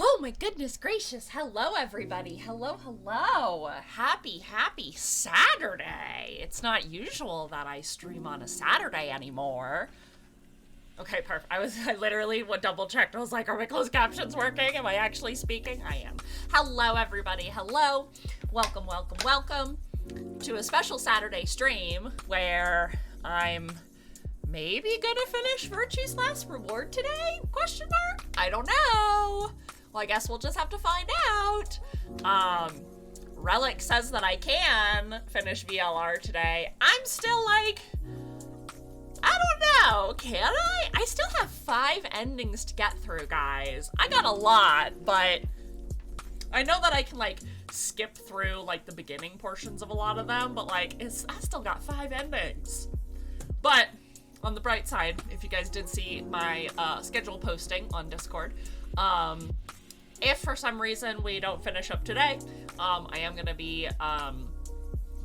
Oh my goodness gracious. Hello, everybody. Hello, hello. Happy Saturday. It's not usual that I stream on a Saturday anymore. Okay, perfect. I literally double checked. I was like, are my closed captions working? Am I actually speaking? I am. Hello, everybody. Hello. Welcome, welcome, welcome to a special Saturday stream where I'm maybe gonna finish Virtue's Last Reward today? Question mark? I don't know. Well, I guess we'll just have to find out. Relic says that I can finish VLR today. I'm still like, I don't know, can I? I still have 5 endings to get through, guys. I got a lot, but I know that I can, like, skip through, like, the beginning portions of a lot of them, but, like, I still got 5 endings. But on the bright side, if you guys did see my schedule posting on Discord, if for some reason we don't finish up today, I am gonna be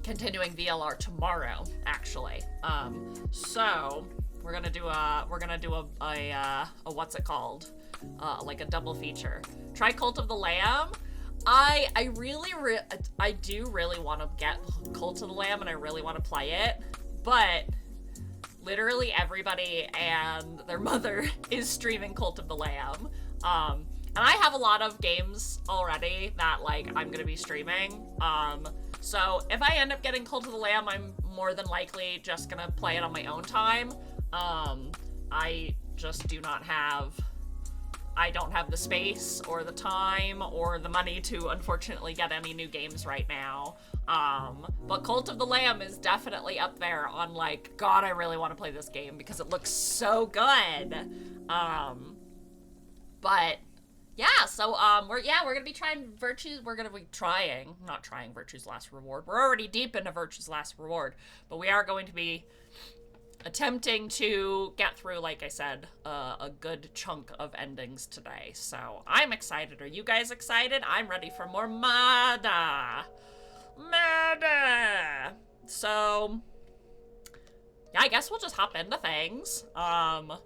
continuing VLR tomorrow, actually. So we're gonna do a what's it called? Like a double feature. Try Cult of the Lamb. I do really want to get Cult of the Lamb, and I really want to play it, but literally everybody and their mother is streaming Cult of the Lamb. And I have a lot of games already that, like, I'm gonna be streaming. So if I end up getting Cult of the Lamb, I'm more than likely just gonna play it on my own time. I just I don't have the space or the time or the money to, unfortunately, get any new games right now. But Cult of the Lamb is definitely up there on, like, God, I really want to play this game because it looks so good. But yeah, so we're gonna be trying not trying Virtue's Last Reward. We're already deep into Virtue's Last Reward, but we are going to be attempting to get through, like I said, a good chunk of endings today. So I'm excited. Are you guys excited? I'm ready for more murder. So yeah, I guess we'll just hop into things. I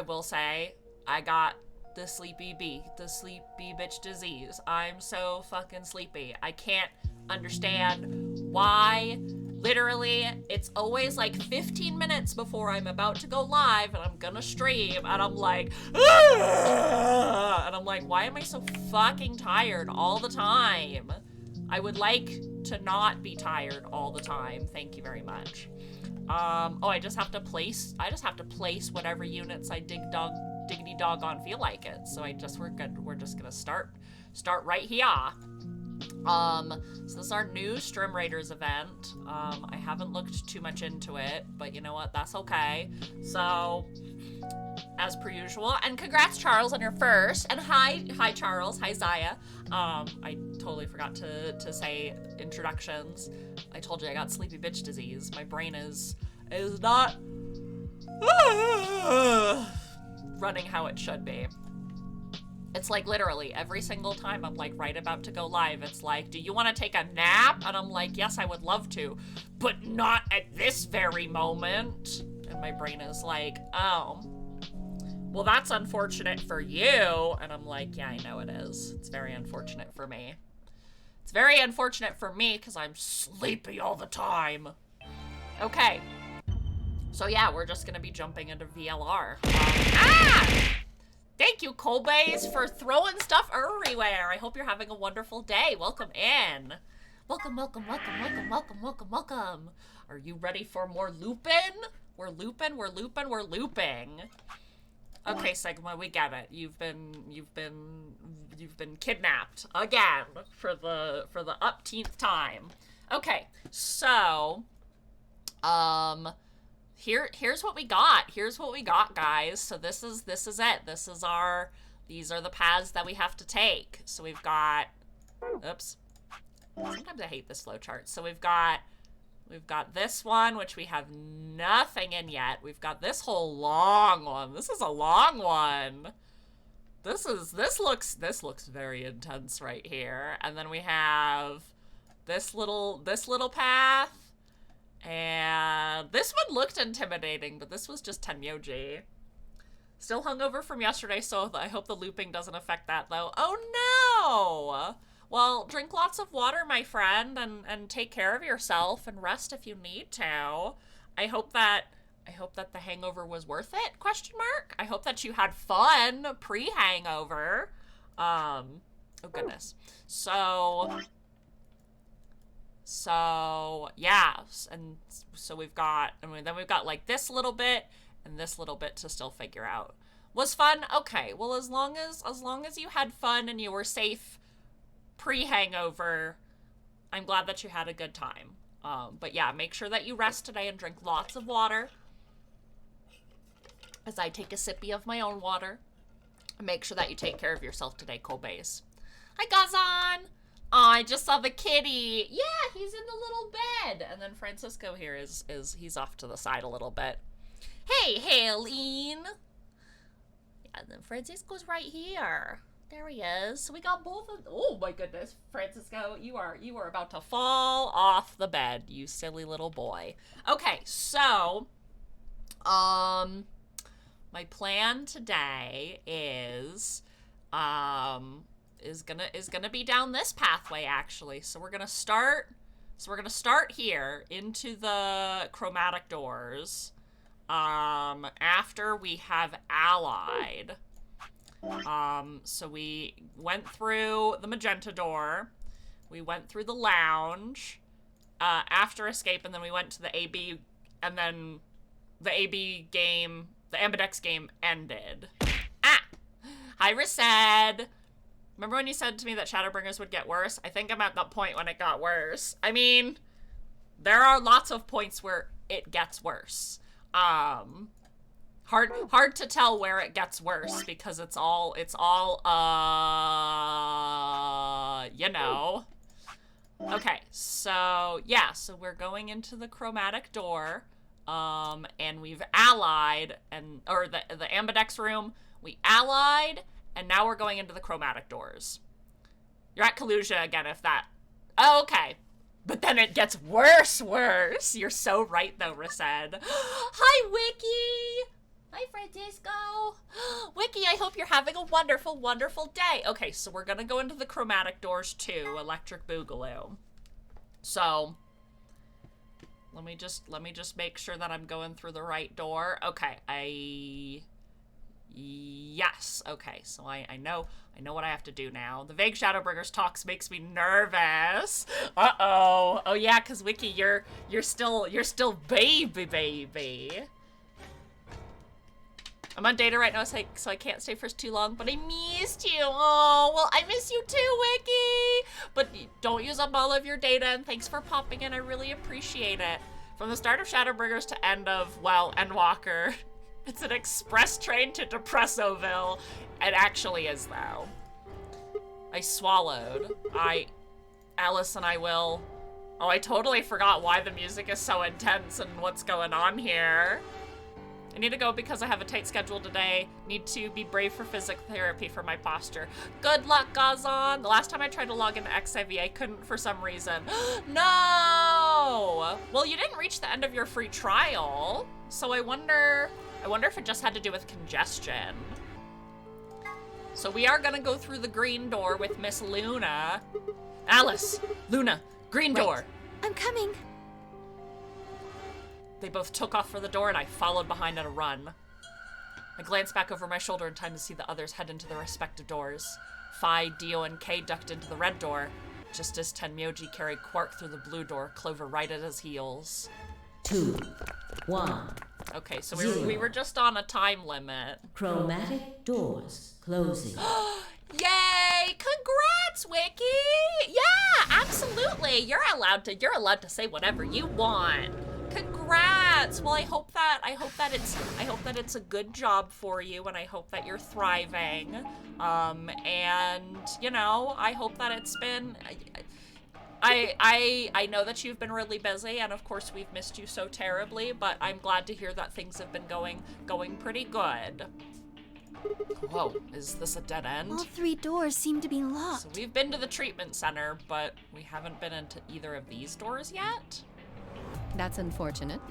will say, I got the sleepy bitch disease. I'm so fucking sleepy. I can't understand why. Literally, it's always like 15 minutes before I'm about to go live and I'm gonna stream, and I'm like, and I'm like, why am I so fucking tired all the time? I would like to not be tired all the time. Thank you very much. Oh, I just have to place whatever units I diggity doggone feel like it. So we're good. We're just gonna start right here. So this is our new Strim Raiders event. I haven't looked too much into it, but you know what? That's okay. So, as per usual, and congrats, Charles, on your first. And hi, Charles. Hi, Zaya. I totally forgot to say introductions. I told you I got sleepy bitch disease. My brain is not running how it should be. It's like literally every single time I'm like right about to go live, it's like, do you want to take a nap? And I'm like, yes, I would love to, but not at this very moment. And my brain is like, oh, well, that's unfortunate for you. And I'm like, yeah, I know it is. It's very unfortunate for me. It's very unfortunate for me because I'm sleepy all the time. Okay. So yeah, we're just going to be jumping into VLR. Thank you, Colbays, for throwing stuff everywhere. I hope you're having a wonderful day. Welcome in. Welcome. Are you ready for more looping? We're looping. Okay, Sigma, we get it. You've been kidnapped again for the upteenth time. Okay, so Here's what we got. Here's what we got, guys. So this is it. These are the paths that we have to take. So we've got, oops. Sometimes I hate this flowchart. So we've got this one, which we have nothing in yet. We've got this whole long one. This is a long one. This looks very intense right here. And then we have this little path. And this one looked intimidating, but this was just Tenmyoji. Still hungover from yesterday, so I hope the looping doesn't affect that, though. Oh, no! Well, drink lots of water, my friend, and take care of yourself and rest if you need to. I hope that the hangover was worth it, question mark? I hope that you had fun pre-hangover. Oh, goodness. So So, yeah, and so we've got, then we've got like this little bit and this little bit to still figure out. Was fun? Okay, well, as long as you had fun and you were safe pre-hangover, I'm glad that you had a good time. But yeah, make sure that you rest today and drink lots of water. As I take a sippy of my own water. Make sure that you take care of yourself today, Colbays. Hi, Gazan! Oh, I just saw the kitty. Yeah, he's in the little bed. And then Francisco here is he's off to the side a little bit. Hey, Haleen. Yeah, and then Francisco's right here. There he is. So we got both of, oh my goodness, Francisco, you are about to fall off the bed, you silly little boy. Okay, so, my plan today is gonna be down this pathway actually. So we're gonna start here into the chromatic doors. After we have allied. So we went through the magenta door, we went through the lounge, after escape, and then we went to the AB, and then the AB game, the Ambidex game ended. Ah! Hi, Rased! Remember when you said to me that Shadowbringers would get worse? I think I'm at that point when it got worse. I mean, there are lots of points where it gets worse. Hard to tell where it gets worse because it's all, you know. Okay, so, yeah, so we're going into the chromatic door, and we've allied, or the Ambidex room, we allied, and now we're going into the chromatic doors. You're at Kalusia again if that, oh, okay. But then it gets worse. You're so right though, Rased. Hi, Wiki! Hi, Francisco. Wiki, I hope you're having a wonderful, wonderful day. Okay, so we're gonna go into the chromatic doors too, Electric Boogaloo. So, let me just make sure that I'm going through the right door. Okay, yes, okay, so I know what I have to do now. The vague Shadowbringers talks makes me nervous. Uh-oh. Oh yeah, cause Wiki, you're still baby. I'm on data right now, so I can't stay for too long, but I missed you. Oh, well, I miss you too, Wiki. But don't use up all of your data, and thanks for popping in. I really appreciate it. From the start of Shadowbringers to end of, well, Endwalker, it's an express train to Depressoville. It actually is, though. I swallowed. Alice and I will. Oh, I totally forgot why the music is so intense and what's going on here. I need to go because I have a tight schedule today. Need to be brave for physical therapy for my posture. Good luck, Gazan. The last time I tried to log into XIV, I couldn't for some reason. No! Well, you didn't reach the end of your free trial, so I wonder if it just had to do with congestion. So we are gonna go through the green door with Miss Luna. Alice, Luna, green door. I'm coming. They both took off for the door and I followed behind at a run. I glanced back over my shoulder in time to see the others head into their respective doors. Phi, Dio, and Kay ducked into the red door, just as Tenmyoji carried Quark through the blue door, Clover right at his heels. 2, 1. Okay, so we were just on a time limit. Chromatic doors closing. Yay! Congrats, Wiki! Yeah, absolutely. You're allowed to say whatever you want. Congrats! Well, I hope that it's a good job for you, and I hope that you're thriving. And you know, I hope that it's been. I know that you've been really busy, and of course we've missed you so terribly. But I'm glad to hear that things have been going pretty good. Whoa, is this a dead end? All 3 doors seem to be locked. So we've been to the treatment center, but we haven't been into either of these doors yet. That's unfortunate.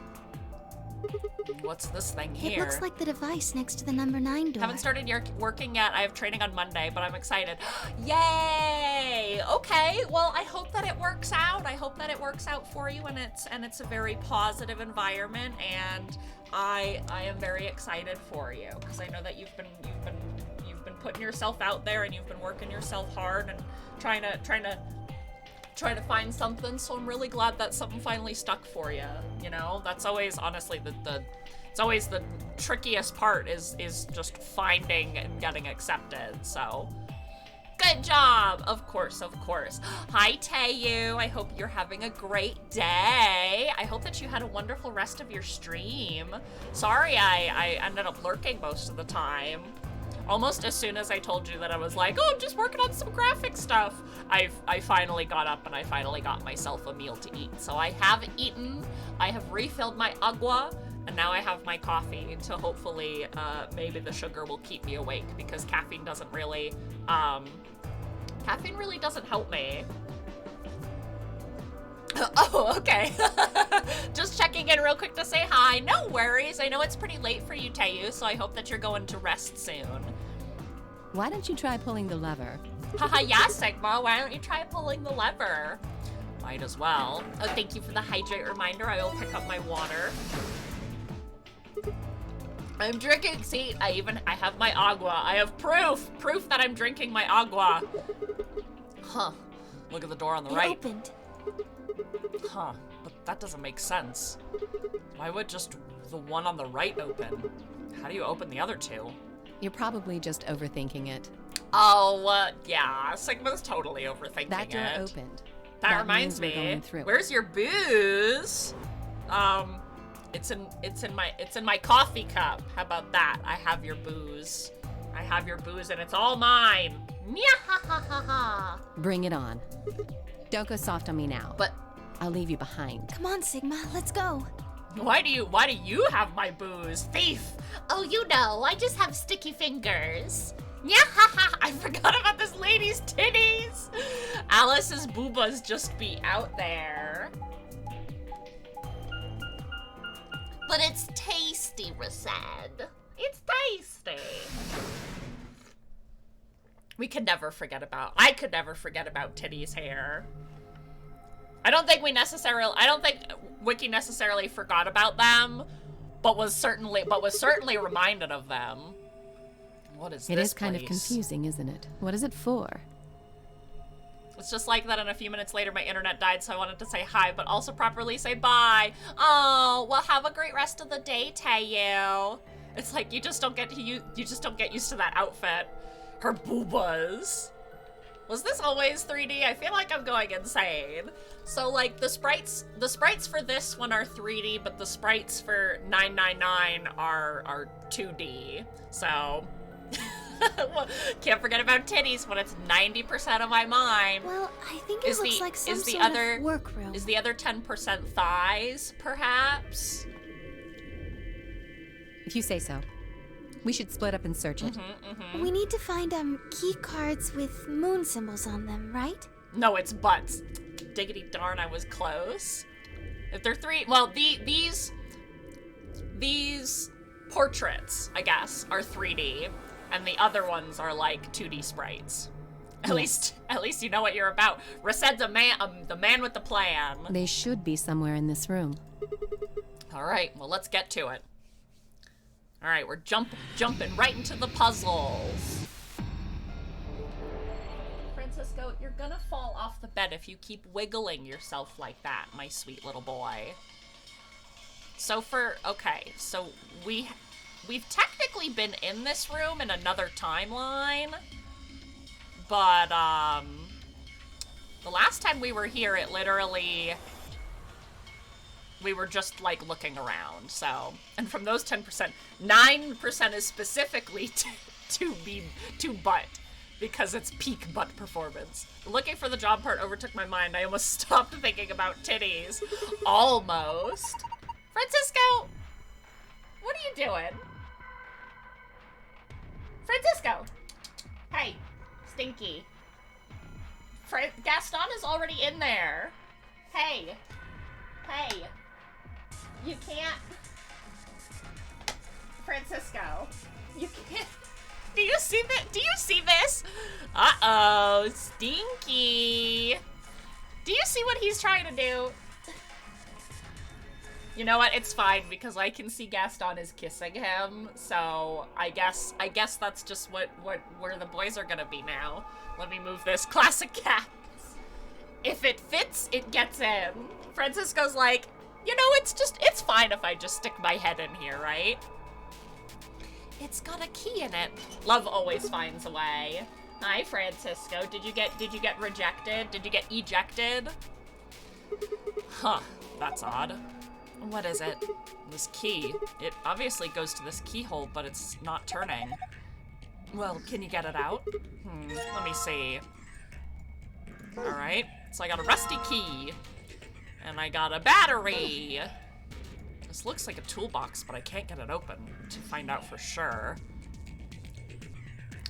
What's this thing here? It looks like the device next to the number 9 door. Haven't started working yet. I have training on Monday, but I'm excited. Yay! Okay, well, I hope that it works out. I hope that it works out for you, and it's a very positive environment, and I am very excited for you because I know that you've been putting yourself out there, and you've been working yourself hard and trying to trying to find something, so I'm really glad that something finally stuck for you. You know, that's always honestly it's always the trickiest part is just finding and getting accepted. So good job. Of course, of course. Hi, Tayu. I hope you're having a great day. I hope that you had a wonderful rest of your stream. Sorry I ended up lurking most of the time. Almost as soon as I told you that I was like, oh, I'm just working on some graphic stuff, I finally got up and I finally got myself a meal to eat. So I have eaten, I have refilled my agua, and now I have my coffee to hopefully, maybe the sugar will keep me awake, because caffeine doesn't really help me. Oh, okay. Just checking in real quick to say hi. No worries. I know it's pretty late for you, Tayu, so I hope that you're going to rest soon. Why don't you try pulling the lever? Haha, yeah, Sigma. Why don't you try pulling the lever? Might as well. Oh, thank you for the hydrate reminder. I will pick up my water. I'm drinking. See, I have my agua. I have proof that I'm drinking my agua. Huh. Look at the door on the right. It opened. Huh, but that doesn't make sense. Why would just the one on the right open? How do you open the other two? You're probably just overthinking it. Oh, yeah, Sigma's totally overthinking That door it. opened. That reminds means we're me. going through. Where's your booze? It's in my coffee cup. How about that? I have your booze. I have your booze and it's all mine. Bring it on. Don't go soft on me now. But I'll leave you behind. Come on, Sigma, let's go. why do you have my booze, thief? Oh, you know, I just have sticky fingers. Yeah, I forgot about this lady's titties. Alice's boobas just be out there. But it's tasty, Rasad. It's tasty. I could never forget about Titty's hair. I don't think Wiki necessarily forgot about them, but was certainly reminded of them. What is this? It is kind of place? confusing, isn't it? What is it for? It's just like that, and a few minutes later my internet died, so I wanted to say hi, but also properly say bye. Oh, well, have a great rest of the day, Tayu. It's like you just don't get used to that outfit. Her boobas. Was this always 3D? I feel like I'm going insane. So like the sprites for this one are 3D, but the sprites for 999 are 2D. So can't forget about titties when it's 90% of my mind. Well, I think it looks like some sort of workroom. Is the other 10% thighs, perhaps? If you say so. We should split up and search it. We need to find key cards with moon symbols on them, right? No, it's butts. Diggity darn, I was close. If they're three, well, these portraits, I guess, are 3D, and the other ones are like 2D sprites. At least you know what you're about. Rased's the man with the plan. They should be somewhere in this room. All right, well, let's get to it. All right, we're jumping right into the puzzles. Francisco, you're gonna fall off the bed if you keep wiggling yourself like that, my sweet little boy. So we've technically been in this room in another timeline, but the last time we were here, it literally, we were just like looking around. So, and from those 10%, 9% is specifically to butt, because it's peak butt performance. Looking for the job part overtook my mind. I almost stopped thinking about titties. Almost. Francisco, what are you doing? Francisco, hey, Stinky. Gaston is already in there. Hey. You can't. Francisco, you can't. Do you see this? Uh-oh, Stinky. Do you see what he's trying to do? You know what? It's fine, because I can see Gaston is kissing him. So I guess that's just where the boys are gonna be now. Let me move this. Classic cats. If it fits, it gets in. Francisco's like, you know, it's fine if I just stick my head in here, right? It's got a key in it. Love always finds a way. Hi, Francisco. Did you get rejected? Did you get ejected? Huh, that's odd. What is it? This key. It obviously goes to this keyhole, but it's not turning. Well, can you get it out? Let me see. Alright, so I got a rusty key. And I got a battery. This looks like a toolbox, but I can't get it open to find out for sure.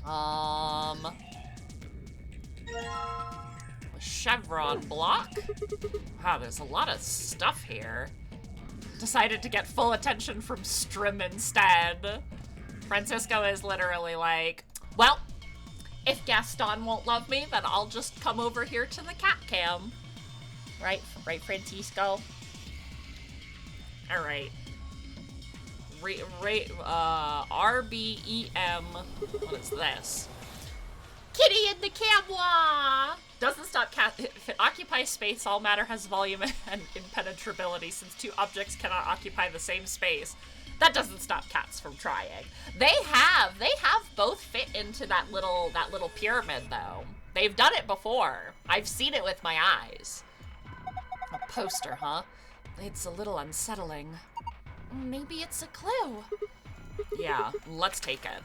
A chevron block. Wow, there's a lot of stuff here. Decided to get full attention from Strim instead. Francisco is literally like, well, if Gaston won't love me, then I'll just come over here to the cat cam. Right, Francisco? Alright. RBEM. What is this? Kitty in the camwa! Doesn't stop cat. If it occupies space, all matter has volume and impenetrability, since two objects cannot occupy the same space. That doesn't stop cats from trying. They have both fit into that little pyramid though. They've done it before. I've seen it with my eyes. A poster, huh? It's a little unsettling. Maybe it's a clue. Yeah, let's take it.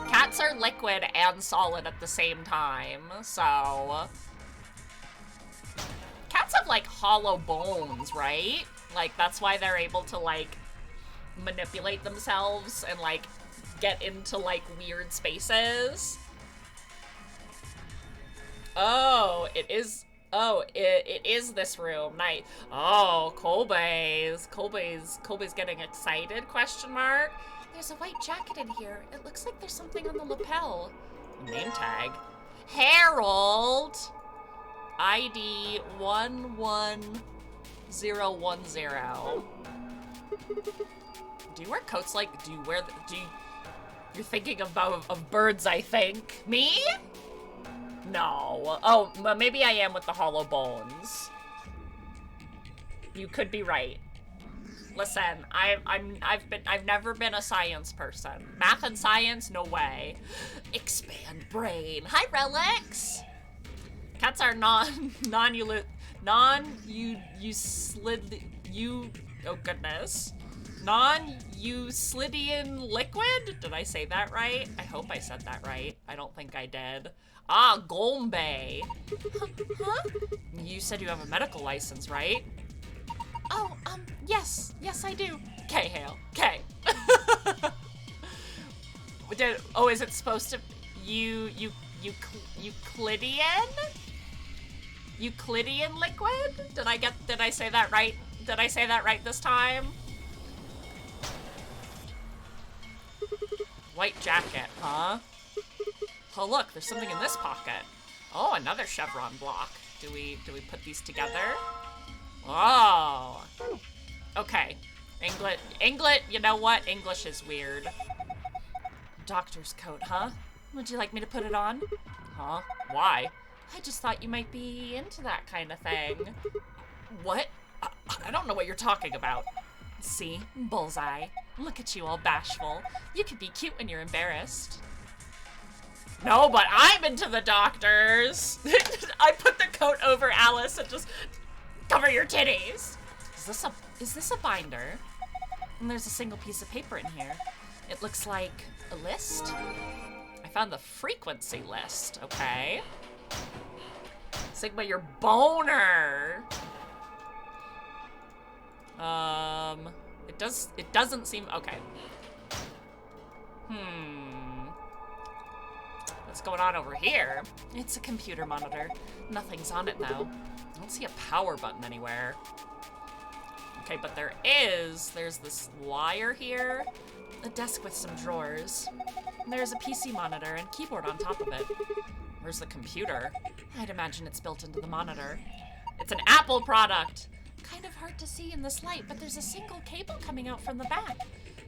Cats are liquid and solid at the same time, so... Cats have, like, hollow bones, right? Like, that's why they're able to, like, manipulate themselves and, like, get into, like, weird spaces. Oh, it is... Oh, it is this room. Nice. Oh, Colby's getting excited, question mark. There's a white jacket in here. It looks like there's something on the lapel. Name tag. Harold. ID 11010. Do you wear coats like, you're thinking of birds, I think. Me? No. Oh, maybe I am with the hollow bones. You could be right. Listen, I've never been a science person. Math and science, no way. Expand brain. Hi, Relics. Cats are oh goodness. Non-Euclidean liquid? Did I say that right? I hope I said that right. I don't think I did. Ah, Gombe. Huh? You said you have a medical license, right? Oh, yes. Yes, I do. Okay, Hale. Okay. Is it supposed to... Euclidean? Euclidean liquid? Did I say that right? Did I say that right this time? White jacket, huh? Oh, look, there's something in this pocket. Oh, another chevron block. Do we put these together? Oh. Okay. English, you know what? English is weird. Doctor's coat, huh? Would you like me to put it on? Huh? Why? I just thought you might be into that kind of thing. What? I don't know what you're talking about. See? Bullseye. Look at you all bashful. You can be cute when you're embarrassed. No, but I'm into the doctors. I put the coat over Alice and just cover your titties. Is this a binder? And there's a single piece of paper in here. It looks like a list. I found the frequency list, okay. Sigma, your boner. It doesn't seem, okay. What's going on over here? It's a computer monitor. Nothing's on it though. I don't see a power button anywhere. Okay, but there's this wire here. A desk with some drawers. And there's a PC monitor and keyboard on top of it. Where's the computer? I'd imagine it's built into the monitor. It's an Apple product. Kind of hard to see in this light, but there's a single cable coming out from the back.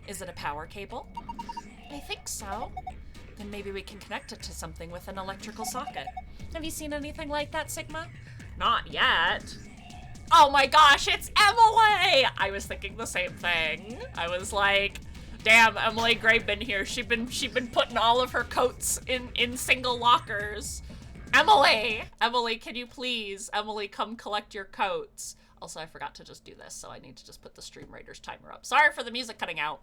Is it a power cable? I think so. Then maybe we can connect it to something with an electrical socket. Have you seen anything like that, Sigma? Not yet. Oh my gosh, it's Emily! I was thinking the same thing. I was like, damn, Emily Gray been here. She been putting all of her coats in single lockers. Emily, can you please, Emily, come collect your coats. Also, I forgot to just do this, so I need to just put the Stream Raiders timer up. Sorry for the music cutting out.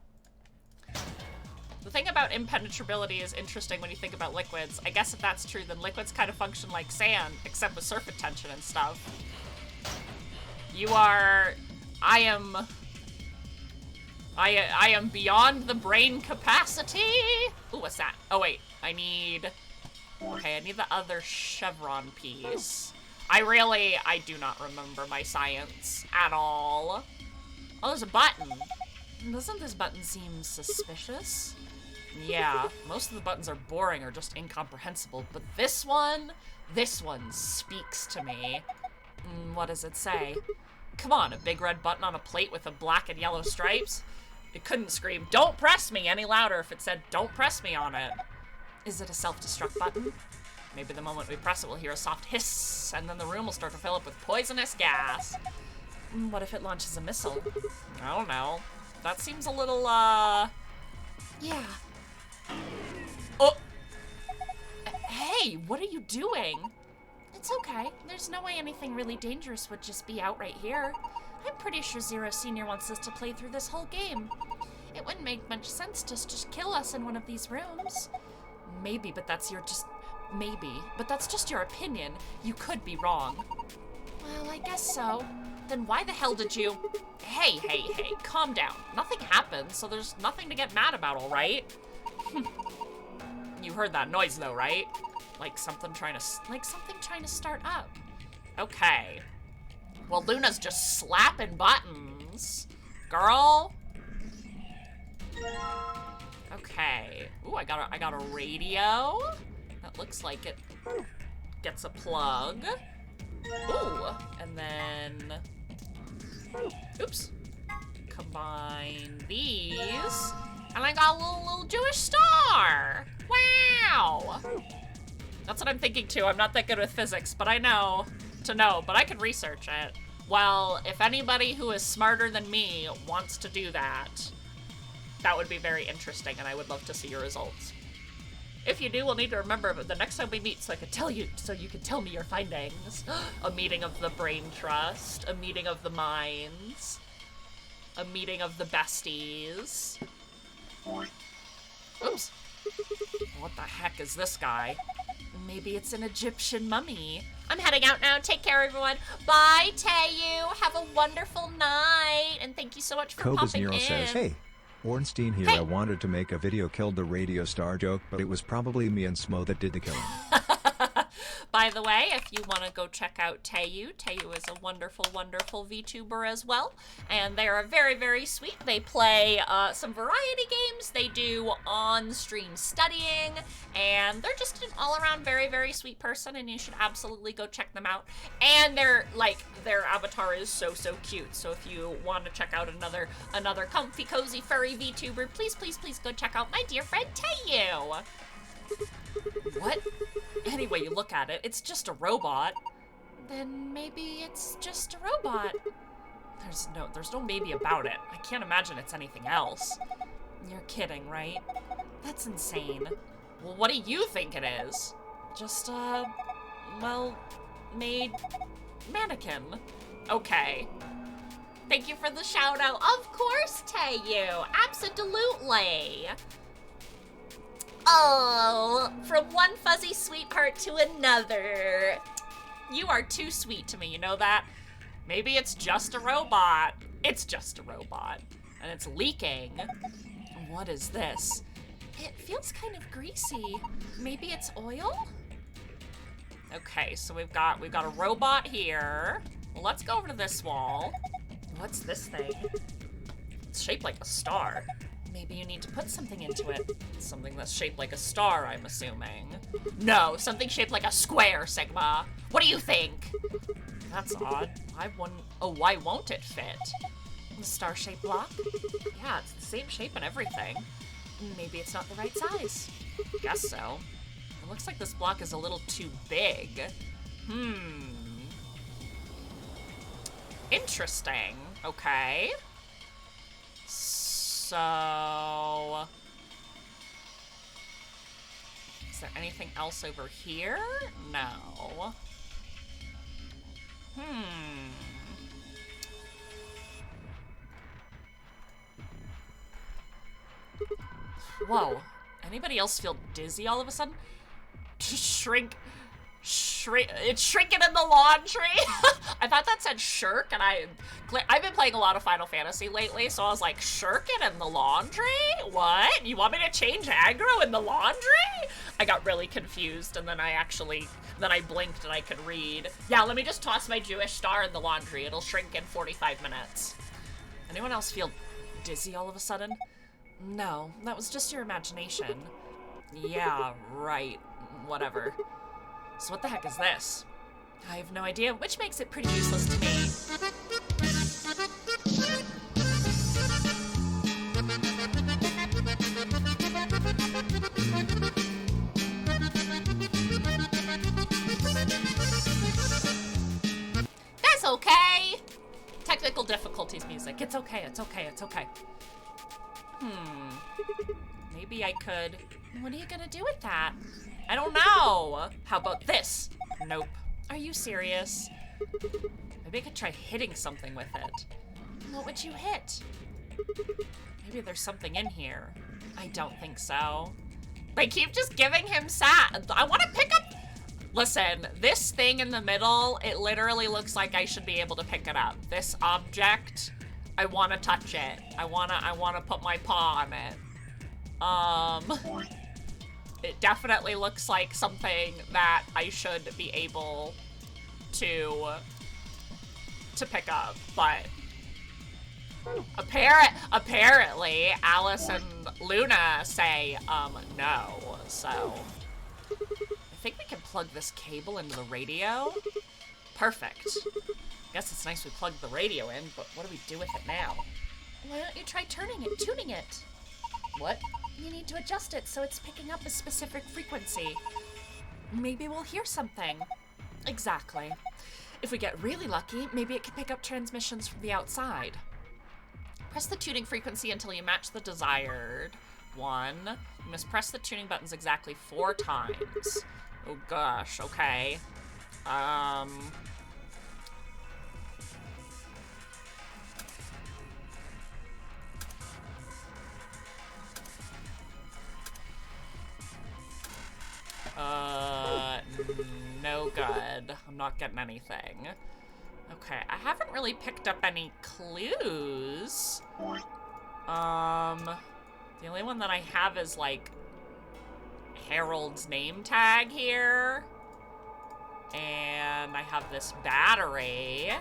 The thing about impenetrability is interesting when you think about liquids. I guess if that's true, then liquids kind of function like sand, except with surface tension and stuff. I am beyond the brain capacity. Ooh, what's that? Oh wait, I need the other chevron piece. I do not remember my science at all. Oh, there's a button. Doesn't this button seem suspicious? Yeah, most of the buttons are boring or just incomprehensible, but this one speaks to me. What does it say? Come on, a big red button on a plate with a black and yellow stripes? It couldn't scream, "Don't press me," any louder if it said, "Don't press me" on it. Is it a self-destruct button? Maybe the moment we press it, we'll hear a soft hiss, and then the room will start to fill up with poisonous gas. What if it launches a missile? I don't know. That seems a little, yeah. Oh! Hey, what are you doing? It's okay. There's no way anything really dangerous would just be out right here. I'm pretty sure Zero Senior wants us to play through this whole game. It wouldn't make much sense to just kill us in one of these rooms. Maybe, but that's just your opinion. You could be wrong. Well, I guess so. Then why the hell did you... Hey, calm down. Nothing happened, so there's nothing to get mad about, all right? You heard that noise, though, right? Like something trying to start up. Okay. Well, Luna's just slapping buttons. Girl. Okay. Ooh, I got a radio. That looks like it gets a plug. Ooh, and then, oops, combine these, and I got a little Jewish star. Wow. That's what I'm thinking too. I'm not that good with physics, but I know to know, but I can research it. Well, if anybody who is smarter than me wants to do that, that would be very interesting, and I would love to see your results. If you do, we'll need to remember the next time we meet so you can tell me your findings. A meeting of the brain trust, a meeting of the minds, a meeting of the besties. Oops. What the heck is this guy? Maybe it's an Egyptian mummy. I'm heading out now. Take care, everyone. Bye, Tayu. Have a wonderful night. And thank you so much for popping in. Says, hey, Ornstein here. Hey. I wanted to make a video killed the radio star joke, but it was probably me and Smo that did the killing. By the way, if you want to go check out Tayu is a wonderful, wonderful VTuber as well, and they are very, very sweet. They play some variety games, they do on-stream studying, and they're just an all-around very, very sweet person, and you should absolutely go check them out. And their avatar is so, so cute, so if you want to check out another comfy, cozy, furry VTuber, please, please, please go check out my dear friend Tayu. What? Any way you look at it, it's just a robot. Then maybe it's just a robot. There's no maybe about it. I can't imagine it's anything else. You're kidding, right? That's insane. Well, what do you think it is? Just a, well-made mannequin. Okay. Thank you for the shout out. Of course, Tayu. Absolutely. Oh, from one fuzzy sweetheart to another. You are too sweet to me, you know that? Maybe it's just a robot. It's just a robot. And it's leaking. What is this? It feels kind of greasy. Maybe it's oil? Okay, so we've got a robot here. Well, let's go over to this wall. What's this thing? It's shaped like a star. Maybe you need to put something into it. Something that's shaped like a star, I'm assuming. No, something shaped like a square, Sigma. What do you think? That's odd. Why won't it fit? The star-shaped block? Yeah, it's the same shape and everything. Maybe it's not the right size. Guess so. It looks like this block is a little too big. Interesting. Okay. So... Is there anything else over here? No. Whoa. Anybody else feel dizzy all of a sudden? Shrink. It's shrinking in the laundry. I thought that said shirk, and I've been playing a lot of Final Fantasy lately, so I was like, shirking in the laundry? What? You want me to change aggro in the laundry? I got really confused, and then then I blinked and I could read. Yeah, let me just toss my Jewish star in the laundry. It'll shrink in 45 minutes. Anyone else feel dizzy all of a sudden? No, that was just your imagination. Yeah, right. Whatever. So what the heck is this? I have no idea, which makes it pretty useless to me. That's okay! Technical difficulties music. It's okay, it's okay, it's okay. Maybe I could... What are you gonna do with that? I don't know. How about this? Nope. Are you serious? Maybe I could try hitting something with it. What would you hit? Maybe there's something in here. I don't think so. They keep just giving him I want to pick up... Listen, this thing in the middle, it literally looks like I should be able to pick it up. This object, I want to touch it. I want to put my paw on it. It definitely looks like something that I should be able to pick up, but apparently Alice and Luna say, no, so I think we can plug this cable into the radio. Perfect. Guess it's nice we plugged the radio in, but what do we do with it now? Why don't you try tuning it? What? You need to adjust it so it's picking up a specific frequency. Maybe we'll hear something. Exactly. If we get really lucky, maybe it can pick up transmissions from the outside. Press the tuning frequency until you match the desired one. You must press the tuning buttons exactly 4 times. Oh gosh, okay. No good. I'm not getting anything. Okay, I haven't really picked up any clues. The only one that I have is, like, Harold's name tag here. And I have this battery.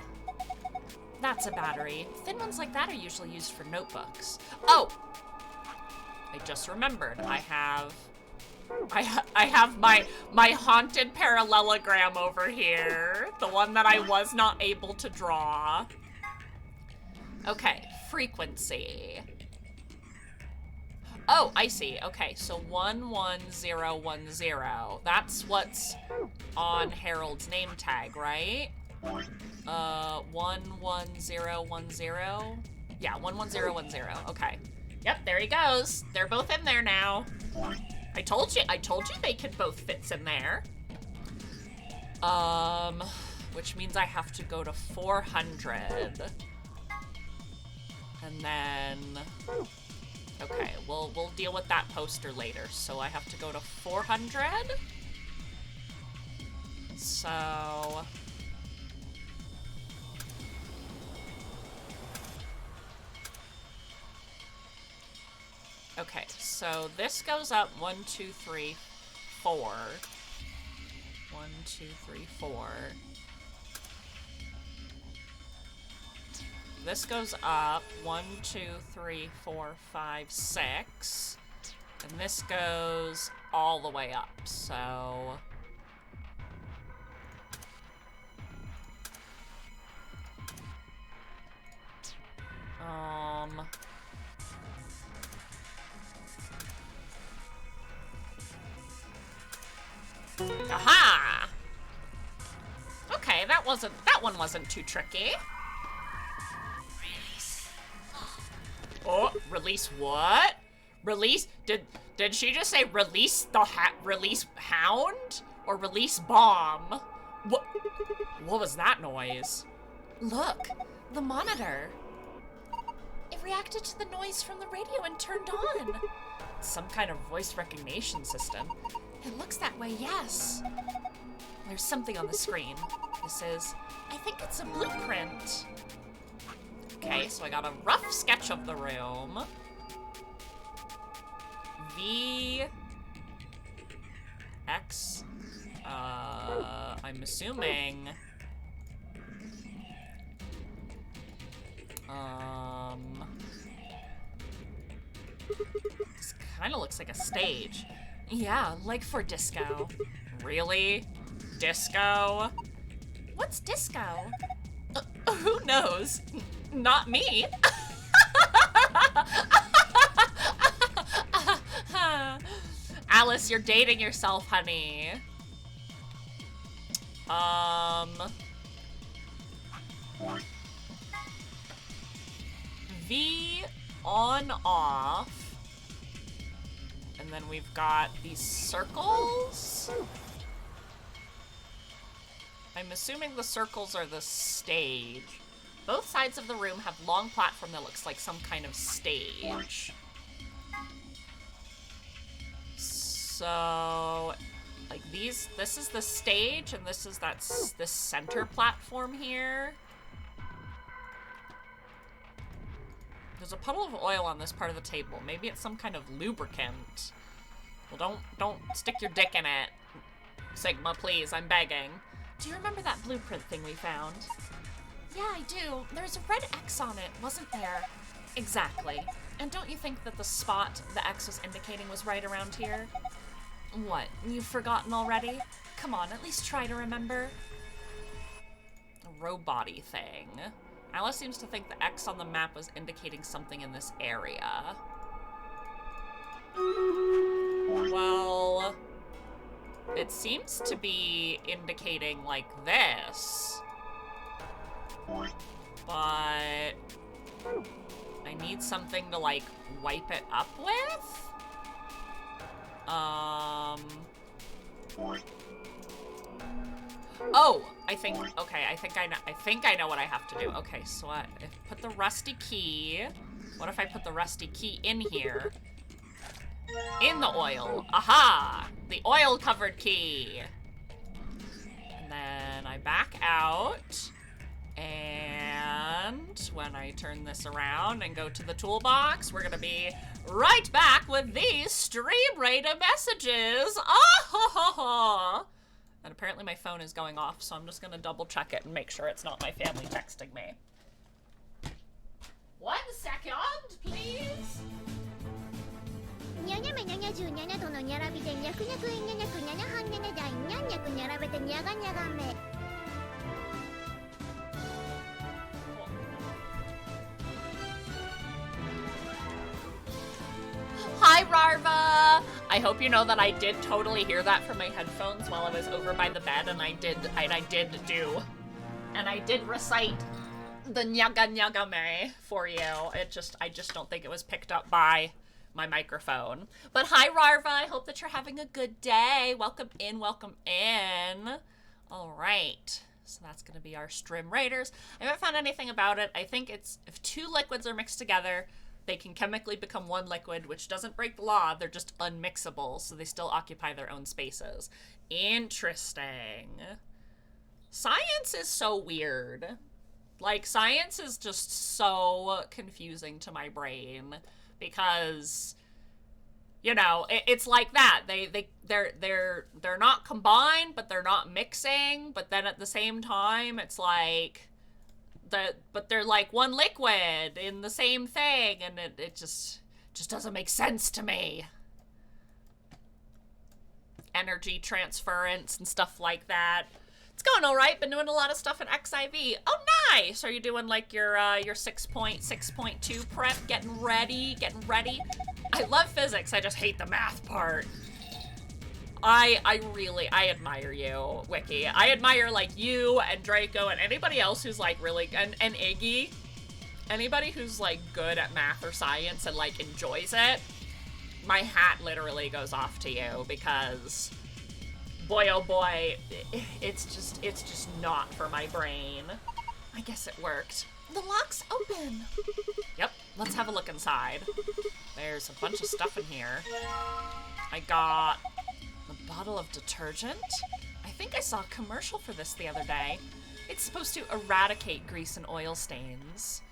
That's a battery. Thin ones like that are usually used for notebooks. Oh! I just remembered. I have my haunted parallelogram over here. The one that I was not able to draw. Okay, frequency. Oh, I see. Okay, so 11010. That's what's on Harold's name tag, right? 11010. Yeah, 11010. Okay. Yep, there he goes. They're both in there now. I told you they could both fit in there. Which means I have to go to 400. And then, okay, we'll deal with that poster later. So I have to go to 400. So, okay, so this goes up 1, 2, 3, 4. 1, 2, 3, 4. This goes up 1, 2, 3, 4, 5, 6. And this goes all the way up, so... Aha! Okay, that one wasn't too tricky. Oh, release what? Release, did she just say release the release hound? Or release bomb? What was that noise? Look, the monitor. It reacted to the noise from the radio and turned on. Some kind of voice recognition system. It looks that way, yes. There's something on the screen. This is, I think it's a blueprint. Okay, so I got a rough sketch of the room. V X I'm assuming this kind of looks like a stage. Yeah, like for disco. Really? Disco? What's disco? Who knows? Not me. Alice, you're dating yourself, honey. V on off. And then we've got these circles. I'm assuming the circles are the stage. Both sides of the room have long platform that looks like some kind of stage. So, like this is the stage, and this is this center platform here. There's a puddle of oil on this part of the table. Maybe it's some kind of lubricant. Well, don't stick your dick in it. Sigma, please, I'm begging. Do you remember that blueprint thing we found? Yeah, I do. There's a red X on it, wasn't there? Exactly. And don't you think that the spot the X was indicating was right around here? What, you've forgotten already? Come on, at least try to remember. A robot-y thing. Alice seems to think the X on the map was indicating something in this area. Well, it seems to be indicating like this. But I need something to like wipe it up with? Oh, I think I know what I have to do. Okay, so put the rusty key. What if I put the rusty key in here? In the oil. Aha! The oil-covered key. And then I back out. And when I turn this around and go to the toolbox, we're gonna be right back with these Stream Raider messages. Ah ha ha ha! And apparently my phone is going off, so I'm just gonna double check it and make sure it's not my family texting me. 1 second, please. にゃにゃめにゃにゃ17度のにゃらびでにゃくにゃくいにゃにゃくにゃにゃはんにゃにゃだいにゃんにゃくにゃらべてにゃがにゃがめ。Hi, Rarva! I hope you know that I did totally hear that from my headphones while I was over by the bed, and I did recite the nyaga nyaga me for you. I just don't think it was picked up by my microphone. But hi, Rarva! I hope that you're having a good day. Welcome in, welcome in. All right. So that's gonna be our Strim Raiders. I haven't found anything about it. I think it's if 2 liquids are mixed together, they can chemically become 1 liquid, which doesn't break the law. They're just unmixable, so they still occupy their own spaces. Interesting. Science is so weird. Like, science is just so confusing to my brain because, you know, it's like that. They're not combined, but they're not mixing. But then at the same time, it's like but they're like 1 liquid in the same thing, and it just doesn't make sense to me. Energy transference and stuff like that. It's going all right. Been doing a lot of stuff in XIV. Oh, nice. Are you doing like your 6.2 prep? Getting ready. I love physics. I just hate the math part. I admire you, Wiki. I admire like you and Draco and anybody else who's like really, and Iggy. anybody who's like good at math or science and like enjoys it, my hat literally goes off to you, because boy oh boy, it's just not for my brain. I guess it worked. The lock's open. Yep, let's have a look inside. There's a bunch of stuff in here. I got a bottle of detergent. I think I saw a commercial for this the other day. It's supposed to eradicate grease and oil stains.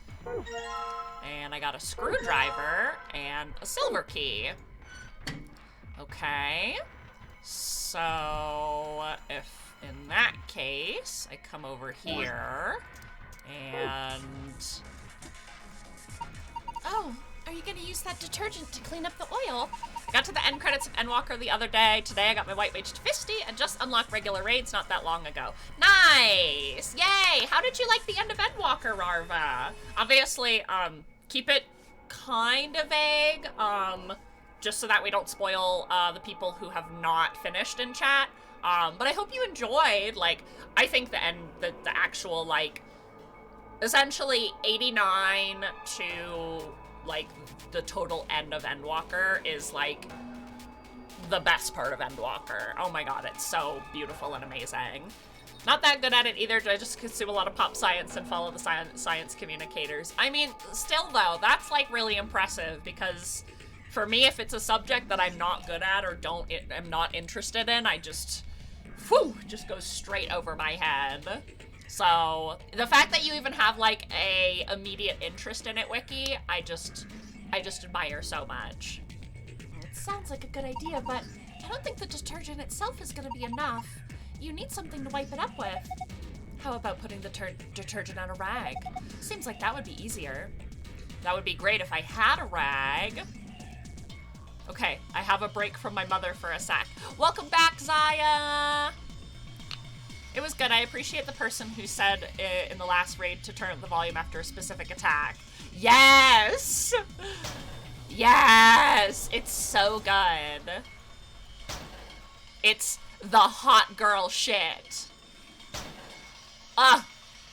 And I got a screwdriver and a silver key. Okay. So, if in that case, I come over here and... Oh, are you gonna use that detergent to clean up the oil? I got to the end credits of Endwalker the other day. Today I got my White Mage to Fisty and just unlocked regular raids not that long ago. Nice! Yay! How did you like the end of Endwalker, Rarva? Obviously, keep it kind of vague, just so that we don't spoil the people who have not finished in chat. But I hope you enjoyed. Like, I think the actual, like, essentially 89 to, like, the total end of Endwalker is, like, the best part of Endwalker. Oh my god, it's so beautiful and amazing. Not that good at it either. I just consume a lot of pop science and follow the science communicators. I mean, still though, that's, like, really impressive, because for me, if it's a subject that I'm not good at or am not interested in, I just, just goes straight over my head. So, the fact that you even have, like, a immediate interest in it, Wiki, I just admire so much. It sounds like a good idea, but I don't think the detergent itself is gonna be enough. You need something to wipe it up with. How about putting the detergent on a rag? Seems like that would be easier. That would be great if I had a rag. Okay, I have a break from my mother for a sec. Welcome back, Zaya! It was good. I appreciate the person who said in the last raid to turn up the volume after a specific attack. Yes! Yes! It's so good. It's the hot girl shit. Ah,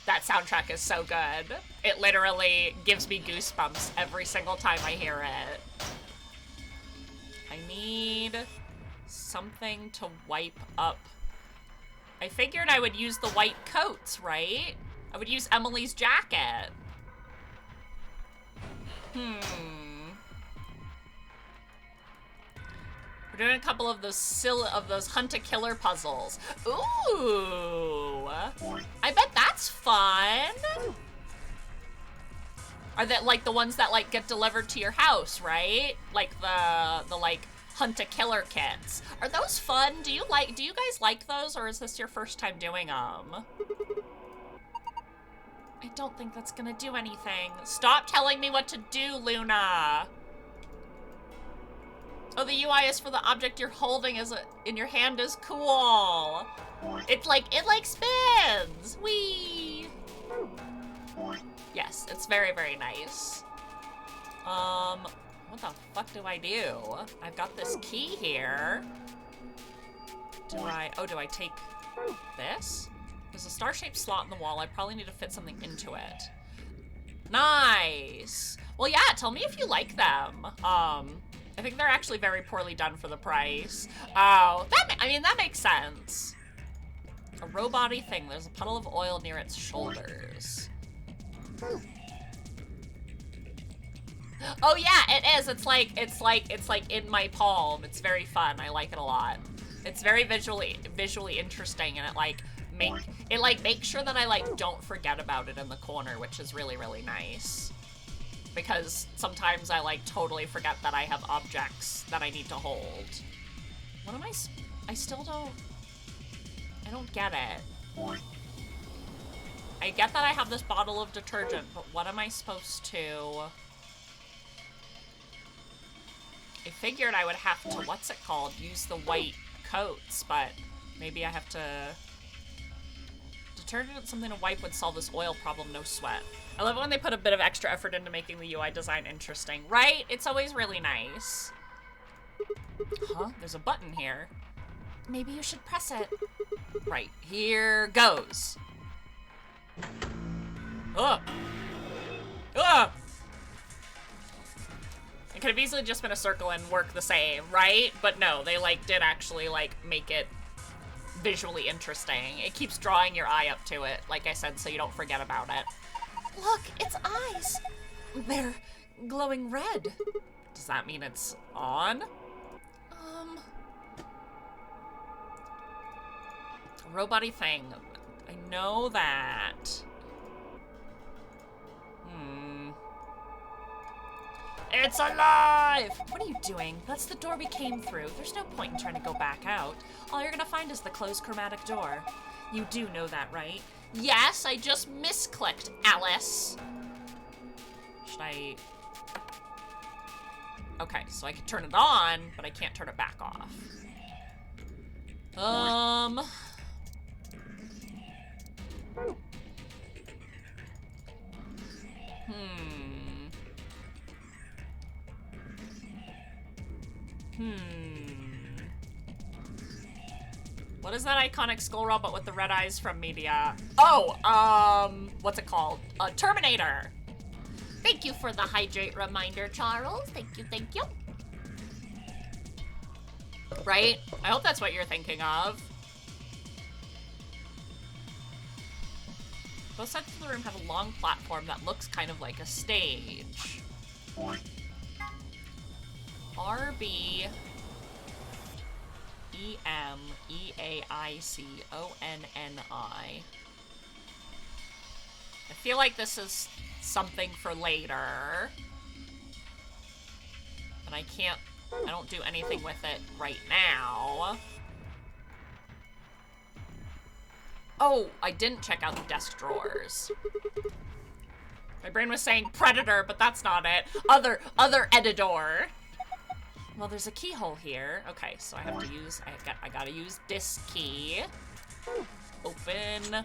that soundtrack is so good. It literally gives me goosebumps every single time I hear it. I need something to wipe up. I figured I would use the white coats, right? I would use Emily's jacket. We're doing a couple of those hunt-a-killer puzzles. Ooh! I bet that's fun. Are that like the ones that like get delivered to your house, right? Like the like hunt-a-killer kits. Are those fun? Do you guys like those, or is this your first time doing them? I don't think that's gonna do anything. Stop telling me what to do, Luna. Oh, the UI is for the object you're holding in your hand is cool. It like spins. Whee! Yes, it's very, very nice. What the fuck do I do? I've got this key here. Do I take this? There's a star-shaped slot in the wall. I probably need to fit something into it. Nice. Well, yeah, tell me if you like them. I think they're actually very poorly done for the price. Oh, that makes sense. A robot-y thing. There's a puddle of oil near its shoulders. Oh yeah, it is. It's like in my palm. It's very fun. I like it a lot. It's very visually interesting, and it makes sure that I don't forget about it in the corner, which is really, really nice. Because sometimes I totally forget that I have objects that I need to hold. What am I still I don't get it. I get that I have this bottle of detergent, but what am I supposed to... I figured I would have to, use the white coats, but maybe I have to... Detergent, something to wipe would solve this oil problem, no sweat. I love it when they put a bit of extra effort into making the UI design interesting, right? It's always really nice. Huh? There's a button here. Maybe you should press it. Right, here goes. Oh! Ugh! It could have easily just been a circle and work the same, right? But no, they, like, did actually, like, make it visually interesting. It keeps drawing your eye up to it, like I said, so you don't forget about it. Look, its eyes. They're glowing red. Does that mean it's on? Robot-y thing. I know that. It's alive! What are you doing? That's the door we came through. There's no point in trying to go back out. All you're gonna find is the closed chromatic door. You do know that, right? Yes, I just misclicked, Alice. Should I... Okay, so I can turn it on, but I can't turn it back off. What is that iconic skull robot with the red eyes from Media? Oh, what's it called? Terminator. Thank you for the hydrate reminder, Charles. Thank you, thank you. Right? I hope that's what you're thinking of. Both sides of the room have a long platform that looks kind of like a stage. RB EMEAICONNI. I feel like this is something for later. And I don't do anything with it right now. Oh, I didn't check out the desk drawers. My brain was saying predator, but that's not it. Other editor. Well, there's a keyhole here. Okay, so I have to use, I gotta use this key. Open.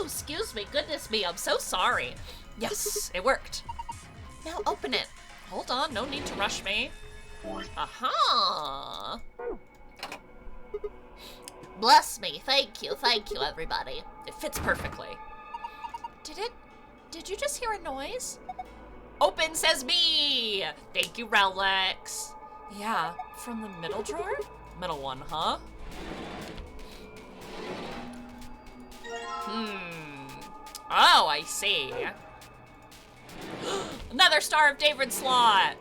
Excuse me, goodness me, I'm so sorry. Yes, it worked. Now open it. Hold on, no need to rush me. Aha! Bless me, thank you, everybody. It fits perfectly. Did you just hear a noise? Open says me! Thank you, Relics. Yeah, from the middle drawer? Middle one, huh? Oh, I see. Another Star of David slot!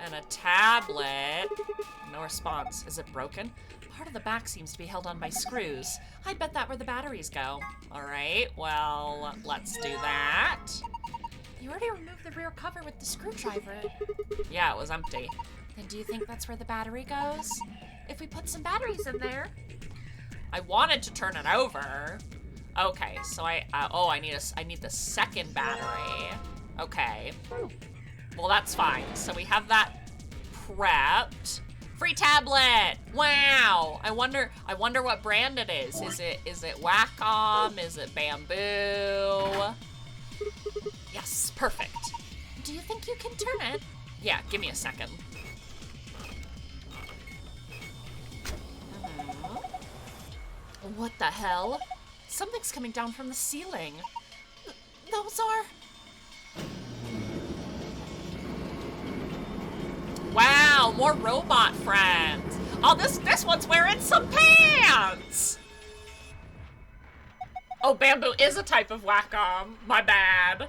And a tablet. No response. Is it broken? Part of the back seems to be held on by screws. I bet that where the batteries go. Alright, well, let's do that. You already removed the rear cover with the screwdriver. Yeah, it was empty. Then do you think that's where the battery goes? If we put some batteries in there. I wanted to turn it over. Okay, so I need the second battery. Okay. Well, that's fine. So we have that prepped. Free tablet! Wow! I wonder what brand it is. Is it Wacom? Is it Bamboo? Yes, perfect. Do you think you can turn it? Yeah, give me a second. What the hell? Something's coming down from the ceiling. Those are... Wow, more robot friends. Oh, this one's wearing some pants. Oh, Bamboo is a type of Wacom. My bad.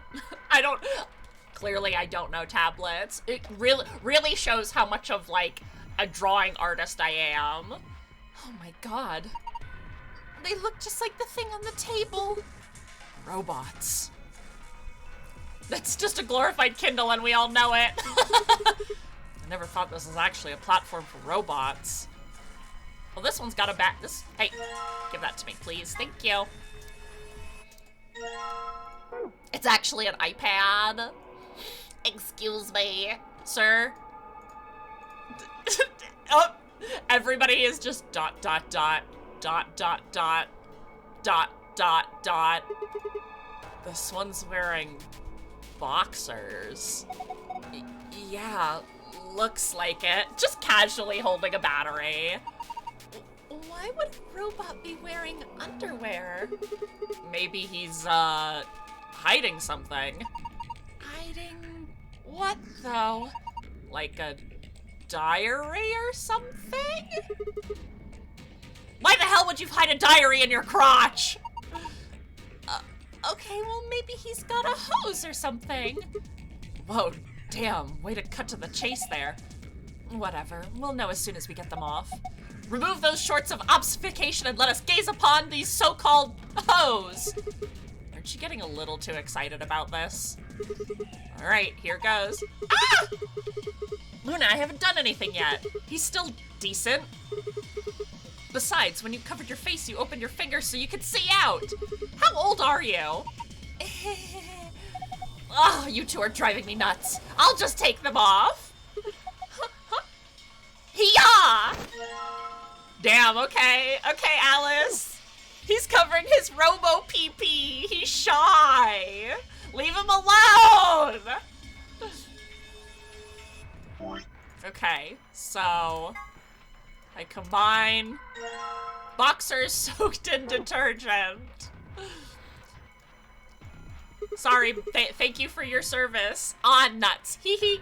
Clearly I don't know tablets. It really shows how much of, like, a drawing artist I am. Oh my god. They look just like the thing on the table. Robots. That's just a glorified Kindle and we all know it. I never thought this was actually a platform for robots. Well, this one's got a back. Hey, give that to me, please. Thank you. It's actually an iPad. Excuse me, sir. Oh, everybody is just dot, dot, dot, dot, dot, dot, dot, dot, dot. This one's wearing boxers. Yeah, looks like it. Just casually holding a battery. Why would a robot be wearing underwear? Maybe he's, hiding something. Hiding what, though? Like a diary or something? Why the hell would you hide a diary in your crotch? Okay, well, maybe he's got a hose or something. Whoa, damn, way to cut to the chase there. Whatever, we'll know as soon as we get them off. Remove those shorts of obfuscation and let us gaze upon these so-called hoes. Aren't you getting a little too excited about this? All right, here goes. Ah! Luna, I haven't done anything yet. He's still decent. Besides, when you covered your face, you opened your fingers so you could see out. How old are you? Oh, you two are driving me nuts. I'll just take them off. Hiya! Damn, okay. Okay, Alice. He's covering his robo pee-pee. He's shy. Leave him alone. Okay, so I combine boxers soaked in detergent. Sorry, thank you for your service. Ah, nuts. Hee hee.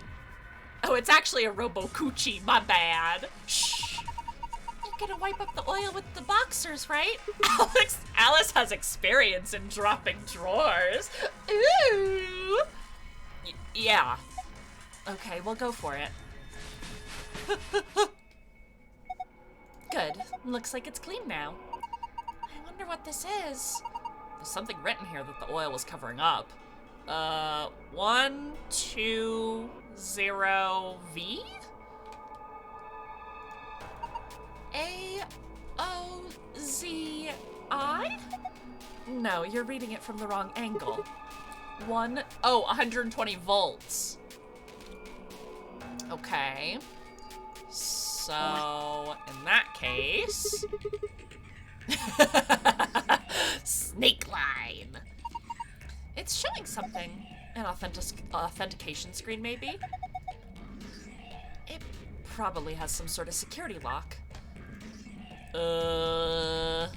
Oh, it's actually a robo-coochie. My bad. Shh. You're gonna wipe up the oil with the boxers, right? Alice has experience in dropping drawers. Ooh. Yeah. Okay, we'll go for it. Good. Looks like it's clean now. I wonder what this is. There's something written here that the oil was covering up. 120V? AOZI? No, you're reading it from the wrong angle. 120 volts. Okay. So, in that case... Snake line. It's showing something. An authentication screen, maybe? It probably has some sort of security lock. Oh,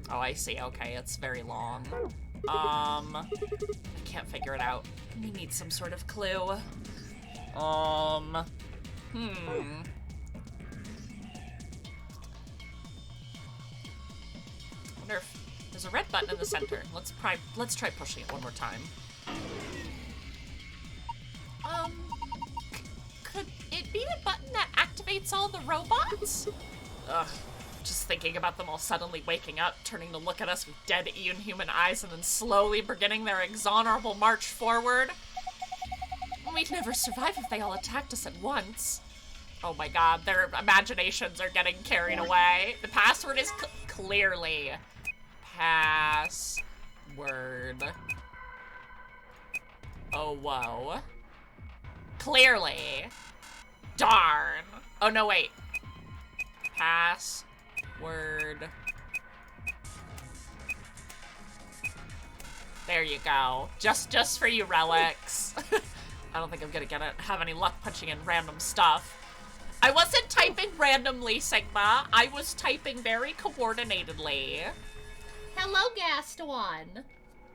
I see. Okay, it's very long. I can't figure it out. We need some sort of clue. Wonder if there's a red button in the center. Let's try pushing it one more time. Could it be the button that activates all the robots? Ugh. Just thinking about them all suddenly waking up, turning to look at us with dead inhuman eyes, and then slowly beginning their inexorable march forward. We'd never survive if they all attacked us at once. Oh my god, their imaginations are getting carried away. The password is clearly password. Oh, whoa. Clearly. Darn. Oh, no, wait. Password. There you go. Just for you, Relics. I don't think I'm gonna have any luck punching in random stuff. I wasn't typing randomly, Sigma. I was typing very coordinatedly. Hello, Gaston.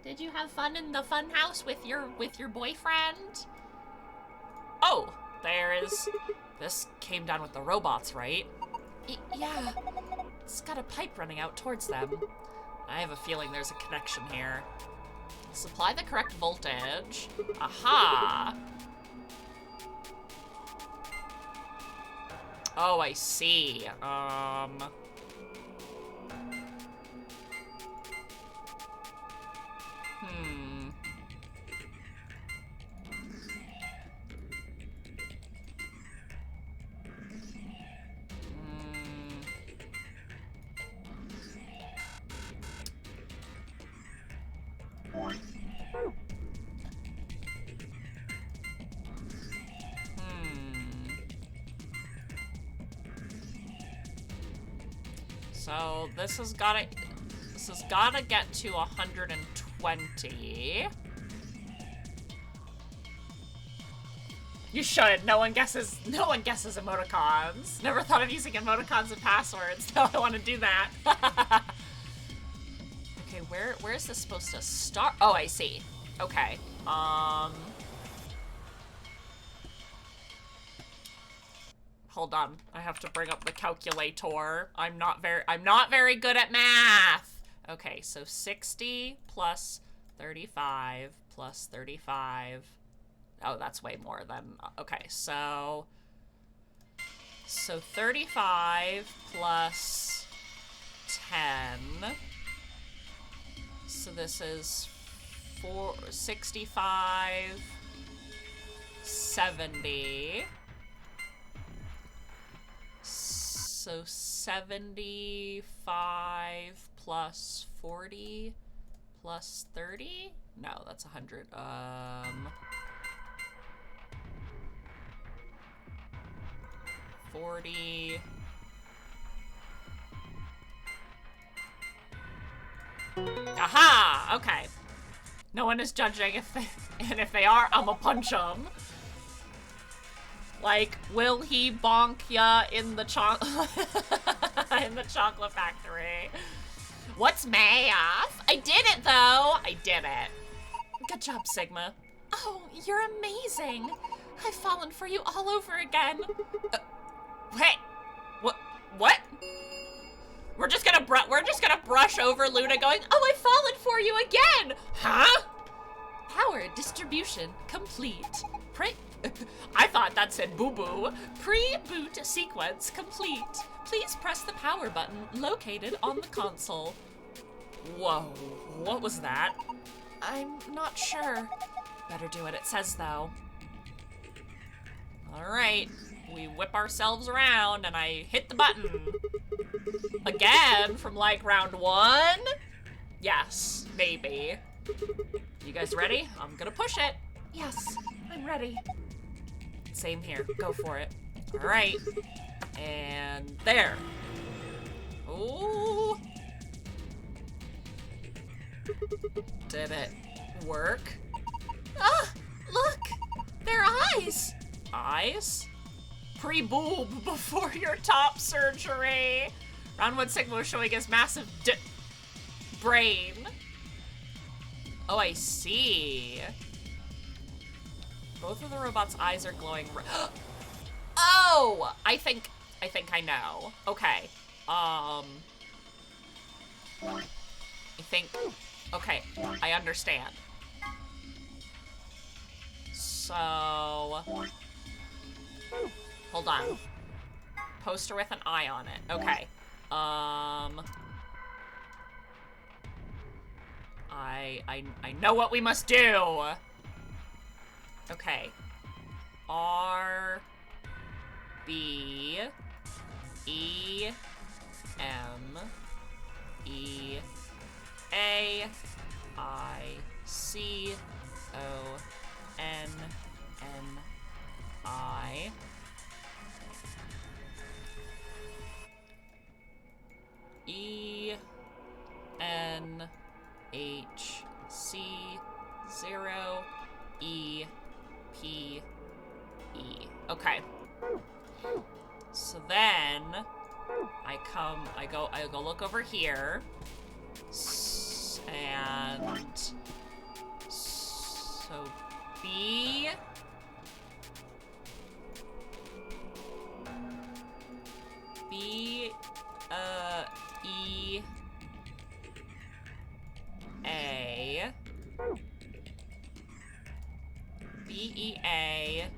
Did you have fun in the fun house with your boyfriend? Oh, this came down with the robots, right? Yeah. It's got a pipe running out towards them. I have a feeling there's a connection here. Supply the correct voltage. Aha! Oh, I see. So this has gotta get to 120. You should. No one guesses emoticons. Never thought of using emoticons and passwords. Now I want to do that. Okay, where is this supposed to start? Oh, I see. Okay. Hold on. I have to bring up the calculator. I'm not very good at math. Okay, so 60 plus 35 plus 35. Oh, that's way more than, okay, so 35 plus 10. So this is 65, 70. So 75 plus 40 plus 30? No, that's 100. 40. Aha! Okay. No one is judging and if they are, I'ma punch them. Like, will he bonk ya in the in the chocolate factory? What's math? I did it though. I did it. Good job, Sigma. Oh, you're amazing. I've fallen for you all over again. Wait, what? We're just gonna brush over Luna going, oh, I've fallen for you again! Huh? Power distribution complete. I thought that said boo-boo. Pre-boot sequence complete. Please press the power button located on the console. Whoa, what was that? I'm not sure. Better do what it says, though. All right, we whip ourselves around and I hit the button. Again, from like round 1? Yes, maybe. You guys ready? I'm gonna push it. Yes, I'm ready. Same here, go for it. All right, and there. Ooh. Did it work? Ah, look, they're eyes. Eyes? Pre-boob before your top surgery. Round 1 Sigma was showing his massive brain. Oh, I see. Both of the robot's eyes are glowing. Oh, I think I know. Okay. Okay, I understand. So, hold on. Poster with an eye on it. Okay. I know what we must do. Okay. R B E M E A I C O N N I E N H C 0 E P E. Okay. So then I go look over here. And so B E A B E A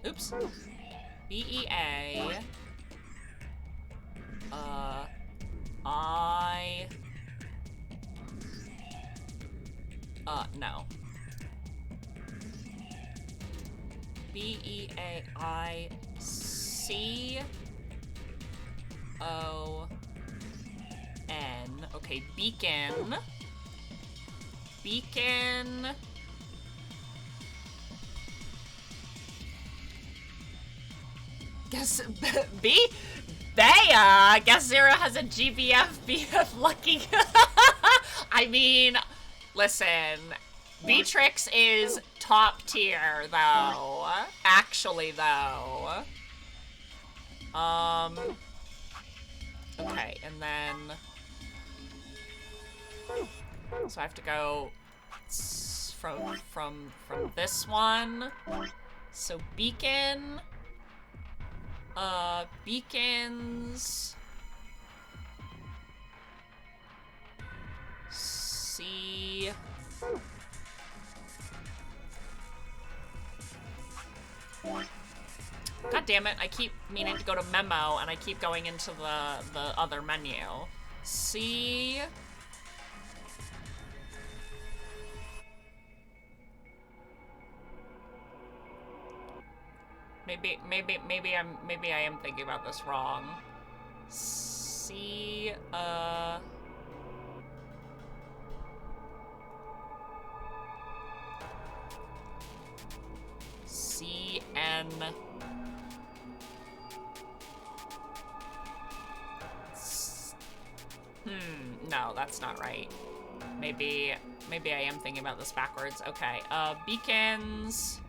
oops. B E A I no. B E A I C O N. Okay, beacon. Beacon. Guess B. Guess 0 has a GBF BF lucky. I mean, listen, Beatrix is top tier, though. Actually, though. Okay, and then... So I have to go from this one. So beacon... beacons... C... God damn it, I keep meaning to go to memo and I keep going into the other menu. C... Maybe I am thinking about this wrong. C, CN. No, that's not right. Maybe I am thinking about this backwards. Okay, beacons.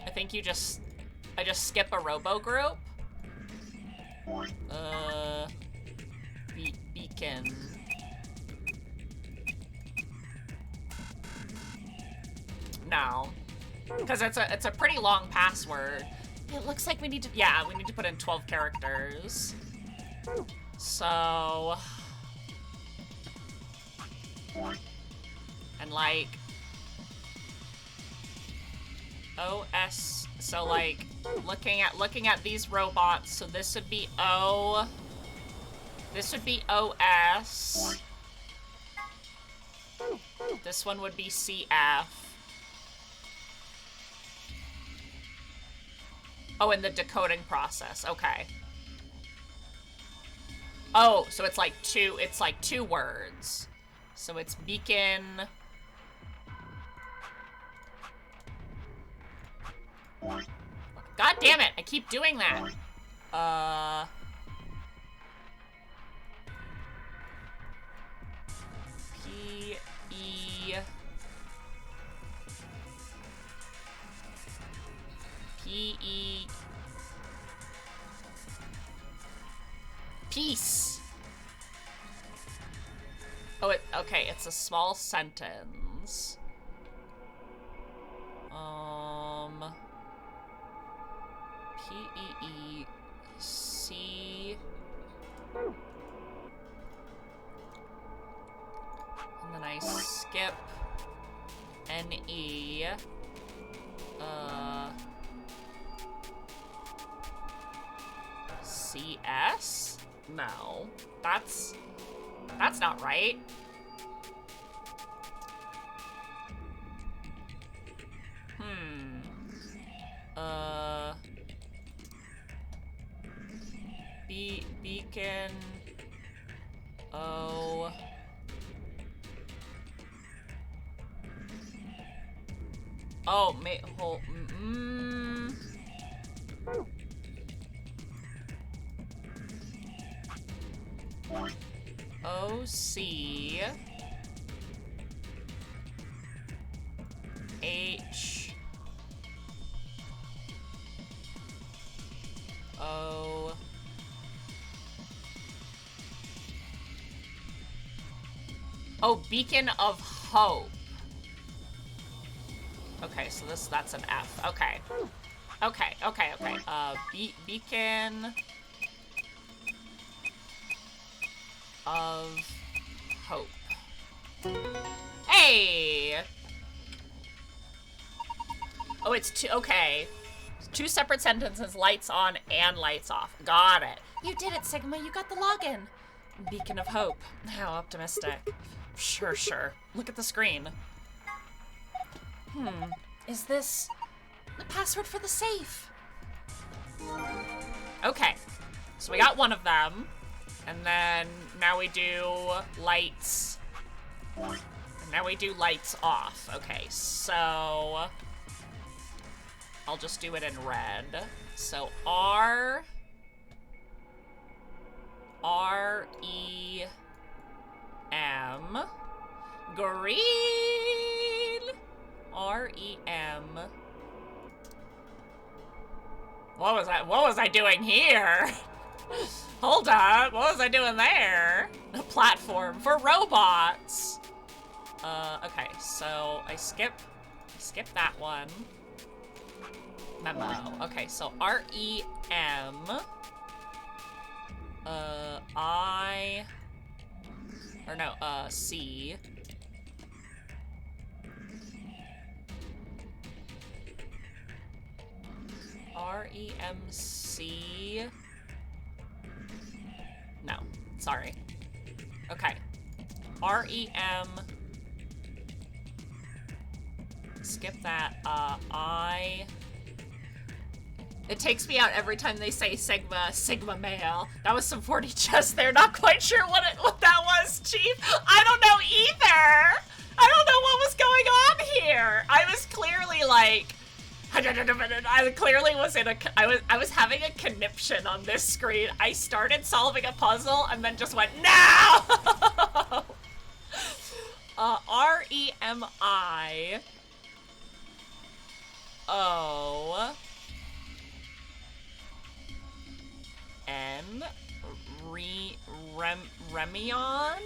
I think I just skip a robo group. Beacon. No, because it's a pretty long password. It looks like we need to, yeah, we need to put in 12 characters. So, and like, OS, so like, looking at these robots, so this would be O, this would be OS, this one would be CF. Oh, in the decoding process, okay. Oh, so it's like two words. So it's beacon. God damn it, I keep doing that. P-E... Peace. Oh, okay, it's a small sentence. P-E-E-C... And then I skip N-E... CS? No. That's not right. Beacon. O. Oh, hold. O-C... H... O... Oh, Beacon of Hope. Okay, so that's an F. Okay. Okay. Beacon of Hope. Hey! Oh, it's two, okay. Two separate sentences, lights on and lights off. Got it. You did it, Sigma. You got the login. Beacon of Hope. How optimistic. Sure. Look at the screen. Is this the password for the safe? Okay. So we got one of them. And then now we do lights. And now we do lights off. Okay, so... I'll just do it in red. So R E M green R E M. What was I doing here? Hold up, what was I doing there? A platform for robots. Okay, so I skip that one. Memo. Okay, so R-E-M. C. R-E-M-C. No, sorry. Okay. R-E-M. Skip that. It takes me out every time they say Sigma male. That was some 40 chess there. Not quite sure what that was, Chief. I don't know either. I don't know what was going on here. I was clearly like, I clearly was I was having a conniption on this screen. I started solving a puzzle and then just went, no! R-E-M-I. O. N. Remion?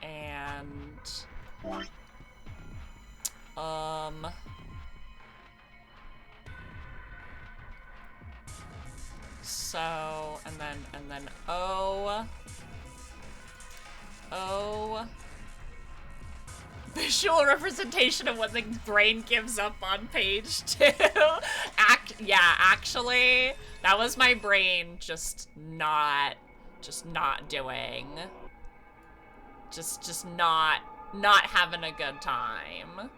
And so and then O visual representation of when the brain gives up on page 2. Yeah, actually, that was my brain just not doing. Just not having a good time.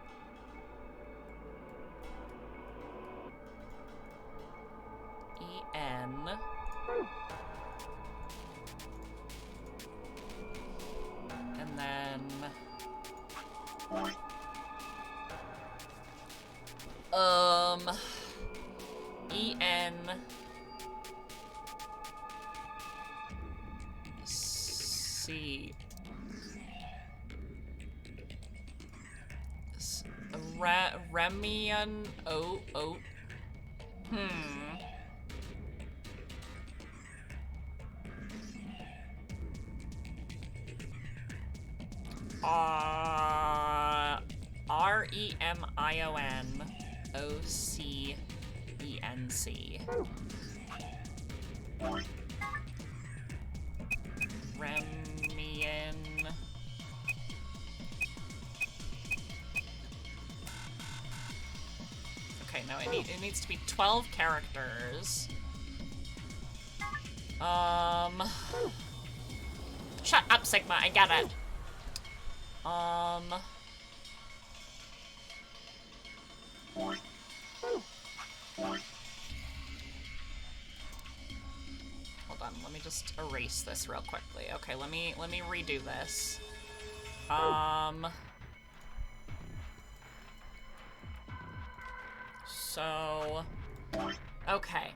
E-N. And then E-N C Remian O. R-E-M-I-O-N-O-C-E-N-C. Remian. Okay, no, it needs to be 12 characters. Shut up, Sigma, I get it. Hold on, let me just erase this real quickly. Okay, let me redo this. So, okay.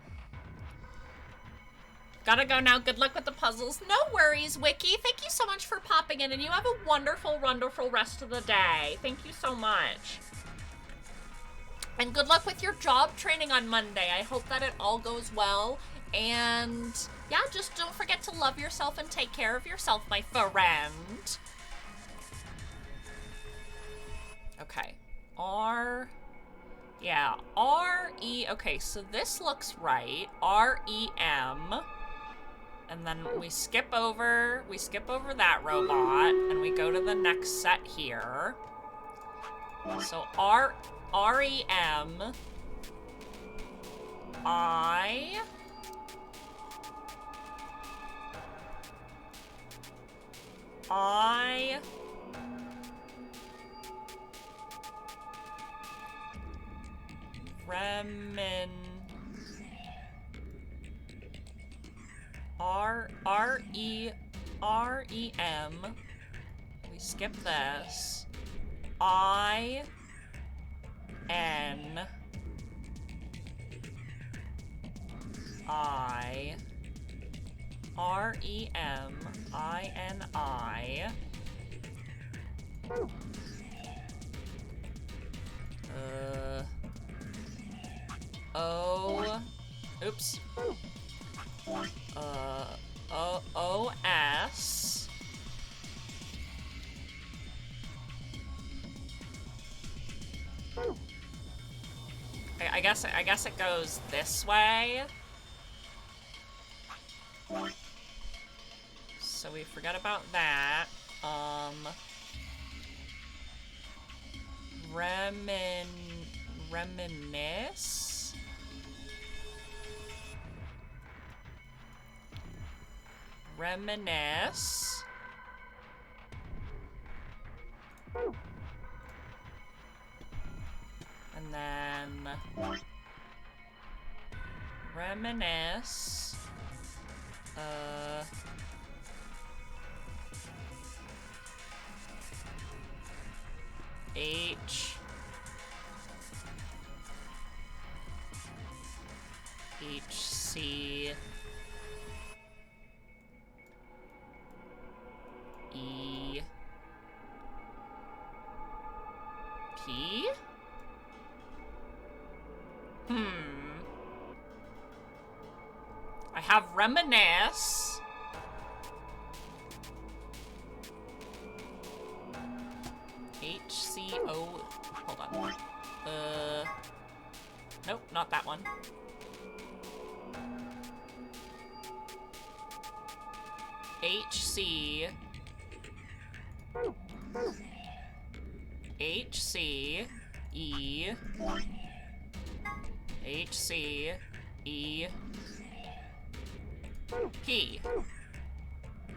Gotta go now. Good luck with the puzzles. No worries, Wiki. Thank you so much for popping in, and you have a wonderful, wonderful rest of the day. Thank you so much. And good luck with your job training on Monday. I hope that it all goes well. And yeah, just don't forget to love yourself and take care of yourself, my friend. Okay. R-E, okay, so this looks right. R-E-M. And then we skip over that robot, and we go to the next set here. So R-E-M. I. Remin. R-E-I-M-I-O-N. R-E-M. We skip this. I-N. I. R-E-M-I-N-I. O. Oops. O-S. I guess it goes this way. So we forget about that. Reminisce. Reminisce. And then reminisce. H. C. E. P? I have reminisce. H-C-O... Hold on. Nope, not that one. H-C... H-C... E... H-C... E... P.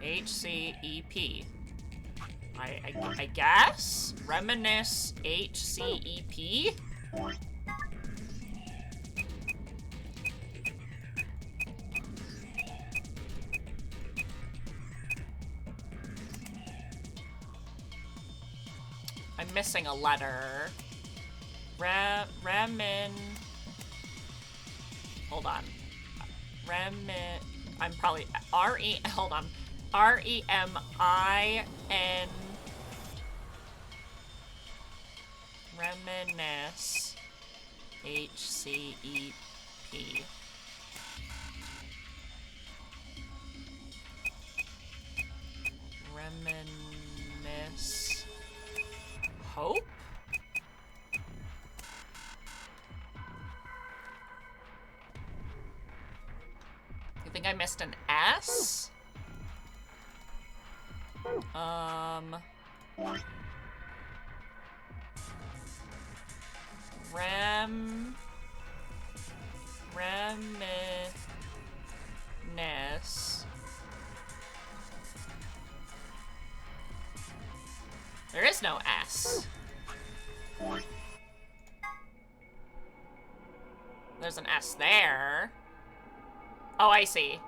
H-C-E-P. I guess? Reminisce H-C-E-P? I'm missing a letter. Hold on. I'm probably hold on. R-E-M-I-N. Reminisce. H-C-E-P. Reminisce. Hope? You think I missed an S? Reminisce. There is no S. There's an S there. Oh, I see.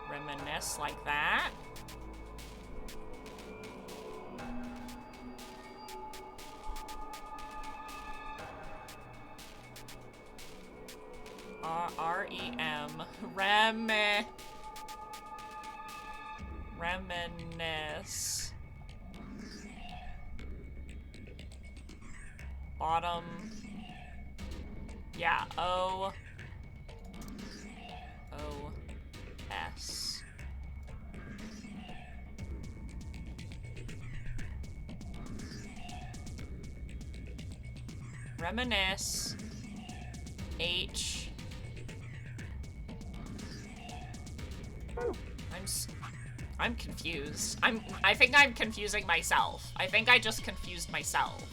Reminisce like that. R-E-M. Reminisce. Bottom. Yeah, O-S. Reminisce. H. I'm confused. I think I'm confusing myself. I think I just confused myself.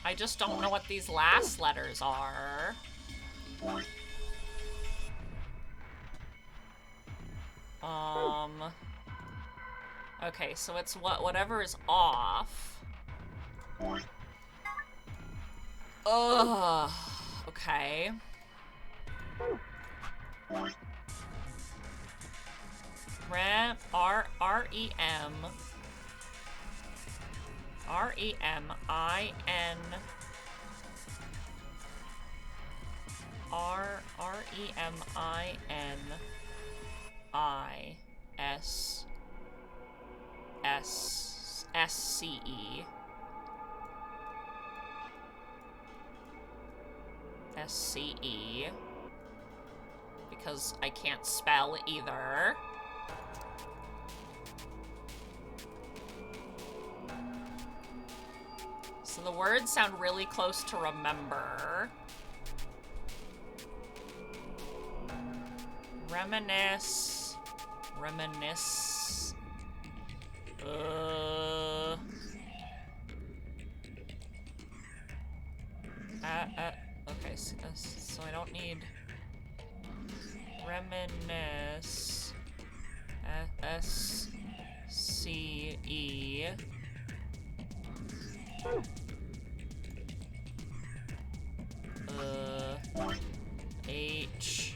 I just don't know what these last letters are. Okay, so it's whatever is off. Ugh. Okay. R-E-M. R-E-M-I-N. R-E-M-I-N-I-S-S-C-E. S-C-E. Because I can't spell either. So the words sound really close to remember. Reminisce. Reminisce. Okay, so I don't need reminisce. S-C-E. H.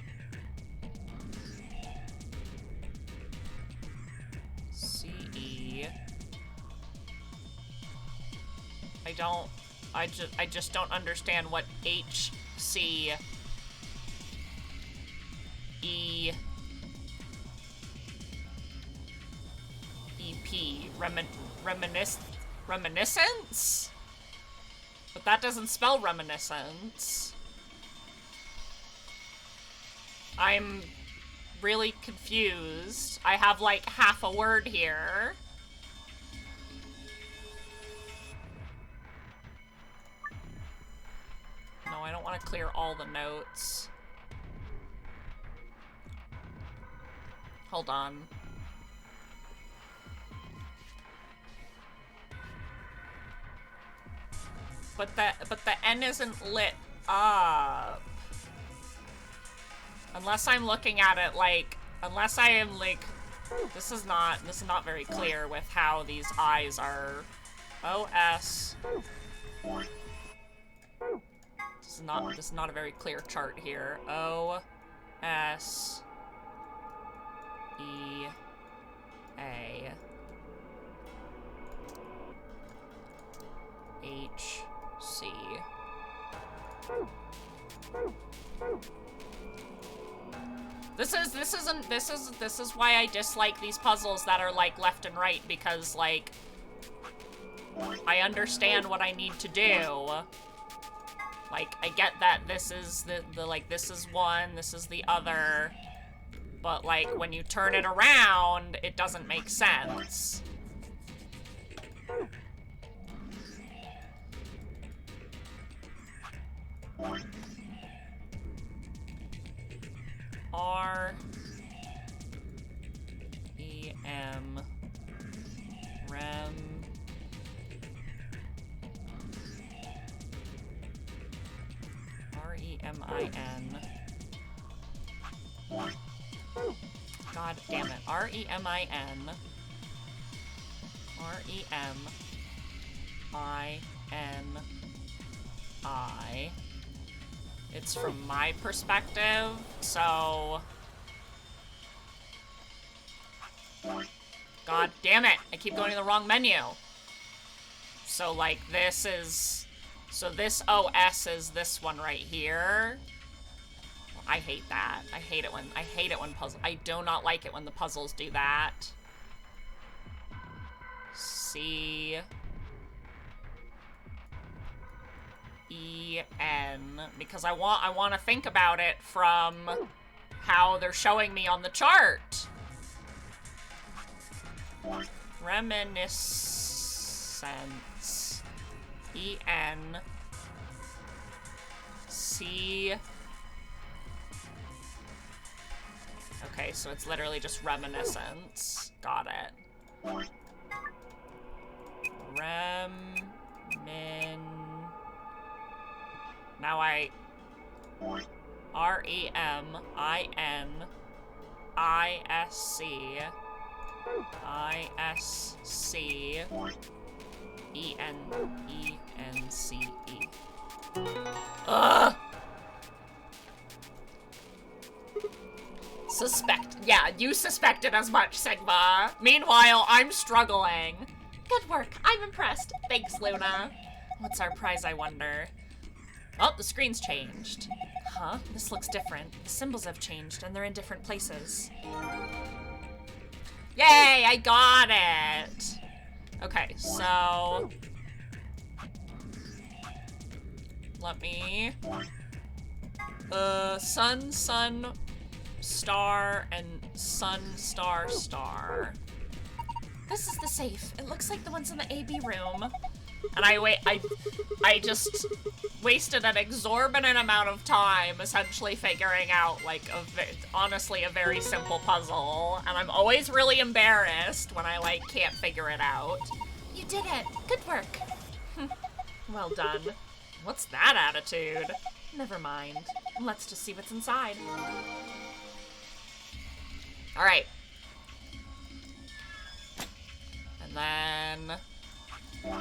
C-E. I just don't understand what H, C, E, E, P, reminiscence? But that doesn't spell reminiscence. I'm really confused. I have like half a word here. No, I don't want to clear all the notes. Hold on. But the N isn't lit up. Unless I'm looking at it like, unless I am like, this is not very clear with how these I's are. O-S. This is not a very clear chart here. O-S. E-A. H-C. This is why I dislike these puzzles that are like left and right, because like I understand what I need to do. Like I get that this is the like this is one, this is the other, but like when you turn it around, it doesn't make sense. R-E-M Rem R-E-M-I-N. God damn it. R-E-M-I-N R-E-M-I-N-I. It's from my perspective, so... God damn it! I keep going to the wrong menu. So, like, this is... So this OS is this one right here. I hate that. I hate it when puzzle... I do not like it when the puzzles do that. C... E-N, because I want to think about it from how they're showing me on the chart. Reminiscence. E-N. C. Okay, so it's literally just reminiscence. Got it. R-E-M-I-S-C-I-S-C-E-N-E-N-C-E. Ugh! Yeah, you suspected as much, Sigma. Meanwhile, I'm struggling. Good work. I'm impressed. Thanks, Luna. What's our prize, I wonder? Oh, the screen's changed. Huh? This looks different. The symbols have changed, and they're in different places. Yay! I got it! Okay, so... let me... sun, sun, star, and sun, star, star. This is the safe. It looks like the ones in the AB room. And I just wasted an exorbitant amount of time essentially figuring out, like, honestly, a very simple puzzle. And I'm always really embarrassed when I, like, can't figure it out. You did it. Good work. Well done. What's that attitude? Never mind. Let's just see what's inside. All right. And then...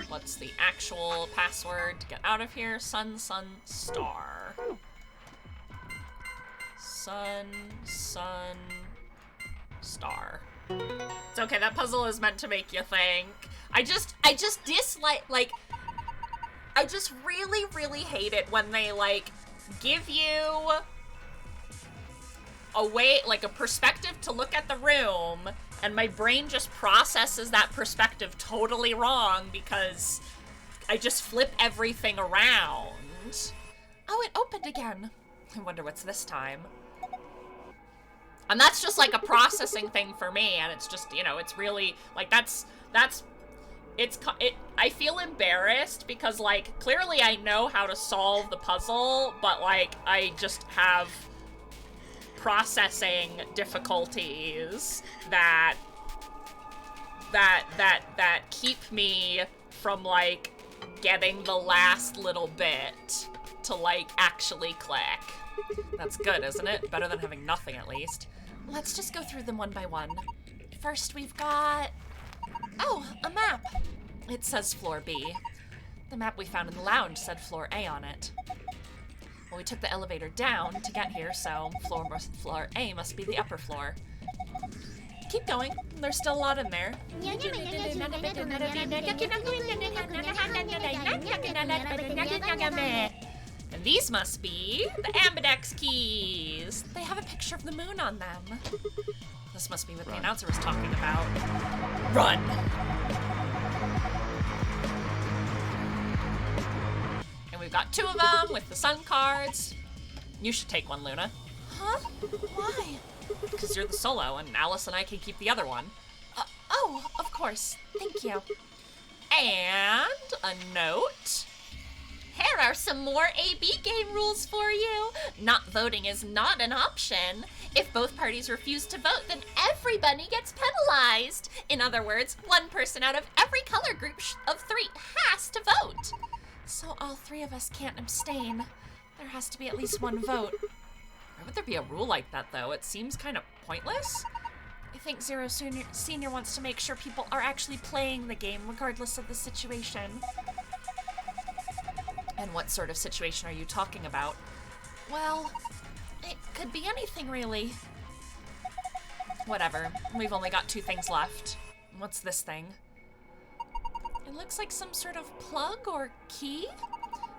what's the actual password to get out of here? Sun, sun, star. Sun, sun, star. It's okay, that puzzle is meant to make you think. I just dislike, like, I just really, really hate it when they, like, give you a way, like, a perspective to look at the room, and my brain just processes that perspective totally wrong because I just flip everything around. Oh, it opened again. I wonder what's this time. And that's just like a processing thing for me, and it's just, you know, it's really, like, I feel embarrassed because, like, clearly I know how to solve the puzzle, but, like, I just have processing difficulties that keep me from, like, getting the last little bit to, like, actually click. That's good, isn't it? Better than having nothing, at least. Let's just go through them one by one. First, we've got... oh, a map. It says floor B. The map we found in the lounge said floor A on it. Well, we took the elevator down to get here, so floor A must be the upper floor. Keep going. There's still a lot in there. And these must be the ambidex keys. They have a picture of the moon on them. This must be what the announcer was talking about. Run! And we've got two of them with the sun cards. You should take one, Luna. Huh? Why? Because you're the solo, and Alice and I can keep the other one. Oh, of course. Thank you. And a note. Here are some more AB game rules for you. Not voting is not an option. If both parties refuse to vote, then everybody gets penalized. In other words, one person out of every color group of 3 has to vote. So all 3 of us can't abstain. There has to be at least one vote. Why would there be a rule like that, though? It seems kind of pointless. I think Zero Senior wants to make sure people are actually playing the game, regardless of the situation. And what sort of situation are you talking about? Well, it could be anything, really. Whatever. We've only got 2 things left. What's this thing? It looks like some sort of plug or key.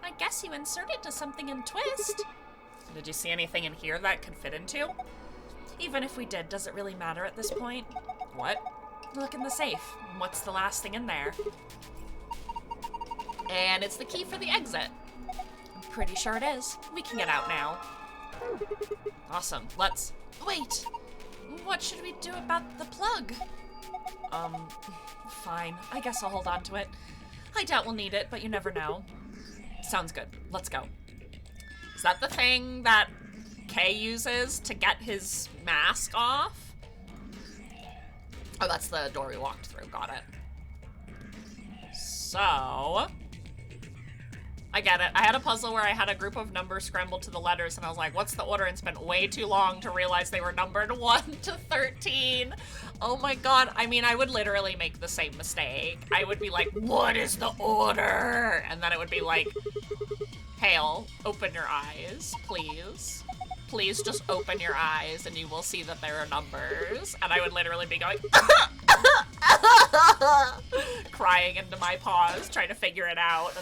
I guess you insert it to something and twist. Did you see anything in here that could fit into? Even if we did, does it really matter at this point? What? Look in the safe. What's the last thing in there? And it's the key for the exit. I'm pretty sure it is. We can get out now. Awesome. Let's... wait! What should we do about the plug? Fine. I guess I'll hold on to it. I doubt we'll need it, but you never know. Sounds good. Let's go. Is that the thing that Kay uses to get his mask off? Oh, that's the door we walked through. Got it. So... I get it. I had a puzzle where I had a group of numbers scrambled to the letters, and I was like, what's the order? And spent way too long to realize they were numbered 1 to 13. Oh my god. I mean, I would literally make the same mistake. I would be like, what is the order? And then it would be like, Hale, open your eyes, please. Please just open your eyes and you will see that there are numbers. And I would literally be going, crying into my paws, trying to figure it out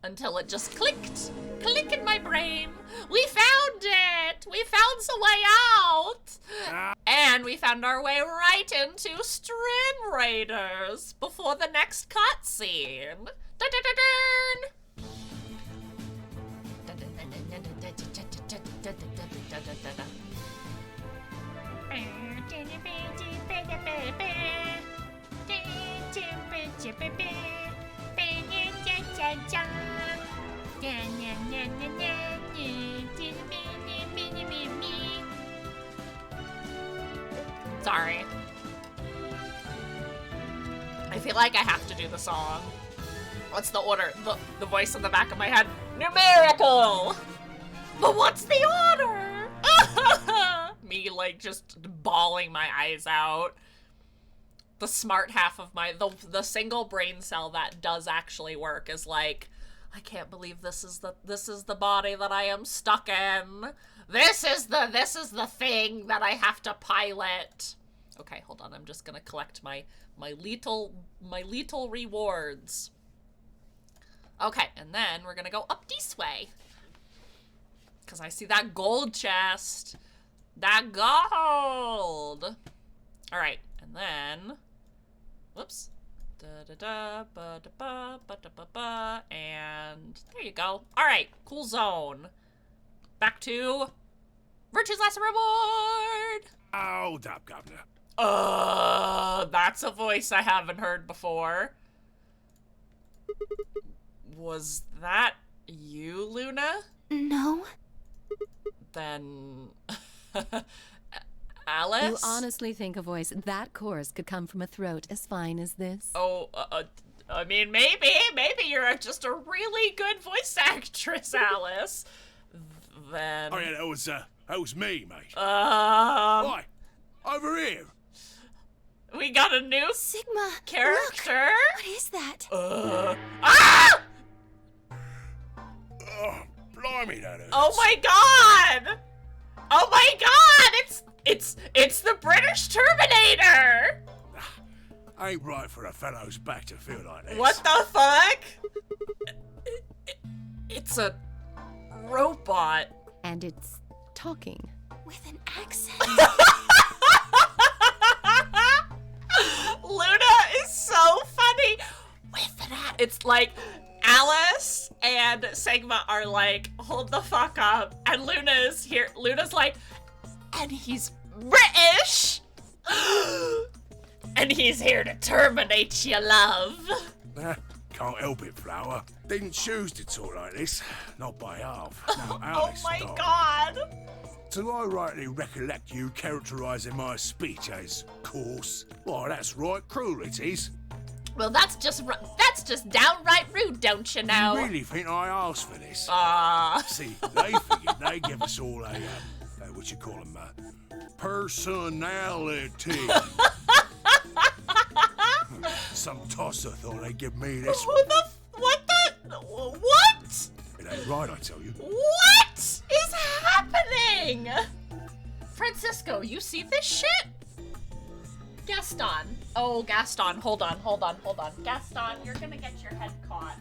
until it just clicked. Click in my brain. We found it! We found the way out! And we found our way right into Stream Raiders before the next cutscene. Dun-dun-dun-dun! Sorry. I feel like I have to do the song. What's the order? The voice in the back of my head. Numerical! But what's the order? Me, like, just bawling my eyes out. The smart half of my, the single brain cell that does actually work is like, I can't believe this is the body that I am stuck in. This is the thing that I have to pilot. Okay, hold on. I'm just gonna collect my lethal rewards. Okay, and then we're gonna go up this way. Because I see that gold chest. That gold! Alright, and then... Whoops. And there you go. Alright, cool zone. Back to... Virtue's Last Reward! Hold up, Governor. That's a voice I haven't heard before. Was that you, Luna? No. Then... Alice? You honestly think a voice that coarse could come from a throat as fine as this? Oh, I mean, maybe you're just a really good voice actress, Alice. Then... Oh, yeah, that was me, mate. Why? Over here. We got a new Sigma. character? Look. What is that? Ah! Oh, blimey, that hurts. Oh my god! Oh my god! It's the British Terminator! Ain't right for a fellow's back to feel like this. What the fuck? It's a robot. And it's talking. With an accent. Luna is so funny with that. It's like Alice and Sigma are like, hold the fuck up. And Luna's here. Luna's like, and he's British. And he's here to terminate your love. Can't help it, Flower. Didn't choose to talk like this. Not by half. No, Oh Alice my died. god. Do I rightly recollect you characterising my speech as coarse? Why, that's right, cruel it is. Well, that's just downright rude, don't you know? You really think I asked for this? See, they figured they give us all a what you call them, personality. Some tosser thought they'd give me this one. What? It ain't right, I tell you. What is happening? Francisco, you see this shit? Gaston. Oh, Gaston, hold on. Gaston, you're gonna get your head caught.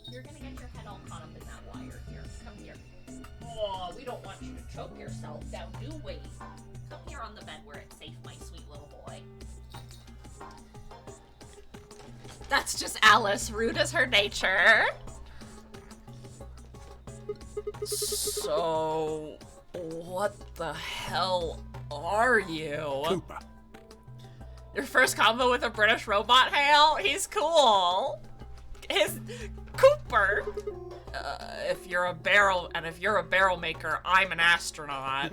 You're gonna get your head all caught up in that wire here. Come here. Oh, we don't want you to choke yourself down, do we? Come here on the bed where it's safe, my sweet little boy. That's just Alice, rude as her nature. So, what the hell are you? Cooper. Your first combo with a British robot, Hale? He's cool. His Cooper. If you're a barrel maker, I'm an astronaut.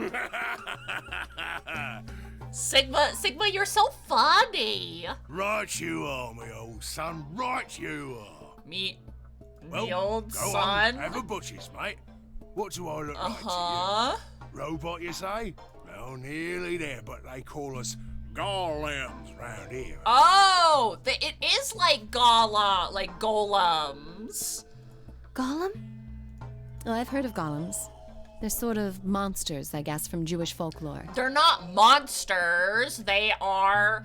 Sigma, you're so funny. Right you are, me old son. Right you are. Meet Well, me old go son. on, have a butchers, mate. What do I look like to Uh-huh. you? Robot, you say? Well, nearly there, but they call us golems round here. Oh, it is like golems. Golem? Oh, I've heard of golems. They're sort of monsters, I guess, from Jewish folklore. They're not monsters. They are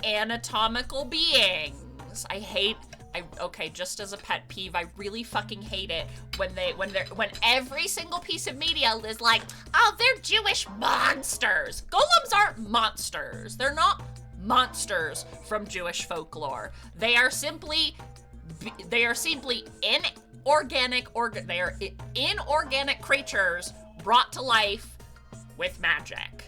anatomical beings. Okay, just as a pet peeve, I really fucking hate it when every single piece of media is like, oh, they're Jewish monsters. Golems aren't monsters. They're not monsters from Jewish folklore. They are simply inorganic creatures brought to life with magic.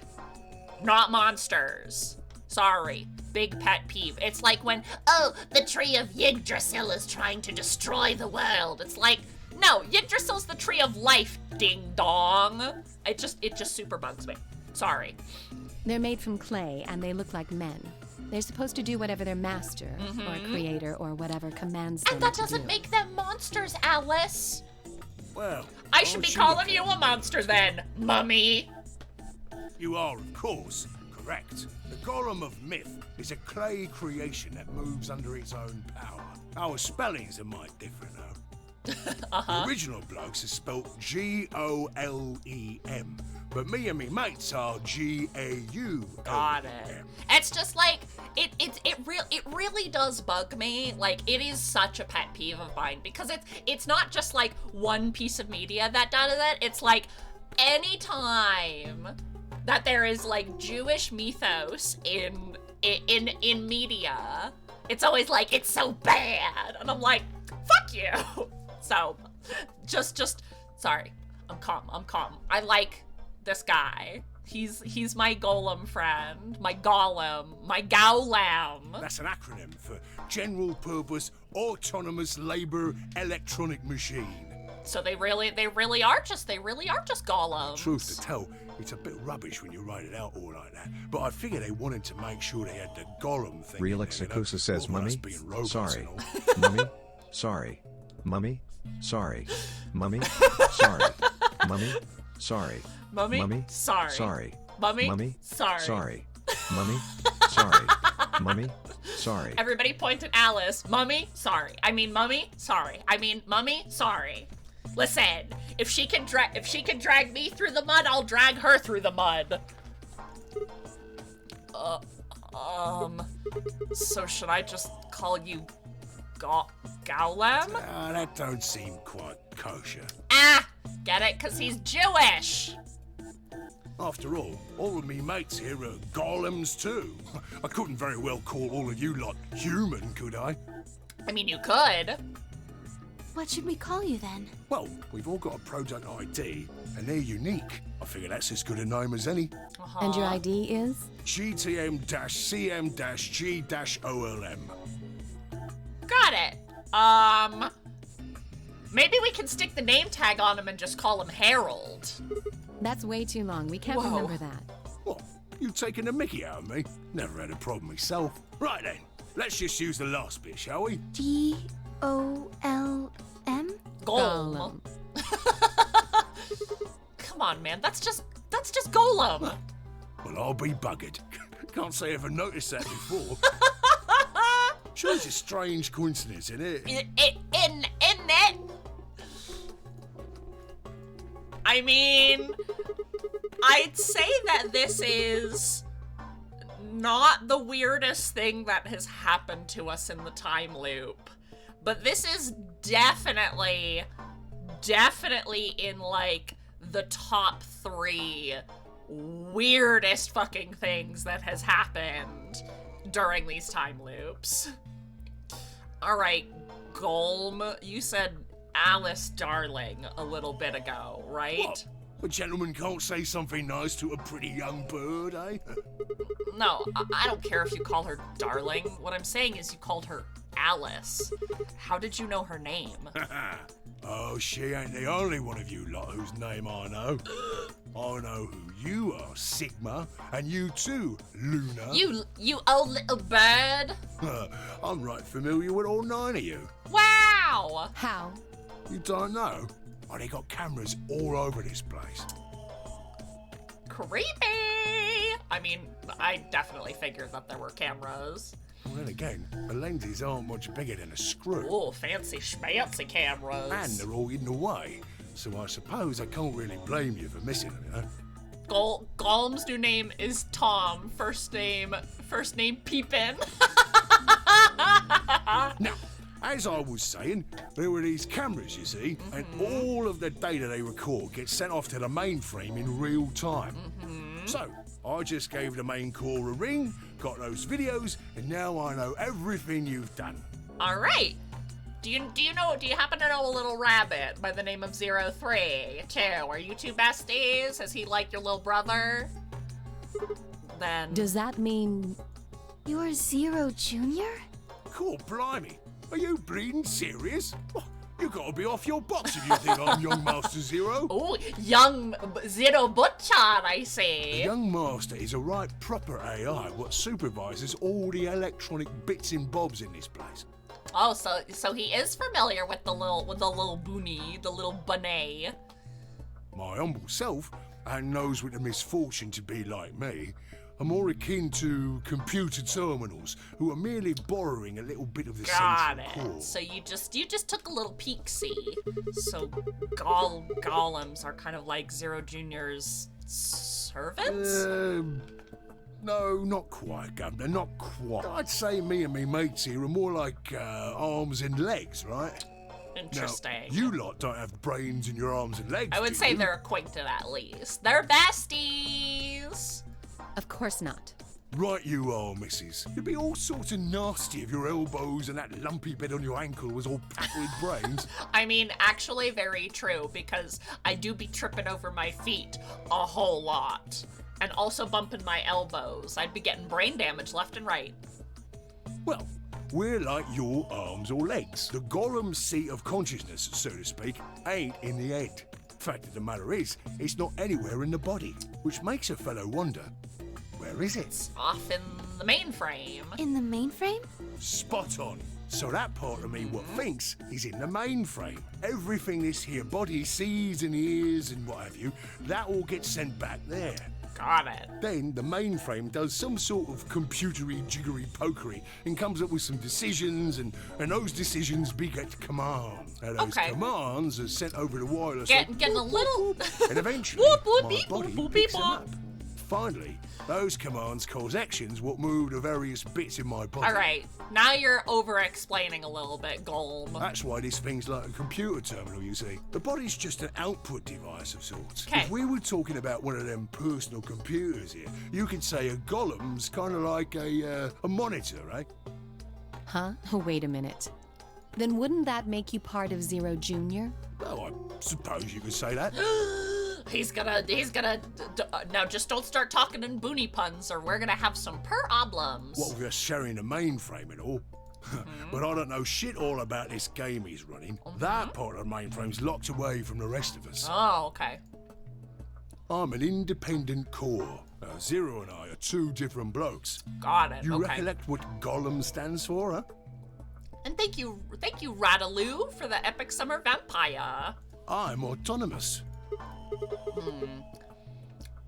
Not monsters. Sorry. Big pet peeve. It's like when, oh, the tree of Yggdrasil is trying to destroy the world. It's like, no, Yggdrasil's the tree of life, ding dong. It just super bugs me. Sorry. They're made from clay, and they look like men. They're supposed to do whatever their master or creator or whatever commands them And that to doesn't do. make them monsters, Alice. Well, I should be calling you a monster then, mummy. You are, of course, correct. The golem of myth is a clay creation that moves under its own power. Our spellings are might different, though. The original blokes are spelt Golem, but me and me mates are Gaulem. Got it. It's just like it really does bug me. Like, it is such a pet peeve of mine because it's not just like one piece of media that does it. It's like anytime that there is like Jewish mythos in media, it's always like it's so bad, and I'm like, fuck you. So, just sorry. I'm calm. I like this guy. He's my golem friend. My golem. That's an acronym for General Purpose Autonomous Labor Electronic Machine. So they really are just golems. Truth to tell, it's a bit rubbish when you write it out all like that. But I figure they wanted to make sure they had the golem thing. Relix Akusa says, All of us Mummy, being robots sorry. and all. Mummy, sorry. Mummy, sorry. Mummy, sorry. Mummy, sorry. Mummy, Mummy, sorry. Sorry. Mummy, Mummy, sorry. Sorry. Mummy, sorry. Mummy, sorry. Everybody point at Alice. Mummy, sorry. I mean, mummy, sorry. I mean, mummy, sorry. Listen, if she can drag me through the mud, I'll drag her through the mud. So should I just call you Golem? That don't seem quite kosher. Ah, get it? 'Cause he's Jewish. After all of me mates here are golems too. I couldn't very well call all of you lot human, could I? I mean, you could. What should we call you then? Well, we've all got a product ID, and they're unique. I figure that's as good a name as any. And your ID is? GTM-CM-G-OLM. Got it. Maybe we can stick the name tag on him and just call him Harold. That's way too long. We can't Whoa. remember that. What? You taking the mickey out of me? Never had a problem myself. Right then, let's just use the last bit, shall we? Golm? Golem. Come on, man. That's just Golem. Well, I'll be buggered. Can't say I ever noticed that before. Sure, it's a strange coincidence, isn't it? In it. I mean, I'd say that this is not the weirdest thing that has happened to us in the time loop, but this is definitely in like the top 3 weirdest fucking things that has happened during these time loops. All right, Golm, you said Alice Darling a little bit ago, right? What? A gentleman can't say something nice to a pretty young bird, eh? No, I don't care if you call her darling. What I'm saying is you called her Alice. How did you know her name? Oh, she ain't the only one of you lot whose name I know. I know who you are, Sigma, and you too, Luna. You old little bird. I'm right familiar with all 9 of you. Wow. How? You don't know? Oh, they got cameras all over this place. Creepy. I mean, I definitely figured that there were cameras. Well, then again, the lenses aren't much bigger than a screw. Oh, fancy schmancy cameras. And they're all hidden away, so I suppose I can't really blame you for missing them, you know? Gollum's new name is Tom. First name Peepin. Now, as I was saying, there were these cameras, you see, and all of the data they record gets sent off to the mainframe in real time. So, I just gave the main core a ring, got those videos, and now I know everything you've done. All right. Do you happen to know a little rabbit by the name of 03 too? Are you two besties? Is he like your little brother? Then Does that mean You're Zero Junior? Cool, blimey. Are you bleeding serious? Oh, you gotta be off your box if you think I'm young Master Zero. oh, young Zero Butcher, I The say. young master is a right proper AI what supervises all the electronic bits and bobs in this place. Oh, so he is familiar with the little boonie, the little bunny. My humble self, and those with the misfortune to be like me, are more akin to computer terminals who are merely borrowing a little bit of the Got central core. it. So you just took a little peek-see. So golems are kind of like Zero Junior's servants? No, not quite, Governor, not quite. I'd say me and me mates here are more like arms and legs, right? Interesting. Now, you lot don't have brains in your arms and legs, I would do say you? they're acquainted at least. They're besties. Of course not. Right you are, missus. You'd be all sorts of nasty if your elbows and that lumpy bit on your ankle was all packed with brains. I mean, actually very true, because I do be tripping over my feet a whole lot. And also bumping my elbows. I'd be getting brain damage left and right. Well, we're like your arms or legs. The Gollum's seat of consciousness, so to speak, ain't in the head. Fact of the matter is, it's not anywhere in the body, which makes a fellow wonder, where is it? Off in the mainframe. In the mainframe? Spot on. So that part of me what thinks is in the mainframe. Everything this here body sees and hears and what have you, that all gets sent back there. Got it. Then the mainframe does some sort of computery jiggery pokery and comes up with some decisions, and those decisions beget commands. Now those Okay. commands are sent over the wireless. Getting a little... And eventually, Whoop, whoop, my beep, body boop, boop, picks beep, them bop. up. Finally, those commands cause actions what move the various bits in my body. All right, now you're over-explaining a little bit, Golem. That's why this thing's like a computer terminal, you see. The body's just an output device of sorts. 'Kay. If we were talking about one of them personal computers here, you could say a golem's kind of like a monitor, right? Huh? Wait a minute. Then wouldn't that make you part of Zero Junior? Well, I suppose you could say that. He's gonna, now just don't start talking in boonie puns or we're gonna have some problems. What, we're sharing the mainframe and all. But I don't know shit all about this game he's running. That part of the mainframe's locked away from the rest of us. Oh, okay. I'm an independent core. Zero and I are two different blokes. Got it, You okay. recollect what Gollum stands for, huh? And thank you, Radaloo, for the epic summer vampire. I'm autonomous.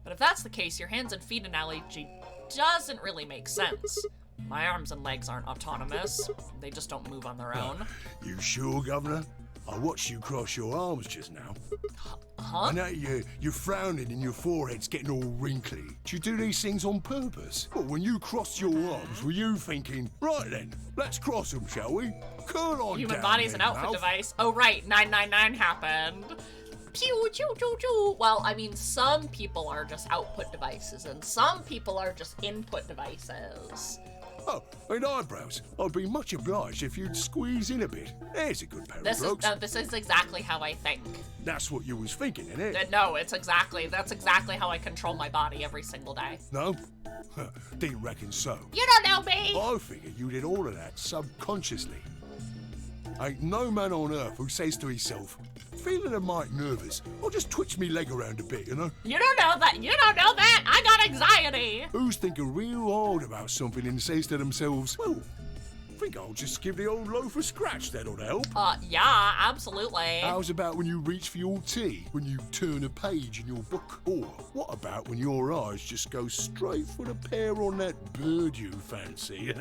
But if that's the case, your hands and feet analogy doesn't really make sense. My arms and legs aren't autonomous. They just don't move on their own. You sure, Governor? I watched you cross your arms just now. Huh? I know you're frowning and your forehead's getting all wrinkly. Do you do these things on purpose? Well, when you crossed your arms, were you thinking, right then, let's cross them, shall we? Curl on Human down body's then, an output Ralph. device. Oh, right, 999 happened. Pew, choo, choo, choo. Well, I mean, some people are just output devices, and some people are just input devices. Oh, and eyebrows. I'd be much obliged if you'd squeeze in a bit. There's a good pair of blokes. This is exactly how I think. That's what you was thinking, innit? No, that's exactly how I control my body every single day. No? Didn't reckon so. You don't know me! I figure you did all of that subconsciously. Ain't no man on earth who says to himself, feeling a mite nervous, I'll just twitch me leg around a bit, you know? You don't know that! I got anxiety! Who's thinking real hard about something and says to themselves, well, I think I'll just give the old loaf a scratch, that'll help. Yeah, absolutely. How's about when you reach for your tea, when you turn a page in your book? Or what about when your eyes just go straight for the pear on that bird you fancy?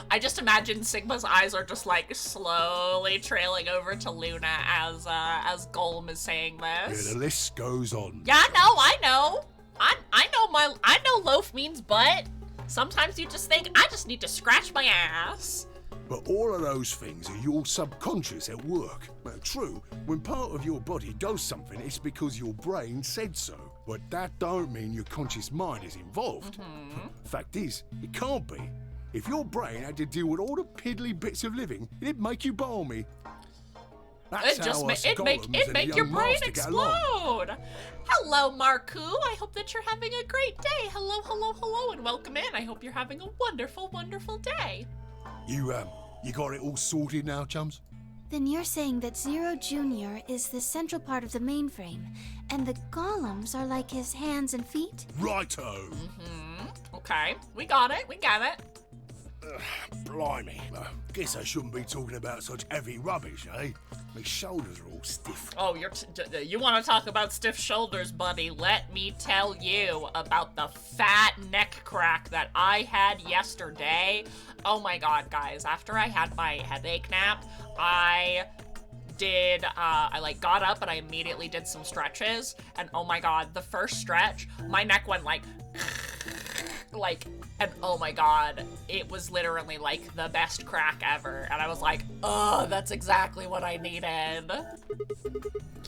I just imagine Sigma's eyes are just like slowly trailing over to Luna as Golem is saying this. Yeah, the list goes on. Yeah, I know. I know loaf means butt. Sometimes you just think, I just need to scratch my ass. But all of those things are your subconscious at work. Now, true, when part of your body does something, it's because your brain said so. But that don't mean your conscious mind is involved. Fact is, it can't be. If your brain had to deal with all the piddly bits of living, it'd make you balmy. It'd make your brain explode. Hello, Marku. I hope that you're having a great day. Hello, and welcome in. I hope you're having a wonderful, wonderful day. You got it all sorted now, chums? Then you're saying that Zero Jr. is the central part of the mainframe, and the golems are like his hands and feet? Righto. Okay, we got it. Blimey. Guess I shouldn't be talking about such heavy rubbish, eh? My shoulders are all stiff. Oh, you want to talk about stiff shoulders, buddy? Let me tell you about the fat neck crack that I had yesterday. Oh my god, guys. After I had my headache nap, I got up and I immediately did some stretches. And oh my god, the first stretch, my neck went and oh my god, it was literally like the best crack ever. And I was like, oh, that's exactly what I needed.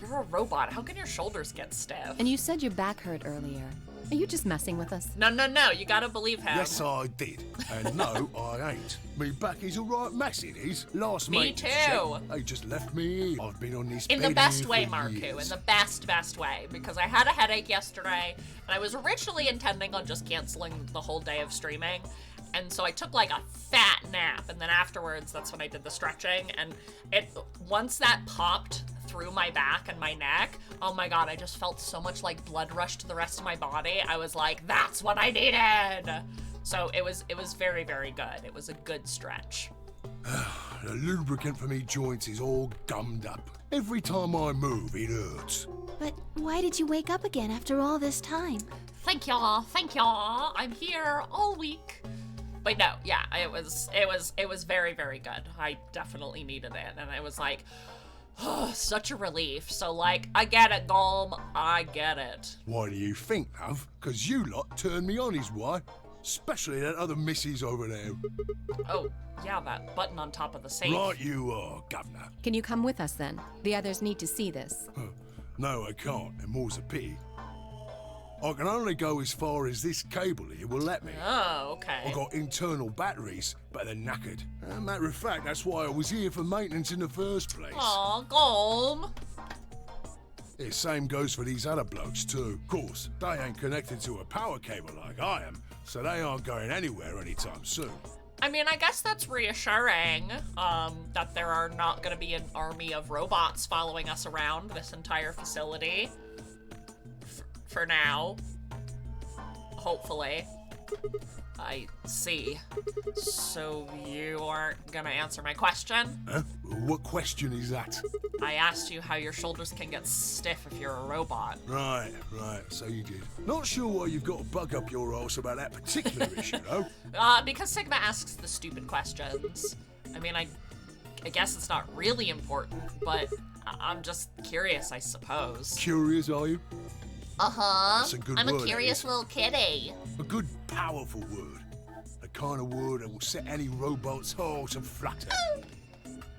You're a robot. How can your shoulders get stiff? And you said your back hurt earlier. Are you just messing with us? No, you gotta believe him. Yes, I did. And no, I ain't. Me back is all right mess, it is. Last Me maintenance too. check, they just left me. I've been on this In bed the best here way, for Marku. years. In the best way. Because I had a headache yesterday, and I was originally intending on just canceling the whole day of streaming. And so I took like a fat nap, and then afterwards, that's when I did the stretching. And once that popped through my back and my neck, oh my god, I just felt so much like blood rush to the rest of my body. I was like, that's what I needed. So it was very, very good. It was a good stretch. The lubricant for me joints is all gummed up. Every time I move, it hurts. But why did you wake up again after all this time? Thank y'all. I'm here all week. But no, yeah, it was very, very good. I definitely needed it, and it was like, oh, such a relief. So like, I get it, Golem, I get it. Why do you think, love? 'Cause you lot turned me on is why. Especially that other missus over there. Oh, yeah, that button on top of the safe. Right you are, Governor. Can you come with us then? The others need to see this. No, I can't, and more's a pity. I can only go as far as this cable here will let me. Oh, okay. I got internal batteries, but they're knackered. Matter of fact, that's why I was here for maintenance in the first place. Aw, Golem. The same goes for these other blokes too. Of course, they ain't connected to a power cable like I am, so they aren't going anywhere anytime soon. I mean, I guess that's reassuring, that there are not gonna be an army of robots following us around this entire facility. For now. Hopefully. I see. So you aren't gonna answer my question? Huh? What question is that? I asked you how your shoulders can get stiff if you're a robot. Right, so you did. Not sure why you've got a bug up your arse about that particular issue, though. Because Sigma asks the stupid questions. I mean, I guess it's not really important, but I'm just curious, I suppose. Curious, are you? Uh-huh. That's a good I'm word, a curious that is. little kitty. A good, powerful word. The kind of word that will set any robot's heart aflutter.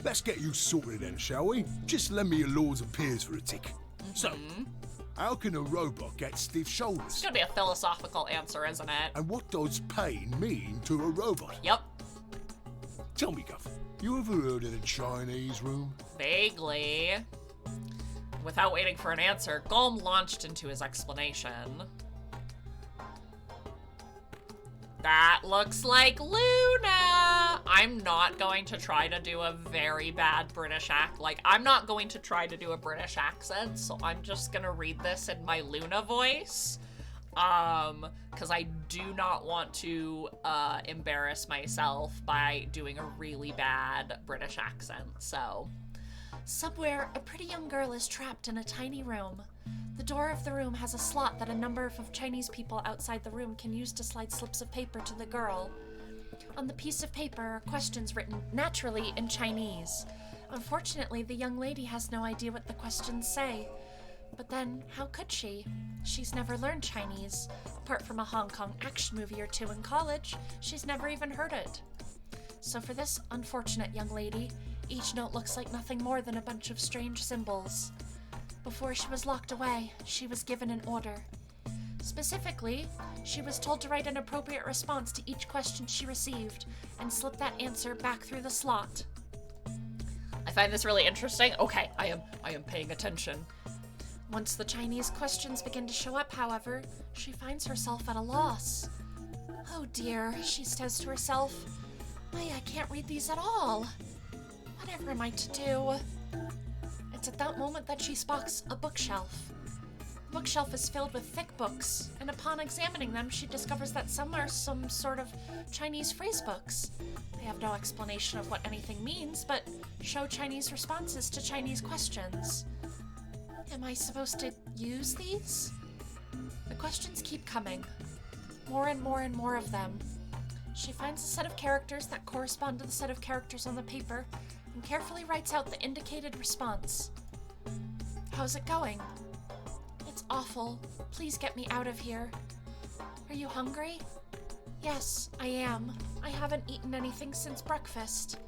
Let's get you sorted then, shall we? Just lend me your lords and peers for a tick. So, How can a robot get stiff It's shoulders? gonna be a philosophical answer, isn't it? And what does pain mean to a robot? Yep. Tell me, Guff, you ever heard of the Chinese room? Vaguely. Without waiting for an answer, Golem launched into his explanation. That looks like Luna! I'm not going to try to do a very bad British I'm not going to try to do a British accent, so I'm just gonna read this in my Luna voice. Because I do not want to embarrass myself by doing a really bad British accent, so. Somewhere, a pretty young girl is trapped in a tiny room. The door of the room has a slot that a number of Chinese people outside the room can use to slide slips of paper to the girl. On the piece of paper are questions written naturally in Chinese. Unfortunately, the young lady has no idea what the questions say. But then, how could she? She's never learned Chinese. Apart from a Hong Kong action movie or two in college, she's never even heard it. So for this unfortunate young lady, each note looks like nothing more than a bunch of strange symbols. Before she was locked away, she was given an order. Specifically, she was told to write an appropriate response to each question she received and slip that answer back through the slot. I find this really interesting. Okay, I am paying attention. Once the Chinese questions begin to show up, however, she finds herself at a loss. Oh dear, she says to herself. Why, I can't read these at all. Whatever am I to do? It's at that moment that she spots a bookshelf. The bookshelf is filled with thick books, and upon examining them, she discovers that some are some sort of Chinese phrase books. They have no explanation of what anything means, but show Chinese responses to Chinese questions. Am I supposed to use these? The questions keep coming. More and more and more of them. She finds a set of characters that correspond to the set of characters on the paper and carefully writes out the indicated response. How's it going? It's awful. Please get me out of here. Are you hungry? Yes, I am. I haven't eaten anything since breakfast.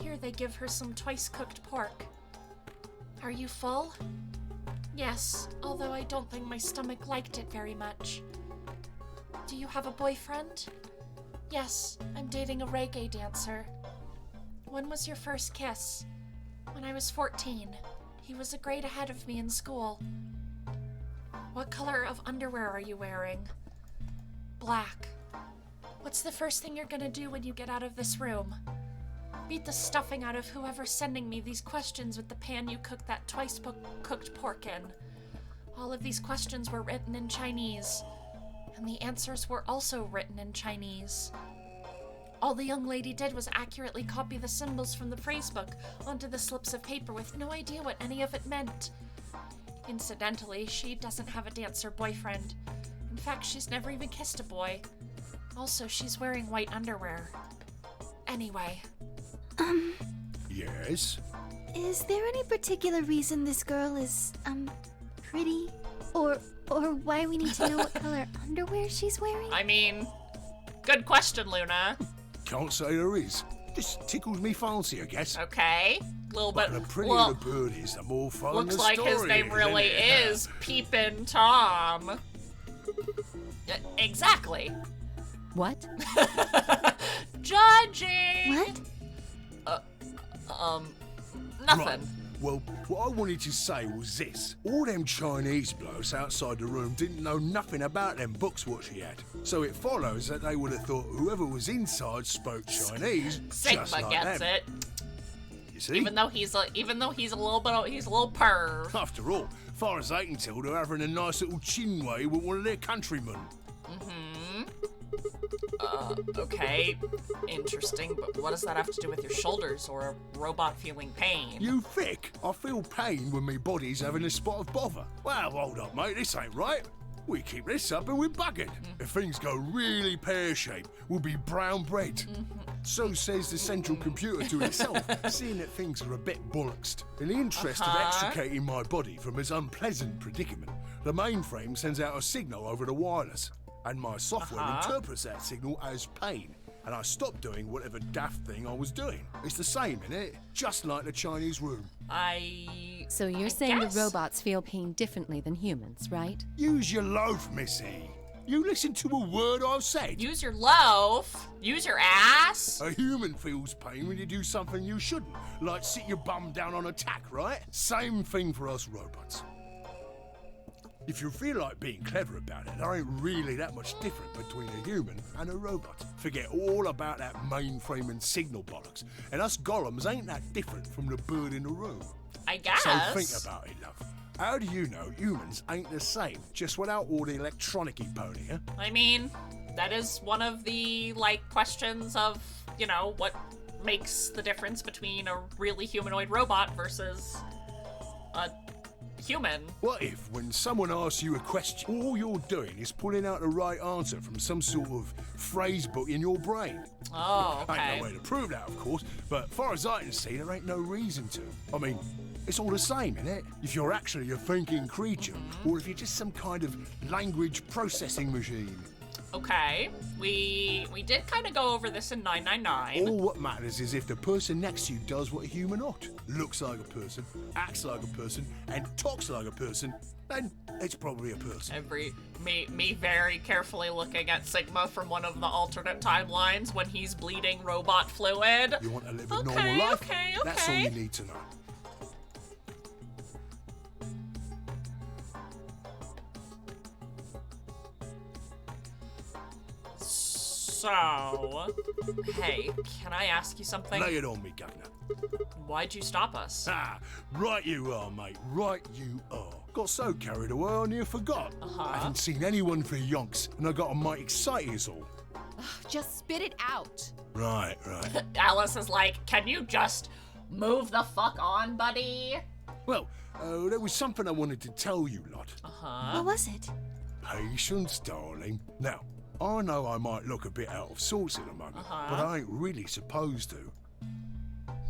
Here they give her some twice-cooked pork. Are you full? Yes, although I don't think my stomach liked it very much. Do you have a boyfriend? Yes, I'm dating a reggae dancer. When was your first kiss? When I was 14. He was a grade ahead of me in school. What color of underwear are you wearing? Black. What's the first thing you're gonna do when you get out of this room? Beat the stuffing out of whoever's sending me these questions with the pan you cooked that twice-cooked pork in. All of these questions were written in Chinese, and the answers were also written in Chinese. All the young lady did was accurately copy the symbols from the phrase book onto the slips of paper with no idea what any of it meant. Incidentally, she doesn't have a dancer boyfriend. In fact, she's never even kissed a boy. Also, she's wearing white underwear. Anyway. Yes? Is there any particular reason this girl is, pretty? Or why we need to know what color underwear she's wearing? I mean, good question, Luna. Can't say there is. Just tickles me fancy, I guess. Okay. A little bit. But the prettier the bird is, the more fun Looks the like story his name is, really innit? is Peepin' Tom. Exactly. What? Judging. What? Nothing. Right. Well, what I wanted to say was this. All them Chinese blokes outside the room didn't know nothing about them books what she had. So it follows that they would have thought whoever was inside spoke Chinese Sigma just like gets them. it. You see? Even though he's a little perv. After all, far as they can tell, they're having a nice little chinway with one of their countrymen. Okay. Interesting, but what does that have to do with your shoulders or a robot feeling pain? You thick? I feel pain when my body's having a spot of bother. Well, hold up, mate, this ain't right. We keep this up and we're buggered. If things go really pear-shaped, we'll be brown bread. So says the central computer to itself, seeing that things are a bit bollocksed. In the interest of extricating my body from this unpleasant predicament, the mainframe sends out a signal over the wireless, and my software interprets that signal as pain. and I stopped doing whatever daft thing I was doing. It's the same, innit? Just like the Chinese room. So you're saying the robots feel pain differently than humans, right? Use your loaf, Missy. You listen to a word I've said. Use your loaf. Use your ass. A human feels pain when you do something you shouldn't, like sit your bum down on a tack, right? Same thing for us robots. If you feel like being clever about it, there ain't really that much different between a human and a robot. Forget all about that mainframe and signal bollocks. And us golems ain't that different from the bird in the room. I guess. So think about it, love. How do you know humans ain't the same, just without all the electronic-y pony, huh? I mean, that is one of the, like, questions of, you know, what makes the difference between a really humanoid robot versus a human. What if, when someone asks you a question, all you're doing is pulling out the right answer from some sort of phrase book in your brain? Oh, okay. Ain't no way to prove that, of course, but far as I can see, there ain't no reason to. I mean, it's all the same, innit? If you're actually a thinking creature, or if you're just some kind of language processing machine. Okay, we did kind of go over this in 999. All what matters is if the person next to you does what a human ought. Looks like a person, acts like a person, and talks like a person, then it's probably a person. Me very carefully looking at Sigma from one of the alternate timelines when he's bleeding robot fluid. You want to live a normal life? Okay. That's all you need to know. So, hey, can I ask you something? Lay it on me, Governor. Why'd you stop us? Ah, right you are, mate. Right you are. Got so carried away I near forgot. I haven't seen anyone for yonks, and I got a mite excited as all. Just spit it out. Right. Alice is like, can you just move the fuck on, buddy? Well, there was something I wanted to tell you, lot. What was it? Patience, darling. Now, I know I might look a bit out of sorts at the moment, but I ain't really supposed to.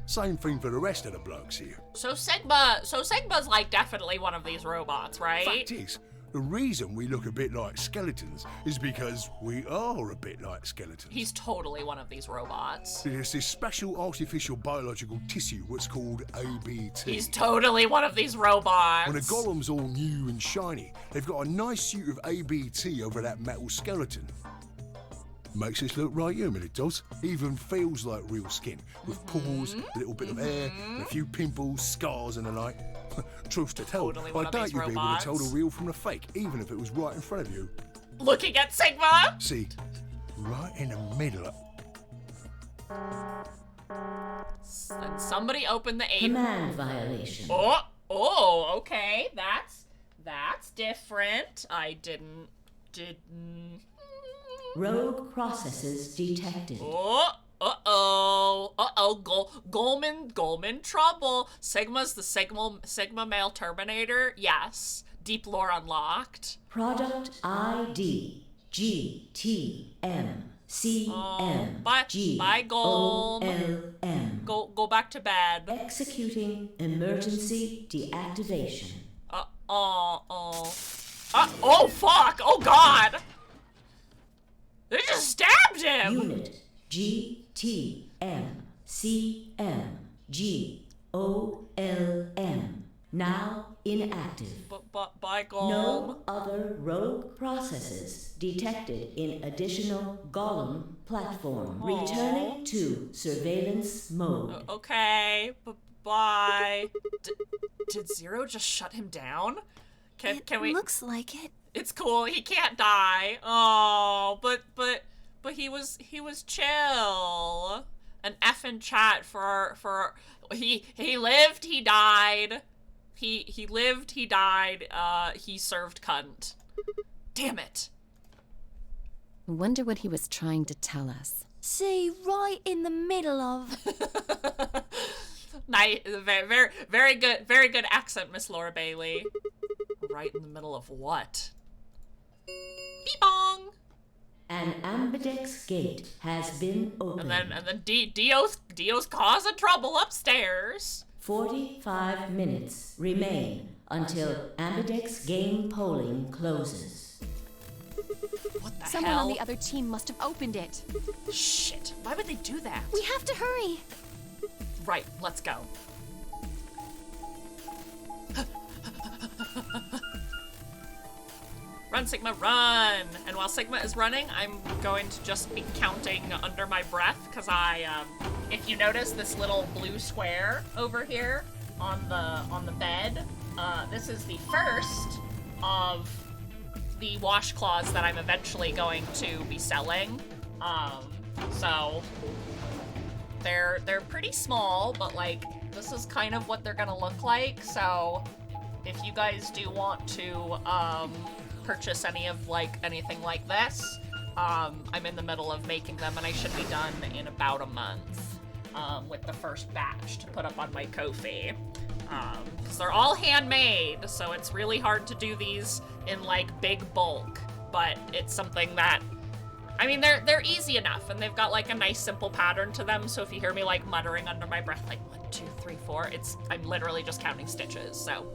Same thing for the rest of the blokes here. So Sigma's like definitely one of these robots, right? Fact is, the reason we look a bit like skeletons is because we are a bit like skeletons. He's totally one of these robots. There's this special artificial biological tissue what's called ABT. He's totally one of these robots. When a golem's all new and shiny, they've got a nice suit of ABT over that metal skeleton. Makes us look right human, it does. Even feels like real skin, with pores, a little bit of hair, and a few pimples, scars and the like. Truth to tell, Totally one I of doubt these you'd be able to tell the robots. real from the fake, even if it was right in front of you. Looking at Sigma? See, right in the middle. And somebody opened the aid. Command violation. Oh, okay. That's different. I didn't. Rogue processes detected. Goldman trouble. Sigma's the Sigma male Terminator. Yes. Deep lore unlocked. Product ID GTMCM Bye, Golm. GOLM. Go back to bed. Executing emergency deactivation. Oh fuck! Oh god! They just stabbed him! Unit GTMCMGOLM. Now inactive. By Golem. No other rogue processes detected in additional Golem platform. Returning to surveillance mode. Okay, bye. Did Zero just shut him down? Can we? Looks like it. It's cool. He can't die. Oh, but he was chill. An F in chat for he lived. He died. He lived. He died. He served cunt. Damn it. Wonder what he was trying to tell us. See, right in the middle of. Nice, very good accent, Miss Laura Bailey. Right in the middle of what? Beep-bong! An ambidex gate has been opened. And then Dio's causing trouble upstairs. 45 minutes remain until ambidex game polling closes. What Someone hell? on the other team must have opened it. Shit. Why would they do that? We have to hurry. Right, let's go. Run, Sigma, run! And while Sigma is running, I'm going to just be counting under my breath, because if you notice this little blue square over here on the bed, this is the first of the washcloths that I'm eventually going to be selling. So they're pretty small, but like this is kind of what they're gonna look like. So if you guys do want to purchase any of anything like this, I'm in the middle of making them, and I should be done in about a month with the first batch to put up on my Ko-fi. Because they're all handmade, so it's really hard to do these in like big bulk, but it's something that, I mean, they're easy enough, and they've got like a nice simple pattern to them. So if you hear me like muttering under my breath, like 1, 2, 3, 4, I'm literally just counting stitches. So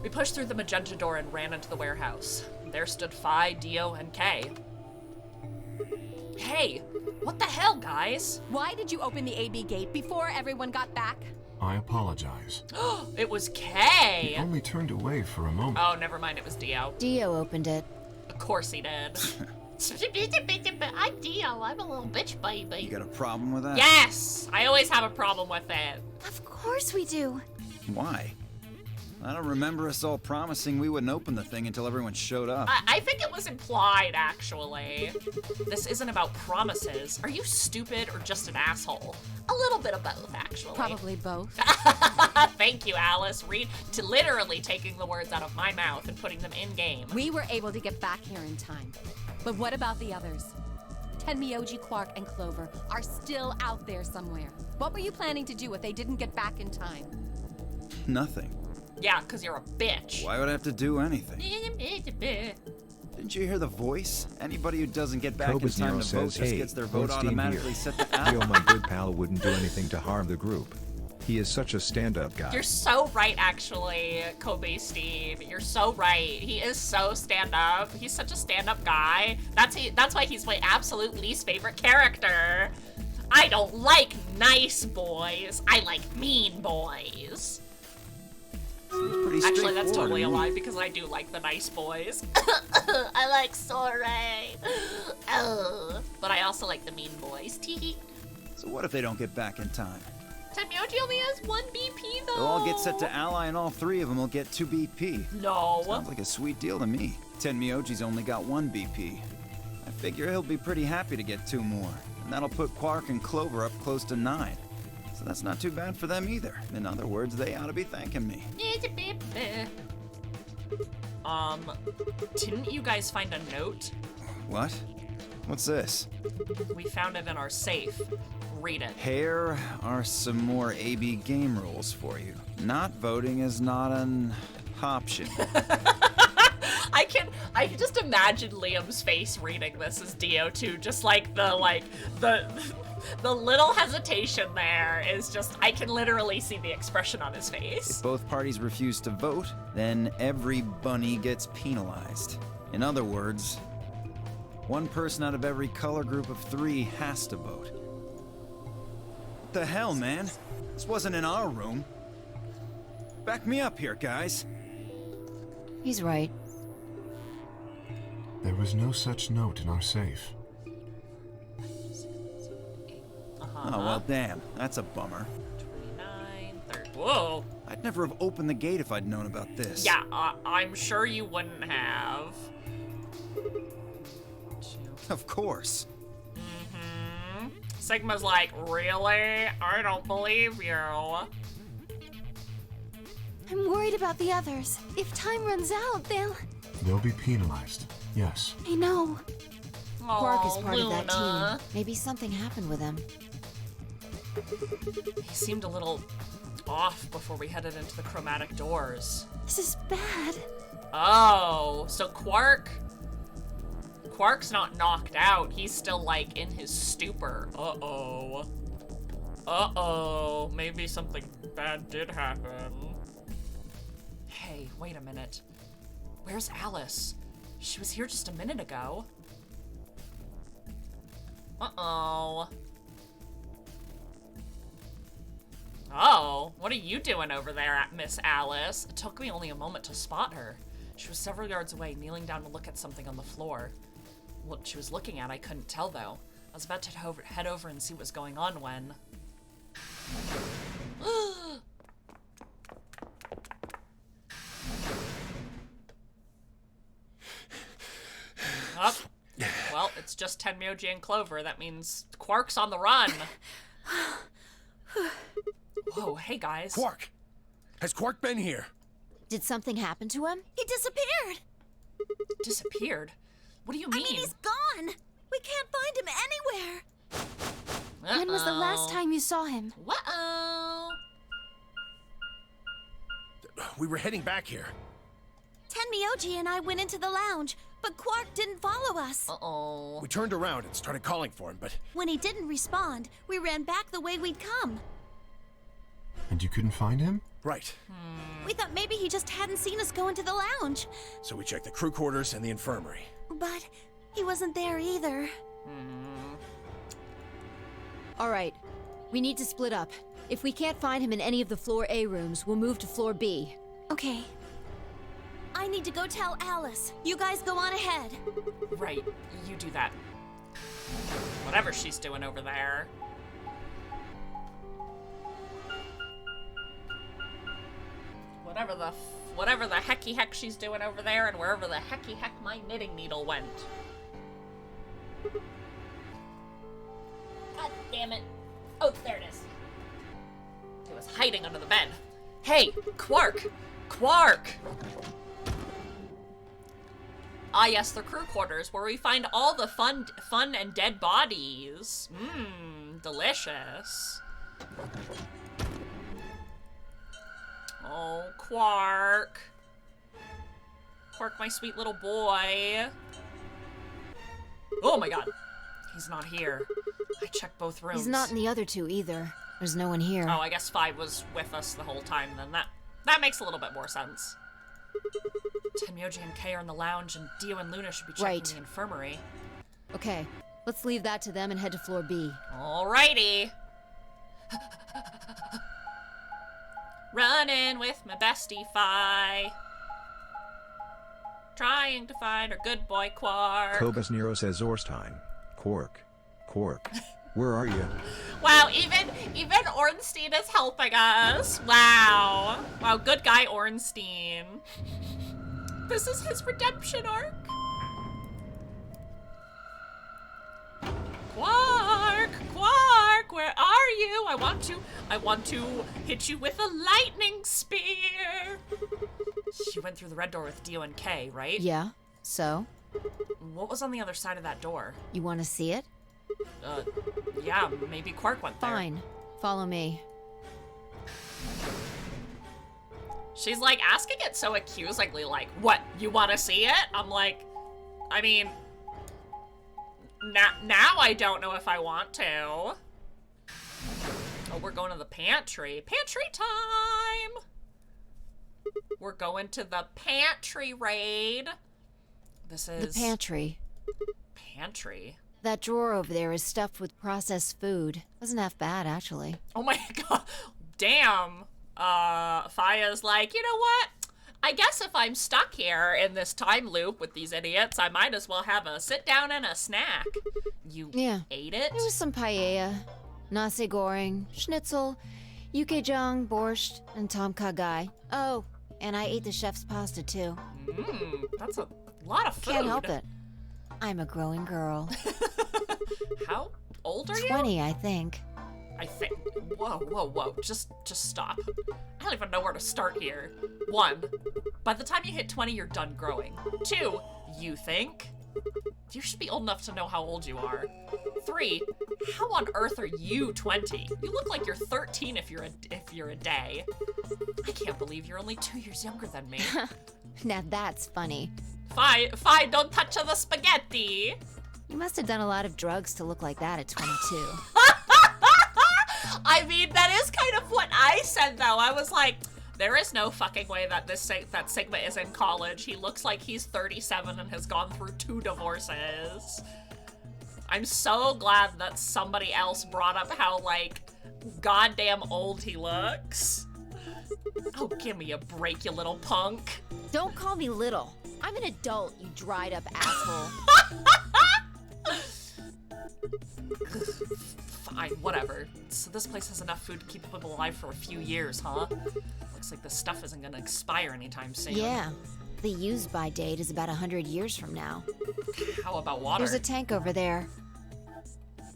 we pushed through the magenta door and ran into the warehouse. There stood Phi, Dio, and Kay. Hey, what the hell, guys? Why did you open the AB gate before everyone got back? I apologize. It was Kay. He only turned away for a moment. Oh, never mind, it was Dio. Dio opened it. Of course he did. I'm Dio. I'm a little bitch baby. You got a problem with that? Yes! I always have a problem with it. Of course we do. Why? I don't remember us all promising we wouldn't open the thing until everyone showed up. I think it was implied, actually. This isn't about promises. Are you stupid or just an asshole? A little bit of both, actually. Probably both. Thank you, Alice. Literally taking the words out of my mouth and putting them in game. We were able to get back here in time. But what about the others? Tenmyoji, Quark, and Clover are still out there somewhere. What were you planning to do if they didn't get back in time? Nothing. Yeah, because you're a bitch. Why would I have to do anything? Didn't you hear the voice? Anybody who doesn't get back in Cobus time Nero to vote says, just hey, gets their vote Goldstein automatically here. set to Dio, out. my good pal, wouldn't do anything to harm the group. He is such a stand-up guy. You're so right, actually, Kobe Steve. You're so right. He is so stand-up. He's such a stand-up guy. That's why he's my absolute least favorite character. I don't like nice boys. I like mean boys. Pretty Actually, that's straightforward totally to a me. lie because I do like the nice boys. I like Soray. But I also like the mean boys. Tee. So what if they don't get back in time? Tenmyoji only has 1 BP though. They'll all get set to ally and all 3 of them will get 2 BP. No. Sounds like a sweet deal to me. Tenmyoji's only got 1 BP. I figure he'll be pretty happy to get 2 more. And that'll put Quark and Clover up close to 9. So that's not too bad for them either. In other words, they ought to be thanking me. Didn't you guys find a note? What? What's this? We found it in our safe. Read it. Here are some more AB game rules for you. Not voting is not an option. I can just imagine Liam's face reading this as Dio too, just like the little hesitation there is just, I can literally see the expression on his face. If both parties refuse to vote, then every bunny gets penalized. In other words, 1 person out of every color group of 3 has to vote. What the hell, man? This wasn't in our room. Back me up here, guys. He's right. There was no such note in our safe. Oh, well, damn. That's a bummer. 29, 30. Whoa. I'd never have opened the gate if I'd known about this. Yeah, I'm sure you wouldn't have. Of course. Sigma's like, really? I don't believe you. I'm worried about the others. If time runs out, They'll be penalized. Yes. I know. Quark is part of that team. Maybe something happened with him. He seemed a little off before we headed into the chromatic doors. This is bad. Oh, so Quark's not knocked out. He's still like in his stupor. Uh-oh. Uh-oh. Maybe something bad did happen. Hey, wait a minute. Where's Alice? She was here just a minute ago. Uh-oh. Oh, what are you doing over there, Miss Alice? It took me only a moment to spot her. She was several yards away, kneeling down to look at something on the floor. What she was looking at, I couldn't tell, though. I was about to head over and see what was going on when... Oh. Well, it's just Tenmyoji and Clover. That means Quark's on the run. Whoa, hey guys. Quark! Has Quark been here? Did something happen to him? He disappeared. Disappeared? What do you mean? I mean, he's gone. We can't find him anywhere. When was the last time you saw him? Uh-oh. We were heading back here. Tenmyoji and I went into the lounge, but Quark didn't follow us. Uh-oh. We turned around and started calling for him, but... When he didn't respond, we ran back the way we'd come. And you couldn't find him? Right. We thought maybe he just hadn't seen us go into the lounge. So we checked the crew quarters and the infirmary. But he wasn't there either. All right, we need to split up. If we can't find him in any of the floor A rooms, we'll move to floor B. Okay. I need to go tell Alice. You guys go on ahead. Right, you do that. Whatever she's doing over there. Whatever the hecky heck she's doing over there, and wherever the hecky heck my knitting needle went. God damn it. Oh, there it is. It was hiding under the bed. Hey, Quark! Quark! Ah, yes, the crew quarters, where we find all the fun and dead bodies. Mmm, delicious. Oh, Quark. Quark, my sweet little boy. Oh my god. He's not here. I checked both rooms. He's not in the other two either. There's no one here. Oh, I guess Phi was with us the whole time then. That makes a little bit more sense. Tenmyoji and Kay are in the lounge, and Dio and Luna should be checking the infirmary. Okay, let's leave that to them and head to floor B. Alrighty. Running with my bestie Phi. Trying to find our good boy Quark. Cobus Nero says Orstein. Quark. Where are you? Wow, even Ornstein is helping us. Wow. Wow, good guy Ornstein. This is his redemption arc. Quark, where are you? I want to hit you with a lightning spear. She went through the red door with Dio and Kay, right? Yeah, so? What was on the other side of that door? You want to see it? Yeah, maybe Quark went there. Fine, follow me. She's like asking it so accusingly, like, what, you want to see it? I'm like, I mean, now I don't know if I want to. Oh, we're going to the pantry. Pantry time! We're going to the pantry raid. This is... The pantry. Pantry? That drawer over there is stuffed with processed food. Wasn't half bad, actually. Oh my god. Damn. Faya's like, you know what? I guess if I'm stuck here in this time loop with these idiots, I might as well have a sit down and a snack. You ate it? It was some paella, nasi goreng, schnitzel, yukejang, borscht, and tom kha gai. Oh, and I ate the chef's pasta too. That's a lot of food. Can't help it. I'm a growing girl. How old are you? 20, I think. I think. Whoa. Just stop. I don't even know where to start here. 1, by the time you hit 20, you're done growing. 2, you think? You should be old enough to know how old you are. 3, how on earth are you 20? You look like you're 13 if you're a day. I can't believe you're only 2 years younger than me. Now that's funny. Fine, don't touch the spaghetti. You must have done a lot of drugs to look like that at 22. I mean, that is kind of what I said, though. I was like, there is no fucking way that that Sigma is in college. He looks like he's 37 and has gone through 2 divorces. I'm so glad that somebody else brought up how, like, goddamn old he looks. Oh, give me a break, you little punk. Don't call me little. I'm an adult, you dried up asshole. Fine, whatever. So this place has enough food to keep people alive for a few years, huh? Looks like this stuff isn't gonna expire anytime soon. Yeah. The use-by date is about 100 years from now. How about water? There's a tank over there.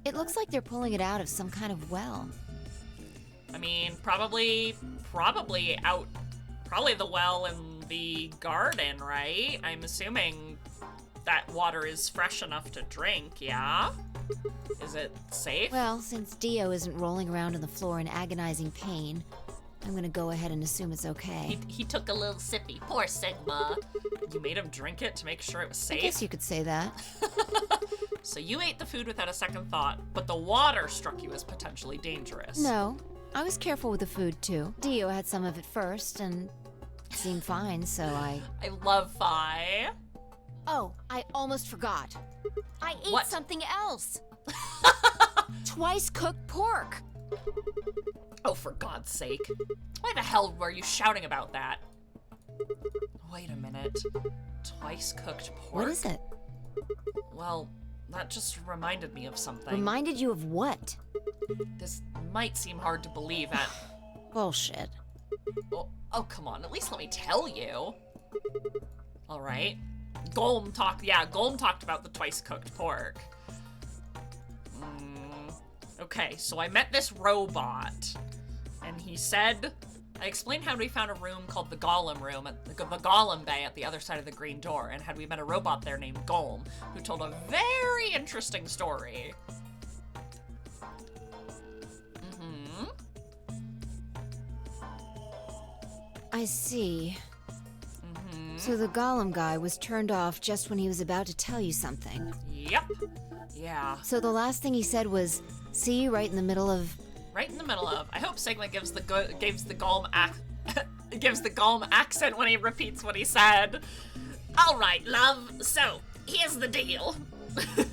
It looks like they're pulling it out of some kind of well. I mean, probably the well in the garden, right? I'm assuming that water is fresh enough to drink, yeah? Is it safe? Well, since Dio isn't rolling around on the floor in agonizing pain, I'm gonna go ahead and assume it's okay. He took a little sippy. Poor Sigma. You made him drink it to make sure it was safe? I guess you could say that. So you ate the food without a second thought, but the water struck you as potentially dangerous. No, I was careful with the food too. Dio had some of it first and it seemed fine, so I love Phi. Oh, I almost forgot. I ate What? something else. Twice cooked pork. Oh, for God's sake. Why the hell were you shouting about that? Wait a minute. Twice cooked pork? What is it? Well, that just reminded me of something. Reminded you of what? This might seem hard to believe at... Bullshit. Oh, come on. At least let me tell you. All right. Golem talked about the twice cooked pork. Okay, so I met this robot, and he said, I explained how we found a room called the Golem Room, at the Golem Bay at the other side of the green door, and had we met a robot there named Golem, who told a very interesting story. I see. So the Golem guy was turned off just when he was about to tell you something. Yep. Yeah. So the last thing he said was, see you right in the middle of... Right in the middle of. I hope Sigma gives the Golem gives the Golem accent when he repeats what he said. All right, love. So here's the deal.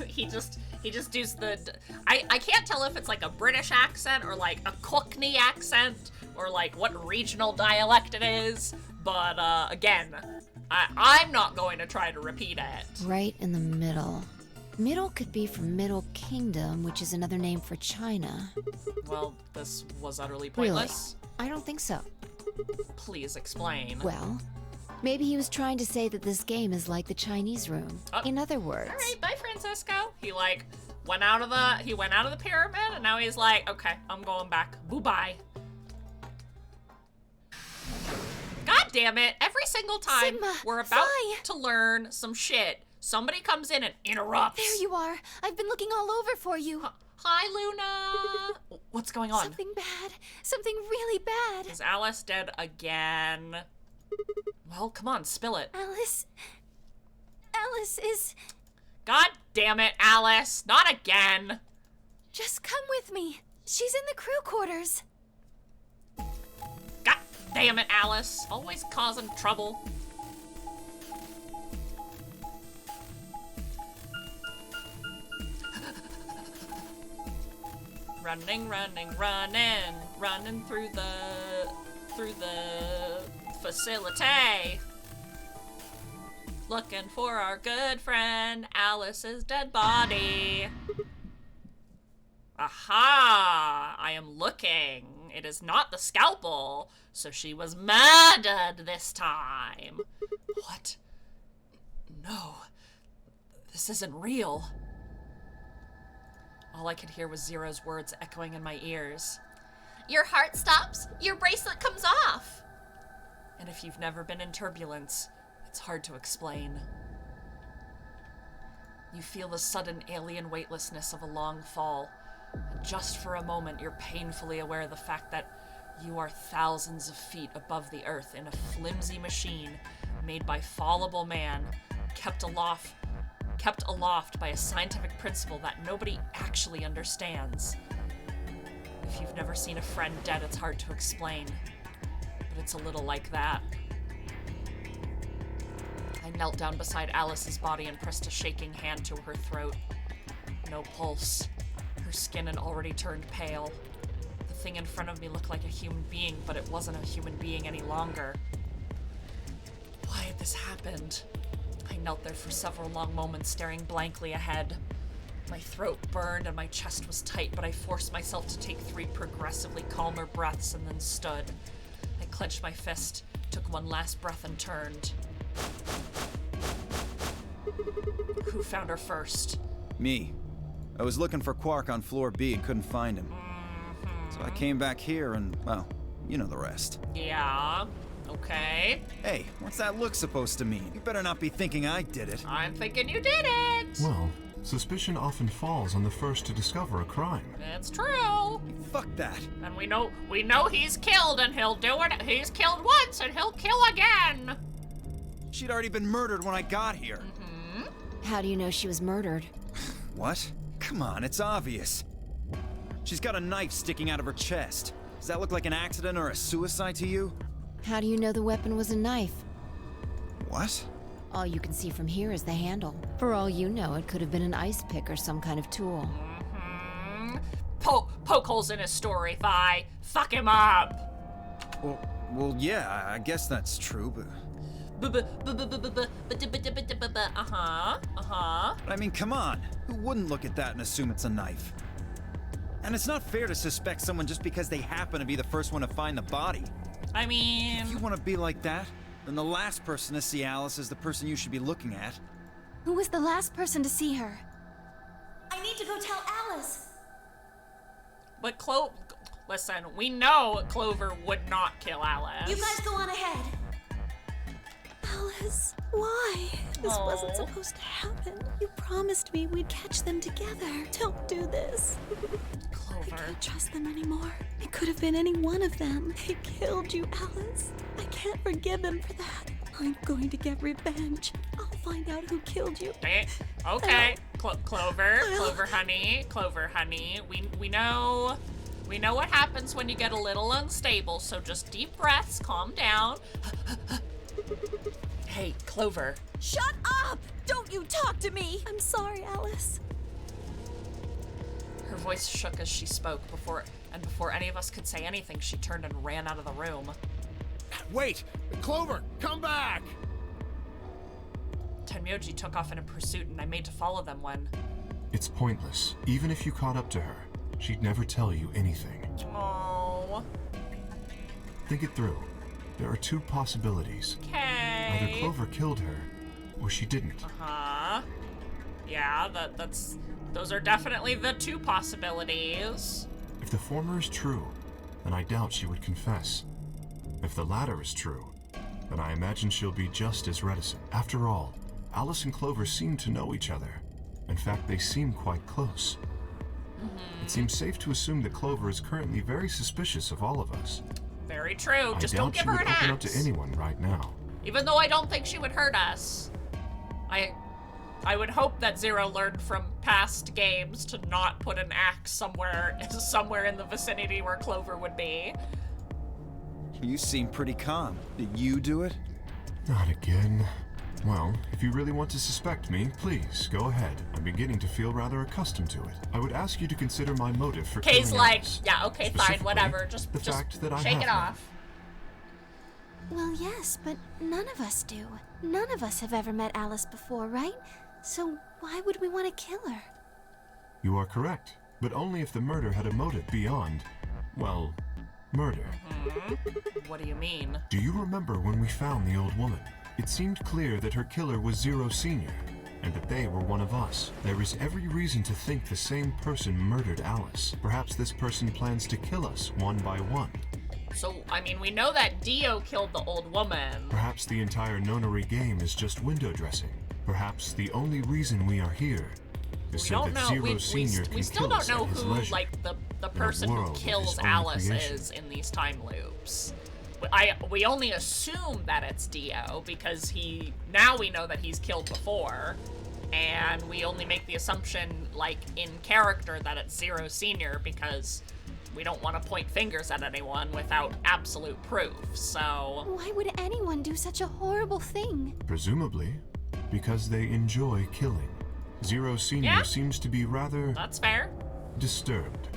he just does the. I can't tell if it's like a British accent or like a Cockney accent or like what regional dialect it is. But again, I'm not going to try to repeat it. Right in the middle. Middle could be from Middle Kingdom, which is another name for China. Well, this was utterly pointless. Really? I don't think so. Please explain. Well, maybe he was trying to say that this game is like the Chinese room. In other words. All right, bye, Francisco. He like went out of the pyramid, and now he's like, okay, I'm going back. Boo-bye. God damn it! Every single time Sigma, we're about Phi. to learn some shit, somebody comes in and interrupts. There you are. I've been looking all over for you. Hi, Luna. What's going on? Something bad. Something really bad. Is Alice dead again? Well, come on, spill it. Alice is... God damn it, Alice. Not again. Just come with me. She's in the crew quarters. God damn it, Alice. Always causing trouble. Running through the facility. Looking for our good friend Alice's dead body. Aha! I am looking. It is not the scalpel, so she was murdered this time. What? No. This isn't real. All I could hear was Zero's words echoing in my ears. Your heart stops, your bracelet comes off. And if you've never been in turbulence, it's hard to explain. You feel the sudden alien weightlessness of a long fall. And just for a moment, you're painfully aware of the fact that you are thousands of feet above the earth in a flimsy machine made by fallible man, kept aloft by a scientific principle that nobody actually understands. If you've never seen a friend dead, it's hard to explain, but it's a little like that. I knelt down beside Alice's body and pressed a shaking hand to her throat. No pulse. Her skin had already turned pale. The thing in front of me looked like a human being, but it wasn't a human being any longer. Why had this happened? I knelt there for several long moments, staring blankly ahead. My throat burned and my chest was tight, but I forced myself to take 3 progressively calmer breaths and then stood. I clenched my fist, took one last breath, and turned. Who found her first? Me. I was looking for Quark on floor B and couldn't find him. So I came back here and, well, you know the rest. Yeah, okay. Hey, what's that look supposed to mean? You better not be thinking I did it. I'm thinking you did it! Well, suspicion often falls on the first to discover a crime. It's true. Fuck that. And we know he's killed, and he'll do it. He's killed once and he'll kill again. She'd already been murdered when I got here. How do you know she was murdered? What? Come on, it's obvious. She's got a knife sticking out of her chest. Does that look like an accident or a suicide to you? How do you know the weapon was a knife? What? All you can see from here is the handle. For all you know, it could have been an ice pick or some kind of tool. Poke holes in his story, Phi. Fuck him up. Well, yeah, I guess that's true, but... I mean, come on. Who wouldn't look at that and assume it's a knife? And it's not fair to suspect someone just because they happen to be the first one to find the body. I mean... If you want to be like that, then the last person to see Alice is the person you should be looking at. Who was the last person to see her? I need to go tell Alice. But listen, we know Clover would not kill Alice. You guys go on ahead. Alice, why? This wasn't supposed to happen. You promised me we'd catch them together. Don't do this. Clover. I can't trust them anymore. It could have been any one of them. They killed you, Alice. I can't forgive them for that. I'm going to get revenge. I'll find out who killed you. Okay, Clover, honey. We know what happens when you get a little unstable, so just deep breaths, calm down. Hey, Clover. Shut up! Don't you talk to me! I'm sorry, Alice. Her voice shook as she spoke. Before any of us could say anything, she turned and ran out of the room. Wait! Clover, come back! Tenmyoji took off in a pursuit, and I made to follow them when... It's pointless. Even if you caught up to her, she'd never tell you anything. Oh. Think it through. There are 2 possibilities. Okay. Either Clover killed her, or she didn't. Yeah, those are definitely the 2 possibilities. If the former is true, then I doubt she would confess. If the latter is true, then I imagine she'll be just as reticent. After all, Alice and Clover seem to know each other. In fact, they seem quite close. It seems safe to assume that Clover is currently very suspicious of all of us. Very true. Just don't give her an axe. I doubt she would open up axe. to anyone right now. Even though I don't think she would hurt us. I would hope that Zero learned from past games to not put an axe somewhere in the vicinity where Clover would be. You seem pretty calm. Did you do it? Not again. Well, if you really want to suspect me, please, go ahead. I'm beginning to feel rather accustomed to it. I would ask you to consider my motive for Kay's killing like, Alice. yeah, okay, fine, whatever. Just fact that I shake have it none. off. Well, yes, but none of us do. None of us have ever met Alice before, right? So why would we want to kill her? You are correct, but only if the murder had a motive beyond, well, murder. What do you mean? Do you remember when we found the old woman? It seemed clear that her killer was Zero Senior, and that they were one of us. There is every reason to think the same person murdered Alice. Perhaps this person plans to kill us one by one. So, I mean, we know that Dio killed the old woman. Perhaps the entire nonary game is just window dressing. Perhaps the only reason we are here is so that Zero Senior can we still kill us don't know at his who, leisure. like, the person who world of kills his own Alice creation. is in these time loops. We only assume that it's Dio because now we know that he's killed before, and we only make the assumption, like, in character that it's Zero Senior because we don't want to point fingers at anyone without absolute proof, so... Why would anyone do such a horrible thing? Presumably, because they enjoy killing. Zero Senior Yeah. seems to be rather That's fair. disturbed.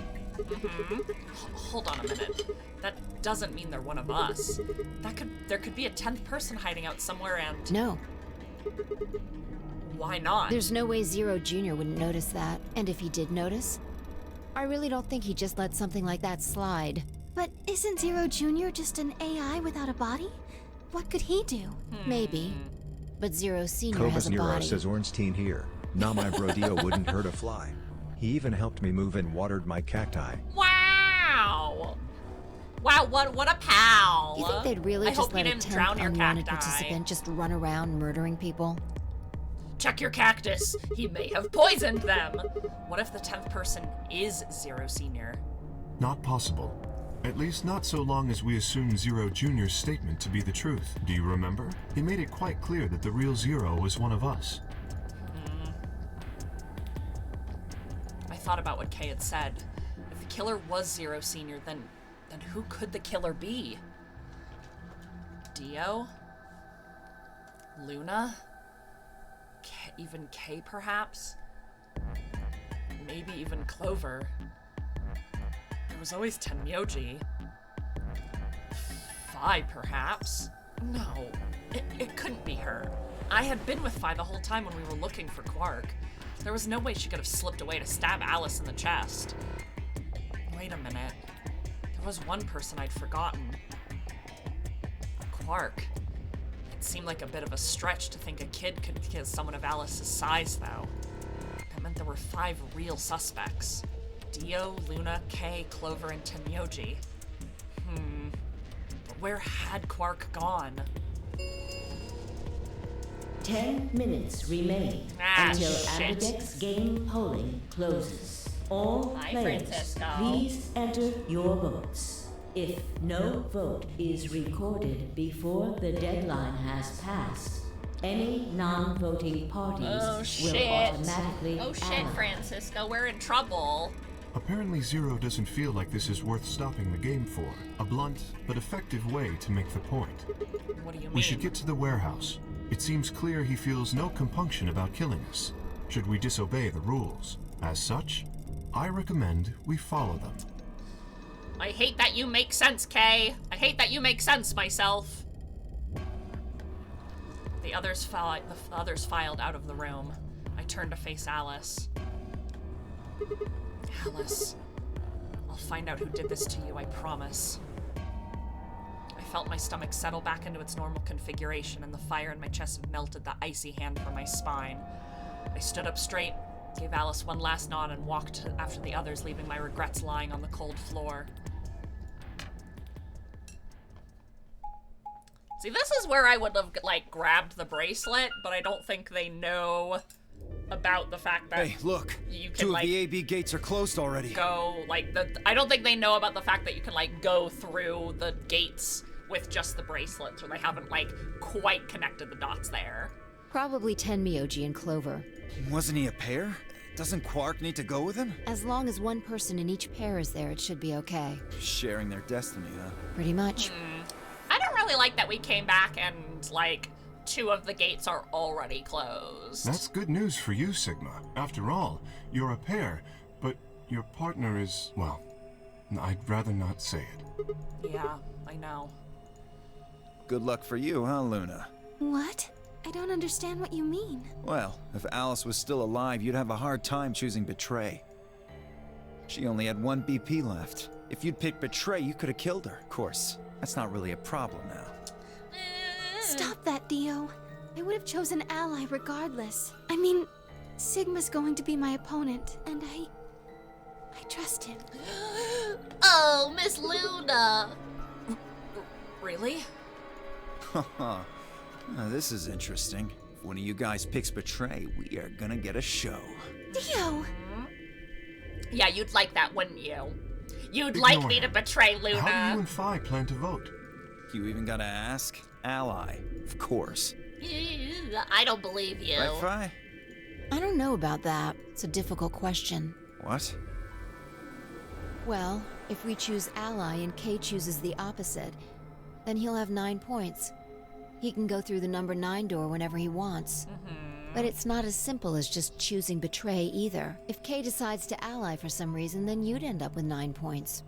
Hold on a minute. That doesn't mean they're one of us. There could be a 10th person hiding out somewhere and No, why not? there's no way Zero Jr. wouldn't notice that. And if he did notice, I really don't think he'd just let something like that slide. But isn't Zero Jr. just an AI without a body? What could he do? Maybe. But Zero Sr. has Cobus a Nero body. says Ornstein here. Nah, my brodio wouldn't hurt a fly. He even helped me move and watered my cacti. Wow! Wow, what a pal! You think they'd really I just hope you let a didn't 10th drown your unwanted cacti. participant just run around murdering people? Check your cactus. He may have poisoned them. What if the 10th person is Zero Senior? Not possible. At least not so long as we assume Zero Jr.'s statement to be the truth. Do you remember? He made it quite clear that the real Zero was one of us. I thought about what Kay had said. If the killer was Zero Senior, then who could the killer be? Dio? Luna? Even Kay, perhaps? Maybe even Clover. There was always Tenmyoji. Phi, perhaps? No, it couldn't be her. I had been with Phi the whole time when we were looking for Quark. There was no way she could have slipped away to stab Alice in the chest. Wait a minute. There was one person I'd forgotten. Quark. It seemed like a bit of a stretch to think a kid could kill someone of Alice's size, though. That meant there were 5 real suspects. Dio, Luna, Kay, Clover, and Tenmyoji. But where had Quark gone? 10 minutes remain until shit. Ambidex game polling closes. All Hi, players, Francisco. please enter your votes. If no vote is recorded before the deadline has passed, any non-voting parties Oh, will shit. automatically Oh shit, ally. Francisco, we're in trouble. Apparently Zero doesn't feel like this is worth stopping the game for. A blunt but effective way to make the point. What do you mean? We should get to the warehouse. It seems clear he feels no compunction about killing us, should we disobey the rules. As such, I recommend we follow them. I hate that you make sense, Kay. I hate that you make sense, myself. The others filed out of the room. I turned to face Alice. Alice, I'll find out who did this to you, I promise. I felt my stomach settle back into its normal configuration, and the fire in my chest had melted the icy hand from my spine. I stood up straight, gave Alice one last nod, and walked after the others, leaving my regrets lying on the cold floor. See, this is where I would have, like, grabbed the bracelet, but I don't think they know about the fact that Hey, look. you can, 2 of like, the AB gates are closed already. go, like, I don't think they know about the fact that you can, like, go through the gates with just the bracelet, so they haven't, like, quite connected the dots there. Probably Tenmyoji and Clover. Wasn't he a pair? Doesn't Quark need to go with him? As long as one person in each pair is there, it should be okay. Sharing their destiny, huh? Pretty much. I don't really like that we came back and, like, 2 of the gates are already closed. That's good news for you, Sigma. After all, you're a pair, but your partner is, well, I'd rather not say it. Yeah, I know. Good luck for you, huh, Luna? What? I don't understand what you mean. Well, if Alice was still alive, you'd have a hard time choosing Betray. She only had 1 BP left. If you'd picked Betray, you could have killed her. Of course, that's not really a problem now. Stop that, Dio. I would have chosen Ally regardless. I mean, Sigma's going to be my opponent, and I trust him. Oh, Miss Luna. Really? Haha. Now, this is interesting. If one of you guys picks Betray, we are gonna get a show. Dio! Yeah, you'd like that, wouldn't you? You'd like me to betray Luna. How do you and Phi plan to vote? You even gotta ask? Ally, of course. I don't believe you. Right, Phi? I don't know about that. It's a difficult question. What? Well, if we choose Ally and Kay chooses the opposite, then he'll have 9 points. He can go through the number 9 door whenever he wants. But it's not as simple as just choosing betray either. If Kay decides to ally for some reason, then you'd end up with 9 points.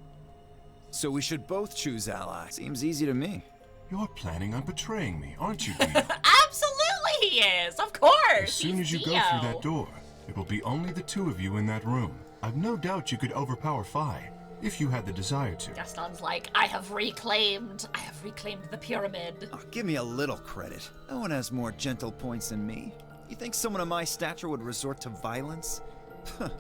So we should both choose ally. Seems easy to me. You're planning on betraying me, aren't you, Dio? Absolutely he is, of course. As soon as you go Dio. through that door, it will be only the two of you in that room. I've no doubt you could overpower Phi, if you had the desire to. Gaston's like, I have reclaimed the pyramid. Oh, give me a little credit. No one has more gentle points than me. You think someone of my stature would resort to violence?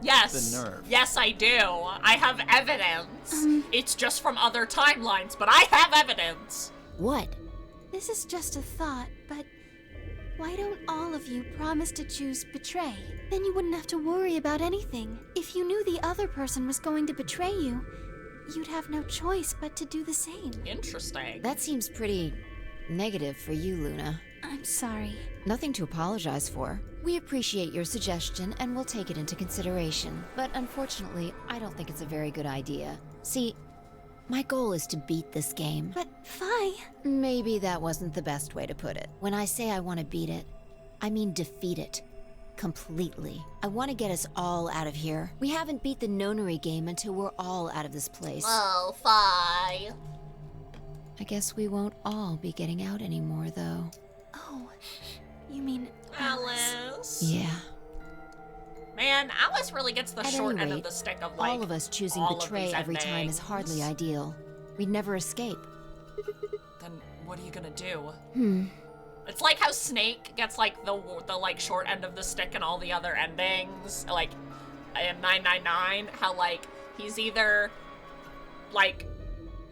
Yes. The nerve. Yes, I do. I have evidence. It's just from other timelines, but I have evidence. What? This is just a thought, but why don't all of you promise to choose betray? Then you wouldn't have to worry about anything. If you knew the other person was going to betray you, you'd have no choice but to do the same. Interesting. That seems pretty negative for you, Luna. I'm sorry. Nothing to apologize for. We appreciate your suggestion and we'll take it into consideration. But unfortunately, I don't think it's a very good idea. See, my goal is to beat this game. But Phi... Maybe that wasn't the best way to put it. When I say I want to beat it, I mean defeat it. Completely. I want to get us all out of here. We haven't beat the nonary game until we're all out of this place. Oh, Phi. I guess we won't all be getting out anymore, though. Oh, you mean Alice. Yeah. Man, Alice really gets the At short any end of rate, the stick of like all of us choosing all of betray these every time is endings. hardly ideal. We'd never escape. Then what are you gonna do? It's like how Snake gets like the like short end of the stick in all the other endings, like in 999. How like he's either like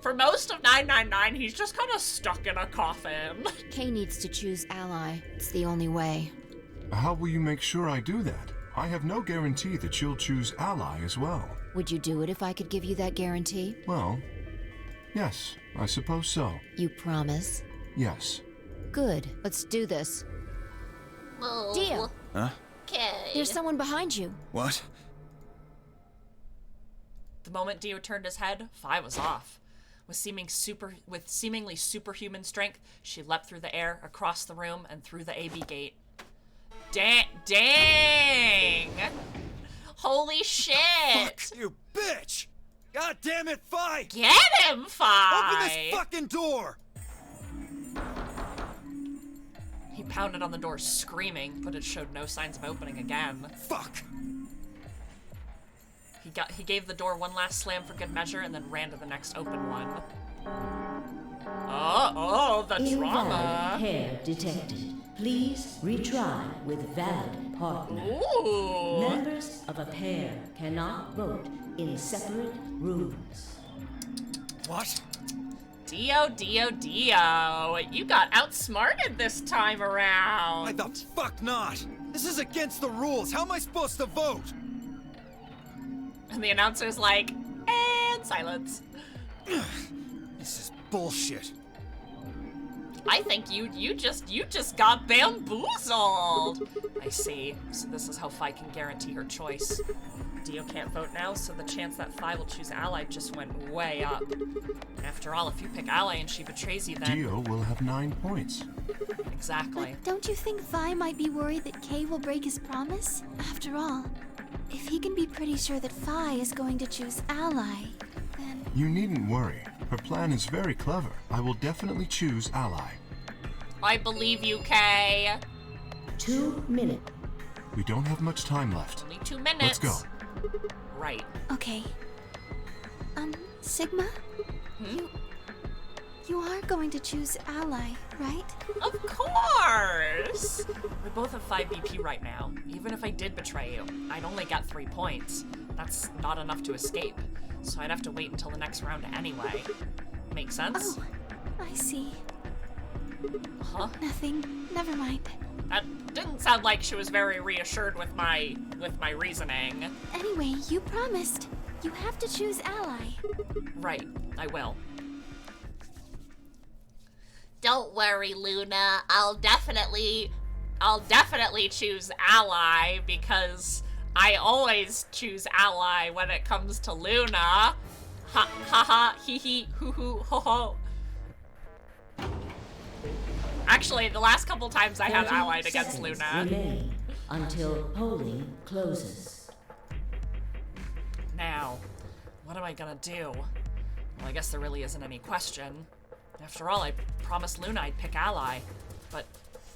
for most of 999 he's just kind of stuck in a coffin. Kay needs to choose ally. It's the only way. How will you make sure I do that? I have no guarantee that you'll choose ally as well. Would you do it if I could give you that guarantee? Well, yes, I suppose so. You promise? Yes. Good. Let's do this. Oh. Dio! Huh? Okay. There's someone behind you. What? The moment Dio turned his head, Phi was off. With seemingly superhuman strength, she leapt through the air, across the room, and through the AB gate. Dang! Holy shit! Fuck you, bitch! God damn it, Phi! Get him, Phi! Open this fucking door! He pounded on the door, screaming, but it showed no signs of opening again. Fuck! He gave the door one last slam for good measure, and then ran to the next open one. Oh, the Invalid drama! pair detected. Please retry with valid partner. Ooh! Members of a pair cannot vote in separate rooms. What? Dio, you got outsmarted this time around. Why the fuck not? This is against the rules. How am I supposed to vote? And the announcer's like, and silence. This is bullshit. I think you just got bamboozled. I see. So this is how Phi can guarantee her choice. Dio can't vote now, so the chance that Phi will choose ally just went way up. After all, if you pick ally and she betrays you, then Dio will have 9 points. exactly. But don't you think Phi might be worried that Kay will break his promise? After all, if he can be pretty sure that Phi is going to choose ally, then... You needn't worry. Her plan is very clever. I will definitely choose ally. I believe you, Kay. 2 minutes. We don't have much time left. Only 2 minutes. Let's go. Right. Okay. Sigma? You are going to choose ally, right? Of course! We both have 5 BP right now. Even if I did betray you, I'd only get 3 points. That's not enough to escape. So I'd have to wait until the next round anyway. Make sense? Oh, I see. Huh? Nothing. Never mind. That didn't sound like she was very reassured with my reasoning. Anyway, you promised. You have to choose ally. Right, I will. Don't worry, Luna. I'll definitely choose ally because I always choose ally when it comes to Luna. Ha ha ha hee hee hoo hoo ho ho. Actually, the last couple times I have allied against Luna. Remain. until polling closes. Now, what am I gonna do? Well, I guess there really isn't any question. After all, I promised Luna I'd pick ally. But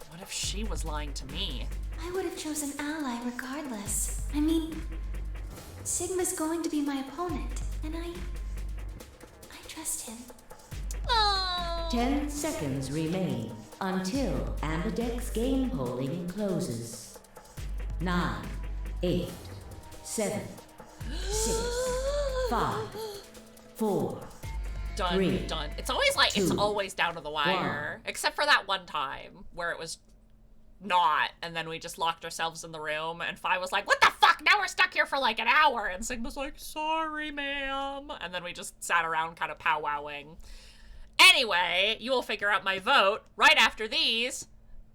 what if she was lying to me? I would have chosen ally regardless. I mean, Sigma's going to be my opponent, and I trust him. 10 seconds remain until Ambidex game polling closes. 9, 8, 7, 6, 5, 4, Done, 3, done. It's always like, it's 2, always down to the wire. 1. Except for that one time where it was not, and then we just locked ourselves in the room, and Phi was like, what the fuck? Now we're stuck here for like an hour. And Sigma's like, sorry, ma'am. And then we just sat around kind of powwowing. Anyway, you will figure out my vote right after these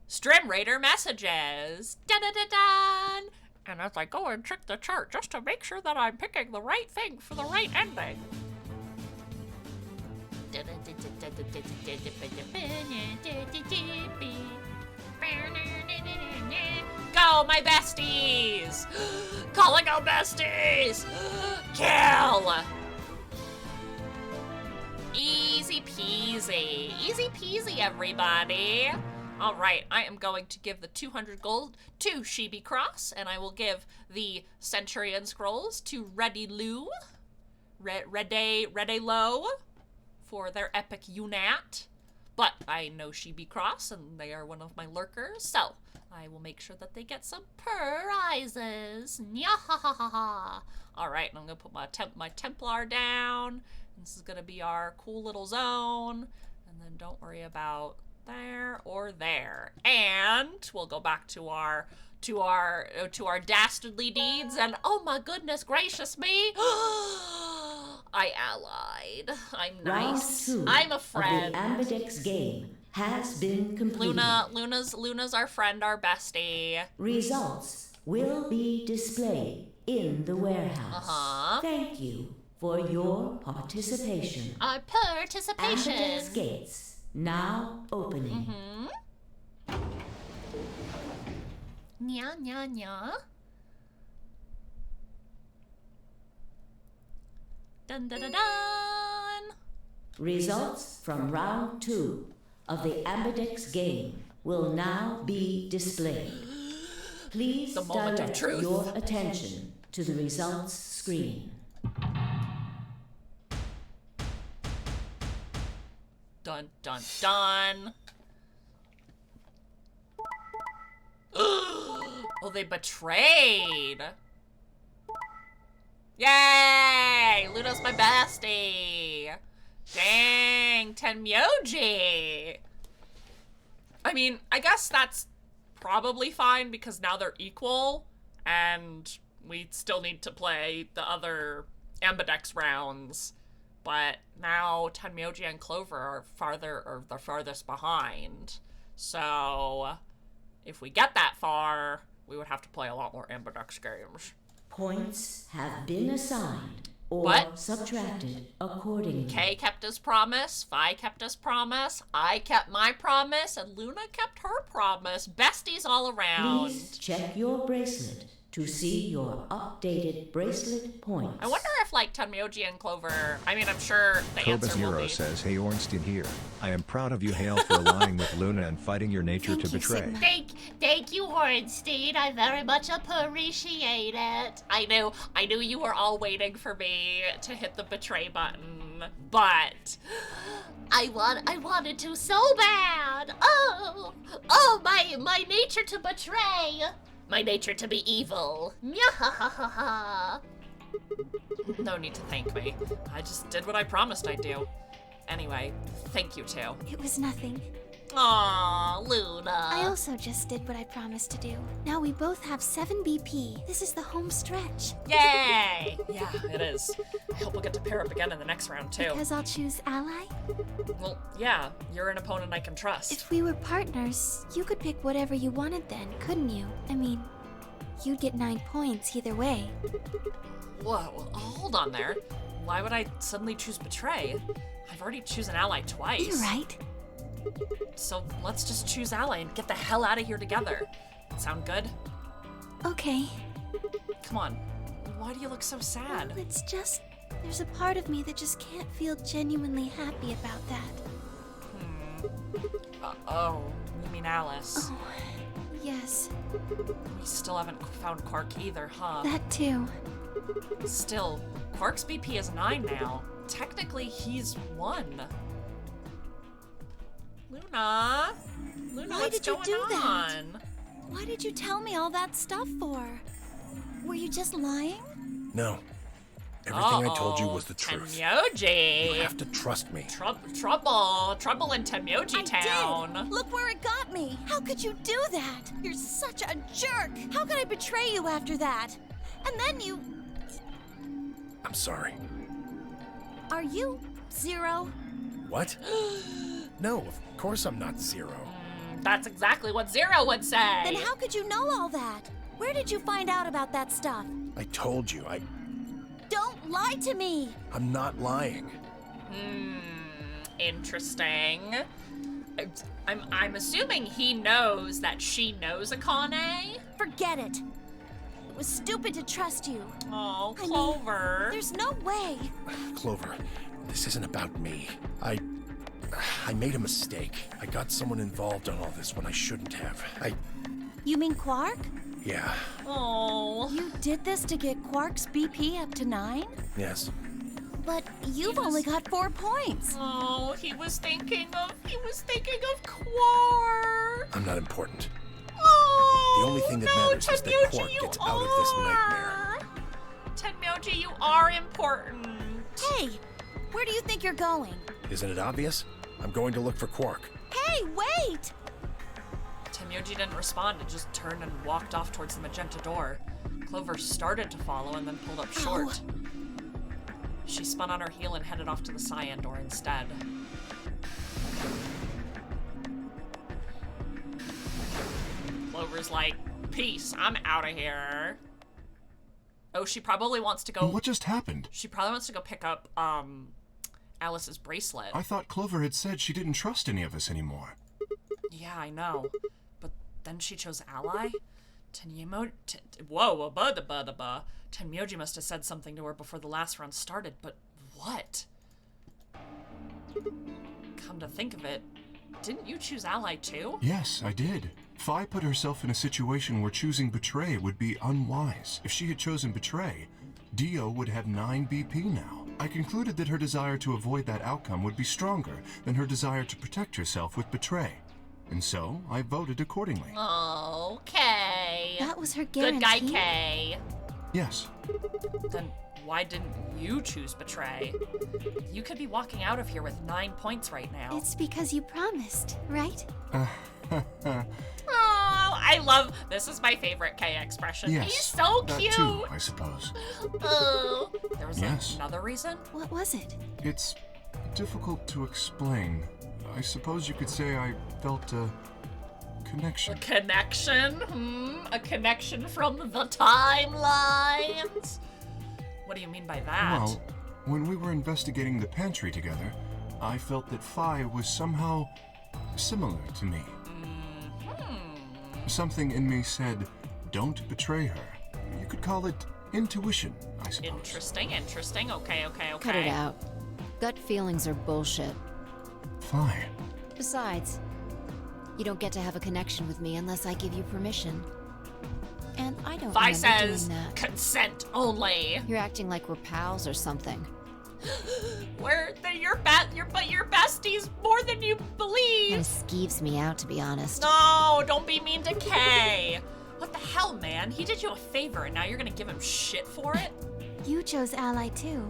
Strim Raider messages. Dun-dun-dun-dun! And as I go and check the chart just to make sure that I'm picking the right thing for the right ending. Go, my besties! Calling out besties! Kill! Easy peasy. Easy peasy, everybody. All right, I am going to give the 200 gold to Shibi Cross, and I will give the Centurion Scrolls to Ready Lou. Ready Low for their epic unat. But I know Shibi Cross, and they are one of my lurkers, so I will make sure that they get some prizes. Nyahahaha. All right, and I'm gonna put my Templar down. This is gonna be our cool little zone, and then don't worry about there or there. And we'll go back to our dastardly deeds. And oh my goodness gracious me, I allied. I'm nice. Round 2 I'm a friend. Of the Ambidex game has been completed. Luna's our friend, our bestie. Results will be displayed in the warehouse. Thank you for your participation. Our participation. Ambidex gates now opening. Nya nya nya. Dun dun dun dun. Results from round 2 of the Ambidex game will now be displayed. Please The moment of direct truth. your attention to the results screen. Dun dun dun. Oh, they betrayed. Yay! Luna's my bestie. Dang, Tenmyoji. I mean, I guess that's probably fine because now they're equal, and we still need to play the other Ambidex rounds. But now Tenmyoji and Clover are the farthest behind. So if we get that far, we would have to play a lot more Ambidex games. Points have been assigned or What? subtracted accordingly. Kay kept his promise, Phi kept his promise, I kept my promise, and Luna kept her promise. Besties all around. Please check your bracelet to see your updated bracelet points. I wonder if, like, Tenmyoji and Clover, I mean, I'm sure the answer will Koba be... says, hey Ornstein here. I am proud of you, Hale, for aligning with Luna and fighting your nature to betray. Thank you, Hornstein. I very much appreciate it. I knew you were all waiting for me to hit the betray button, but I wanted to so bad. Oh, my nature to betray. My nature to be evil. No need to thank me. I just did what I promised I'd do. Anyway, thank you too. It was nothing. Aw, Luna. I also just did what I promised to do. Now we both have 7 BP. This is the home stretch. Yay! Yeah, it is. I hope we'll get to pair up again in the next round too. Because I'll choose ally? Well, yeah, you're an opponent I can trust. If we were partners, you could pick whatever you wanted then, couldn't you? I mean, you'd get 9 points either way. Whoa, hold on there. Why would I suddenly choose betray? I've already chosen ally twice. You're right. So let's just choose ally and get the hell out of here together. Sound good? Okay. Come on. Why do you look so sad? Well, it's just... There's a part of me that just can't feel genuinely happy about that. Oh, you mean Alice? Oh, yes. We still haven't found Quark either, huh? That too. Still, Quark's BP is 9 now. Technically, he's 1. Luna? Luna, Why what's did you going do that? on? Why did you tell me all that stuff for? Were you just lying? No. Everything I told you was the truth. Tenmyoji! You have to trust me. Trouble in Tenmyoji Town. Did. Look where it got me. How could you do that? You're such a jerk. How could I betray you after that? And then you... I'm sorry. Are you Zero? What? No, of course I'm not Zero. That's exactly what Zero would say. Then how could you know all that? Where did you find out about that stuff? I told you, Don't lie to me! I'm not lying. Interesting. I'm assuming he knows that she knows Akane? Forget it. It was stupid to trust you. Oh, Clover. There's no way. Clover, this isn't about me. I made a mistake. I got someone involved on all this when I shouldn't have. You mean Quark? Yeah, Oh. You did this to get Quark's BP up to 9? yes. But you've only got 4 points. Oh, he was thinking of Quark. I'm not important. Oh, The only thing that no, matters is that Tenmyoji, Quark you gets out of this nightmare. Tenmyoji, you are important. Hey, where do you think you're going? Isn't it obvious? I'm going to look for Quark. Hey, wait! Tenmyoji didn't respond and just turned and walked off towards the magenta door. Clover started to follow and then pulled up short. She spun on her heel and headed off to the cyan door instead. Clover's like, peace, I'm out of here. Oh, she probably wants to go... What just happened? She probably wants to go pick up, Alice's bracelet. I thought Clover had said she didn't trust any of us anymore. Yeah, I know. But then she chose Ally? Tenmyoji must have said something to her before the last round started, but what? Come to think of it, didn't you choose Ally too? Yes, I did. Phi put herself in a situation where choosing Betray would be unwise. If she had chosen Betray, Dio would have 9 BP now. I concluded that her desire to avoid that outcome would be stronger than her desire to protect herself with Betray. And so, I voted accordingly. Okay. That was her guarantee. Good guy K. Yes. Then why didn't you choose Betray? You could be walking out of here with 9 points right now. It's because you promised, right? Oh, I love... This is my favorite K expression. Yes, He's so that cute. too, I suppose. Oh. There was Yes. another reason? What was it? It's difficult to explain. I suppose you could say I felt a connection. A connection? A connection from the timelines? What do you mean by that? Well, when we were investigating the pantry together, I felt that Phi was somehow similar to me. Something in me said, don't betray her. You could call it intuition, I suppose. Interesting. Okay. Cut it out. Gut feelings are bullshit. Phi. Besides, you don't get to have a connection with me unless I give you permission. And I don't Phi remember says doing that. consent only. You're acting like we're pals or something. You're besties more than you believe. Kinda skeeves me out, to be honest. No, don't be mean to Kay. What the hell, man? He did you a favor and now you're gonna give him shit for it? You chose Ally too.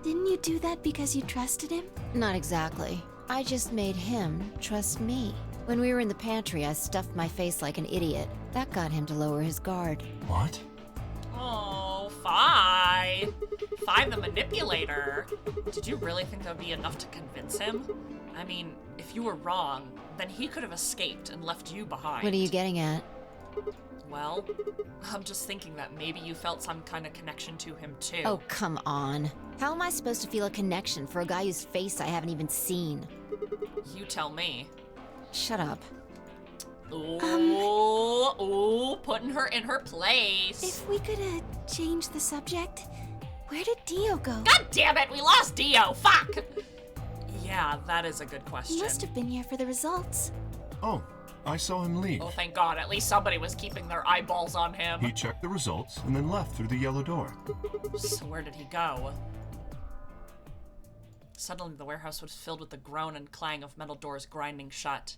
Didn't you do that because you trusted him? Not exactly. I just made him trust me. When we were in the pantry, I stuffed my face like an idiot. That got him to lower his guard. What? Oh, Phi the manipulator. Did you really think that would be enough to convince him? I mean, if you were wrong, then he could have escaped and left you behind. What are you getting at? Well, I'm just thinking that maybe you felt some kind of connection to him too. Oh, come on. How am I supposed to feel a connection for a guy whose face I haven't even seen? You tell me. Shut up. Ooh, putting her in her place. If we could change the subject, where did Dio go? God damn it, we lost Dio. Fuck. Yeah, that is a good question. He must have been here for the results. Oh, I saw him leave. Oh, thank God. At least somebody was keeping their eyeballs on him. He checked the results and then left through the yellow door. So where did he go? Suddenly, the warehouse was filled with the groan and clang of metal doors grinding shut.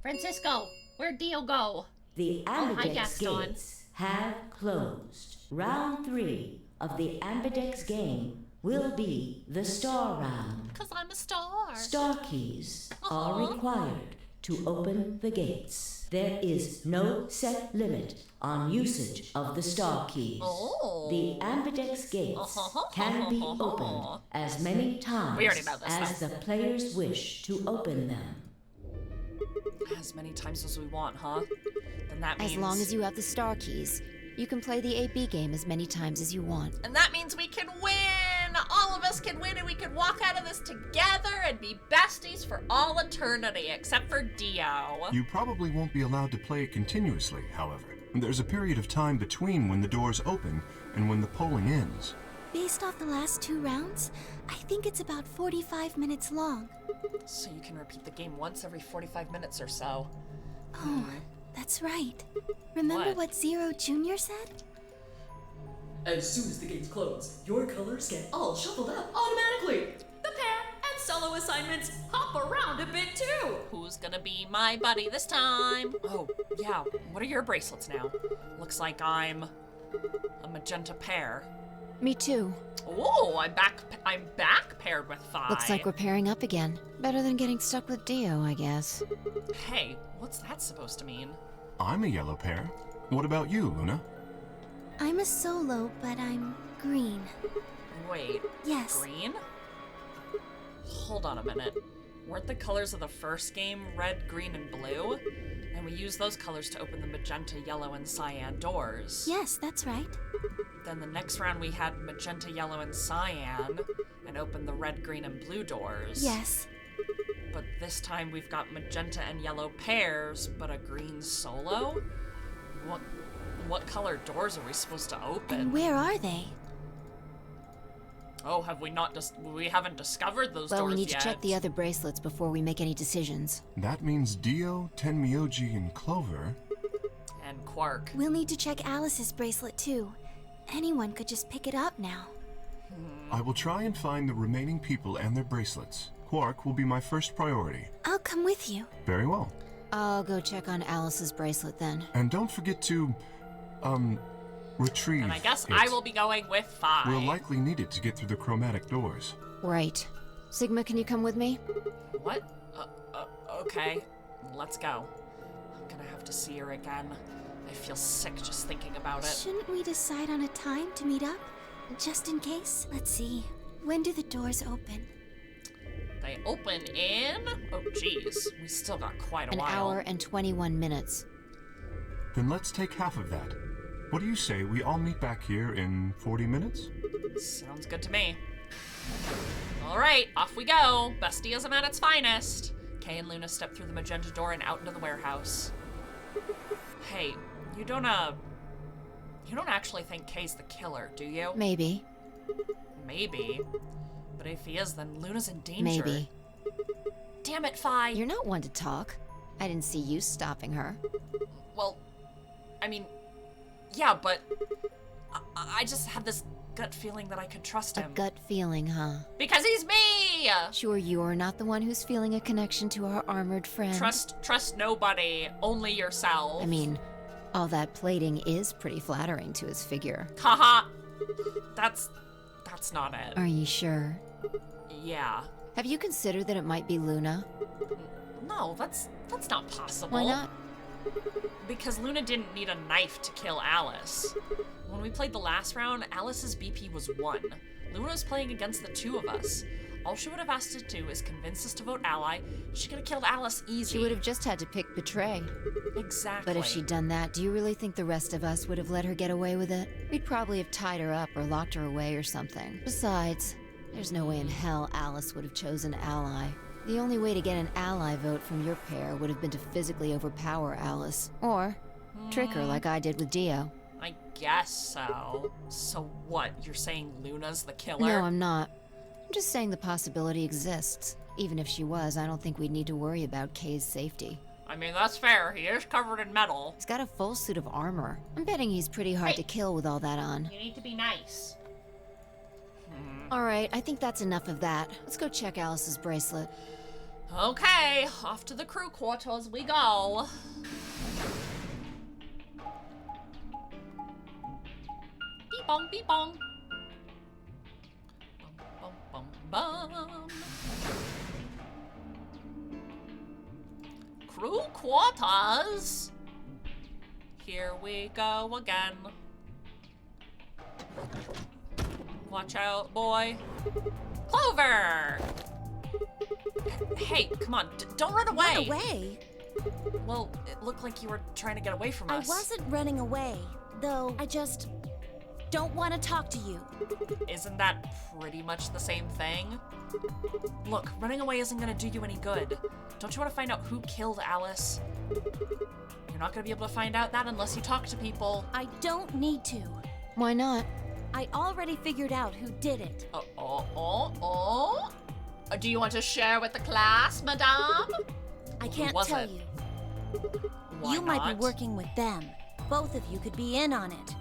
Francisco, where'd Dio go? The hi, Ambidex Gaston. gates have closed. Round 3 of the Ambidex game will be the star round. 'Cause I'm a star. Star keys are required to open the gates. There is no set limit on usage of the star keys. Oh. The Ambidex gates can be opened as many times We already know this, as though. the players wish to open them. As many times as we want, huh? Then that means... As long as you have the star keys, you can play the AB game as many times as you want. And that means we can win! All of us can win and we can walk out of this together and be besties for all eternity, except for Dio. You probably won't be allowed to play it continuously, however. There's a period of time between when the doors open and when the polling ends. Based off the last 2 rounds, I think it's about 45 minutes long. So you can repeat the game once every 45 minutes or so. Oh, that's right. Remember what Zero Jr. said? As soon as the gates close, your colors get all shuffled up automatically. The pair and solo assignments hop around a bit too. Who's gonna be my buddy this time? Oh, yeah. What are your bracelets now? Looks like I'm a magenta pair. Me too. Oh, I'm back paired with Phi. Looks like we're pairing up again. Better than getting stuck with Dio, I guess. Hey, what's that supposed to mean? I'm a yellow pair. What about you, Luna? I'm a solo, but I'm green. Wait. Yes. Green? Hold on a minute. Weren't the colors of the first game red, green, and blue? And we used those colors to open the magenta, yellow, and cyan doors. Yes, that's right. Then the next round we had magenta, yellow, and cyan, and opened the red, green, and blue doors. Yes. But this time we've got magenta and yellow pairs, but a green solo? What color doors are we supposed to open? And where are they? Oh, we haven't discovered those doors yet. Well, we need to check the other bracelets before we make any decisions. That means Dio, Tenmyoji, and Clover. And Quark. We'll need to check Alice's bracelet too. Anyone could just pick it up now. I will try and find the remaining people and their bracelets. Quark will be my first priority. I'll come with you. Very well. I'll go check on Alice's bracelet then. And don't forget to, retrieve And I guess it. I will be going with Phi. We'll likely need it to get through the chromatic doors. Right. Sigma, can you come with me? What? Okay. Let's go. I'm gonna have to see her again. I feel sick just thinking about it. Shouldn't we decide on a time to meet up? Just in case? Let's see. When do the doors open? They open in... Oh, geez. We still got quite a while. An hour and 21 minutes. Then let's take half of that. What do you say we all meet back here in 40 minutes? Sounds good to me. All right, off we go. Bestism at its finest. Kay and Luna step through the magenta door and out into the warehouse. Hey, you don't actually think Kay's the killer, do you? Maybe. Maybe. But if he is, then Luna's in danger. Maybe. Damn it, Phi. You're not one to talk. I didn't see you stopping her. Well, I mean, yeah, but I just had this gut feeling that I could trust him. A gut feeling, huh? Because he's me! Sure you're not the one who's feeling a connection to our armored friend. Trust nobody, only yourself. I mean, all that plating is pretty flattering to his figure. Haha. That's not it. Are you sure? Yeah. Have you considered that it might be Luna? No, that's not possible. Why not? Because Luna didn't need a knife to kill Alice. When we played the last round, Alice's BP was 1. Luna was playing against the 2 of us. All she would have asked us to do is convince us to vote ally. She could have killed Alice easy. She would have just had to pick betray. Exactly. But if she'd done that, do you really think the rest of us would have let her get away with it? We'd probably have tied her up or locked her away or something. Besides, there's no way in hell Alice would have chosen ally. The only way to get an ally vote from your pair would have been to physically overpower Alice. Or trick her like I did with Dio. I guess so. So what, you're saying Luna's the killer? No, I'm not. I'm just saying the possibility exists. Even if she was, I don't think we'd need to worry about Kay's safety. I mean, that's fair. He is covered in metal. He's got a full suit of armor. I'm betting he's pretty hard to kill with all that on. You need to be nice. Alright, I think that's enough of that. Let's go check Alice's bracelet. Okay, off to the crew quarters we go. Beep bong, beep bong. Bum, bum, bum, bum. Crew quarters. Here we go again. Watch out, boy. Clover! Hey, come on, don't run away! Run away? Well, it looked like you were trying to get away from us. I wasn't running away, though I just don't want to talk to you. Isn't that pretty much the same thing? Look, running away isn't gonna do you any good. Don't you want to find out who killed Alice? You're not gonna be able to find out that unless you talk to people. I don't need to. Why not? I already figured out who did it. Do you want to share with the class, madame? I can't was tell it? you. Why You might be not? working with them. Both of you could be in on it.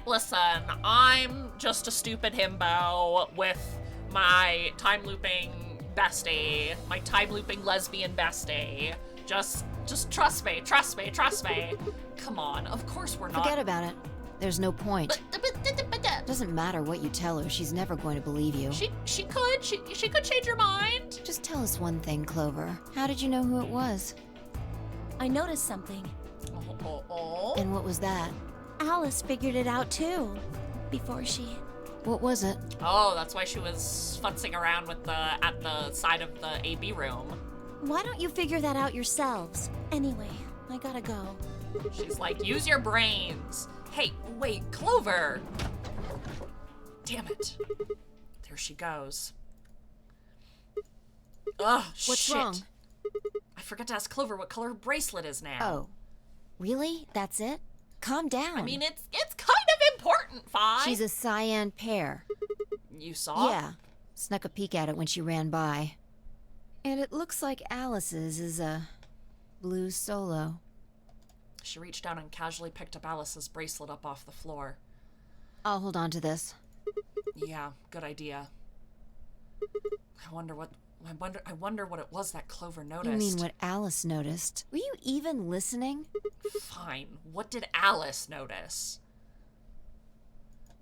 Listen, I'm just a stupid himbo with my time-looping bestie, my time-looping lesbian bestie. Just trust me, trust me, trust me. Come on, of course we're not. Forget about it. There's no point. Doesn't matter what you tell her, she's never going to believe you. She could change her mind. Just tell us one thing, Clover. How did you know who it was? I noticed something. And what was that? Alice figured it out too. Before she... What was it? Oh, that's why she was futzing around with at the side of the AB room. Why don't you figure that out yourselves? Anyway, I gotta go. She's like, use your brains. Hey, wait, Clover! Damn it. There she goes. Ugh, What's shit. wrong? I forgot to ask Clover what color her bracelet is now. Oh. Really? That's it? Calm down. I mean, it's kind of important, Phi. She's a cyan pair. You saw? Yeah. Snuck a peek at it when she ran by. And it looks like Alice's is a blue solo. She reached down and casually picked up Alice's bracelet up off the floor. I'll hold on to this. Yeah, good idea. I wonder what it was that Clover noticed. You mean what Alice noticed? Were you even listening? Fine. What did Alice notice?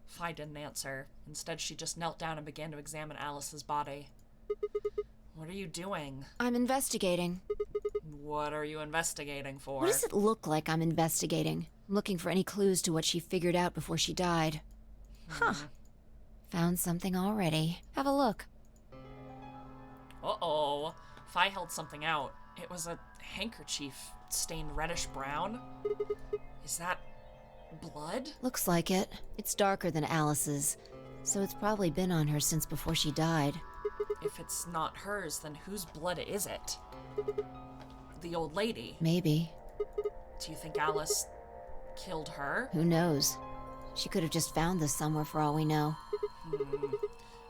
Phi didn't answer. Instead, she just knelt down and began to examine Alice's body. What are you doing? I'm investigating. What are you investigating for? What does it look like I'm investigating? I'm looking for any clues to what she figured out before she died. Huh. Found something already. Have a look. Uh-oh. Phi held something out. It was a handkerchief stained reddish brown. Is that blood? Looks like it. It's darker than Alice's, so it's probably been on her since before she died. If it's not hers, then whose blood is it? The old lady. Maybe. Do you think Alice killed her? Who knows? She could have just found this somewhere for all we know.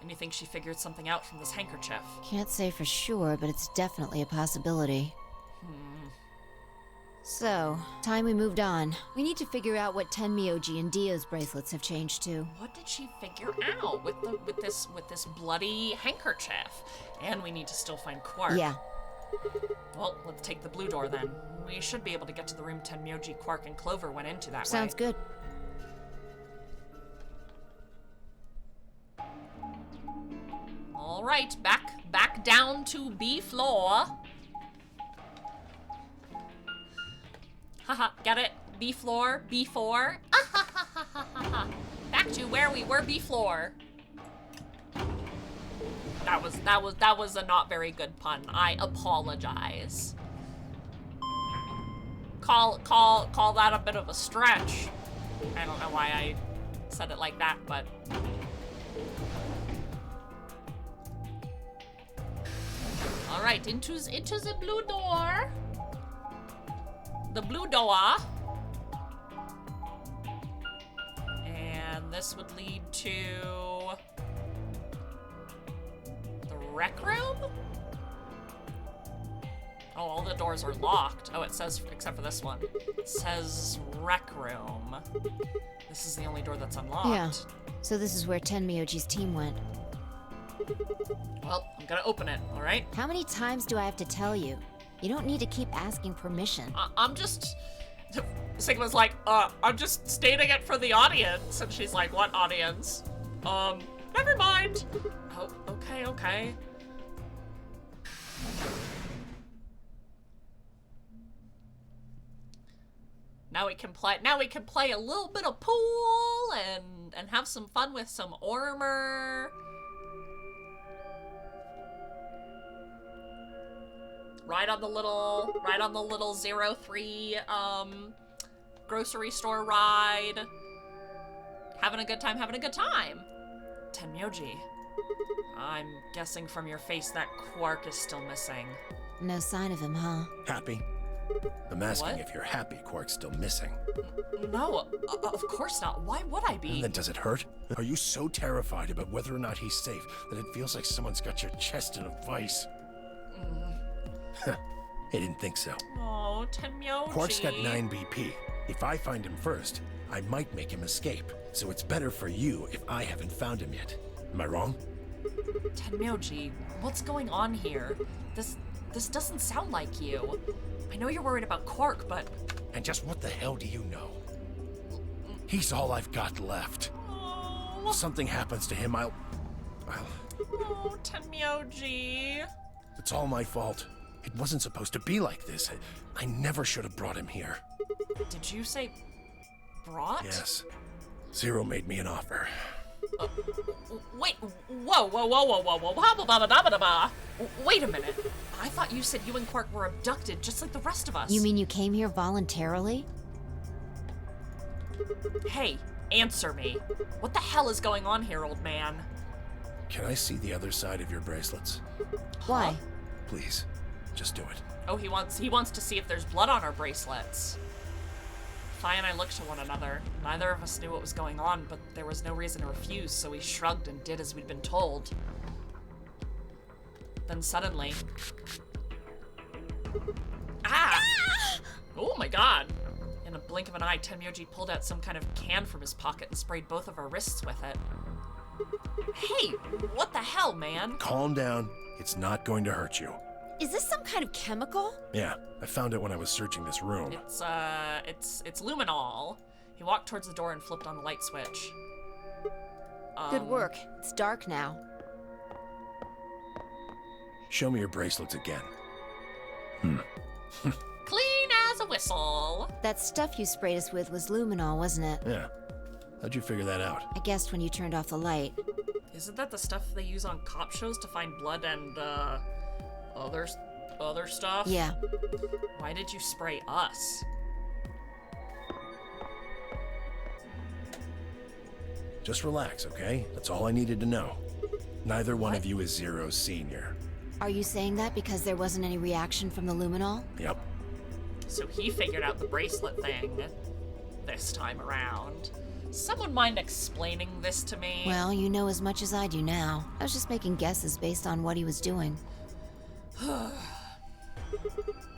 And you think she figured something out from this handkerchief? Can't say for sure, but it's definitely a possibility. So, time we moved on. We need to figure out what Tenmyoji and Dio's bracelets have changed to. What did she figure out with this bloody handkerchief? And we need to still find Quark. Yeah. Well, let's take the blue door then. We should be able to get to the room Tenmyoji, Quark, and Clover went into that way. Sounds good. All right, back down to B floor. Haha, get it? B floor, B4. Back to where we were, B floor. That was a not very good pun. I apologize. Call that a bit of a stretch. I don't know why I said it like that, but Alright, into the blue door. The blue door. And this would lead to the rec room? Oh, all the doors are locked. Oh, it says, except for this one. It says rec room. This is the only door that's unlocked. Yeah. So this is where Tenmyoji's team went. Well, I'm gonna open it, alright? How many times do I have to tell you? You don't need to keep asking permission. I'm just... Sigma's like, I'm just stating it for the audience. And she's like, what audience? Never mind. Oh, okay. Now we can play a little bit of pool and have some fun with some armor. Ride on the little 03 grocery store ride. Having a good time. Tenmyoji, I'm guessing from your face that Quark is still missing. No sign of him, huh? Happy? I'm asking What? if you're happy Quark's still missing. No, of course not. Why would I be? And then does it hurt? Are you so terrified about whether or not he's safe that it feels like someone's got your chest in a vice? I didn't think so. Oh, Tenmyoji. Quark's got 9 BP. If I find him first, I might make him escape. So it's better for you if I haven't found him yet. Am I wrong? Tenmyoji, what's going on here? This doesn't sound like you. I know you're worried about Quark, but... And just what the hell do you know? He's all I've got left. Oh. If something happens to him, I'll... Oh, Tenmyoji. It's all my fault. It wasn't supposed to be like this. I never should have brought him here. Did you say brought? Yes. Zero made me an offer. Wait, whoa. Wait a minute. I thought you said you and Quark were abducted just like the rest of us. You mean you came here voluntarily? Hey, answer me. What the hell is going on here, old man? Can I see the other side of your bracelets? Why? Please, just do it. Oh, he wants to see if there's blood on our bracelets. Phi and I looked to one another. Neither of us knew what was going on, but there was no reason to refuse, so we shrugged and did as we'd been told. Then suddenly... Ah! Oh my god! In a blink of an eye, Tenmyoji pulled out some kind of can from his pocket and sprayed both of our wrists with it. Hey, what the hell, man? Calm down. It's not going to hurt you. Is this some kind of chemical? Yeah, I found it when I was searching this room. It's luminol. He walked towards the door and flipped on the light switch. Good work. It's dark now. Show me your bracelets again. Clean as a whistle. That stuff you sprayed us with was luminol, wasn't it? Yeah. How'd you figure that out? I guessed when you turned off the light. Isn't that the stuff they use on cop shows to find blood and, other stuff? Yeah. Why did you spray us? Just relax, okay? That's all I needed to know. Neither one of you is Zero Senior. Are you saying that because there wasn't any reaction from the luminol? Yep. So he figured out the bracelet thing this time around. Someone mind explaining this to me? Well, you know as much as I do now. I was just making guesses based on what he was doing.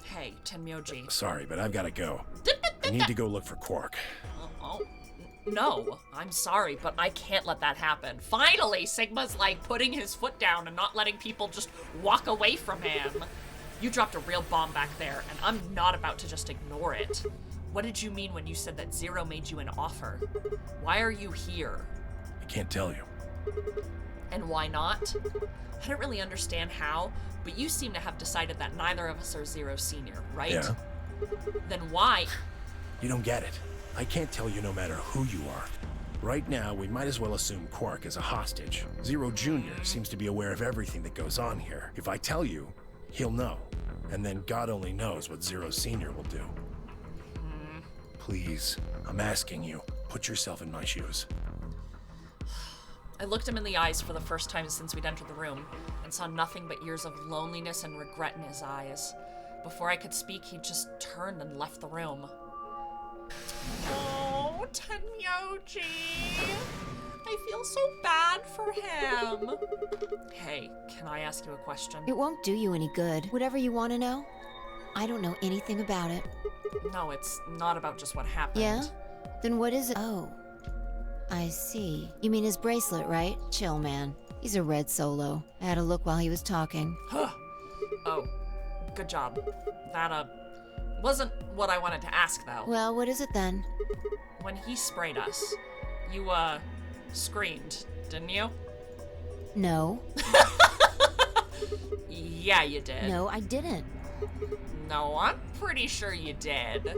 Hey, Tenmyoji. Sorry, but I've got to go. I need to go look for Quark. No, I'm sorry, but I can't let that happen. Finally, Sigma's like putting his foot down and not letting people just walk away from him. You dropped a real bomb back there, and I'm not about to just ignore it. What did you mean when you said that Zero made you an offer? Why are you here? I can't tell you. And why not? I don't really understand how, but you seem to have decided that neither of us are Zero Senior, right? Yeah. Then why? You don't get it. I can't tell you no matter who you are. Right now, we might as well assume Quark is a hostage. Zero Jr. seems to be aware of everything that goes on here. If I tell you, he'll know. And then God only knows what Zero Senior will do. Please, I'm asking you, put yourself in my shoes. I looked him in the eyes for the first time since we'd entered the room, and saw nothing but years of loneliness and regret in his eyes. Before I could speak, he just turned and left the room. Oh, Tenmyoji. I feel so bad for him. Hey, can I ask you a question? It won't do you any good. Whatever you want to know, I don't know anything about it. No, it's not about just what happened. Yeah? Then what is it? Oh, I see. You mean his bracelet, right? Chill, man. He's a red solo. I had a look while he was talking. Oh, good job. That, wasn't what I wanted to ask, though. Well, what is it then? When he sprayed us, you, screamed, didn't you? No. Yeah, you did. No, I didn't. No, I'm pretty sure you did.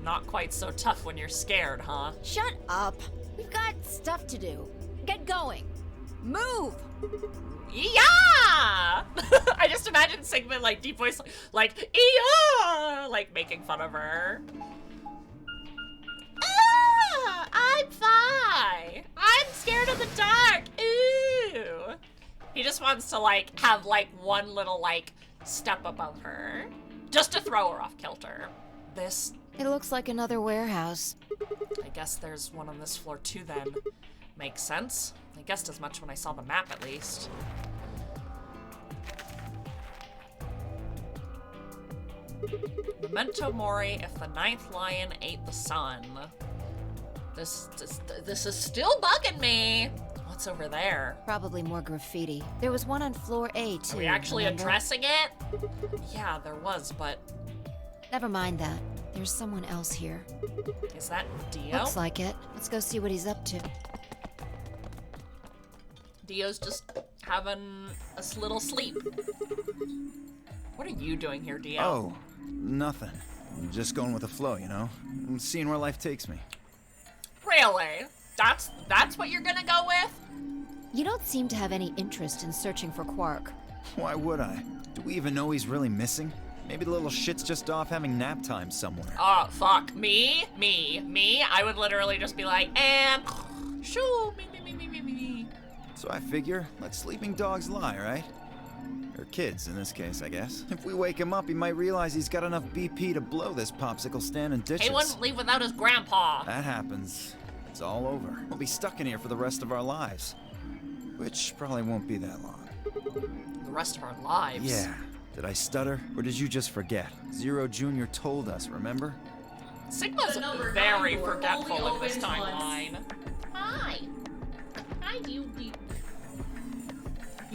Not quite so tough when you're scared, huh? Shut up. We've got stuff to do. Get going. Move! Yeah! I just imagine Sigma, like, deep voice, like, yeah! Like, making fun of her. Ah! I'm fine! I'm scared of the dark! Ooh! He just wants to, like, have, like, one little, like, step above her. Just to throw her off kilter. This... It looks like another warehouse. I guess there's one on this floor too, then. Makes sense. I guessed as much when I saw the map, at least. Memento mori if the ninth lion ate the sun. This is still bugging me. What's over there? Probably more graffiti. There was one on floor A, too. Are we actually remember? addressing it? Yeah, there was, but... Never mind that. There's someone else here. Is that Dio? Looks like it. Let's go see what he's up to. Dio's just having a little sleep. What are you doing here, Dio? Oh, nothing. I'm just going with the flow, you know? I'm seeing where life takes me. Really? That's what you're gonna go with? You don't seem to have any interest in searching for Quark. Why would I? Do we even know he's really missing? Maybe the little shit's just off having nap time somewhere. Oh, fuck. Me? I would literally just be like, and... Shoo, me. So I figure, let sleeping dogs lie, right? Or kids, in this case, I guess. If we wake him up, he might realize he's got enough BP to blow this popsicle stand and ditch us. He wouldn't leave without his grandpa. That happens. It's all over. We'll be stuck in here for the rest of our lives. Which probably won't be that long. The rest of our lives? Yeah. Did I stutter? Or did you just forget? Zero Jr. told us, remember? Sigma's very forgetful in this timeline. Hi. Hi, do you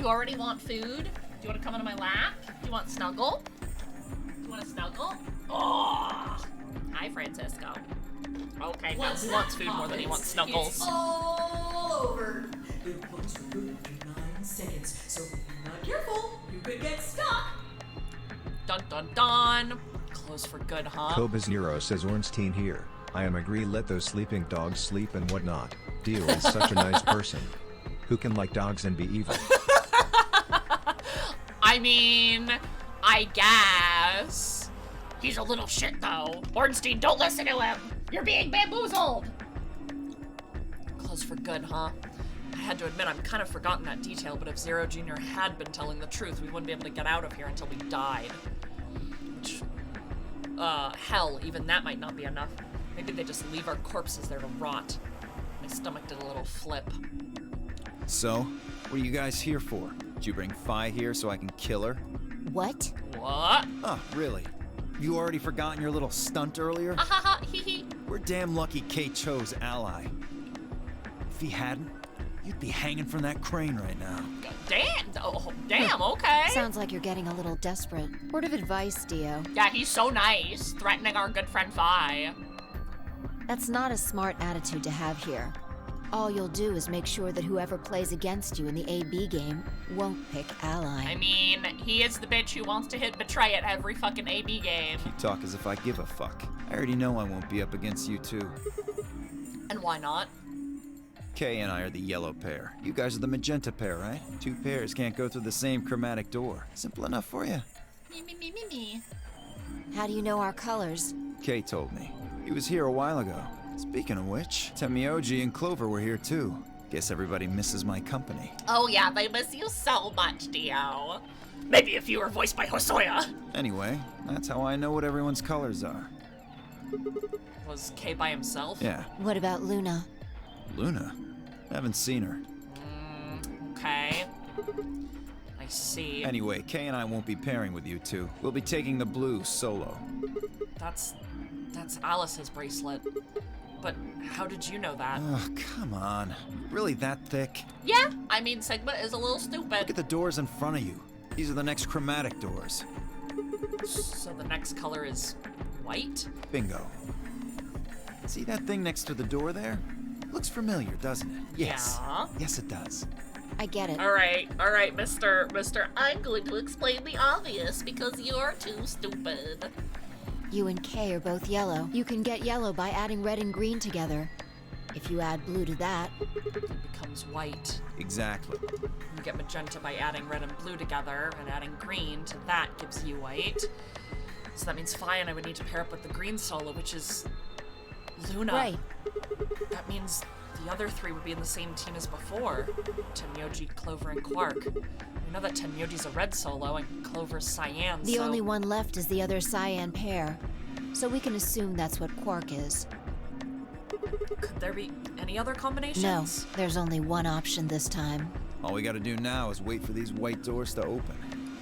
already want food? Do you want to come into my lap? Do you want snuggle? Do you want to snuggle? Oh! Hi, Francisco. Okay, now he wants food more than he wants snuggles. It's all over. It close for good in 9 seconds, so if you're not careful, you could get stuck. Dun dun dun. Close for good, huh? Cobas Nero says Ornstein here. I am agree let those sleeping dogs sleep and whatnot. Dio is such a nice person. Who can like dogs and be evil? I mean, I guess. He's a little shit though. Ornstein, don't listen to him. You're being bamboozled. Close for good, huh? I had to admit I've kind of forgotten that detail, but if Zero Jr. had been telling the truth, we wouldn't be able to get out of here until we died. Which, hell, even that might not be enough. Maybe they just leave our corpses there to rot. My stomach did a little flip. So, what are you guys here for? Did you bring Phi here so I can kill her? What? What? Oh, really? You already forgotten your little stunt earlier? Ha ha ha, hee hee. We're damn lucky Kate chose ally. If he hadn't, you'd be hanging from that crane right now. Damn, okay. Sounds like you're getting a little desperate. Word of advice, Dio. Yeah, he's so nice, threatening our good friend Phi. That's not a smart attitude to have here. All you'll do is make sure that whoever plays against you in the AB game won't pick ally. I mean, he is the bitch who wants to hit betray at every fucking AB game. You talk as if I give a fuck. I already know I won't be up against you two. And why not? Kay and I are the yellow pair. You guys are the magenta pair, right? Two pairs can't go through the same chromatic door. Simple enough for you. Me. How do you know our colors? Kay told me. He was here a while ago. Speaking of which, Tenmyoji and Clover were here too. Guess everybody misses my company. Oh yeah, they miss you so much, Dio. Maybe if you were voiced by Hosoya. Anyway, that's how I know what everyone's colors are. Was Kay by himself? Yeah. What about Luna? Luna? Haven't seen her. Okay. I see. Anyway, Kay and I won't be pairing with you two. We'll be taking the blue solo. That's Alice's bracelet. But how did you know that? Oh, come on. Really that thick? Yeah, I mean, Sigma is a little stupid. Look at the doors in front of you. These are the next chromatic doors. So the next color is white? Bingo. See that thing next to the door there? Looks familiar, doesn't it? Yes. Yeah. Yes, it does. I get it. All right, Mister. I'm going to explain the obvious because you're too stupid. You and Kay are both yellow. You can get yellow by adding red and green together. If you add blue to that, It becomes white. Exactly. You get magenta by adding red and blue together, and adding green to that gives you white. So that means Phi and I would need to pair up with the green solo, which is Luna. Right. That means the other three would be in the same team as before. Tenmyoji, Clover, and Quark. We know that Tenmyoji's a red solo and Clover's cyan, the so... only one left is the other cyan pair. So we can assume that's what Quark is. Could there be any other combinations? No, there's only one option this time. All we gotta do now is wait for these white doors to open.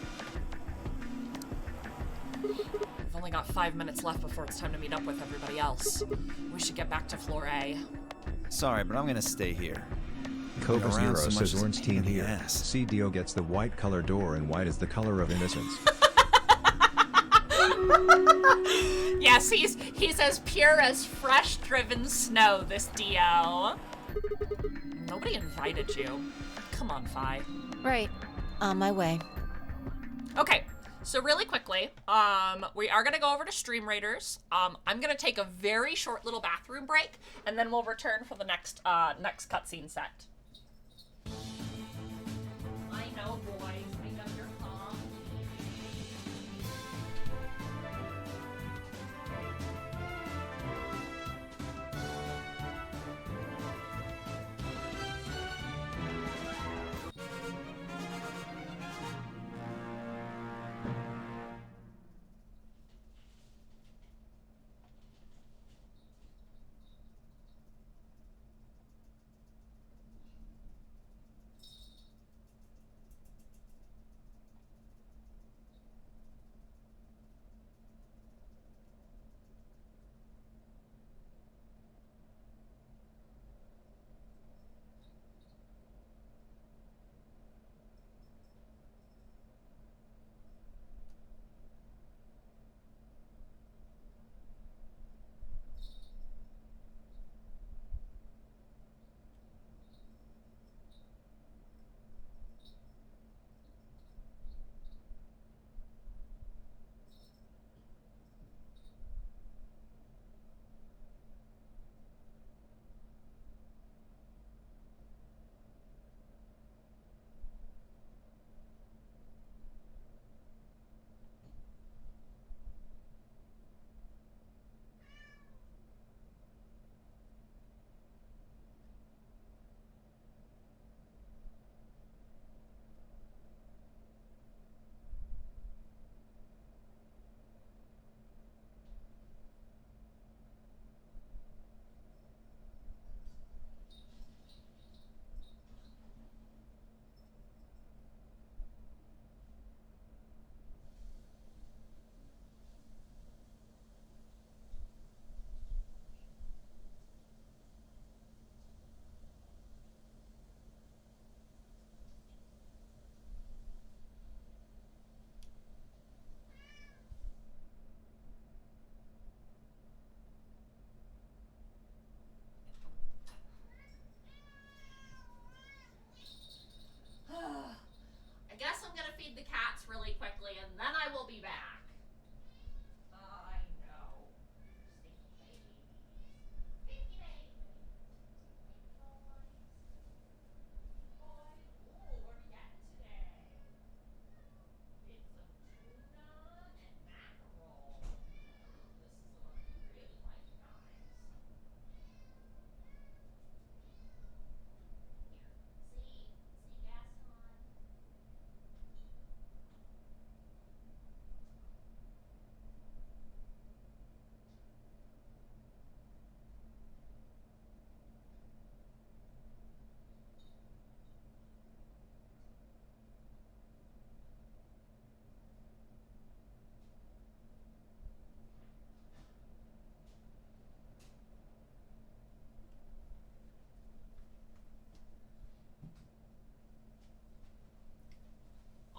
We've only got 5 minutes left before it's time to meet up with everybody else. We should get back to floor A. Sorry, but I'm gonna stay here. Cobra Around Zero so much says as a Orange pain in Team the here. ass. See, Dio gets the white color door and white is the color of innocence. Yes, he's as pure as fresh driven snow, this Dio. Nobody invited you. Come on, Phi. Right. On my way. Okay, so really quickly, we are gonna go over to Stream Raiders. I'm gonna take a very short little bathroom break, and then we'll return for the next cutscene set. I know, boys. I know you're calm.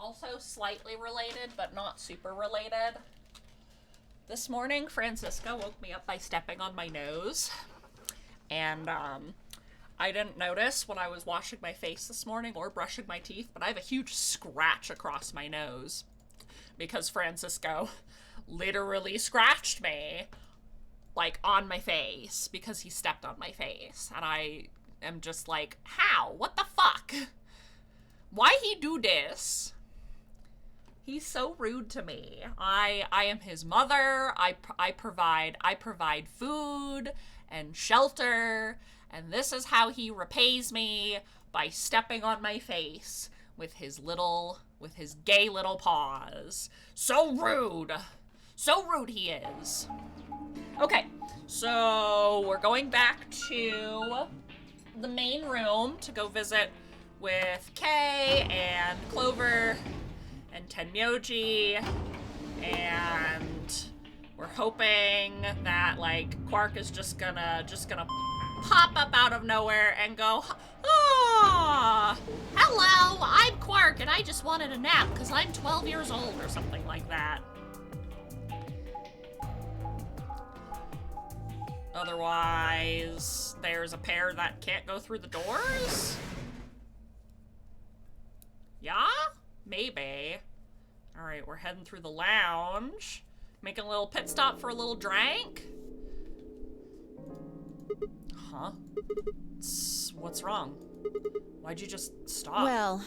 Also slightly related, but not super related. This morning, Francisco woke me up by stepping on my nose. And, I didn't notice when I was washing my face this morning or brushing my teeth, but I have a huge scratch across my nose. Because Francisco literally scratched me, like, on my face, because he stepped on my face. And I am just like, how? What the fuck? Why he do this? He's so rude to me. I am his mother. I provide food and shelter, and this is how he repays me, by stepping on my face with his gay little paws. So rude. So rude he is. Okay, so we're going back to the main room to go visit with Kay and Clover and Tenmyoji, and we're hoping that, like, Quark is just gonna pop up out of nowhere and go, ah, hello, I'm Quark and I just wanted a nap because I'm 12 years old or something like that. Otherwise, there's a pair that can't go through the doors? Yeah? Maybe. Alright, we're heading through the lounge. Making a little pit stop for a little drink. Huh? What's wrong? Why'd you just stop? Well,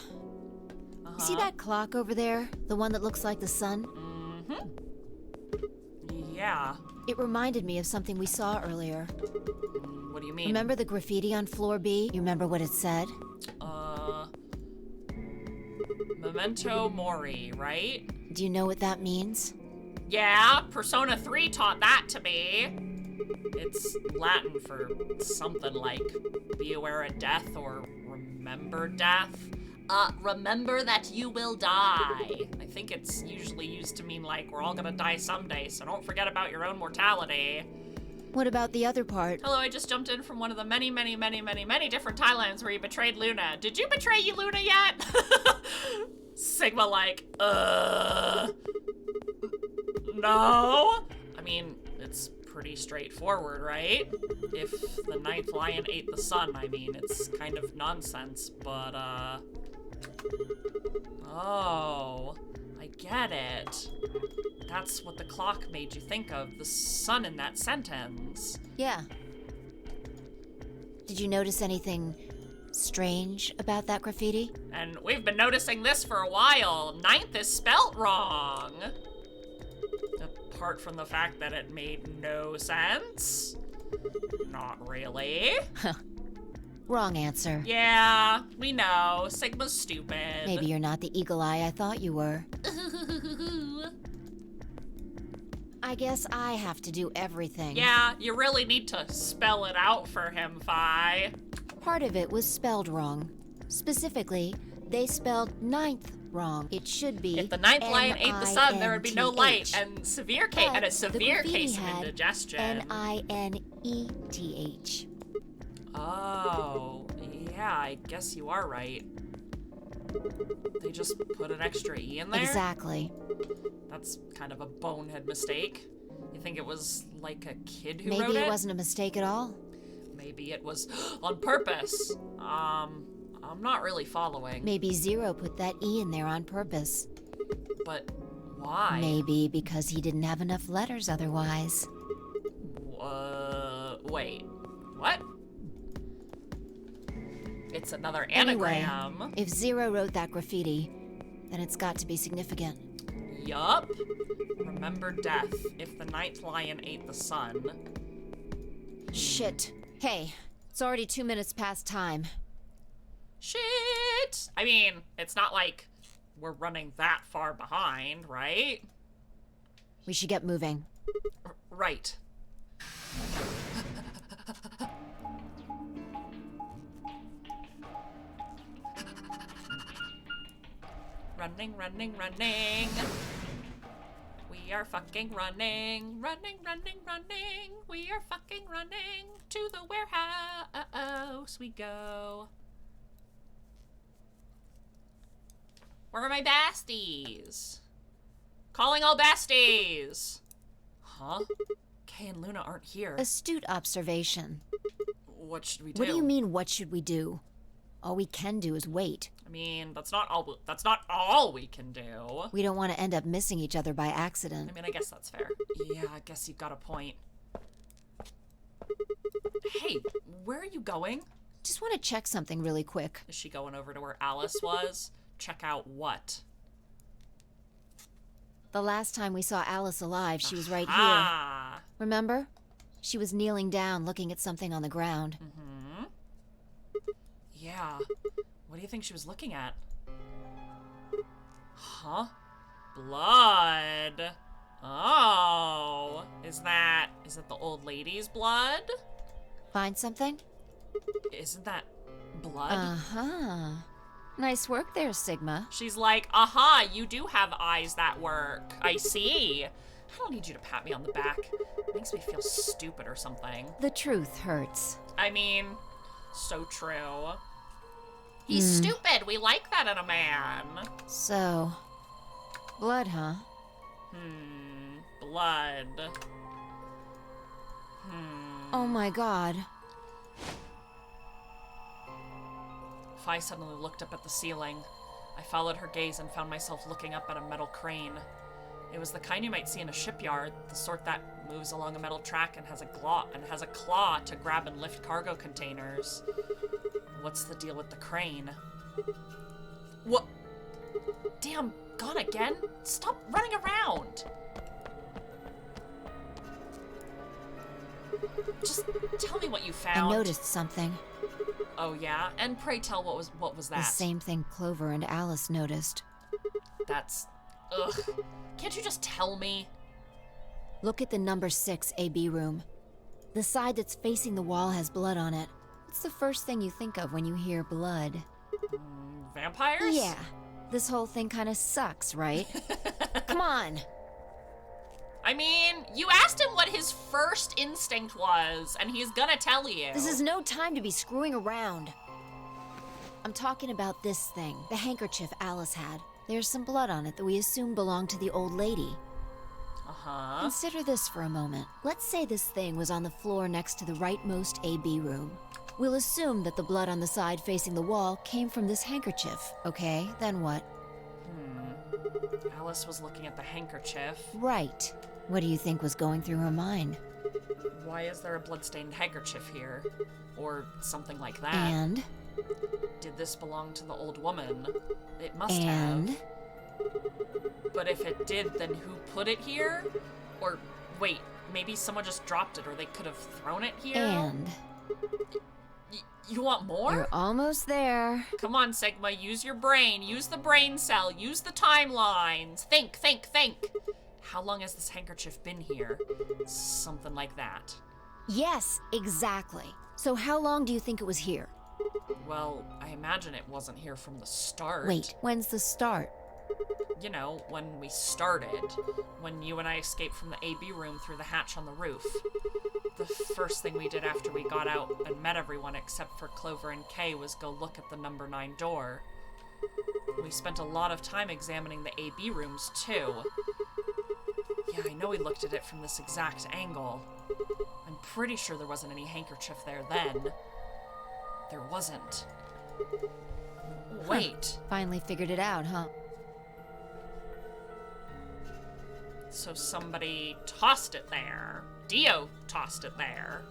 see that clock over there? The one that looks like the sun? Mm-hmm. Yeah. It reminded me of something we saw earlier. What do you mean? Remember the graffiti on floor B? You remember what it said? Memento Mori, right? Do you know what that means? Yeah, Persona 3 taught that to me. It's Latin for something like be aware of death or remember death. Remember that you will die. I think it's usually used to mean like we're all gonna die someday, so don't forget about your own mortality. What about the other part? Hello, I just jumped in from one of the many different timelines where you betrayed Luna. Did you betray Luna yet? Sigma like, no? I mean, it's pretty straightforward, right? If the ninth lion ate the sun, I mean, it's kind of nonsense, but, oh, I get it. That's what the clock made you think of, the sun in that sentence. Yeah. Did you notice anything strange about that graffiti? And we've been noticing this for a while. Ninth is spelt wrong. Apart from the fact that it made no sense. Not really. Wrong answer. Yeah, we know. Sigma's stupid. Maybe you're not the eagle eye I thought you were. I guess I have to do everything. Yeah, you really need to spell it out for him, Phi. Part of it was spelled wrong. Specifically, they spelled ninth wrong. It should be if the ninth lion ate the sun, there would be no light and a severe case of indigestion. N-I-N-E-T-H. Oh, yeah, I guess you are right. They just put an extra E in there? Exactly. That's kind of a bonehead mistake. You think it was like a kid who wrote it? Maybe it wasn't a mistake at all. Maybe it was on purpose. I'm not really following. Maybe Zero put that E in there on purpose. But why? Maybe because he didn't have enough letters otherwise. Wait. What? It's another anagram. Anyway, if Zero wrote that graffiti, then it's got to be significant. Yup. Remember death if the ninth lion ate the sun. Shit. Hey, it's already 2 minutes past time. Shit! I mean, it's not like we're running that far behind, right? We should get moving. Right. Running, running, running. We are fucking running. Running, running, running. We are fucking running. To the warehouse we go. Where are my besties? Calling all besties! Huh? Kay and Luna aren't here. Astute observation. What should we do? What do you mean, what should we do? All we can do is wait. I mean, that's not all we can do. We don't want to end up missing each other by accident. I mean, I guess that's fair. Yeah, I guess you've got a point. Hey, where are you going? Just want to check something really quick. Is she going over to where Alice was? Check out what? The last time we saw Alice alive, she was right here. Ah. Remember? She was kneeling down looking at something on the ground. Mm-hmm. Yeah. What do you think she was looking at? Huh? Blood. Oh. Is it the old lady's blood? Find something? Isn't that blood? Uh-huh. Nice work there, Sigma. She's like, aha, you do have eyes that work. I see. I don't need you to pat me on the back. It makes me feel stupid or something. The truth hurts. I mean, so true. He's stupid. We like that in a man. So, blood, huh? Blood. Oh my god. Phi suddenly looked up at the ceiling. I followed her gaze and found myself looking up at a metal crane. It was the kind you might see in a shipyard, the sort that moves along a metal track and has a claw to grab and lift cargo containers. What's the deal with the crane? What? Damn, gone again? Stop running around! Just tell me what you found. I noticed something. Oh yeah? And pray tell, what was that? The same thing Clover and Alice noticed. That's... ugh. Can't you just tell me? Look at the number 6 AB room. The side that's facing the wall has blood on it. What's the first thing you think of when you hear blood? Vampires? Yeah. This whole thing kind of sucks, right? Come on. I mean, you asked him what his first instinct was, and he's gonna tell you. This is no time to be screwing around. I'm talking about this thing, the handkerchief Alice had. There's some blood on it that we assume belonged to the old lady. Uh-huh. Consider this for a moment. Let's say this thing was on the floor next to the rightmost AB room. We'll assume that the blood on the side facing the wall came from this handkerchief, okay? Then what? Alice was looking at the handkerchief. Right. What do you think was going through her mind? Why is there a bloodstained handkerchief here? Or something like that. And? Did this belong to the old woman? It must And? have. But if it did, then who put it here? Or, wait, maybe someone just dropped it, or they could have thrown it here? And? You want more? You're almost there. Come on, Sigma, use your brain. Use the brain cell. Use the timelines. Think, think, think. How long has this handkerchief been here? Something like that. Yes, exactly. So how long do you think it was here? Well, I imagine it wasn't here from the start. Wait, when's the start? You know, when we started. When you and I escaped from the AB room through the hatch on the roof. The first thing we did after we got out and met everyone except for Clover and Kay was go look at the number 9 door. We spent a lot of time examining the AB rooms, too. Yeah, I know we looked at it from this exact angle. I'm pretty sure there wasn't any handkerchief there then. There wasn't. Wait. Finally figured it out, huh? So somebody tossed it there. Dio tossed it there.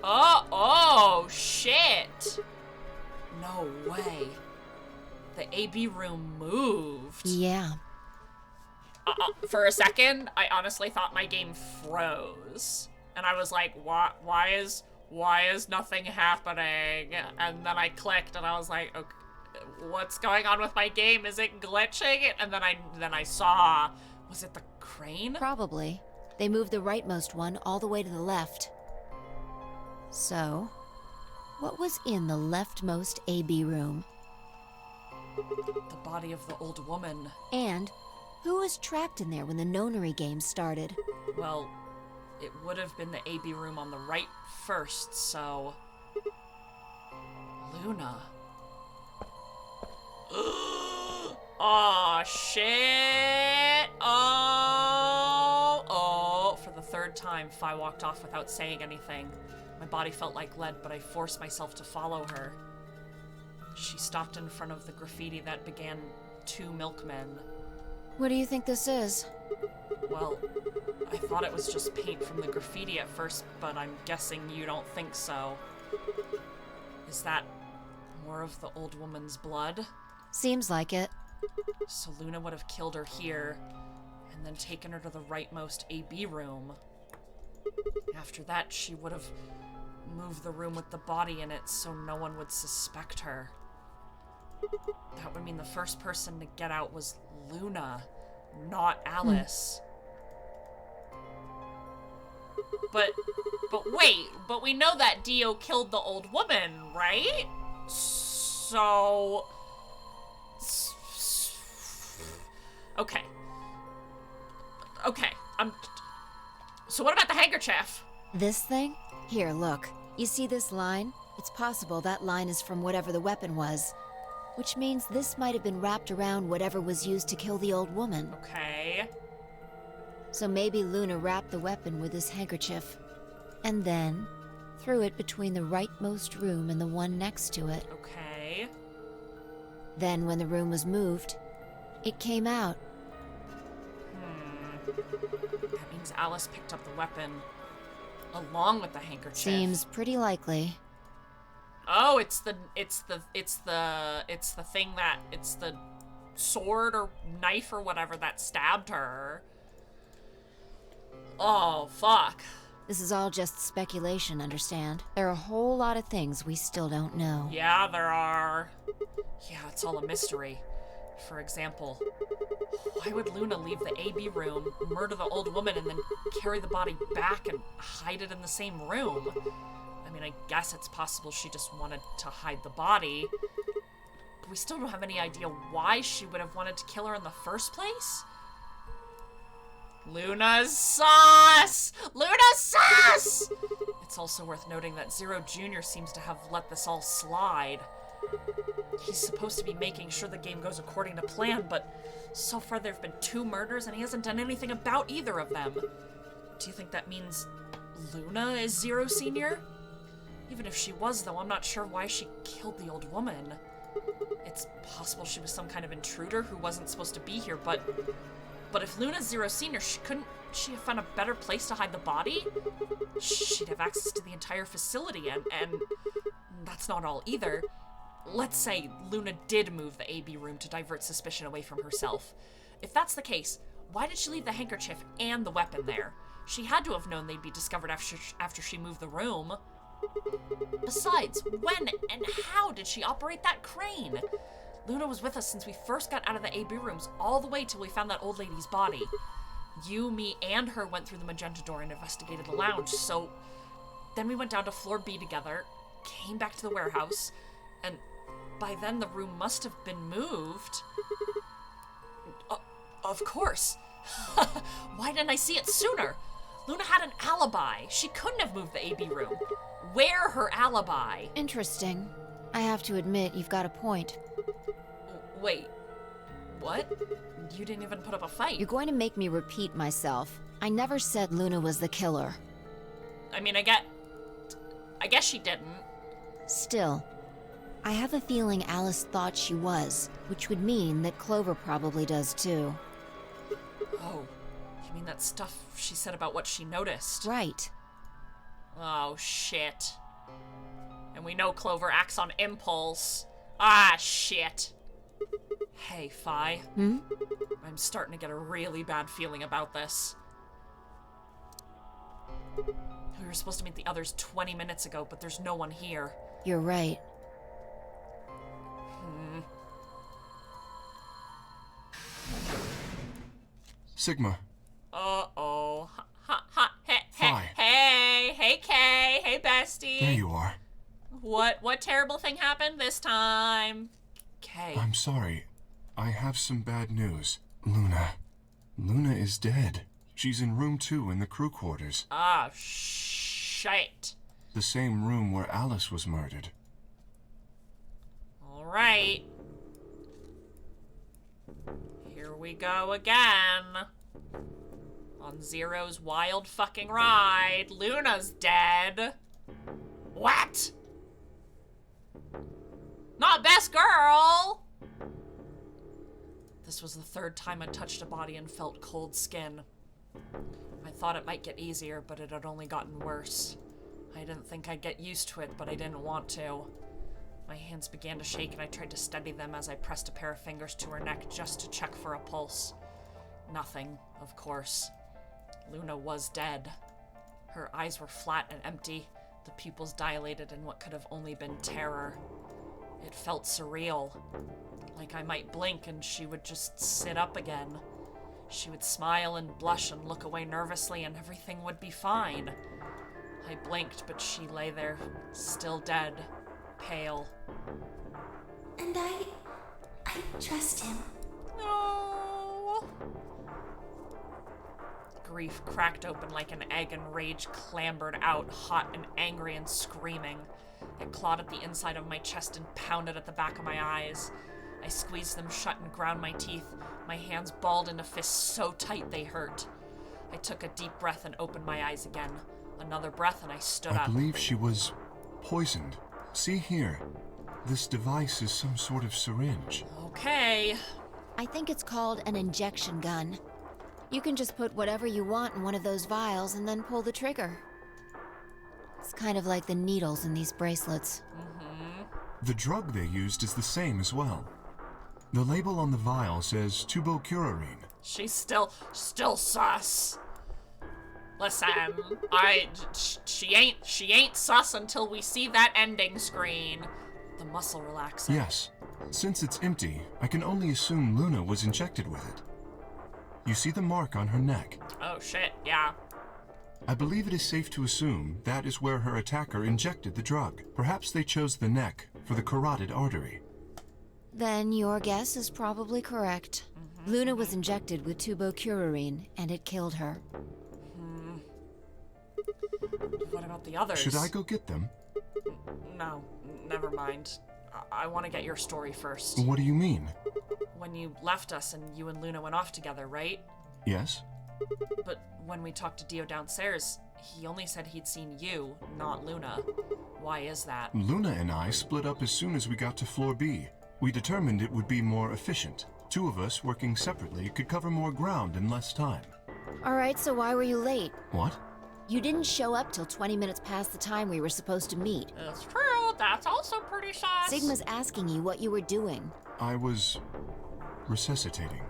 Oh, shit. No way. The AB room moved. Yeah. For a second, I honestly thought my game froze. And I was like, why is nothing happening? And then I clicked and I was like, okay, what's going on with my game? Is it glitching? And then I saw, was it the crane? Probably. They moved the rightmost one all the way to the left. So, what was in the leftmost AB room? The body of the old woman. And who was trapped in there when the nonary game started? Well, it would have been the AB room on the right first, so... Luna. Oh, shit! Oh! For the third time, Phi walked off without saying anything. My body felt like lead, but I forced myself to follow her. She stopped in front of the graffiti that began 2 milkmen. What do you think this is? Well, I thought it was just paint from the graffiti at first, but I'm guessing you don't think so. Is that more of the old woman's blood? Seems like it. So Luna would have killed her here, and then taken her to the rightmost AB room. After that, she would have moved the room with the body in it so no one would suspect her. That would mean the first person to get out was Luna, not Alice. But wait, but we know that Dio killed the old woman, right? So... Okay. So what about the handkerchief? This thing? Here, look. You see this line? It's possible that line is from whatever the weapon was. Which means this might have been wrapped around whatever was used to kill the old woman. Okay. So maybe Luna wrapped the weapon with this handkerchief. And then threw it between the rightmost room and the one next to it. Okay. Then when the room was moved, it came out. That means Alice picked up the weapon along with the handkerchief. Seems pretty likely. Oh, it's the sword or knife or whatever that stabbed her. Oh, fuck. This is all just speculation, understand? There are a whole lot of things we still don't know. Yeah, there are. Yeah, it's all a mystery. For example, why would Luna leave the AB room, murder the old woman, and then carry the body back and hide it in the same room? I mean, I guess it's possible she just wanted to hide the body. But we still don't have any idea why she would have wanted to kill her in the first place. Luna's sauce! Luna's sauce! It's also worth noting that Zero Jr. seems to have let this all slide. He's supposed to be making sure the game goes according to plan, but so far there have been 2 murders and he hasn't done anything about either of them. Do you think that means Luna is Zero Sr.? Even if she was, though, I'm not sure why she killed the old woman. It's possible she was some kind of intruder who wasn't supposed to be here, but if Luna's Zero Sr., couldn't she have found a better place to hide the body? She'd have access to the entire facility, and that's not all either. Let's say Luna did move the AB room to divert suspicion away from herself. If that's the case, why did she leave the handkerchief and the weapon there? She had to have known they'd be discovered after she moved the room. Besides, when and how did she operate that crane? Luna was with us since we first got out of the AB rooms all the way till we found that old lady's body. You, me, and her went through the magenta door and investigated the lounge, so then we went down to floor B together, came back to the warehouse, and by then the room must have been moved. Of course. Why didn't I see it sooner? Luna had an alibi. She couldn't have moved the AB room. Where her alibi? Interesting. I have to admit, you've got a point. Wait. What? You didn't even put up a fight. You're going to make me repeat myself. I never said Luna was the killer. I mean, I guess she didn't. Still, I have a feeling Alice thought she was, which would mean that Clover probably does too. Oh, you mean that stuff she said about what she noticed? Right. Oh, shit. And we know Clover acts on impulse. Ah, shit. Hey, Phi. Hmm? I'm starting to get a really bad feeling about this. We were supposed to meet the others 20 minutes ago, but there's no one here. You're right. Sigma. Uh-oh. Phi. Hey, Kay. Hey, bestie. There you are. What terrible thing happened this time? Kay. I'm sorry. I have some bad news. Luna is dead. She's in room 2 in the crew quarters. Ah, shit. The same room where Alice was murdered. All right. Here we go again. On Zero's wild fucking ride. Luna's dead. What? Not best girl! This was the 3rd time I touched a body and felt cold skin. I thought it might get easier, but it had only gotten worse. I didn't think I'd get used to it, but I didn't want to. My hands began to shake and I tried to steady them as I pressed a pair of fingers to her neck just to check for a pulse. Nothing, of course. Luna was dead. Her eyes were flat and empty, the pupils dilated in what could have only been terror. It felt surreal. Like I might blink and she would just sit up again. She would smile and blush and look away nervously and everything would be fine. I blinked, but she lay there, still dead, pale. And I trust him. No. Grief cracked open like an egg and rage clambered out, hot and angry and screaming. It clawed at the inside of my chest and pounded at the back of my eyes. I squeezed them shut and ground my teeth, my hands balled into fists so tight they hurt. I took a deep breath and opened my eyes again. Another breath and I stood up. I believe she was poisoned. See here. This device is some sort of syringe. Okay. I think it's called an injection gun. You can just put whatever you want in one of those vials and then pull the trigger. It's kind of like the needles in these bracelets. The drug they used is the same as well. The label on the vial says tubocurarine. She's still sus. Listen, she ain't sus until we see that ending screen. The muscle relaxer. Yes. Since it's empty, I can only assume Luna was injected with it. You see the mark on her neck? Oh shit, yeah. I believe it is safe to assume that is where her attacker injected the drug. Perhaps they chose the neck for the carotid artery. Then your guess is probably correct. Luna was injected with tubocurarine, and it killed her. What about the others? Should I go get them? No, never mind. I want to get your story first. What do you mean? When you left us and you and Luna went off together, right? Yes? But when we talked to Dio downstairs, he only said he'd seen you, not Luna. Why is that? Luna and I split up as soon as we got to floor B. We determined it would be more efficient. 2 of us working separately could cover more ground in less time. Alright, so why were you late? What? You didn't show up till 20 minutes past the time we were supposed to meet. That's true. That's also pretty sus. Sigma's asking you what you were doing. I was resuscitating.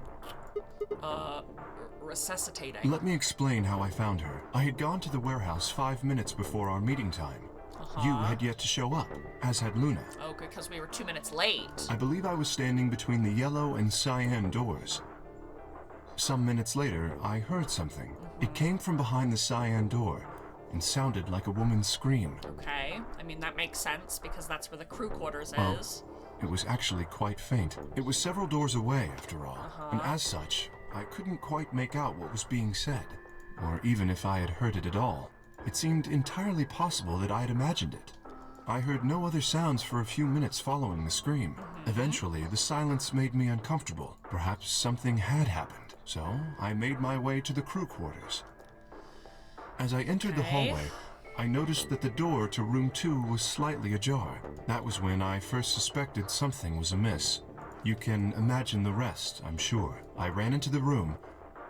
Resuscitating? Let me explain how I found her. I had gone to the warehouse 5 minutes before our meeting time. You had yet to show up, as had Luna. Oh, good, because we were 2 minutes late. I believe I was standing between the yellow and cyan doors. Some minutes later, I heard something. It came from behind the cyan door and sounded like a woman's scream. Okay, I mean, that makes sense because that's where the crew quarters is. It was actually quite faint. It was several doors away, after all. And as such, I couldn't quite make out what was being said, or even if I had heard it at all. It seemed entirely possible that I had imagined it. I heard no other sounds for a few minutes following the scream. Eventually, the silence made me uncomfortable. Perhaps something had happened, so I made my way to the crew quarters. As I entered the hallway, I noticed that the door to room 2 was slightly ajar. That was when I first suspected something was amiss. You can imagine the rest, I'm sure. I ran into the room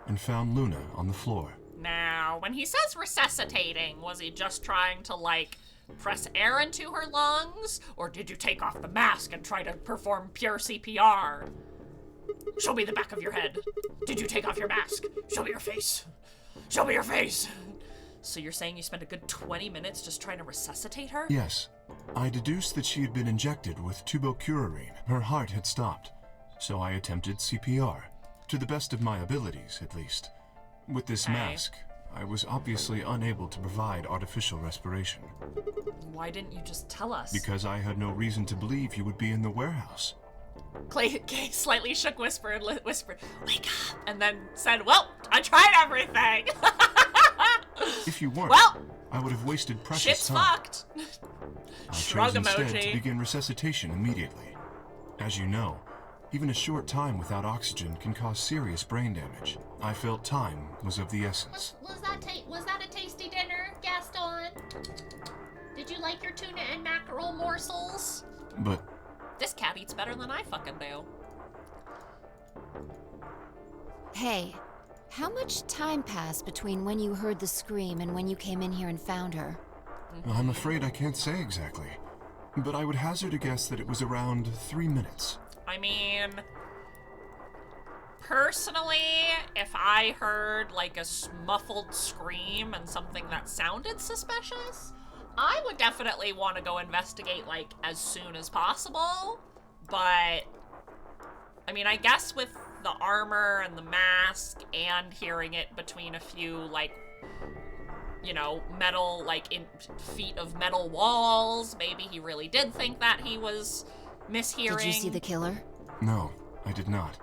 and found Luna on the floor. Now, when he says resuscitating, was he just trying to, like, press air into her lungs? Or did you take off the mask and try to perform pure CPR? Show me the back of your head. Did you take off your mask? Show me your face. Show me your face. So you're saying you spent a good 20 minutes just trying to resuscitate her? Yes. I deduced that she had been injected with tubocurarine. Her heart had stopped, so I attempted CPR. To the best of my abilities, at least. With this mask, I was obviously unable to provide artificial respiration. Why didn't you just tell us? Because I had no reason to believe you would be in the warehouse. Kay slightly shook Whisper and whispered, "Wake up," and then said, "Well, I tried everything." If you weren't, well, I would have wasted precious shit's time. fucked. I Shrug chose instead emoji. to begin resuscitation immediately. As you know, even a short time without oxygen can cause serious brain damage. I felt time was of the essence. Was that a tasty dinner, Gaston? Did you like your tuna and mackerel morsels? But This cat eats better than I fucking do. Hey, how much time passed between when you heard the scream and when you came in here and found her? I'm afraid I can't say exactly. But I would hazard a guess that it was around 3 minutes. I mean, personally, if I heard like a muffled scream and something that sounded suspicious, I would definitely want to go investigate like as soon as possible. But I mean, I guess with the armor and the mask and hearing it between a few like, you know, metal, like in feet of metal walls, maybe he really did think that he was mishearing. Did you see the killer? No, I did not.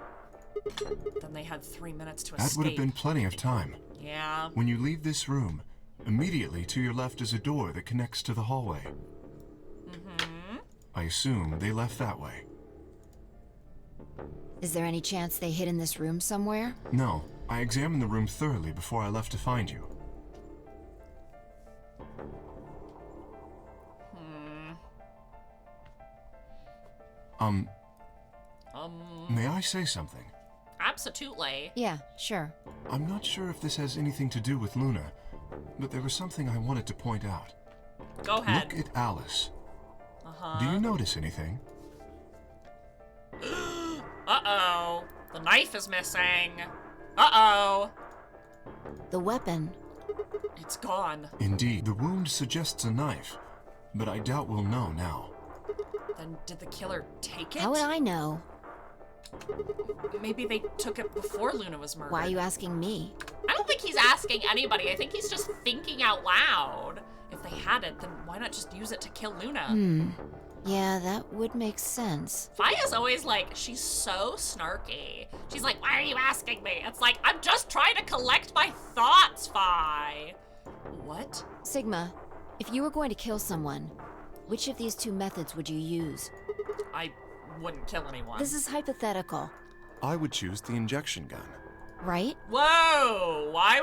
Then they had 3 minutes to That escape. would have been plenty of time. Yeah. When you leave this room, immediately to your left is a door that connects to the hallway. Mm-hmm. I assume they left that way. Is there any chance they hid in this room somewhere? No, I examined the room thoroughly before I left to find you. May I say something? Absolutely. Yeah, sure. I'm not sure if this has anything to do with Luna, but there was something I wanted to point out. Go ahead. Look at Alice. Uh-huh. Do you notice anything? Uh-oh. The knife is missing. Uh-oh. The weapon. It's gone. Indeed, the wound suggests a knife, but I doubt we'll know now. Then did the killer take it? How would I know? Maybe they took it before Luna was murdered. Why are you asking me? I don't think he's asking anybody. I think he's just thinking out loud. If they had it, then why not just use it to kill Luna? Yeah, that would make sense. Fia's always like, she's so snarky. She's like, why are you asking me? It's like, I'm just trying to collect my thoughts, Fi. What? Sigma, if you were going to kill someone, which of these two methods would you use? I wouldn't kill anyone. This is hypothetical, I would choose the injection gun. right? Whoa! Why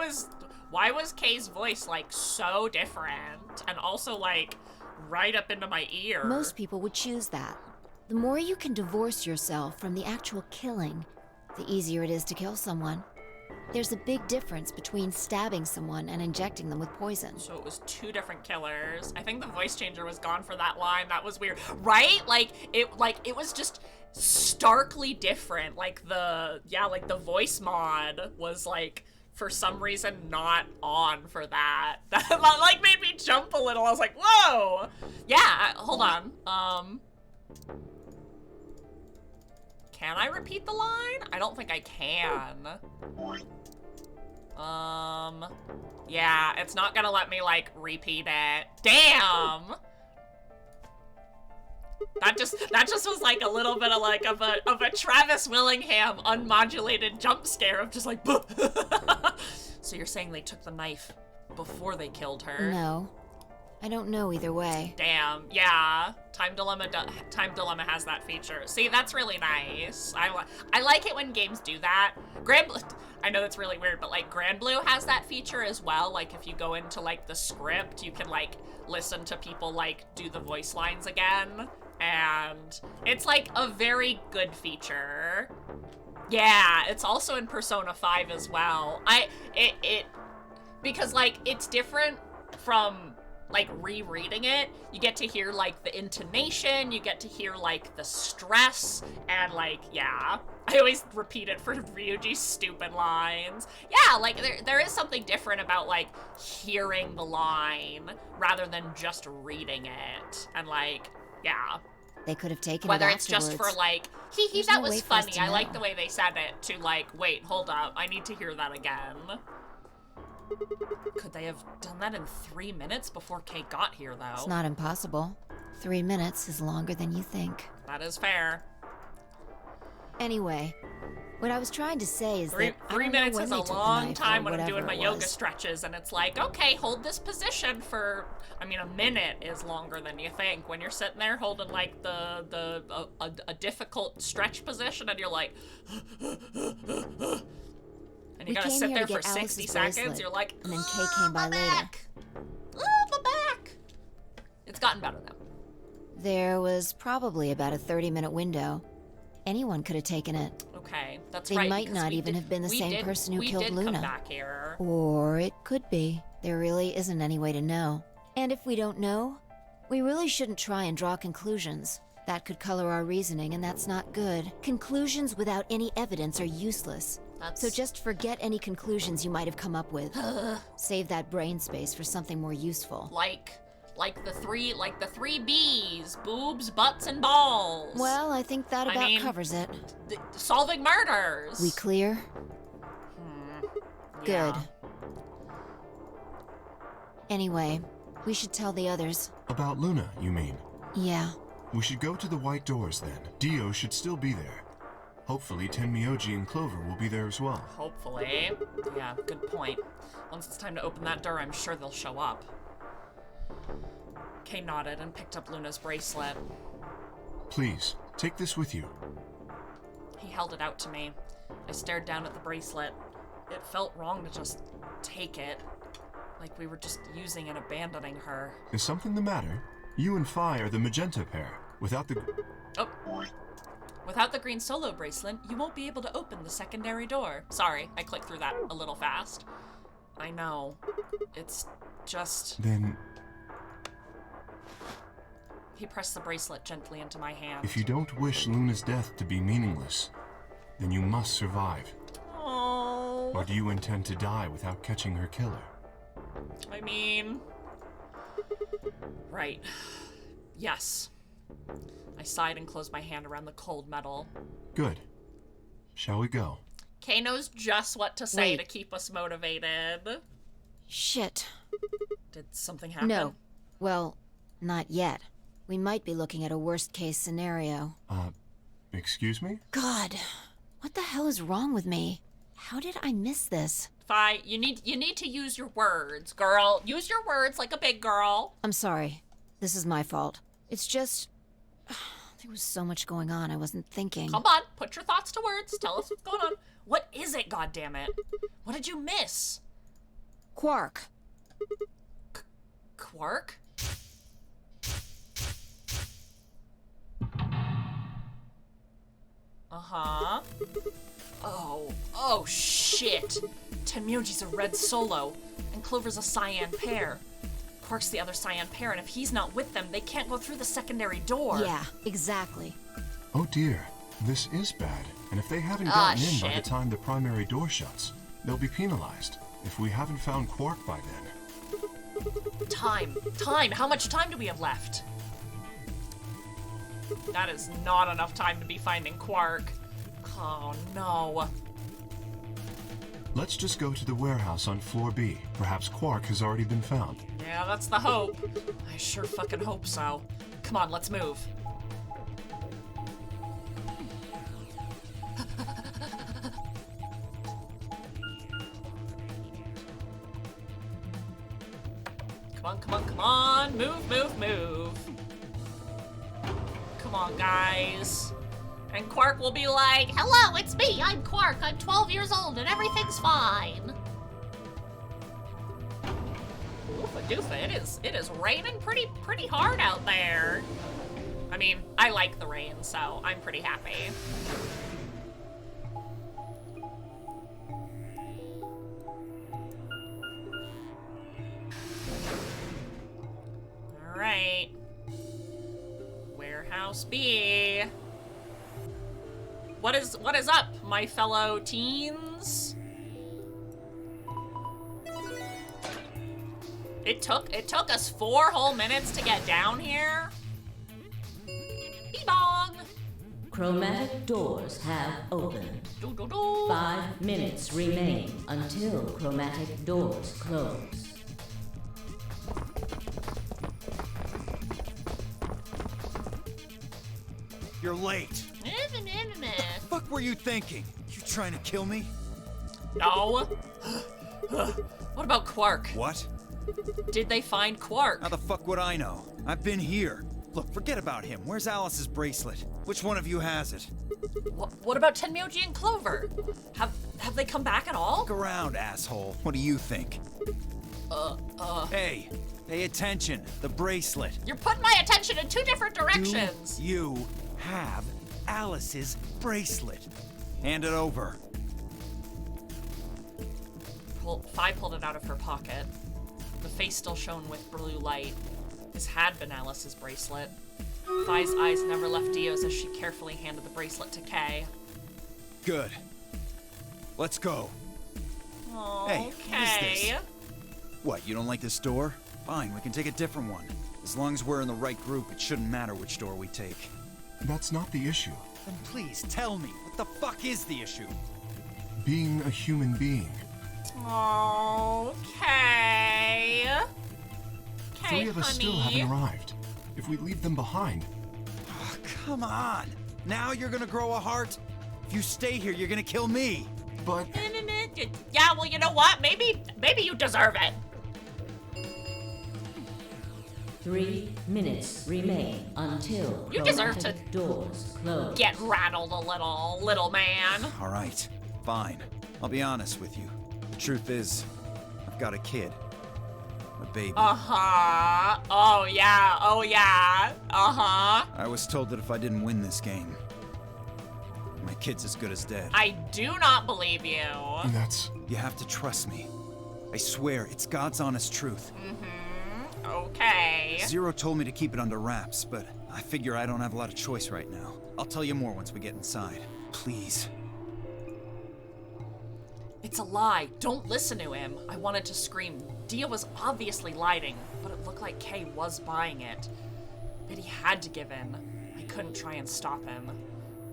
was Kay's voice like so different? And also like right up into my ear. Most people would choose that. The more you can divorce yourself from the actual killing, the easier it is to kill someone. There's a big difference between stabbing someone and injecting them with poison. So it was two different killers. I think the voice changer was gone for that line. That was weird. Right? Like it was just starkly different. Like the voice mod was like for some reason not on for that. That like made me jump a little. I was like, whoa! Yeah, hold on. Can I repeat the line? I don't think I can. Yeah, it's not gonna let me, like, repeat it. Damn! That just was, like, a little bit of, like, of a Travis Willingham unmodulated jump scare of just, like, So you're saying they took the knife before they killed her? No. I don't know either way. Damn, yeah. Time Dilemma has that feature. See, that's really nice. I like it when games do that. I know that's really weird, but like Grand Blue has that feature as well. Like if you go into like the script, you can like listen to people like do the voice lines again. And it's like a very good feature. Yeah, it's also in Persona 5 as well. Because like it's different from like rereading it. You get to hear like the intonation, you get to hear like the stress, and like, yeah. I always repeat it for Ryuji's stupid lines. Yeah, like there is something different about like hearing the line rather than just reading it. And like, yeah. They could have taken Whether it it's just for afterwards. like, There's that no was way for us funny. to I like know. the way they said it, to like, wait, hold up, I need to hear that again. Could they have done that in 3 minutes before Kay got here, though? It's not impossible. 3 minutes is longer than you think. That is fair. Anyway, what I was trying to say is that I Three don't know minutes when is they a took the long knife time or when I'm doing whatever my it yoga was. stretches, and it's like, okay, hold this position for. I mean, a minute is longer than you think when you're sitting there holding like a difficult stretch position, and you're like, and you gotta sit there for 60 seconds. You're like, and then Kay came by later. My back. It's gotten better though. There was probably about a 30-minute window. Anyone could have taken it. Okay, that's They right. might because not we even did- have been the we same did- person who we killed did Luna. Come back here. Or it could be. There really isn't any way to know. And if we don't know, we really shouldn't try and draw conclusions. That could color our reasoning, and that's not good. Conclusions without any evidence are useless. So just forget any conclusions you might have come up with. Save that brain space for something more useful. Like the three B's: boobs, butts, and balls. Well, I think that about covers it. Solving murders. We clear? Good. Yeah. Anyway, we should tell the others. About Luna, you mean? Yeah. We should go to the White Doors then. Dio should still be there. Hopefully Tenmyoji and Clover will be there as well. Hopefully. Yeah, good point. Once it's time to open that door, I'm sure they'll show up. Kay nodded and picked up Luna's bracelet. Please, take this with you. He held it out to me. I stared down at the bracelet. It felt wrong to just take it. Like we were just using and abandoning her. Is something the matter? You and Phi are the magenta pair. Without the... Oh. Without the green solo bracelet, you won't be able to open the secondary door. Sorry, I clicked through that a little fast. I know. It's just... Then... He pressed the bracelet gently into my hand. If you don't wish Luna's death to be meaningless, then you must survive. Oh. Or do you intend to die without catching her killer? I mean... Right. Yes. I sighed and closed my hand around the cold metal. Good. Shall we go? Kay knows just what to say Wait. to keep us motivated. Shit. Did something happen? No. Well, not yet. We might be looking at a worst-case scenario. Excuse me? God, what the hell is wrong with me? How did I miss this? Phi, you need to use your words, girl. Use your words like a big girl. I'm sorry. This is my fault. It's just... there was so much going on, I wasn't thinking. Come on, put your thoughts to words. Tell us what's going on. What is it, goddammit? What did you miss? Quark. Quark? Uh-huh. Oh shit. Tenmyoji's a red solo, and Clover's a cyan pair. Quark's the other cyan pair, and if he's not with them, they can't go through the secondary door. Yeah, exactly. Oh dear, this is bad. And if they haven't gotten in by the shit. time the primary door shuts, they'll be penalized. If we haven't found Quark by then. Time. How much time do we have left? That is not enough time to be finding Quark. Oh no. Let's just go to the warehouse on floor B. Perhaps Quark has already been found. Yeah, that's the hope. I sure fucking hope so. Come on, let's move. Come on. Move. Come on, guys. And Quark will be like, hello, it's me. I'm Quark. I'm 12 years old and everything's fine. Oofa doofa, it is raining pretty hard out there. I mean, I like the rain, so I'm pretty happy. Alright. Warehouse B. What is up, my fellow teens? It took us 4 whole minutes to get down here. Bee-bong! Chromatic doors have opened. 5 minutes remain until chromatic doors close. You're late. Fuck fuck were you thinking? You trying to kill me? No. What about Quark? What? Did they find Quark? How the fuck would I know? I've been here. Look, forget about him. Where's Alice's bracelet? Which one of you has it? What about Tenmyoji and Clover? Have they come back at all? Look around, asshole. What do you think? Hey, pay attention. The bracelet. You're putting my attention in two different directions. Do you have Alice's bracelet? Hand it over. Phi pulled it out of her pocket. The face still shone with blue light. This had been Alice's bracelet. Phi's eyes never left Dio's as she carefully handed the bracelet to Kay. Good. Let's go. Okay. Hey, what is this? What, you don't like this door? Fine, we can take a different one. As long as we're in the right group, it shouldn't matter which door we take. That's not the issue. Then please tell me, what the fuck is the issue? Being a human being. Okay. Okay, Three of us still haven't arrived. If we leave them behind... Oh, come on. Now you're gonna grow a heart? If you stay here, you're gonna kill me. But... Yeah, well, you know what? Maybe you deserve it. 3 minutes remain until You deserve to doors close. Get rattled a little man. All right, fine. I'll be honest with you. The truth is, I've got a kid. A baby. Uh-huh. Oh, yeah. Uh-huh. I was told that if I didn't win this game, my kid's as good as dead. I do not believe you. That's... You have to trust me. I swear, it's God's honest truth. Mm-hmm. Okay. Zero told me to keep it under wraps, but I figure I don't have a lot of choice right now. I'll tell you more once we get inside. Please. It's a lie. Don't listen to him. I wanted to scream. Dia was obviously lying, but it looked like Kay was buying it. But he had to give in. I couldn't try and stop him.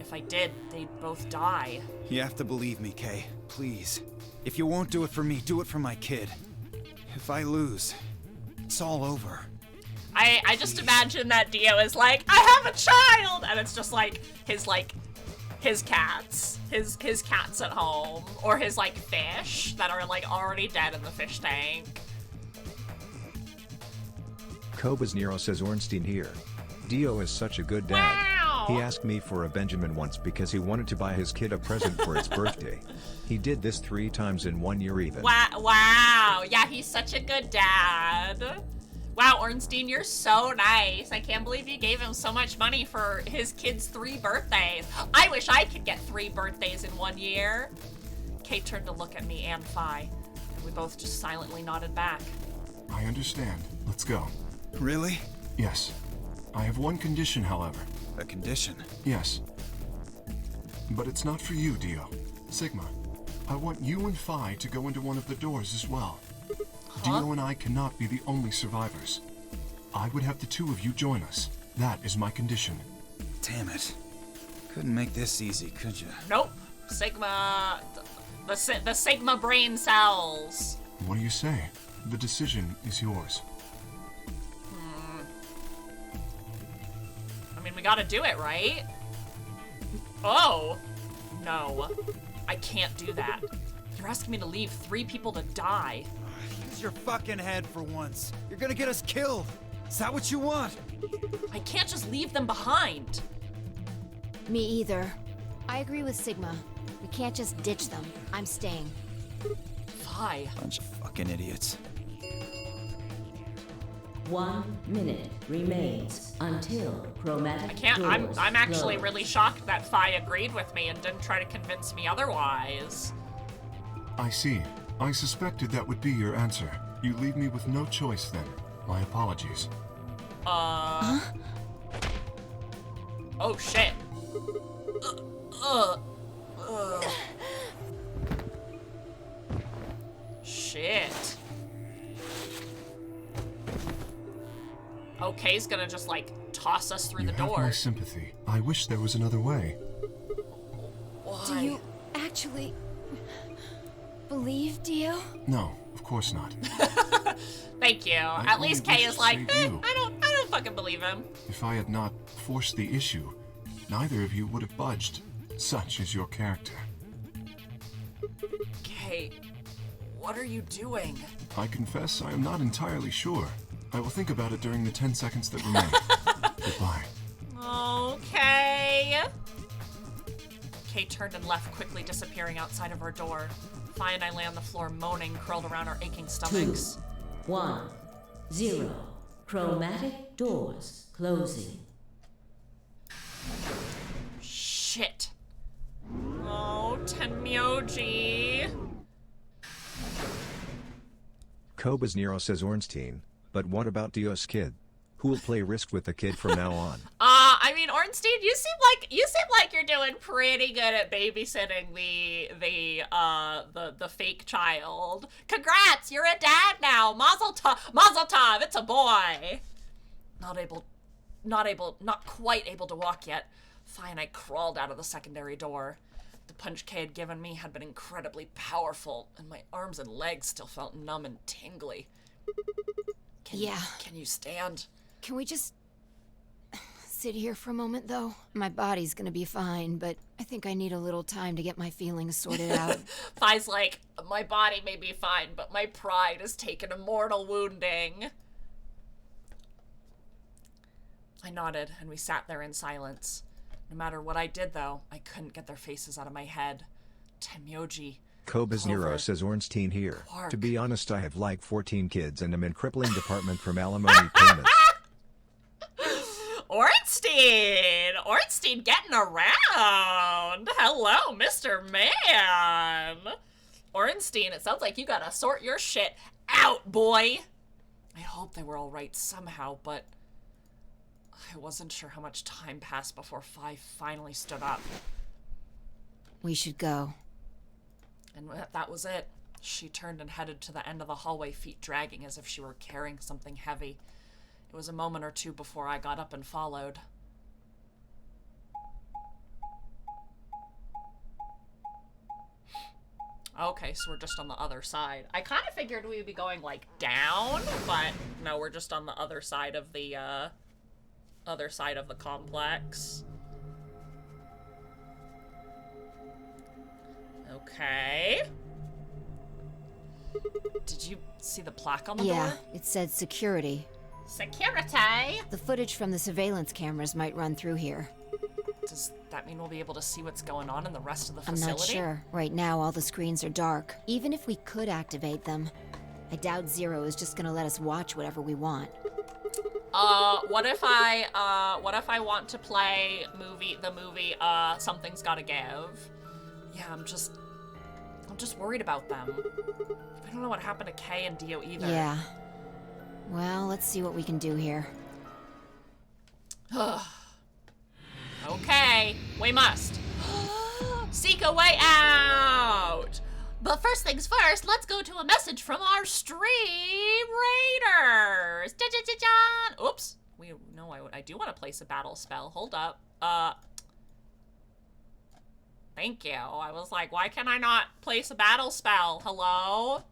If I did, they'd both die. You have to believe me, Kay. Please. If you won't do it for me, do it for my kid. If I lose, it's all over. I just imagine that Dio is like, I have a child! And it's just like his cats. His cats at home. Or his like fish that are like already dead in the fish tank. Cobas Nero says Ornstein here. Dio is such a good dad. Wow. He asked me for a Benjamin once because he wanted to buy his kid a present for its birthday. He did this 3 times in 1 year even. Wow. Yeah, he's such a good dad. Wow, Ornstein, you're so nice. I can't believe you gave him so much money for his kid's 3 birthdays. I wish I could get 3 birthdays in 1 year. Kate turned to look at me and Phi, and we both just silently nodded back. I understand. Let's go. Really? Yes. I have one condition, however. A condition? Yes. But it's not for you, Dio. Sigma, I want you and Phi to go into one of the doors as well. Dio and I cannot be the only survivors. I would have the 2 of you join us. That is my condition. Damn it. Couldn't make this easy, could you? Nope. Sigma... The Sigma brain cells. What do you say? The decision is yours. I mean, we gotta do it, right? Oh. No. I can't do that. You're asking me to leave 3 people to die. Use your fucking head for once. You're gonna get us killed. Is that what you want? I can't just leave them behind. Me either. I agree with Sigma. We can't just ditch them. I'm staying. Phi. Bunch of fucking idiots. 1 minute remains until chromatic I can't. doors I'm actually close. really shocked that Phi agreed with me and didn't try to convince me otherwise. I see. I suspected that would be your answer. You leave me with no choice then. My apologies. Huh? Oh shit. Shit. Okay's gonna just like toss us through You the have door. my sympathy. I wish there was another way. Why? Do you actually believe Dio? No, of course not. Thank you. I At only least Kay wish is to like, save you. I don't fucking believe him. If I had not forced the issue, neither of you would have budged. Such is your character. Kay, what are you doing? I confess I am not entirely sure. I will think about it during the 10 seconds that remain. Goodbye. Okay. Kay turned and left, quickly disappearing outside of our door. Phi and I lay on the floor, moaning, curled around our aching stomachs. 2, 1, 0. Chromatic doors closing. Shit. Oh, Tenmyoji. Koba's Nero says Ornstein, but what about Dio's kid? Who will play Risk with the kid from now on? I mean, Ornstein, you seem like you're doing pretty good at babysitting the fake child. Congrats, you're a dad now. Mazel tov, it's a boy. Not quite able to walk yet. Phi and I crawled out of the secondary door. The punch Kay had given me had been incredibly powerful, and my arms and legs still felt numb and tingly. Can you stand? Can we just sit here for a moment, though? My body's gonna be fine, but I think I need a little time to get my feelings sorted out. Phi's like, my body may be fine, but my pride has taken a mortal wounding. I nodded, and we sat there in silence. No matter what I did, though, I couldn't get their faces out of my head. Tenmyoji. Koba's Nero says Ornstein here. Quark. To be honest, I have like 14 kids and am in crippling department from alimony payments. Ornstein getting around. Hello, Mr. Man. Ornstein, it sounds like you gotta sort your shit out, boy. I hope they were all right somehow, but I wasn't sure how much time passed before Phi finally stood up. We should go. And that was it. She turned and headed to the end of the hallway, feet dragging as if she were carrying something heavy. It was a moment or two before I got up and followed. Okay, so we're just on the other side. I kind of figured we would be going, like, down, but no, we're just on the other side of the complex. Okay. Did you see the plaque on the door? Yeah, it said security. Security? The footage from the surveillance cameras might run through here. Does that mean we'll be able to see what's going on in the rest of the facility? I'm not sure. Right now, all the screens are dark. Even if we could activate them, I doubt Zero is just gonna let us watch whatever we want. What if I want to play the movie, Something's Gotta Give? Yeah, I'm just worried about them. I don't know what happened to Kay and Dio either. Yeah. Well, let's see what we can do here. Okay, we must seek a way out. But first things first, let's go to a message from our stream raiders. Oops. I do want to place a battle spell. Hold up. Thank you. I was like, why can I not place a battle spell? Hello?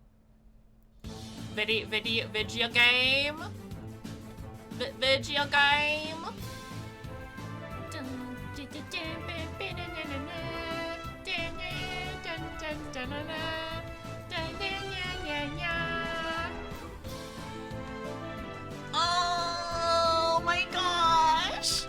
Video game? Video game? Oh my gosh!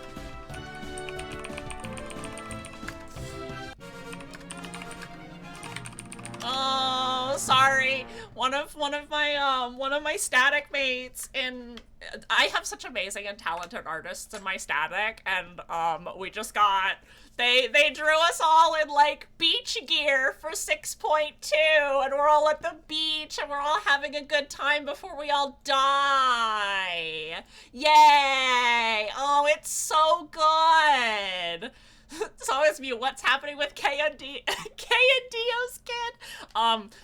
Oh, sorry. One of my static mates in I have such amazing and talented artists in my static, and we just got they drew us all in like beach gear for 6.2, and we're all at the beach and we're all having a good time before we all die. Yay! Oh, it's so good. So it's me. What's happening with Kay and Dio's kid?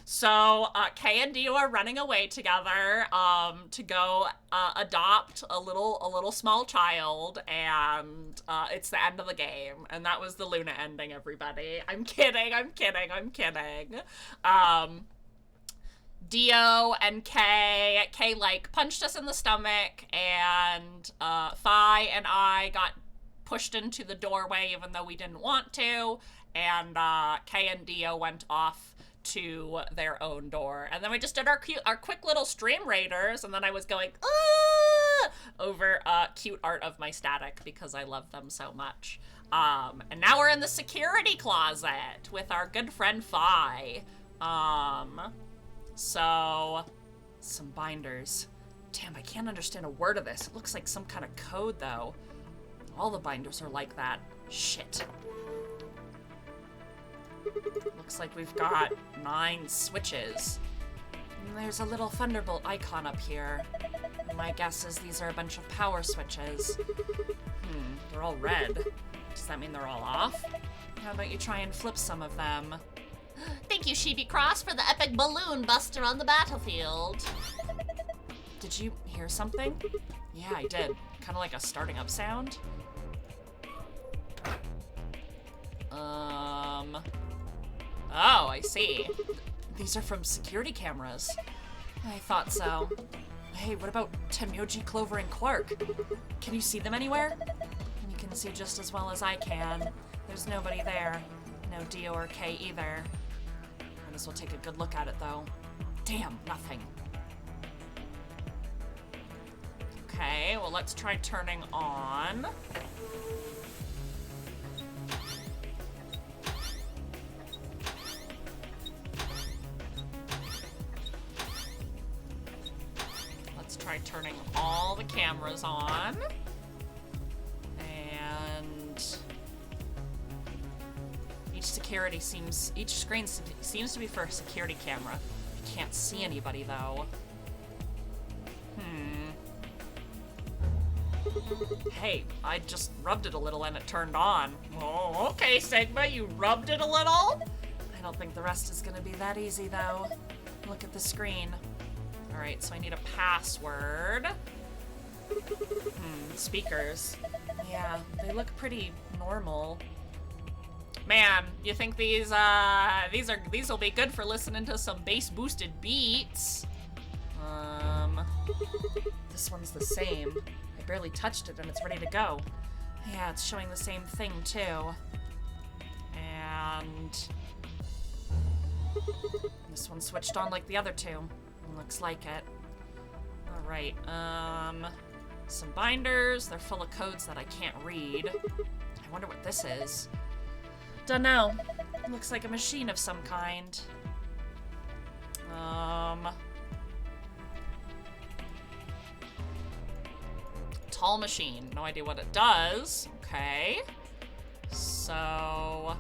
So Kay and Dio are running away together to go adopt a little small child, and it's the end of the game. And that was the Luna ending, everybody. I'm kidding. Dio and Kay like punched us in the stomach, and Phi and I got pushed into the doorway even though we didn't want to, and Kay and Dio went off to their own door. And then we just did our quick little stream raiders, and then I was going over cute art of my static because I love them so much. And now we're in the security closet with our good friend Phi. So some binders. Damn, I can't understand a word of this. It looks like some kind of code though. All the binders are like that. Shit. Looks like we've got 9 switches. And there's a little Thunderbolt icon up here. My guess is these are a bunch of power switches. They're all red. Does that mean they're all off? How about you try and flip some of them? Thank you, Sheepy Cross, for the epic balloon buster on the battlefield. Did you hear something? Yeah, I did. Kind of like a starting up sound. Oh, I see. These are from security cameras. I thought so. Hey, what about Tenmyoji, Clover, and Quark? Can you see them anywhere? You can see just as well as I can. There's nobody there. No Dio or Kay either. Might as well take a good look at it, though. Damn, nothing. Okay, well, let's try turning on. Let's try turning all the cameras on. And each screen seems to be for a security camera. I can't see anybody though. Hey, I just rubbed it a little and it turned on. Oh, okay, Sigma, you rubbed it a little? I don't think the rest is gonna be that easy though. Look at the screen. Alright, so I need a password. Speakers. Yeah, they look pretty normal. Man, you think these will be good for listening to some bass boosted beats? This one's the same. I barely touched it and it's ready to go. Yeah, it's showing the same thing too. And this one switched on like the other two. Looks like it. Alright, some binders. They're full of codes that I can't read. I wonder what this is. Dunno. Looks like a machine of some kind. Tall machine. No idea what it does. Okay. So...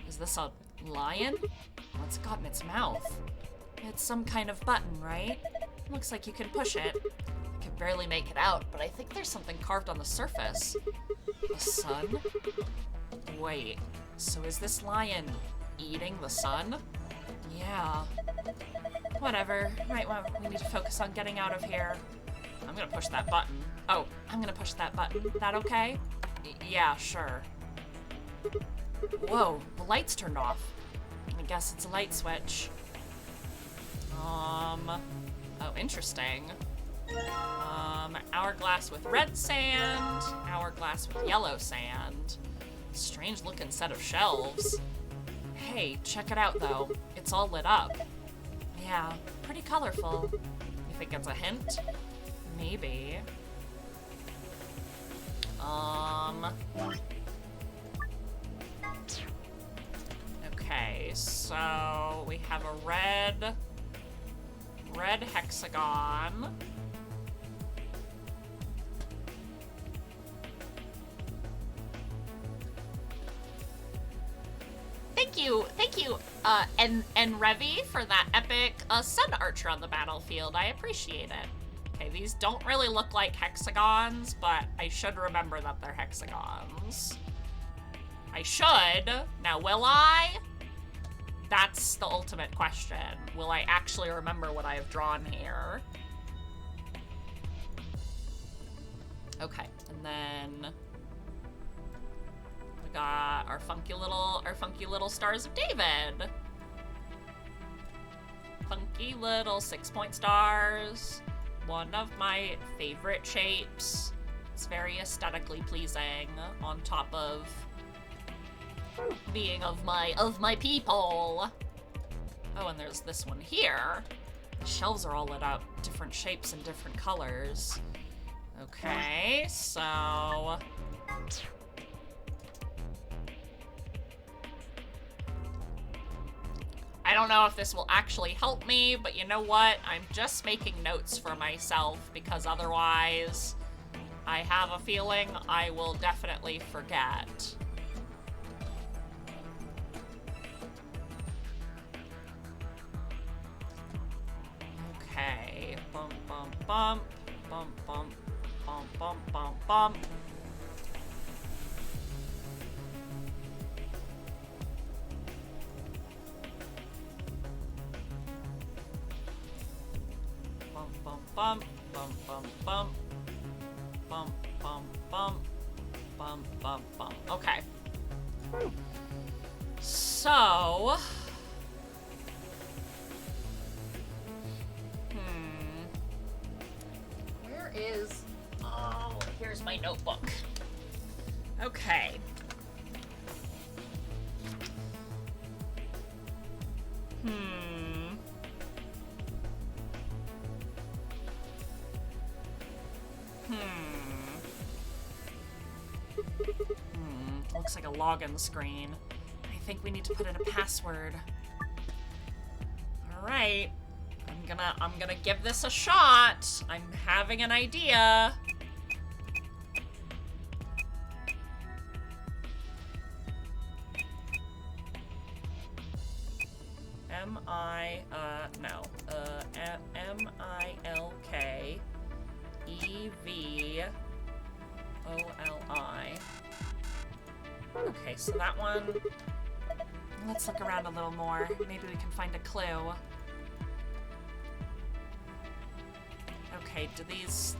is this a lion? What's it got in its mouth? It's some kind of button, right? Looks like you can push it. I can barely make it out, but I think there's something carved on the surface. The sun? Wait, so is this lion eating the sun? Yeah. Whatever. Right, well, we need to focus on getting out of here. I'm gonna push that button. Oh, I'm gonna push that button. That okay? Yeah, sure. Whoa, the light's turned off. I guess it's a light switch. Oh, interesting. Hourglass with red sand, hourglass with yellow sand. Strange looking set of shelves. Hey, check it out though. It's all lit up. Yeah, pretty colorful. You think it's a hint? Maybe. Okay, so we have a red hexagon. Thank you, and Revi for that epic sun archer on the battlefield. I appreciate it. Okay, these don't really look like hexagons, but I should remember that they're hexagons. I should. Now, will I? That's the ultimate question. Will I actually remember what I have drawn here? Okay, and then we got our funky little Stars of David. Funky little 6-point stars. One of my favorite shapes. It's very aesthetically pleasing on top of being of my people. Oh, and there's this one here. The shelves are all lit up, different shapes and different colors. Okay, so I don't know if this will actually help me, but you know what? I'm just making notes for myself because otherwise I have a feeling I will definitely forget. Okay. Bump, bump, bump. Bump, bump. Bump, bump, bump, bump. Bump, bump, bump. Bump, bump, bump. Bump, bump, bump. Bump, bump, bump. Okay. So... Where is... Oh, here's my notebook. Okay. Looks like a login screen. I think we need to put in a password. All right. I'm gonna give this a shot. I'm having an idea. M-I-L-K-E-V-O-L-I. Okay, so that one... Let's look around a little more. Maybe we can find a clue. Okay, do these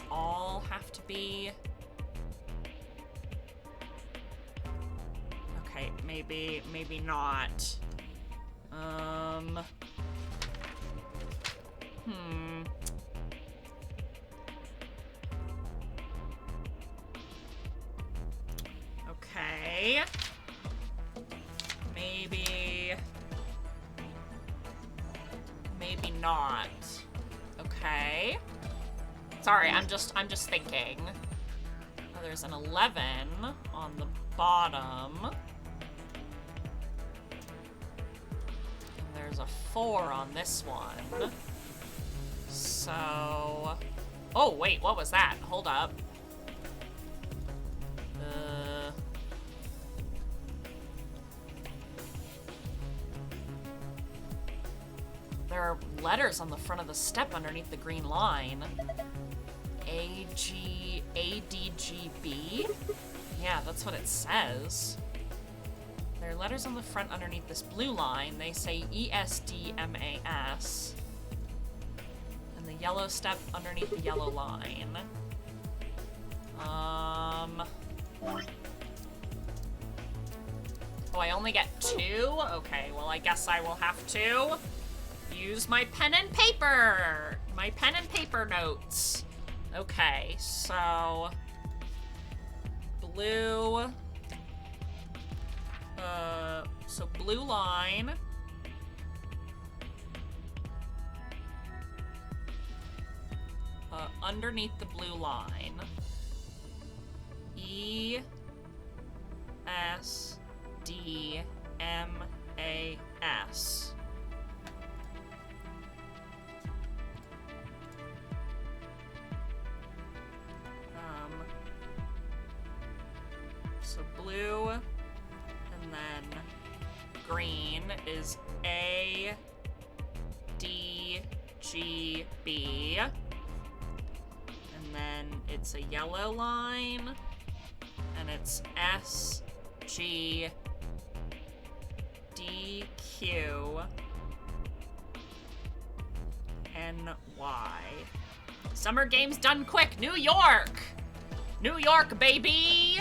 all have to be... Okay, maybe not. Okay. Maybe not. Okay. Sorry, I'm just thinking. Oh, there's an 11 on the bottom. And there's a 4 on this one. So... Oh, wait, what was that? Hold up. There are letters on the front of the step underneath the green line. A-D-G-B? Yeah, that's what it says. There are letters on the front underneath this blue line. They say E-S-D-M-A-S. And the yellow step underneath the yellow line. Oh, I only get 2? Okay, well, I guess I will have to use my pen and paper! My pen and paper notes. Okay, so... Blue... So blue line. Underneath the blue line. E-S-D-M-A-S. So blue, and then green is A-D-G-B. And then it's a yellow line, and it's S-G-D-Q-N-Y. Summer Games done quick, New York! New York, baby!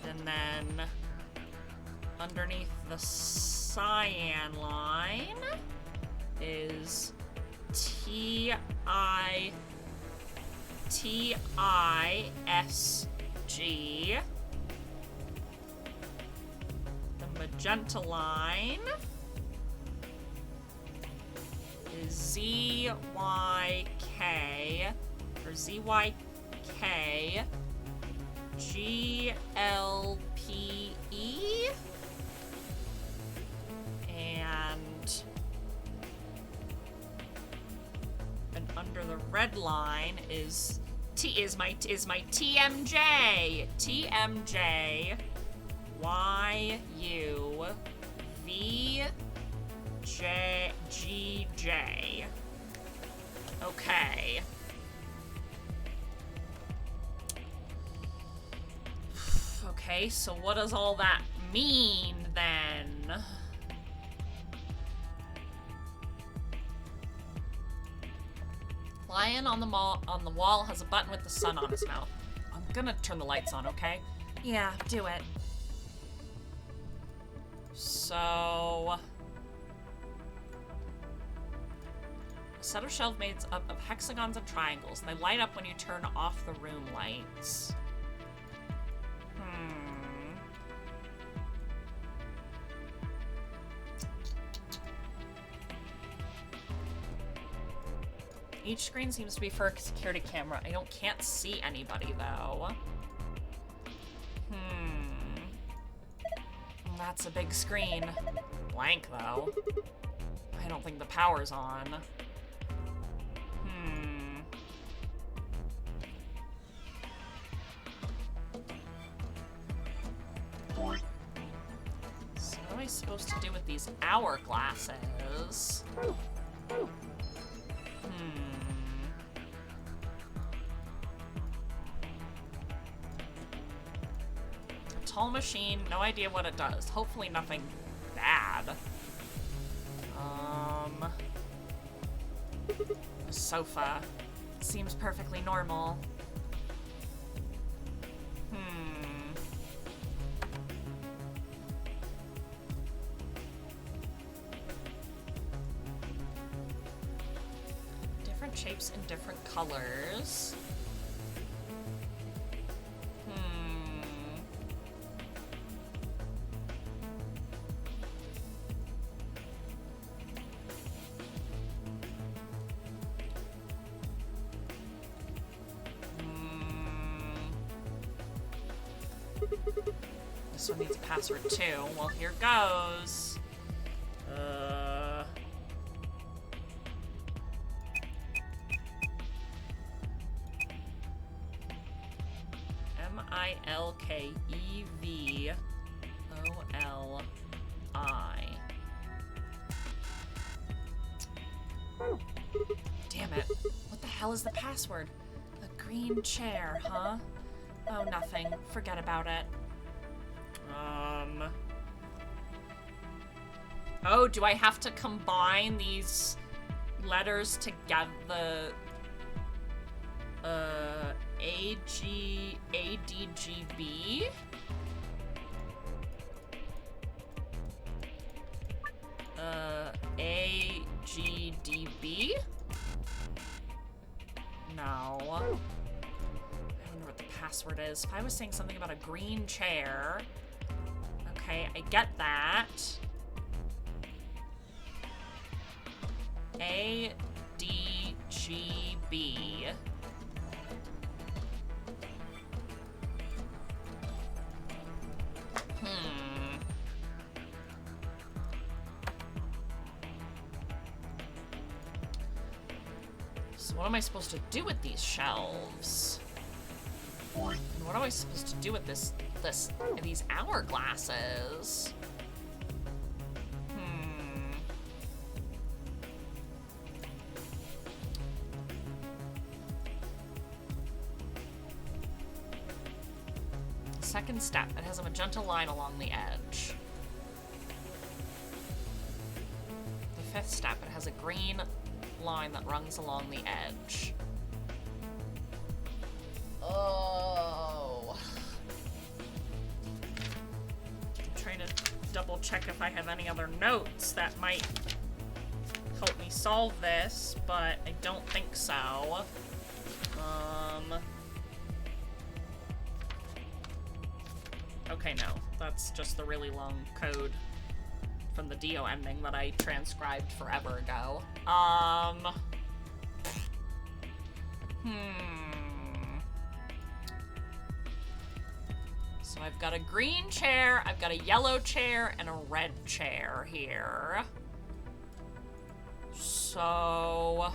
And then underneath the cyan line is T-I-T-L-E. T-I-S-G. The magenta line is Z-Y-K, or Z-Y-K, G-L-P-E, and under the red line is my TMJ. TMJ YUVJGJ. Okay. Okay, so what does all that mean then? Lion on the wall has a button with the sun on his mouth. I'm gonna turn the lights on, okay? Yeah, do it. So... a set of shelves made up of hexagons and triangles. They light up when you turn off the room lights. Each screen seems to be for a security camera. I can't see anybody though. That's a big screen. Blank though. I don't think the power's on. So what am I supposed to do with these hourglasses? Tall machine, no idea what it does. Hopefully nothing bad. A sofa. Seems perfectly normal. Different shapes and different colors. This one needs a password too. Well, here goes. MILKEVOLI. Damn it. What the hell is the password? A green chair, huh? Oh, nothing. Forget about it. Oh, do I have to combine these letters together? ADGB? AGDB? No. I wonder what the password is. If I was saying something about a green chair... Okay, I get that. ADGB. So what am I supposed to do with these shelves? And what am I supposed to do with these hourglasses? Second step, it has a magenta line along the edge. The fifth step, it has a green line that runs along the edge. Oh. I'm trying to double check if I have any other notes that might help me solve this, but I don't think so. Okay, no. That's just the really long code from the Dio ending that I transcribed forever ago. So I've got a green chair, I've got a yellow chair, and a red chair here. So...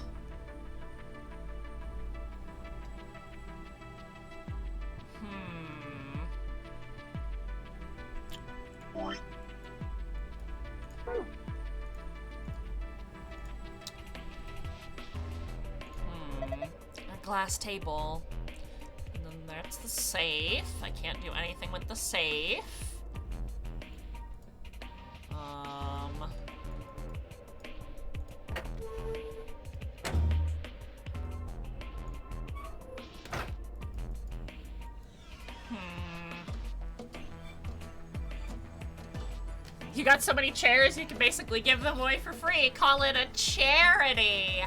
A glass table. And then that's the safe. I can't do anything with the safe. You got so many chairs, you can basically give them away for free. Call it a charity.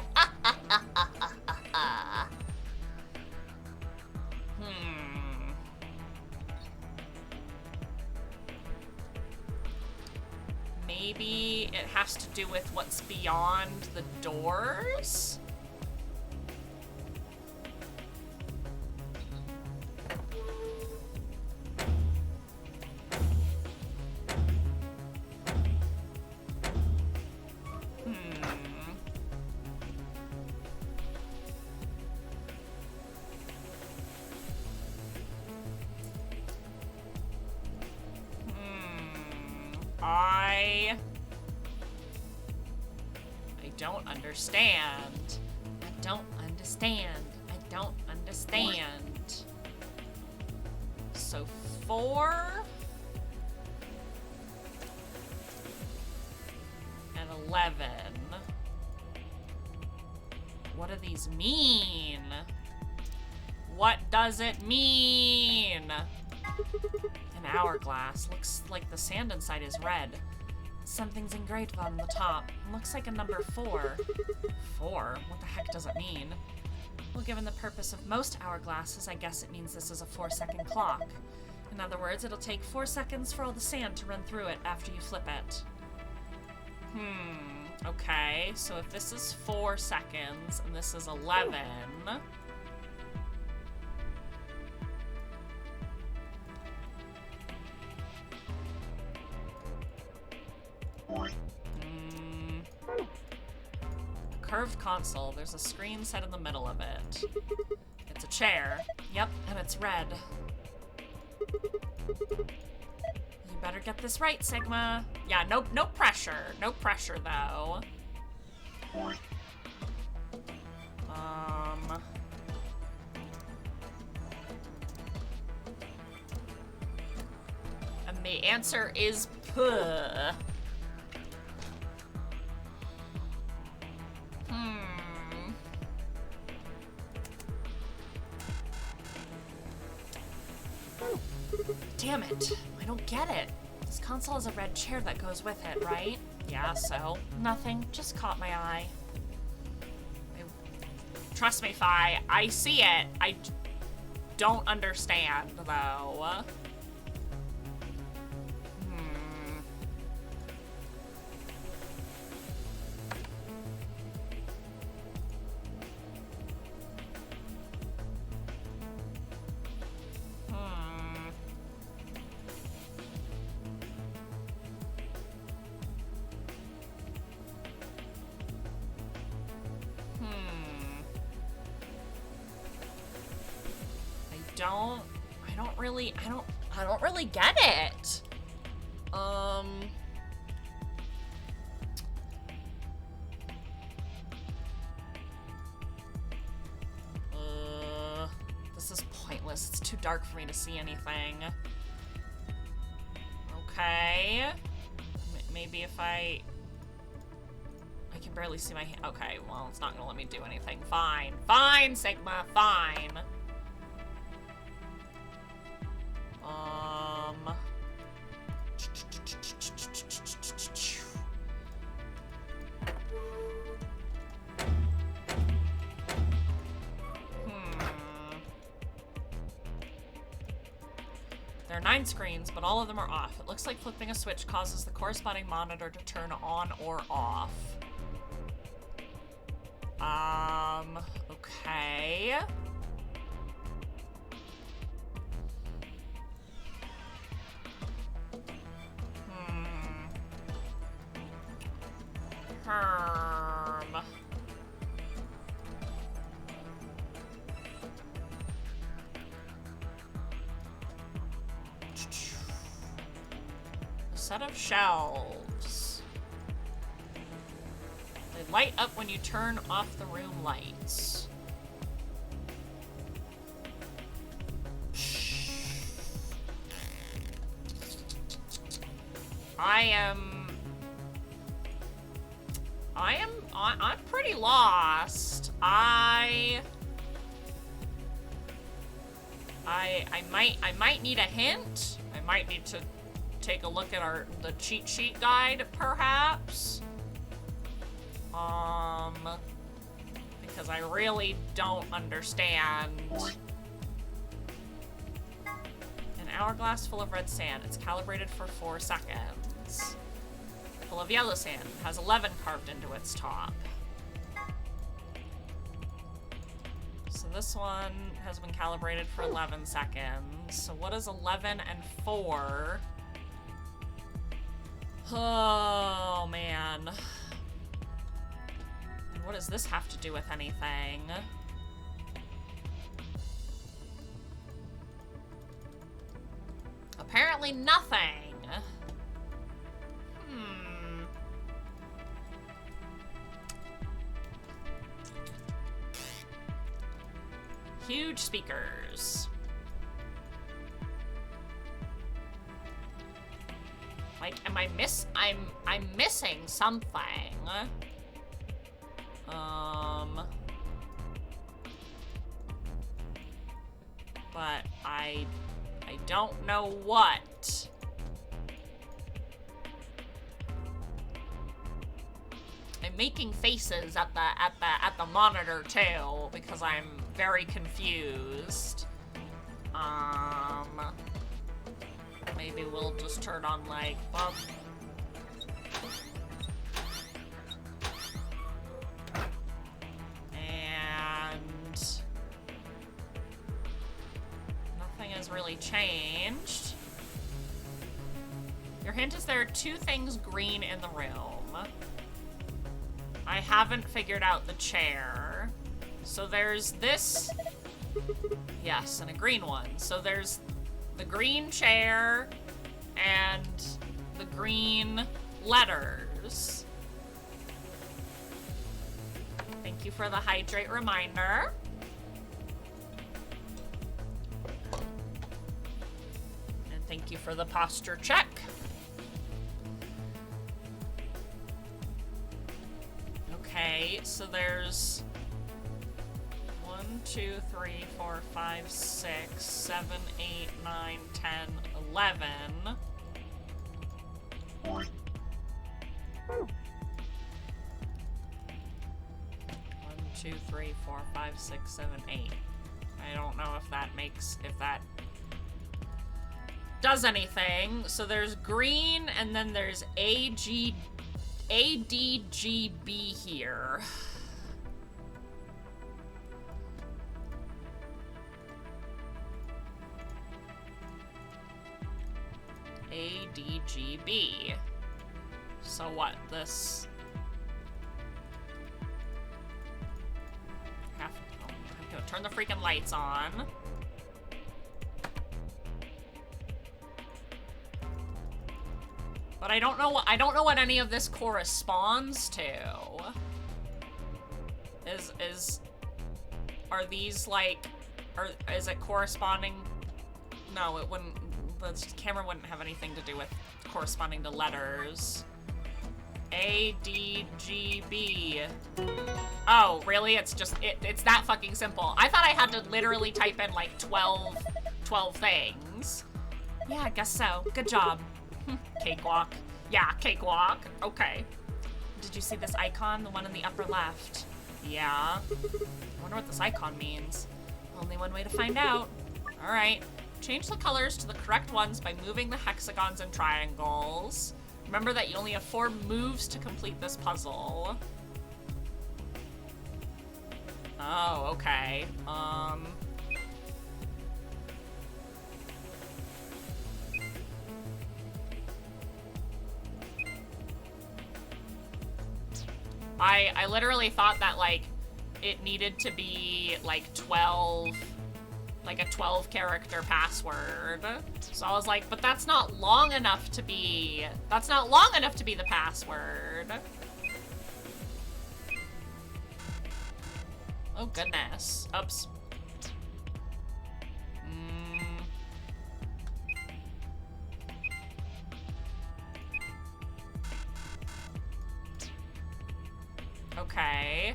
Maybe it has to do with what's beyond the doors? I don't understand. I don't understand. I don't understand. So 4 and 11. What do these mean? What does it mean? An hourglass. Looks like the sand inside is red. Something's engraved on the top. Looks like a number 4. 4? What the heck does it mean? Well, given the purpose of most hourglasses, I guess it means this is a 4-second clock. In other words, it'll take 4 seconds for all the sand to run through it after you flip it. Okay, so if this is 4 seconds and this is 11... Curved console. There's a screen set in the middle of it. It's a chair. Yep, and it's red. You better get this right, Sigma. Yeah, no pressure. No pressure, though. And the answer is puh. Damn it. I don't get it. This console has a red chair that goes with it, right? Yeah, so. Nothing. Just caught my eye. Trust me, Phi. I see it. I don't understand, though. I don't really get it. This is pointless. It's too dark for me to see anything. Okay. Maybe if I can barely see my hand. Okay, well, it's not gonna let me do anything. Fine. Fine, Sigma. Fine. are 9 screens, but all of them are off. It looks like flipping a switch causes the corresponding monitor to turn on or off. Okay. A set of shelves. They light up when you turn off the room lights. I'm pretty lost. I might need a hint. I might need to take a look at the cheat sheet guide, perhaps. Because I really don't understand. An hourglass full of red sand. It's calibrated for 4 seconds. Full of yellow sand. Has 11 carved into its top. So this one has been calibrated for 11 seconds. So what is 11 and 4? Oh, man. And what does this have to do with anything? Apparently nothing. Huge speakers. Like, I'm missing something. But I don't know what. I'm making faces at the monitor too because I'm very confused. Maybe we'll just turn on like and nothing has really changed. Your hint is there are 2 things green in the room. I haven't figured out the chair. So there's this. Yes, and a green one. So there's the green chair and the green letters. Thank you for the hydrate reminder. And thank you for the posture check. Okay, so there's 1, 2, 3, 4, 5, 6, 7, 8, 9, 10, 11. 1, 2, 3, 4, 5, 6, 7, 8. I don't know if that does anything. So there's green and then there's ADGB here. ADGB. So what? This have to turn the freaking lights on. But I don't know what any of this corresponds to. Are these like, is it corresponding? No, it wouldn't. The camera wouldn't have anything to do with corresponding to letters. ADGB. Oh, really? It's just, it's that fucking simple. I thought I had to literally type in like 12 things. Yeah, I guess so. Good job. Cakewalk. Yeah, cakewalk. Okay. Did you see this icon? The one in the upper left. Yeah. I wonder what this icon means. Only one way to find out. Alright. Change the colors to the correct ones by moving the hexagons and triangles. Remember that you only have 4 moves to complete this puzzle. Oh, okay. I literally thought that, like, it needed to be, like, 12, like a 12 character password. So I was like, but that's not long enough to be, the password. Oh goodness. Oops. Okay.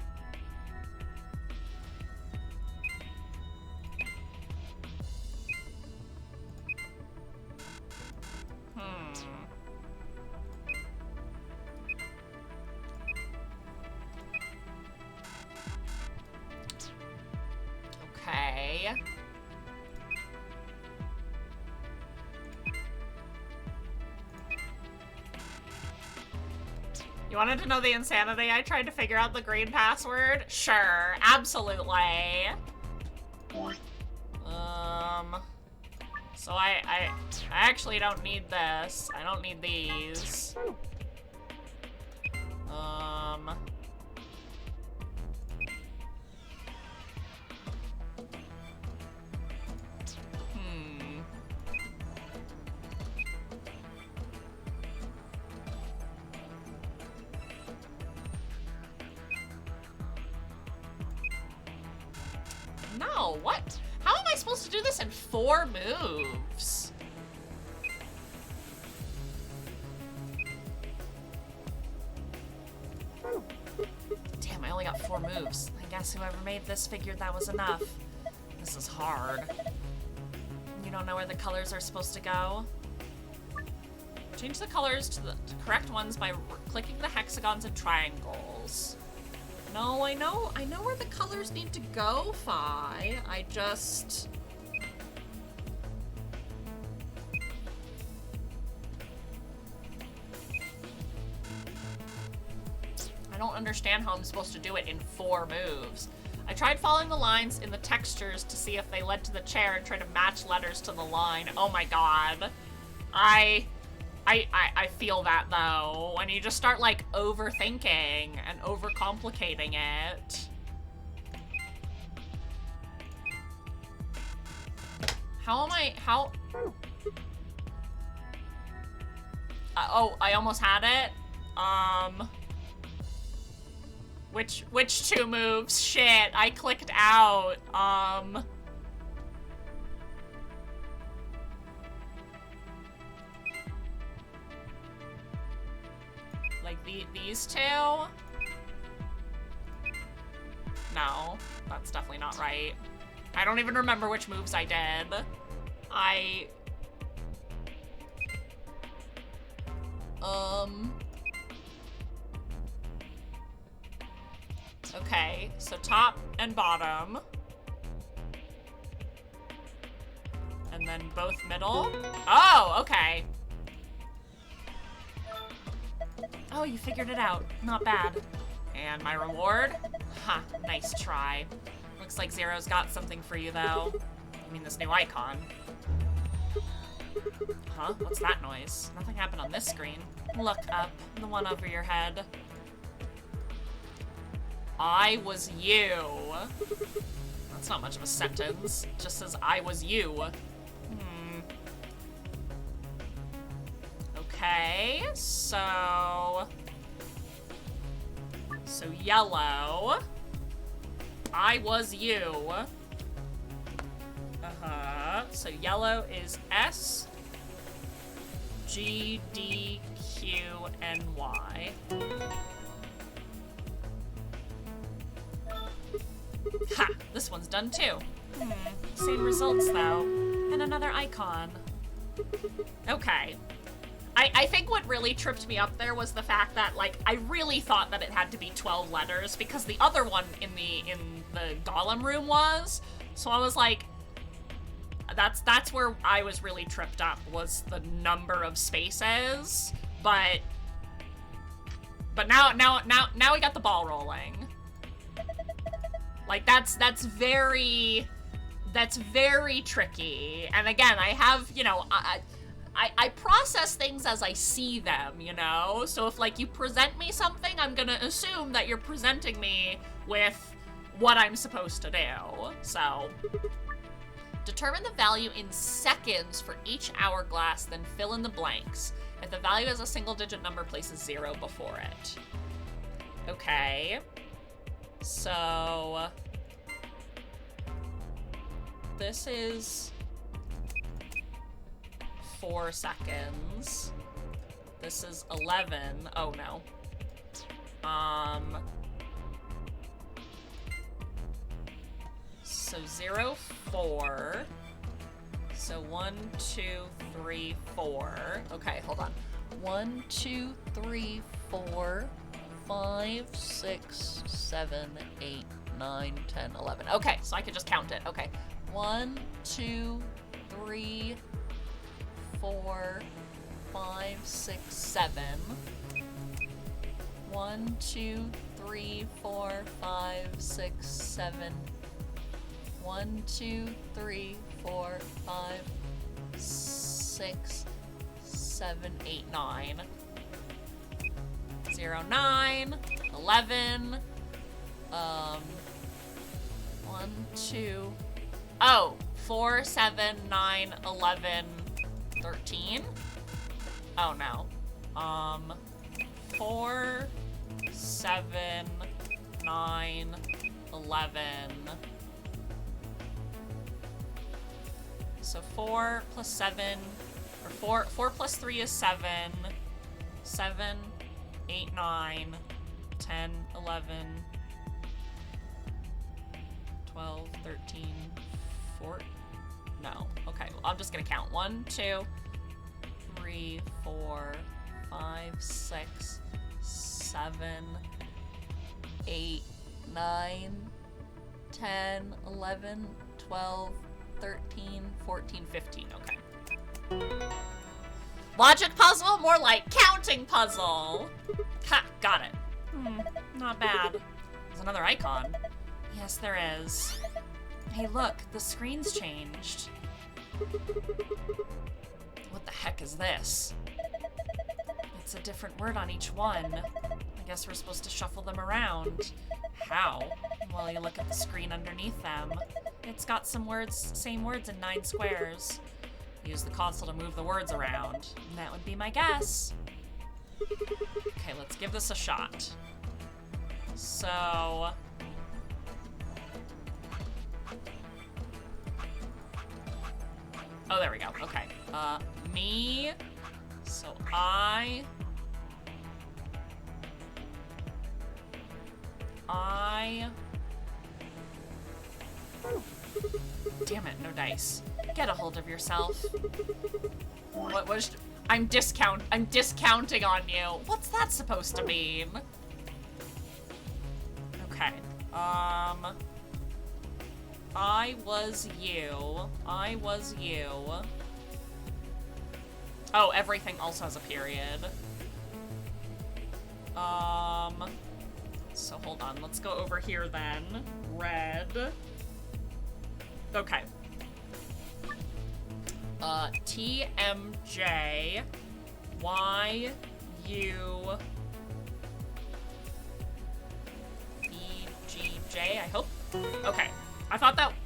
Okay. You wanted to know the insanity? I tried to figure out the green password? Sure, absolutely. So I actually don't need this. I don't need these. No, what? How am I supposed to do this in 4 moves? Damn, I only got 4 moves. I guess whoever made this figured that was enough. This is hard. You don't know where the colors are supposed to go? Change the colors to the correct ones by clicking the hexagons and triangles. No, I know where the colors need to go, Phi. I don't understand how I'm supposed to do it in 4 moves. I tried following the lines in the textures to see if they led to the chair and tried to match letters to the line. Oh my god. I feel that though, when you just start like overthinking and overcomplicating it. How? Oh, I almost had it. Which 2 moves? Shit, I clicked out. Like these 2? No, that's definitely not right. I don't even remember which moves I did. Okay, so top and bottom. And then both middle. Oh, okay. Oh, you figured it out. Not bad. And my reward? Ha, nice try. Looks like Zero's got something for you, though. I mean, this new icon. Huh? What's that noise? Nothing happened on this screen. Look up. The one over your head. I was you. That's not much of a sentence. It just says, I was you. Okay, so yellow. I was you. So yellow is S, G, D, Q, and Y. Ha! This one's done too. Same results though. And another icon. Okay. I think what really tripped me up there was the fact that, like, I really thought that it had to be 12 letters because the other one in the golem room was. So I was like, That's where I was really tripped up, was the number of spaces. But now we got the ball rolling. Like, that's very tricky. And again, I have, you know, I process things as I see them, you know? So if, like, you present me something, I'm gonna assume that you're presenting me with what I'm supposed to do. So, determine the value in seconds for each hourglass, then fill in the blanks. If the value is a single-digit number, place a 0 before it. Okay. So, this is 4 seconds. This is 11. Oh no. So 0, 4. So 1, 2, 3, 4. Okay, hold on. 1, 2, 3, 4, 5, 6, 7, 8, 9, 10, 11. Okay, so I could just count it. Okay. 1, 2, 3, 4, 5, 6, 7. 1, 2, 3, 4, 5, 6, 7. 1, 2, 3, 4, 5, 6, 7, 8, 9. 0, 9, 11. 1, 2. Oh, 4, 7, 9, 11, 13. Oh no. 4, 7, 9, 11. So 4 plus 7, or 4 plus 3 is 7. 7, 8, 9, 10, 11, 12, 13, 14. No. Okay, well, I'm just gonna count. 1, 2, 3, 4, 5, 6, 7, 8, 9, 10, 11, 12, 13, 14, 15. Okay. Logic puzzle? More like counting puzzle. Ha! Got it. Not bad. There's another icon. Yes, there is. Hey, look, the screen's changed. What the heck is this? It's a different word on each one. I guess we're supposed to shuffle them around. How? Well, you look at the screen underneath them. It's got some words, same words in 9 squares. Use the console to move the words around. And that would be my guess. Okay, let's give this a shot. So... oh, there we go. Okay. Me. So damn it, no dice. Get a hold of yourself. What was... I'm discounting on you. What's that supposed to mean? Okay. I was you. Oh, everything also has a period. So hold on, let's go over here then. Red. Okay. TMJ, YU, BGJ, I hope. Okay. I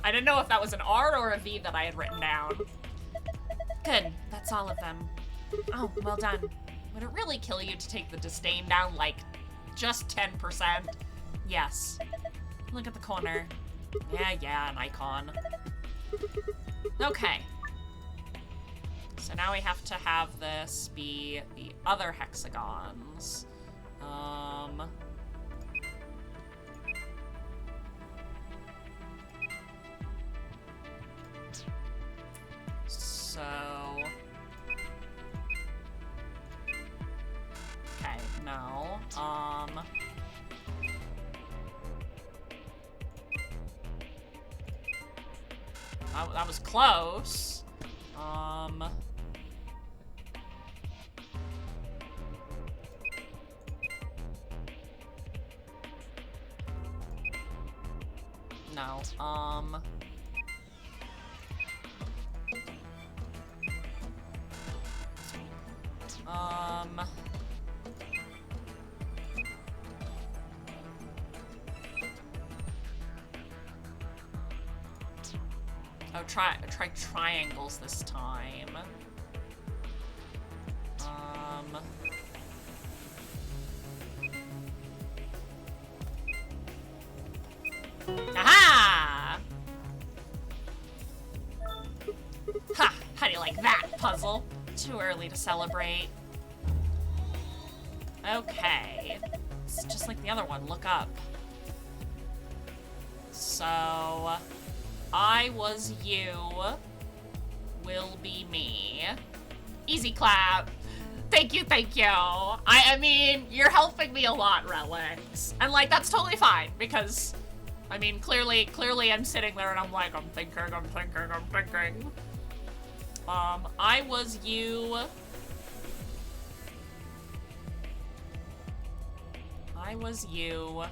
didn't know if that was an R or a V that I had written down. Good, that's all of them. Oh, well done. Would it really kill you to take the disdain down, like, just 10%? Yes. Look at the corner. Yeah, an icon. Okay. So now we have to have this be the other hexagons. So... okay, no. that was close. No, oh, try triangles this time. Aha! Ha! How do you like that, puzzle? Too early to celebrate. Okay. It's just like the other one. Look up. So... I was you. Will be me. Easy clap. Thank you, thank you. I mean, you're helping me a lot, Relics. And, like, that's totally fine, because... I mean, clearly I'm sitting there and I'm like, I'm thinking. I was you. I was you.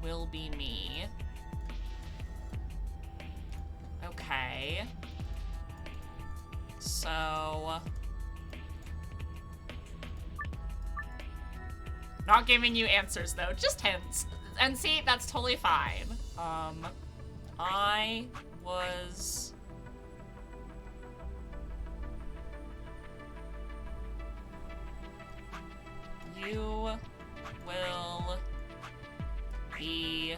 Will be me. Okay. So... Not giving you answers, though. Just hints. And see, that's totally fine. I was... You will be...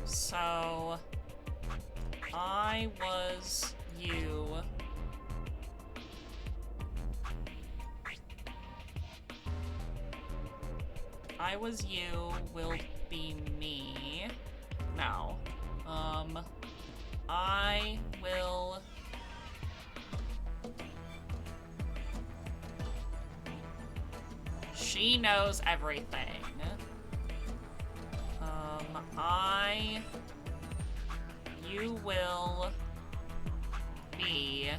So... I was you... I was you, will be me. No. I will... She knows everything. You will be...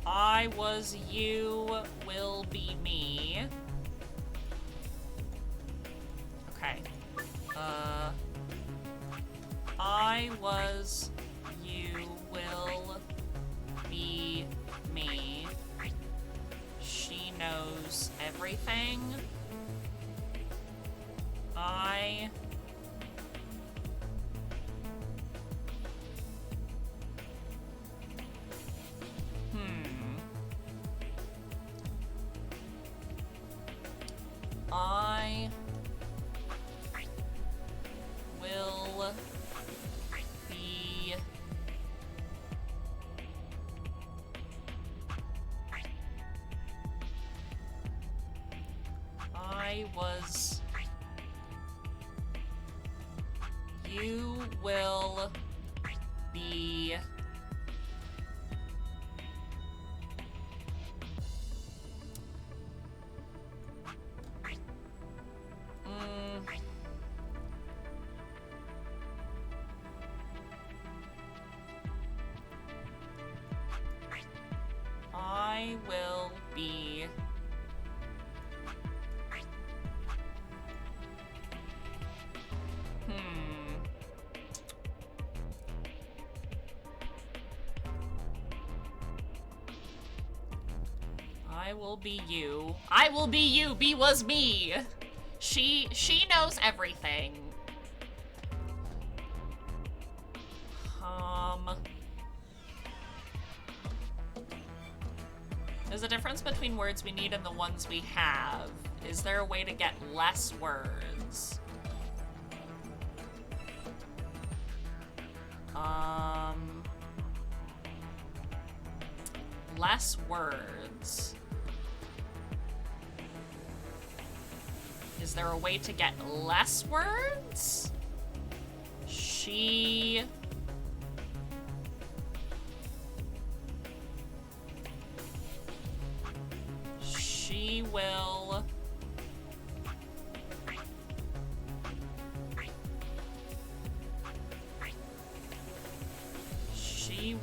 I was you, will be me. Okay. I was you, will be me. She knows everything. I... I will be... I was... You will be... I will be... I will be you. I will be you. B was me. She knows everything. There's a difference between words we need and the ones we have. Is there a way to get less words? Less words. Is there a way to get less words? She She will... She...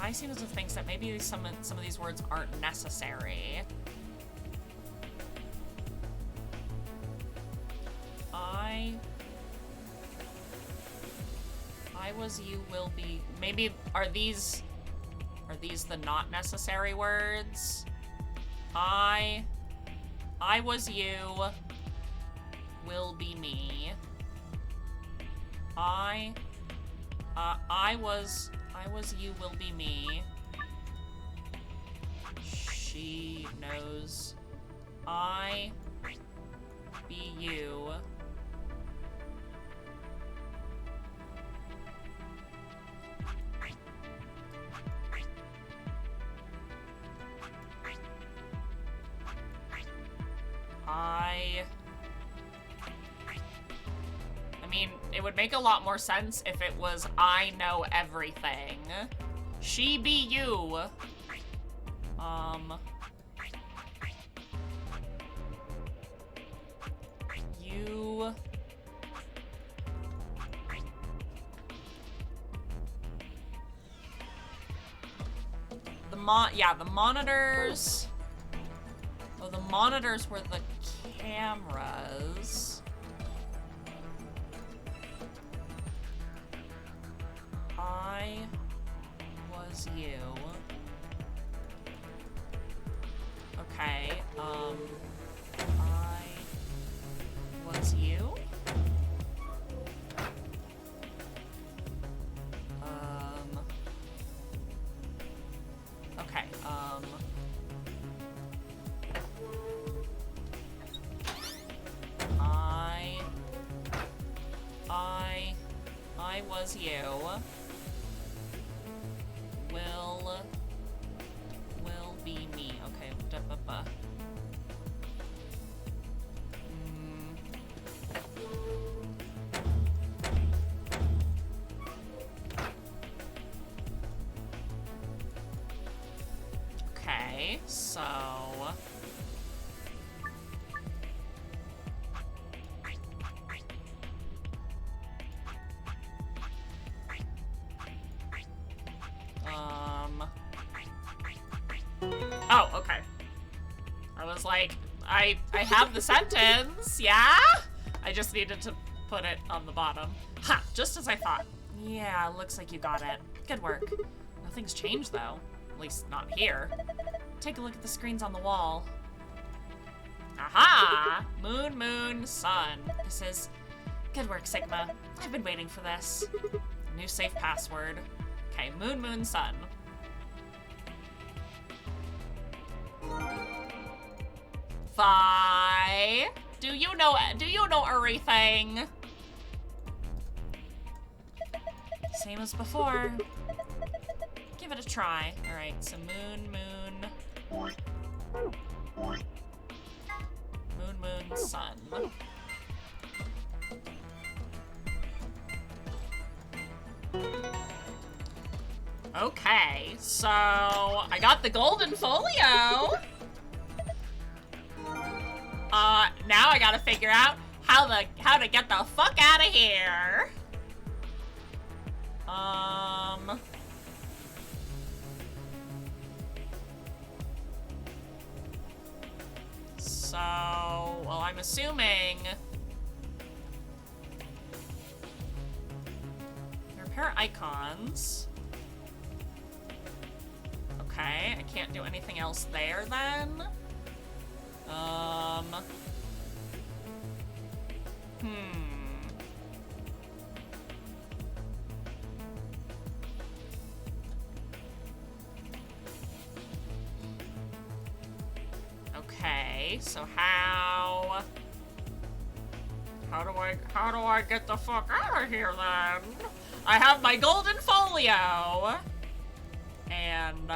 I seem to think that maybe some of these words aren't necessary. I was, you will be. Maybe are these the not necessary words? I was you will be me. I was you will be me. She knows I be you. I mean, it would make a lot more sense if it was I know everything. She be you. You... the monitors... Oh, the monitors were the cameras. I was you. Okay, I was you? Okay, I was you. Will be me. Okay. Okay, so... Oh, okay. I was like, I have the sentence, yeah? I just needed to put it on the bottom. Ha! Just as I thought. Yeah, looks like you got it. Good work. Nothing's changed, though. At least not here. Take a look at the screens on the wall. Aha! Moon, moon, sun. This is... Good work, Sigma. I've been waiting for this. New safe password. Okay, moon, moon, sun. Phi, do you know everything? Same as before. Give it a try. All right, so moon, sun. Okay, so I got the golden folio. Now I gotta figure out how to get the fuck out of here. So, well, I'm assuming there are a pair of icons. Okay, I can't do anything else there then. Okay, so how do I get the fuck out of here then? I have my golden folio. And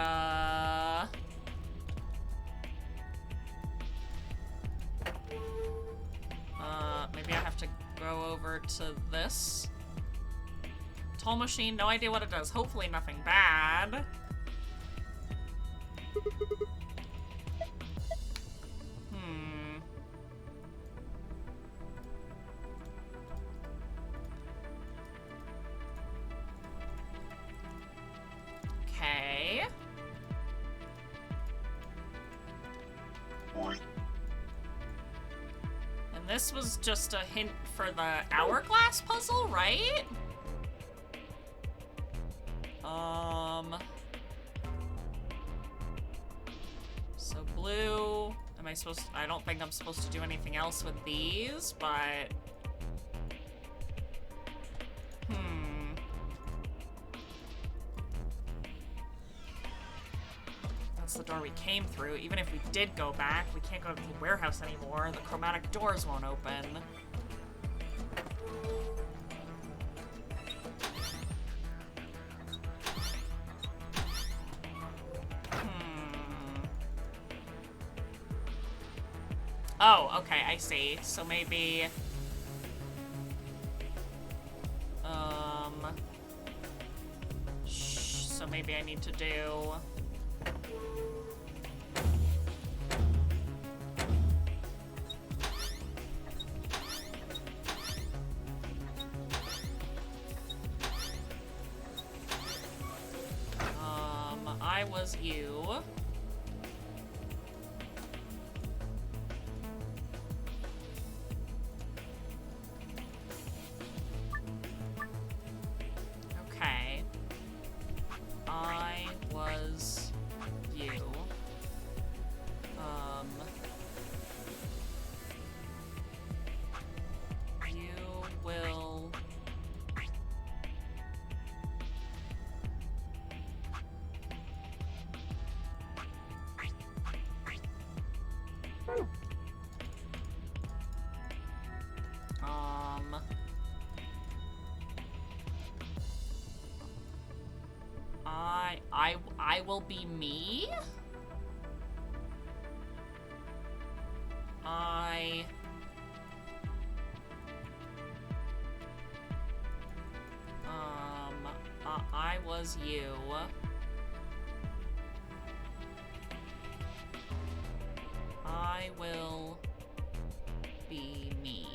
maybe I have to go over to this. Toll machine, no idea what it does. Hopefully nothing bad. Okay. And this was just a hint for the hourglass puzzle, right? So blue, am I supposed to, I don't think I'm supposed to do anything else with these, but that's the door we came through. Even if we did go back, we can't go to the warehouse anymore. The chromatic doors won't open. Oh, okay, I see. So maybe... so maybe I need to do... I was you. Okay. I was you. You will... I will be me. I was you. I will be me.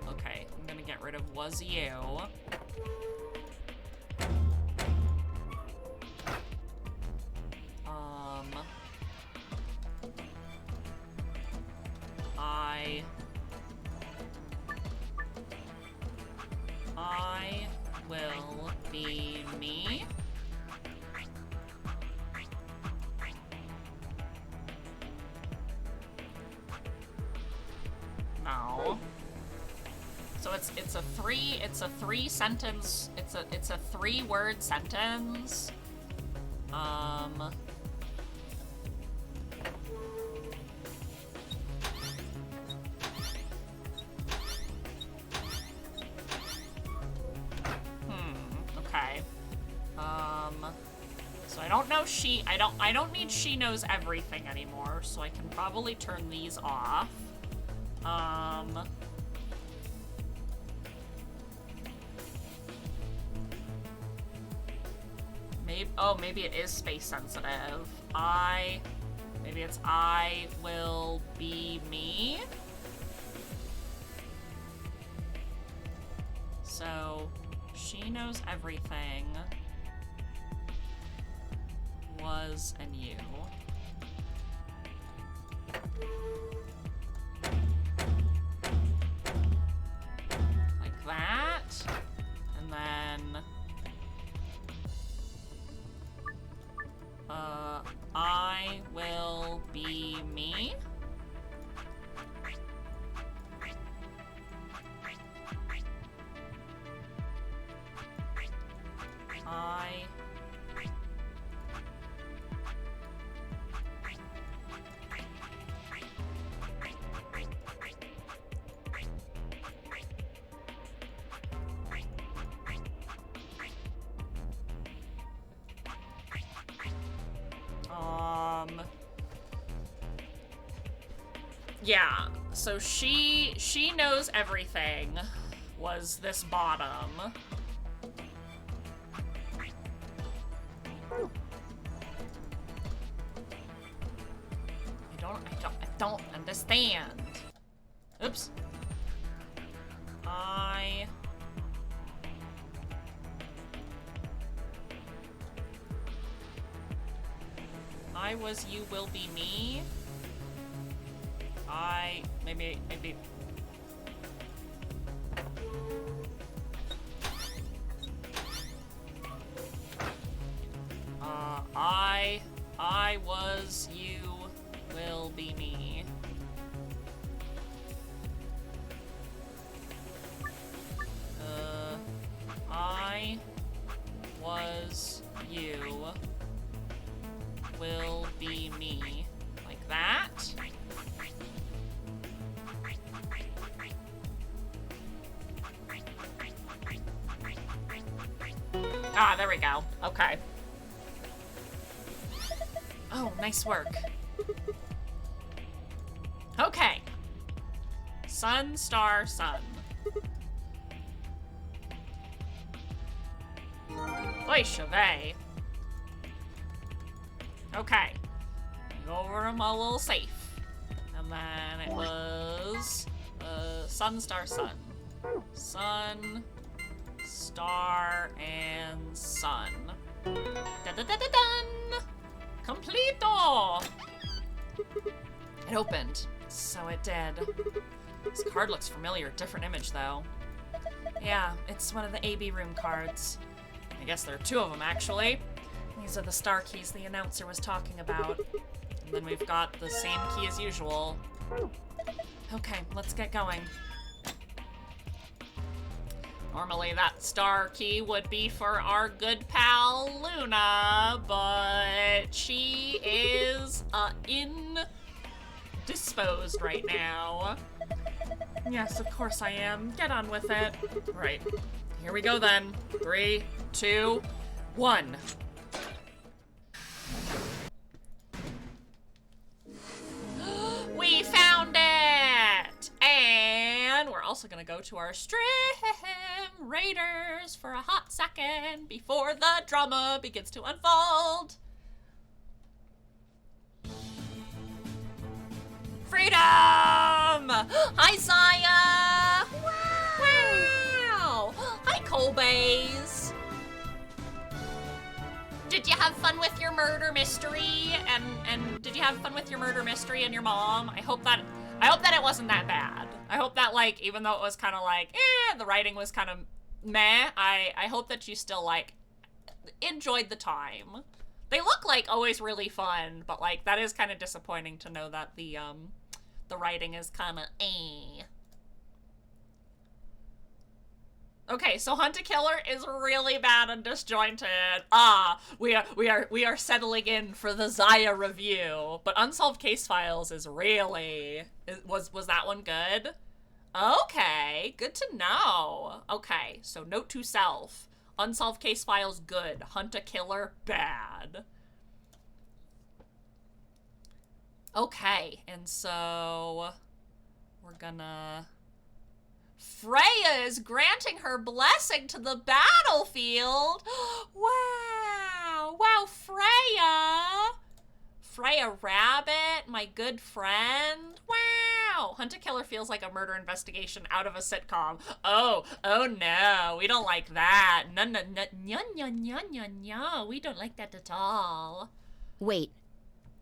Okay, I'm gonna get rid of was you. I will be me. No. So it's a three sentence, it's a 3-word sentence. Okay. So I don't know I don't need she knows everything anymore, so I can probably turn these off. Maybe it is space sensitive. Maybe it's I will be me. So, she knows everything. Was and you. Like that. And then... I will be me. Yeah, so she knows everything, was this bottom. I don't understand. Oops. I was you will be me. Maybe. I was you will be me. I was you will be me. Like that. Ah, there we go. Okay. Oh, nice work. Okay. Sun, star, sun. Oy, chevet. Okay. Go over them a little safe. And then it was sun, star, sun. Sun, star, and sun. Da-da-da-da-dun! Completo! It opened. So it did. This card looks familiar. Different image, though. Yeah, it's one of the AB room cards. I guess there are two of them, actually. These are the star keys the announcer was talking about. And then we've got the same key as usual. Okay, let's get going. Normally that star key would be for our good pal Luna, but she is indisposed right now. Yes, of course I am. Get on with it. Right. Here we go then. 3, 2, 1. We found it! And we're also gonna go to our stream raiders for a hot second before the drama begins to unfold. Freedom! Hi, Zaya! Wow! Hi, Colbays! Did you have fun with your murder mystery? And did you have fun with your murder mystery and your mom? I hope that it wasn't that bad. I hope that, like, even though it was kind of like, the writing was kind of meh, I hope that you still, like, enjoyed the time. They look, like, always really fun, but, like, that is kind of disappointing to know that the writing is kind of Okay, so Hunt a Killer is really bad and disjointed. We are settling in for the Zaya review, but Unsolved Case Files is really was that one good? Okay, good to know. Okay, so note to self: Unsolved Case Files good, Hunt a Killer bad. Okay, and so we're gonna. Freya is granting her blessing to the battlefield. Wow. Wow, Freya. Freya Rabbit, my good friend. Wow. Hunt a Killer feels like a murder investigation out of a sitcom. Oh no. We don't like that. No. We don't like that at all. Wait.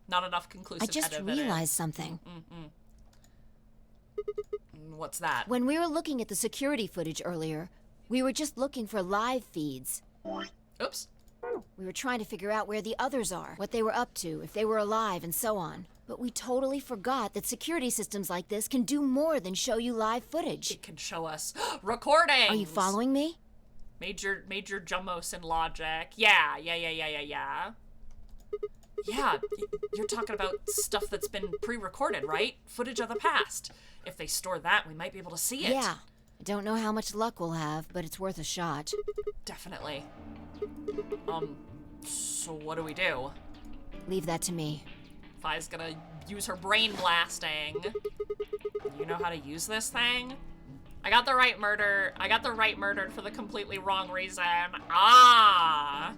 Not enough conclusive I just evidence. realized something. What's that? When we were looking at the security footage earlier, we were just looking for live feeds. Oops. We were trying to figure out where the others are, what they were up to, if they were alive, and so on. But we totally forgot that security systems like this can do more than show you live footage. It can show us recordings. Are you following me? Major Jummos in logic. Yeah. Yeah, you're talking about stuff that's been pre-recorded, right? Footage of the past. If they store that, we might be able to see it. Yeah. I don't know how much luck we'll have, but it's worth a shot. Definitely. So what do we do? Leave that to me. Phi's gonna use her brain blasting. You know how to use this thing? I got the right murder. I got the right murdered for the completely wrong reason. Ah!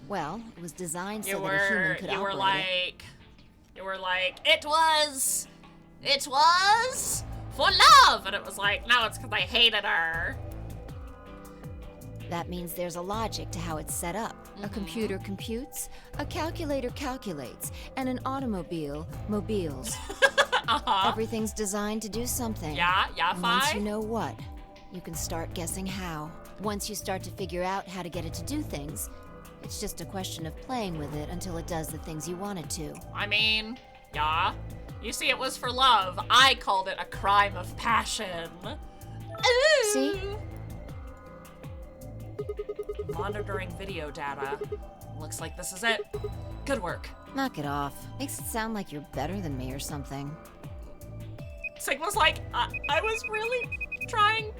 Well, it was designed You so that a human were, could you were operate it. like, it was for love! And it was like, no, it's because I hated her. That means there's a logic to how it's set up. A computer computes, a calculator calculates, and an automobile mobiles. Everything's designed to do something. Yeah, And once Fi? you know what, you can start guessing how. Once you start to figure out how to get it to do things, it's just a question of playing with it until it does the things you want it to. I mean, yeah. You see, it was for love. I called it a crime of passion. Ooh. See? Monitoring video data. Looks like this is it. Good work. Knock it off. Makes it sound like you're better than me or something. Sigma's like, I was really trying.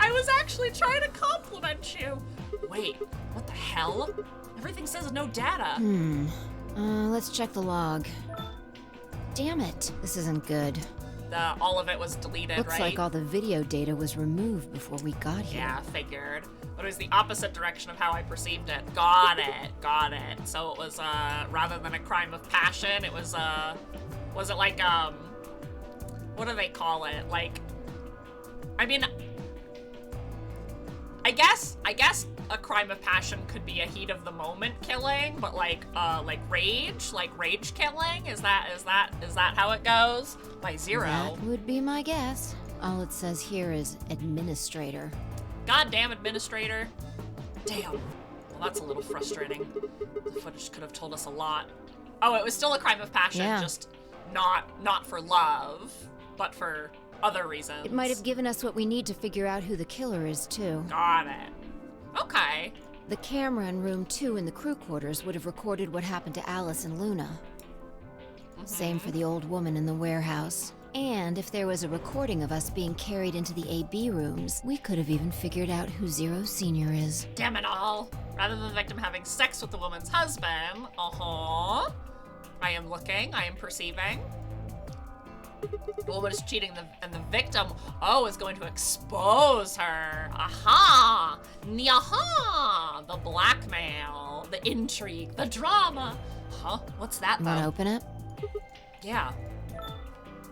I was actually trying to compliment you. Wait, what the hell? Everything says no data. Let's check the log. Damn it. This isn't good. All of it was deleted, Looks right? like all the video data was removed before we got here. Yeah, figured. But it was the opposite direction of how I perceived it. Got it. So it was, rather than a crime of passion, it was it like, what do they call it? Like, I mean, I guess a crime of passion could be a heat of the moment killing, but like rage killing? Is that how it goes? By zero. That would be my guess. All it says here is administrator. Goddamn administrator. Damn. Well, that's a little frustrating. The footage could have told us a lot. Oh, it was still a crime of passion, Yeah. just not for love, but for other reasons. It might have given us what we need to figure out who the killer is, too. Got it. Okay. The camera in room 2 in the crew quarters would have recorded what happened to Alice and Luna. Same for the old woman in the warehouse. And if there was a recording of us being carried into the AB rooms, we could have even figured out who Zero Senior is. Damn it all. Rather than the victim having sex with the woman's husband, I am looking, I am perceiving. The woman is cheating and the victim, is going to expose her. Aha! Nyaha! The blackmail, the intrigue, the drama. Huh? What's that, though? Wanna open it? Yeah.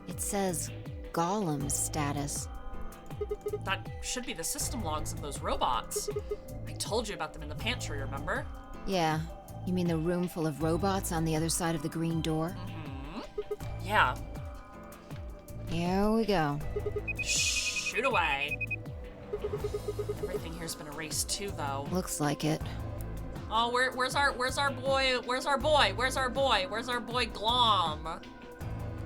It says Golem status. That should be the system logs of those robots. I told you about them in the pantry, remember? Yeah. You mean the room full of robots on the other side of the green door? Yeah. Here we go. Shoot away. Everything here's been erased too, though. Looks like it. Oh, where's our boy Glom?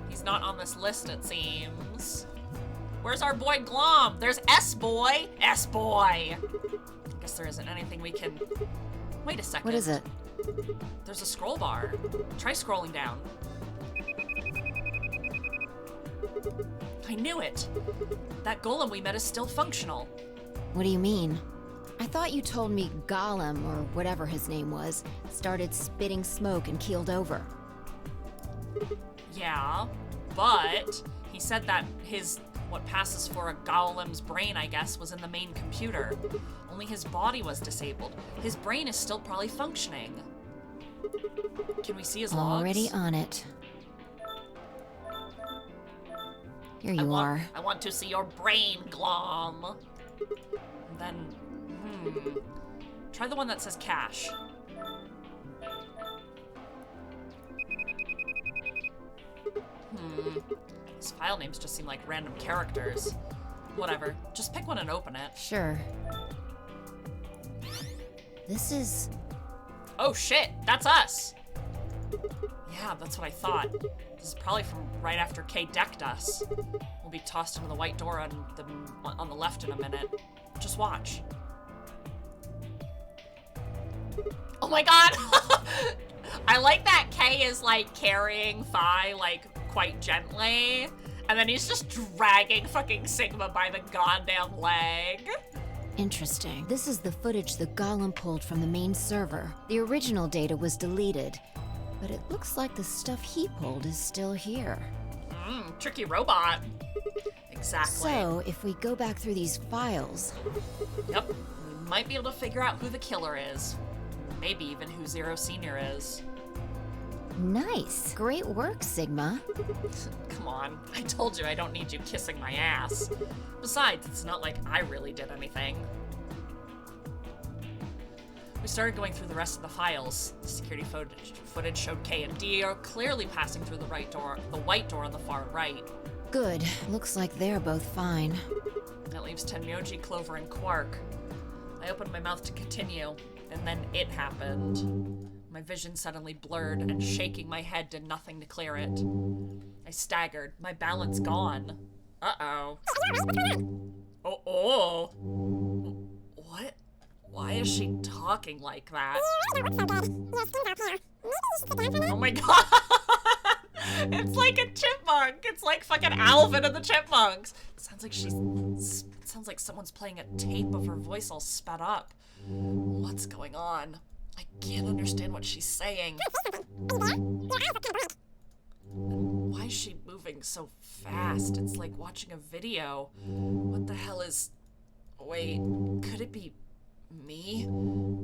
He's not on this list, it seems. Where's our boy Glom? There's S-boy. I guess there isn't anything we can... Wait a second. What is it? There's a scroll bar. Try scrolling down. I knew it. That golem we met is still functional. What do you mean? I thought you told me Golem, or whatever his name was, started spitting smoke and keeled over. Yeah, but he said that what passes for a golem's brain, I guess, was in the main computer. Only his body was disabled. His brain is still probably functioning. Can we see his logs? Already on it. Here you are. I want to see your brain, Glom. And then, try the one that says cash. These file names just seem like random characters. Whatever, just pick one and open it. Sure. This is... Oh shit, that's us! Yeah, that's what I thought. This is probably from right after Kay decked us. We'll be tossed into the white door on the left in a minute. Just watch. Oh my god! I like that Kay is like carrying Phi like quite gently, and then he's just dragging fucking Sigma by the goddamn leg. Interesting. This is the footage the Golem pulled from the main server. The original data was deleted, but it looks like the stuff he pulled is still here. Tricky robot. Exactly. So, if we go back through these files... Yep. We might be able to figure out who the killer is. Maybe even who Zero Senior is. Nice. Great work, Sigma. Come on. I told you I don't need you kissing my ass. Besides, it's not like I really did anything. We started going through the rest of the files. The security footage showed K and D are clearly passing through the white door on the far right. Good. Looks like they're both fine. That leaves Tenmyoji, Clover, and Quark. I opened my mouth to continue, and then it happened. My vision suddenly blurred, and shaking my head did nothing to clear it. I staggered, my balance gone. Uh-oh. Oh. What? Why is she talking like that? Oh my god! It's like a chipmunk! It's like fucking Alvin and the Chipmunks! It sounds like someone's playing a tape of her voice all sped up. What's going on? I can't understand what she's saying. Why is she moving so fast? It's like watching a video. What the hell is... Wait, could it be me?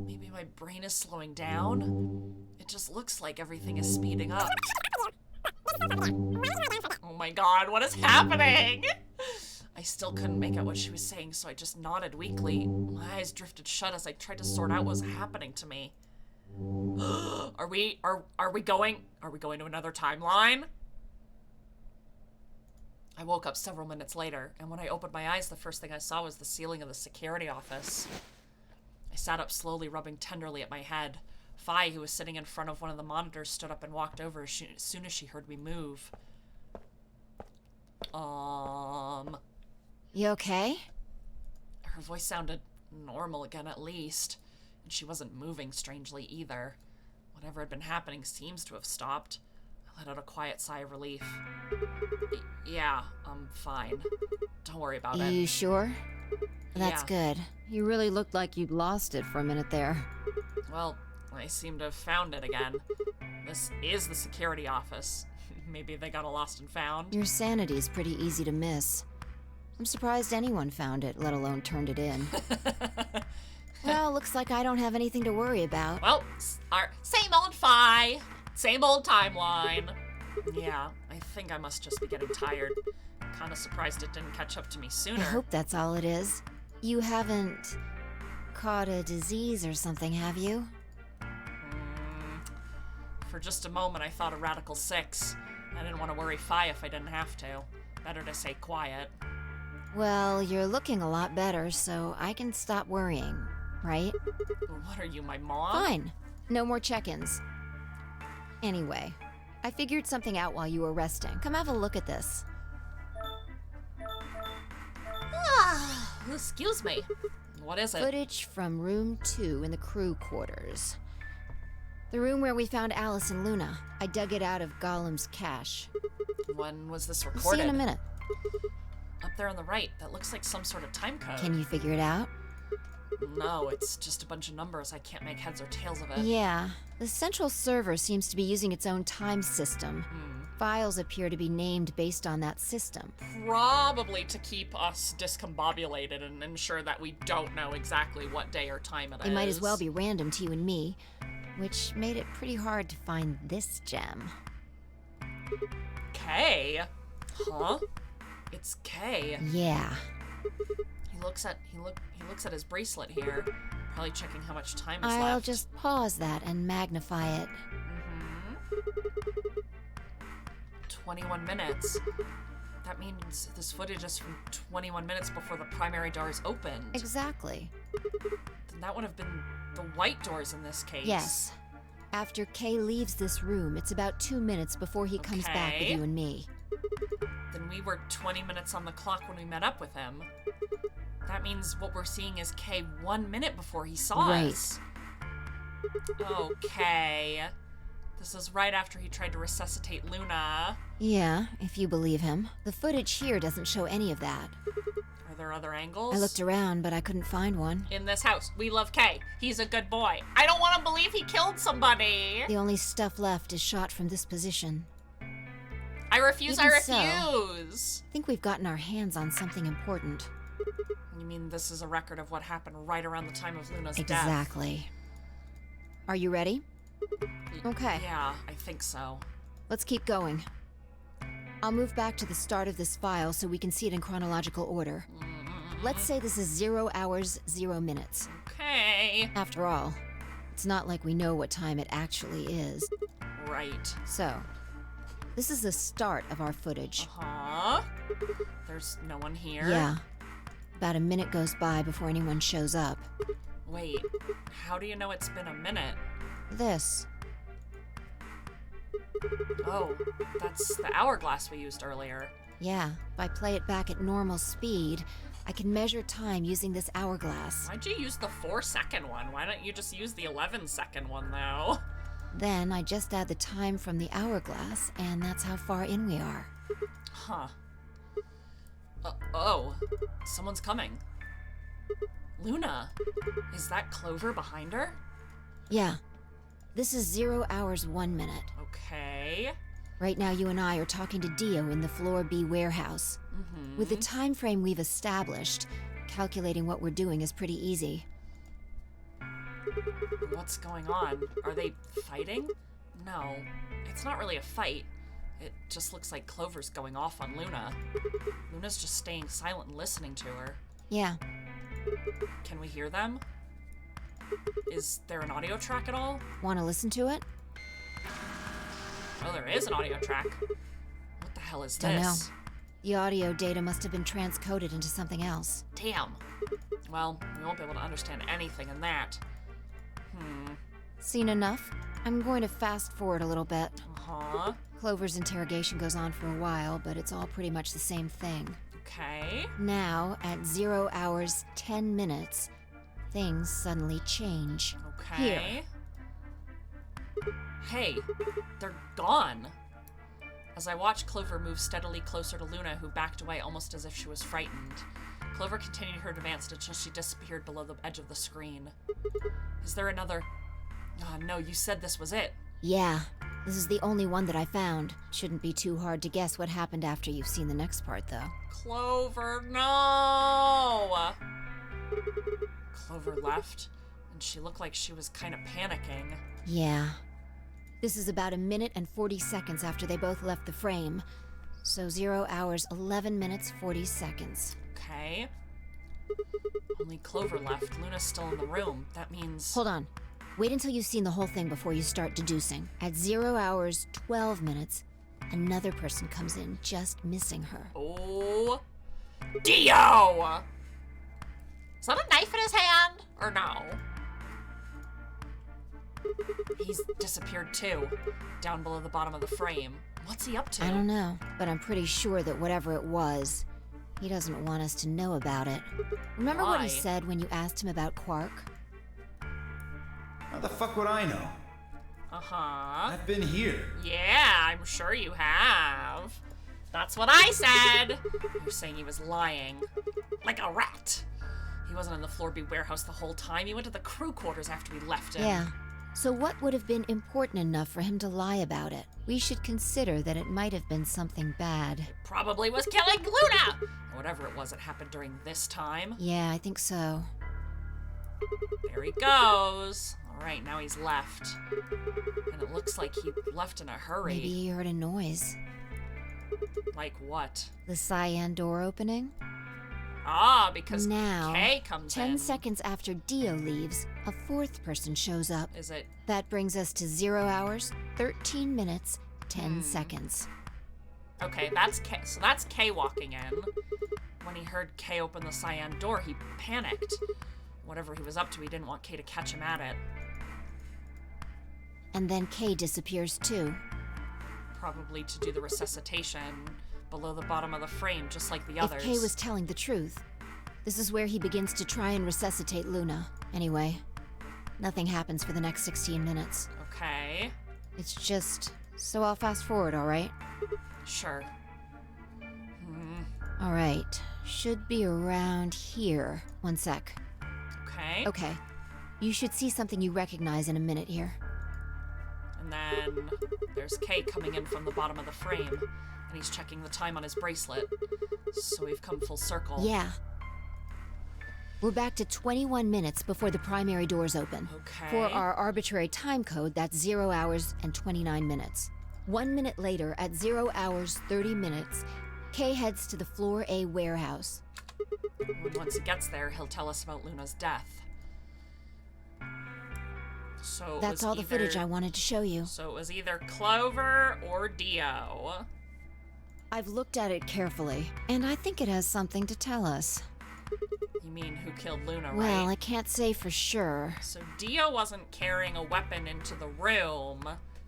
Maybe my brain is slowing down? It just looks like everything is speeding up. Oh my god, what is happening? I still couldn't make out what she was saying, so I just nodded weakly. My eyes drifted shut as I tried to sort out what was happening to me. Are we going to another timeline? I woke up several minutes later, and when I opened my eyes, the first thing I saw was the ceiling of the security office. I sat up slowly, rubbing tenderly at my head. Phi, who was sitting in front of one of the monitors, stood up and walked over as soon as she heard me move. You okay? Her voice sounded normal again, at least. And she wasn't moving strangely either. Whatever had been happening seems to have stopped. I let out a quiet sigh of relief. Yeah, I'm fine. Don't worry about it. You sure? That's Yeah. good. You really looked like you'd lost it for a minute there. Well, I seem to have found it again. This is the security office. Maybe they got a lost and found. Your sanity's pretty easy to miss. I'm surprised anyone found it, let alone turned it in. Well, looks like I don't have anything to worry about. Well, our same old Phi, same old timeline. Yeah, I think I must just be getting tired. Kinda surprised it didn't catch up to me sooner. I hope that's all it is. You haven't caught a disease or something, have you? For just a moment, I thought of Radical 6. I didn't want to worry Phi if I didn't have to. Better to stay quiet. Well, you're looking a lot better, so I can stop worrying, right? What are you, my mom? Fine. No more check-ins. Anyway, I figured something out while you were resting. Come have a look at this. Excuse me. What is it? Footage from room 2 in the crew quarters. The room where we found Alice and Luna. I dug it out of Gollum's cache. When was this We'll recorded? see you in a minute. Up there on the right. That looks like some sort of time code. Can you figure it out? No, it's just a bunch of numbers. I can't make heads or tails of it. Yeah. The central server seems to be using its own time system. Files appear to be named based on that system. Probably to keep us discombobulated and ensure that we don't know exactly what day or time it is. It might as well be random to you and me, which made it pretty hard to find this gem. K? Huh? It's K. Yeah. He looks at his bracelet here, probably checking how much time is I'll left. just pause that and magnify it. 21 minutes. That means this footage is from 21 minutes before the primary door is opened. Exactly. Then that would have been the white doors in this case. Yes. After Kay leaves this room, it's about 2 minutes before he comes back with Okay. you and me. Then we were 20 minutes on the clock when we met up with him. That means what we're seeing is Kay 1 minute before he saw Right. us. Okay. This is right after he tried to resuscitate Luna. Yeah, if you believe him. The footage here doesn't show any of that. Are there other angles? I looked around, but I couldn't find one. In this house, we love Kay. He's a good boy. I don't want to believe he killed somebody. The only stuff left is shot from this position. I refuse, Even I so, refuse! I think we've gotten our hands on something important. You mean this is a record of what happened right around the time of Luna's death? Exactly. Are you ready? Okay. Yeah, I think so. Let's keep going. I'll move back to the start of this file so we can see it in chronological order. Let's say this is 0 hours, 0 minutes. Okay. After all, it's not like we know what time it actually is. Right. So, this is the start of our footage. Uh-huh. There's no one here. Yeah. About a minute goes by before anyone shows up. Wait, how do you know it's been a minute? This. Oh, that's the hourglass we used earlier. Yeah, if I play it back at normal speed, I can measure time using this hourglass. Why'd you use the 4-second one? Why don't you just use the 11-second one, though? Then I just add the time from the hourglass, and that's how far in we are. Huh. Oh, someone's coming. Luna, is that Clover behind her? Yeah. This is 0 hours, 1 minute. Okay. Right now, you and I are talking to Dio in the Floor B warehouse. Mm-hmm. With the time frame we've established, calculating what we're doing is pretty easy. What's going on? Are they fighting? No, it's not really a fight. It just looks like Clover's going off on Luna. Luna's just staying silent and listening to her. Yeah. Can we hear them? Is there an audio track at all? Want to listen to it? Oh, there is an audio track. What the hell is Don't know. this? The audio data must have been transcoded into something else. Damn. Well, we won't be able to understand anything in that. Seen enough? I'm going to fast forward a little bit. Uh-huh. Clover's interrogation goes on for a while, but it's all pretty much the same thing. Okay. Now, at 0 hours, 10 minutes, things suddenly change. Okay. Here. Hey, they're gone. As I watched Clover move steadily closer to Luna, who backed away almost as if she was frightened. Clover continued her advance until she disappeared below the edge of the screen. Is there another... Oh, no, you said this was it. Yeah, this is the only one that I found. Shouldn't be too hard to guess what happened after you've seen the next part, though. Clover, no! Clover left, and she looked like she was kind of panicking. Yeah. This is about 1 minute and 40 seconds after they both left the frame. So 0 hours, 11 minutes, 40 seconds. Okay. Only Clover left. Luna's still in the room. That means... Hold on. Wait until you've seen the whole thing before you start deducing. At 0 hours, 12 minutes, another person comes in, just missing her. Oh. Dio! Is that a knife in his hand? Or no? He's disappeared too, down below the bottom of the frame. What's he up to? I don't know, but I'm pretty sure that whatever it was, he doesn't want us to know about it. Remember what he Why? said when you asked him about Quark? How the fuck would I know? Uh-huh. I've been here. Yeah, I'm sure you have. That's what I said. You're saying he was lying. Like a rat. He wasn't in the Floor B warehouse the whole time. He went to the crew quarters after we left him. Yeah. So what would have been important enough for him to lie about it? We should consider that it might have been something bad. Probably was killing Luna! Whatever it was that happened during this time. Yeah, I think so. There he goes. Alright, now he's left. And it looks like he left in a hurry. Maybe he heard a noise. Like what? The cyan door opening? Ah, because Now, Kay comes 10 in. seconds after Dio leaves, a fourth person shows up. Is it? That brings us to 0 hours, 13 minutes, 10 seconds. Okay, that's Kay. So that's Kay walking in. When he heard Kay open the cyan door, he panicked. Whatever he was up to, he didn't want Kay to catch him at it. And then Kay disappears too. Probably to do the resuscitation below the bottom of the frame, just like the others. If Kay was telling the truth, this is where he begins to try and resuscitate Luna. Anyway, nothing happens for the next 16 minutes. Okay. It's just... So I'll fast forward, alright? Sure. Alright. Should be around here. 1 sec. Okay. Okay. You should see something you recognize in a minute here. And then there's Kay coming in from the bottom of the frame. And he's checking the time on his bracelet. So we've come full circle. Yeah. We're back to 21 minutes before the primary doors open. Okay. For our arbitrary time code, that's 0 hours and 29 minutes. 1 minute later, at 0 hours 30 minutes, Kay heads to the Floor A warehouse. And once he gets there, he'll tell us about Luna's death. So That's all the footage I wanted to show you. So it was either Clover or Dio. I've looked at it carefully, and I think it has something to tell us. You mean who killed Luna, right? Well, I can't say for sure. So Dio wasn't carrying a weapon into the room,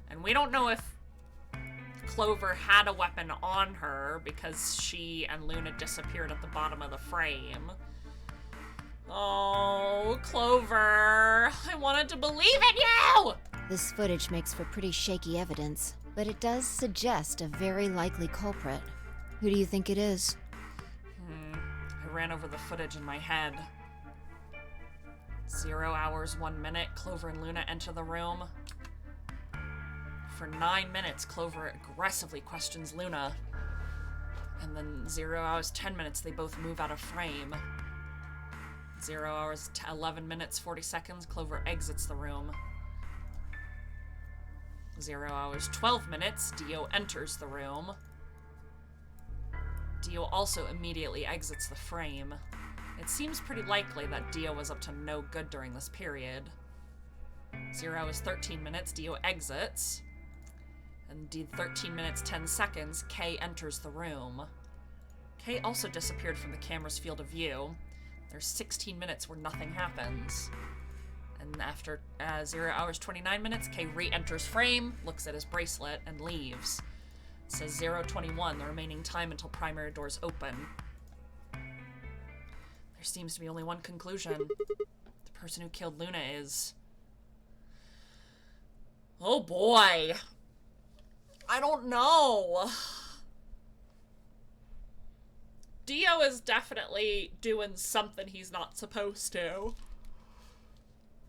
and we don't know if Clover had a weapon on her because she and Luna disappeared at the bottom of the frame. Oh, Clover, I wanted to believe in you! This footage makes for pretty shaky evidence, but it does suggest a very likely culprit. Who do you think it is? I ran over the footage in my head. 0 hours, 1 minute, Clover and Luna enter the room. For 9 minutes, Clover aggressively questions Luna. And then 0 hours, 10 minutes, they both move out of frame. 0 hours, 11 minutes, 40 seconds, Clover exits the room. 0 hours, 12 minutes, Dio enters the room. Dio also immediately exits the frame. It seems pretty likely that Dio was up to no good during this period. 0 hours, 13 minutes, Dio exits. And 13 minutes, 10 seconds, Kay enters the room. Kay also disappeared from the camera's field of view. There's 16 minutes where nothing happens. And after 0 hours, 29 minutes, Kay re-enters frame, looks at his bracelet, and leaves. It says 0:21, the remaining time until primary doors open. There seems to be only one conclusion. The person who killed Luna is... Oh boy! I don't know. Dio is definitely doing something he's not supposed to.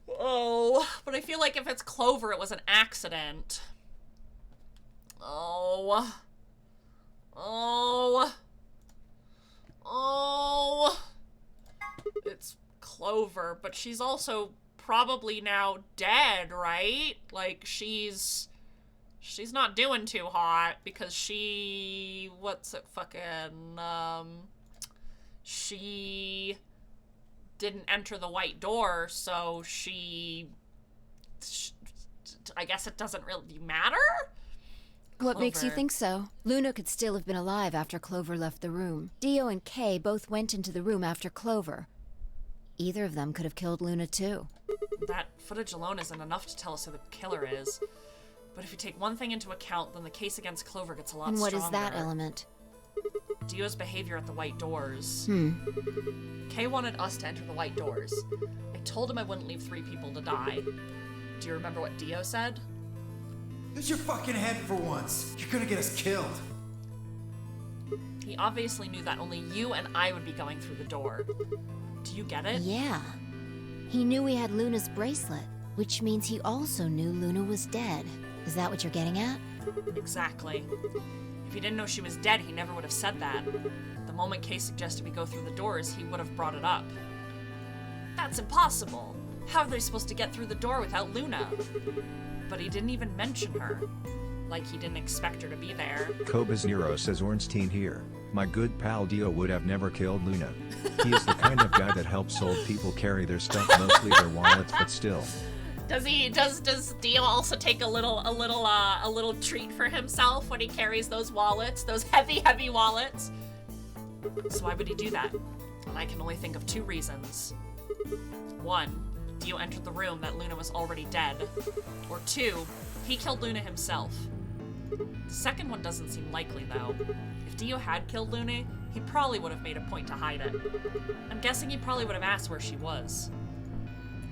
Oh, but I feel like if it's Clover, it was an accident. Oh. Oh. Oh. It's Clover, but she's also probably now dead, right? Like, she's not doing too hot because she didn't enter the white door, so I guess it doesn't really matter? What makes you Clover. think so? Luna could still have been alive after Clover left the room. Dio and Kay both went into the room after Clover. Either of them could have killed Luna too. That footage alone isn't enough to tell us who the killer is. But if you take one thing into account, then the case against Clover gets a lot And what stronger. is that element? Dio's behavior at the white doors. Kay wanted us to enter the white doors. I told him I wouldn't leave 3 people to die. Do you remember what Dio said? Use your fucking head for once. You're gonna get us killed. He obviously knew that only you and I would be going through the door. Do you get it? Yeah. He knew he had Luna's bracelet, which means he also knew Luna was dead. Is that what you're getting at? Exactly. If he didn't know she was dead, he never would have said that. The moment Kay suggested we go through the doors, he would have brought it up. That's impossible. How are they supposed to get through the door without Luna? But he didn't even mention her. Like he didn't expect her to be there. Cobas Nero says Ornstein here. My good pal Dio would have never killed Luna. He is the kind of guy that helps old people carry their stuff, mostly their wallets, but still. Does Dio also take a little treat for himself when he carries those wallets, those heavy wallets? So why would he do that? And I can only think of 2 reasons. 1, Dio entered the room that Luna was already dead. Or 2, he killed Luna himself. The second one doesn't seem likely, though. If Dio had killed Luna, he probably would have made a point to hide it. I'm guessing he probably would have asked where she was.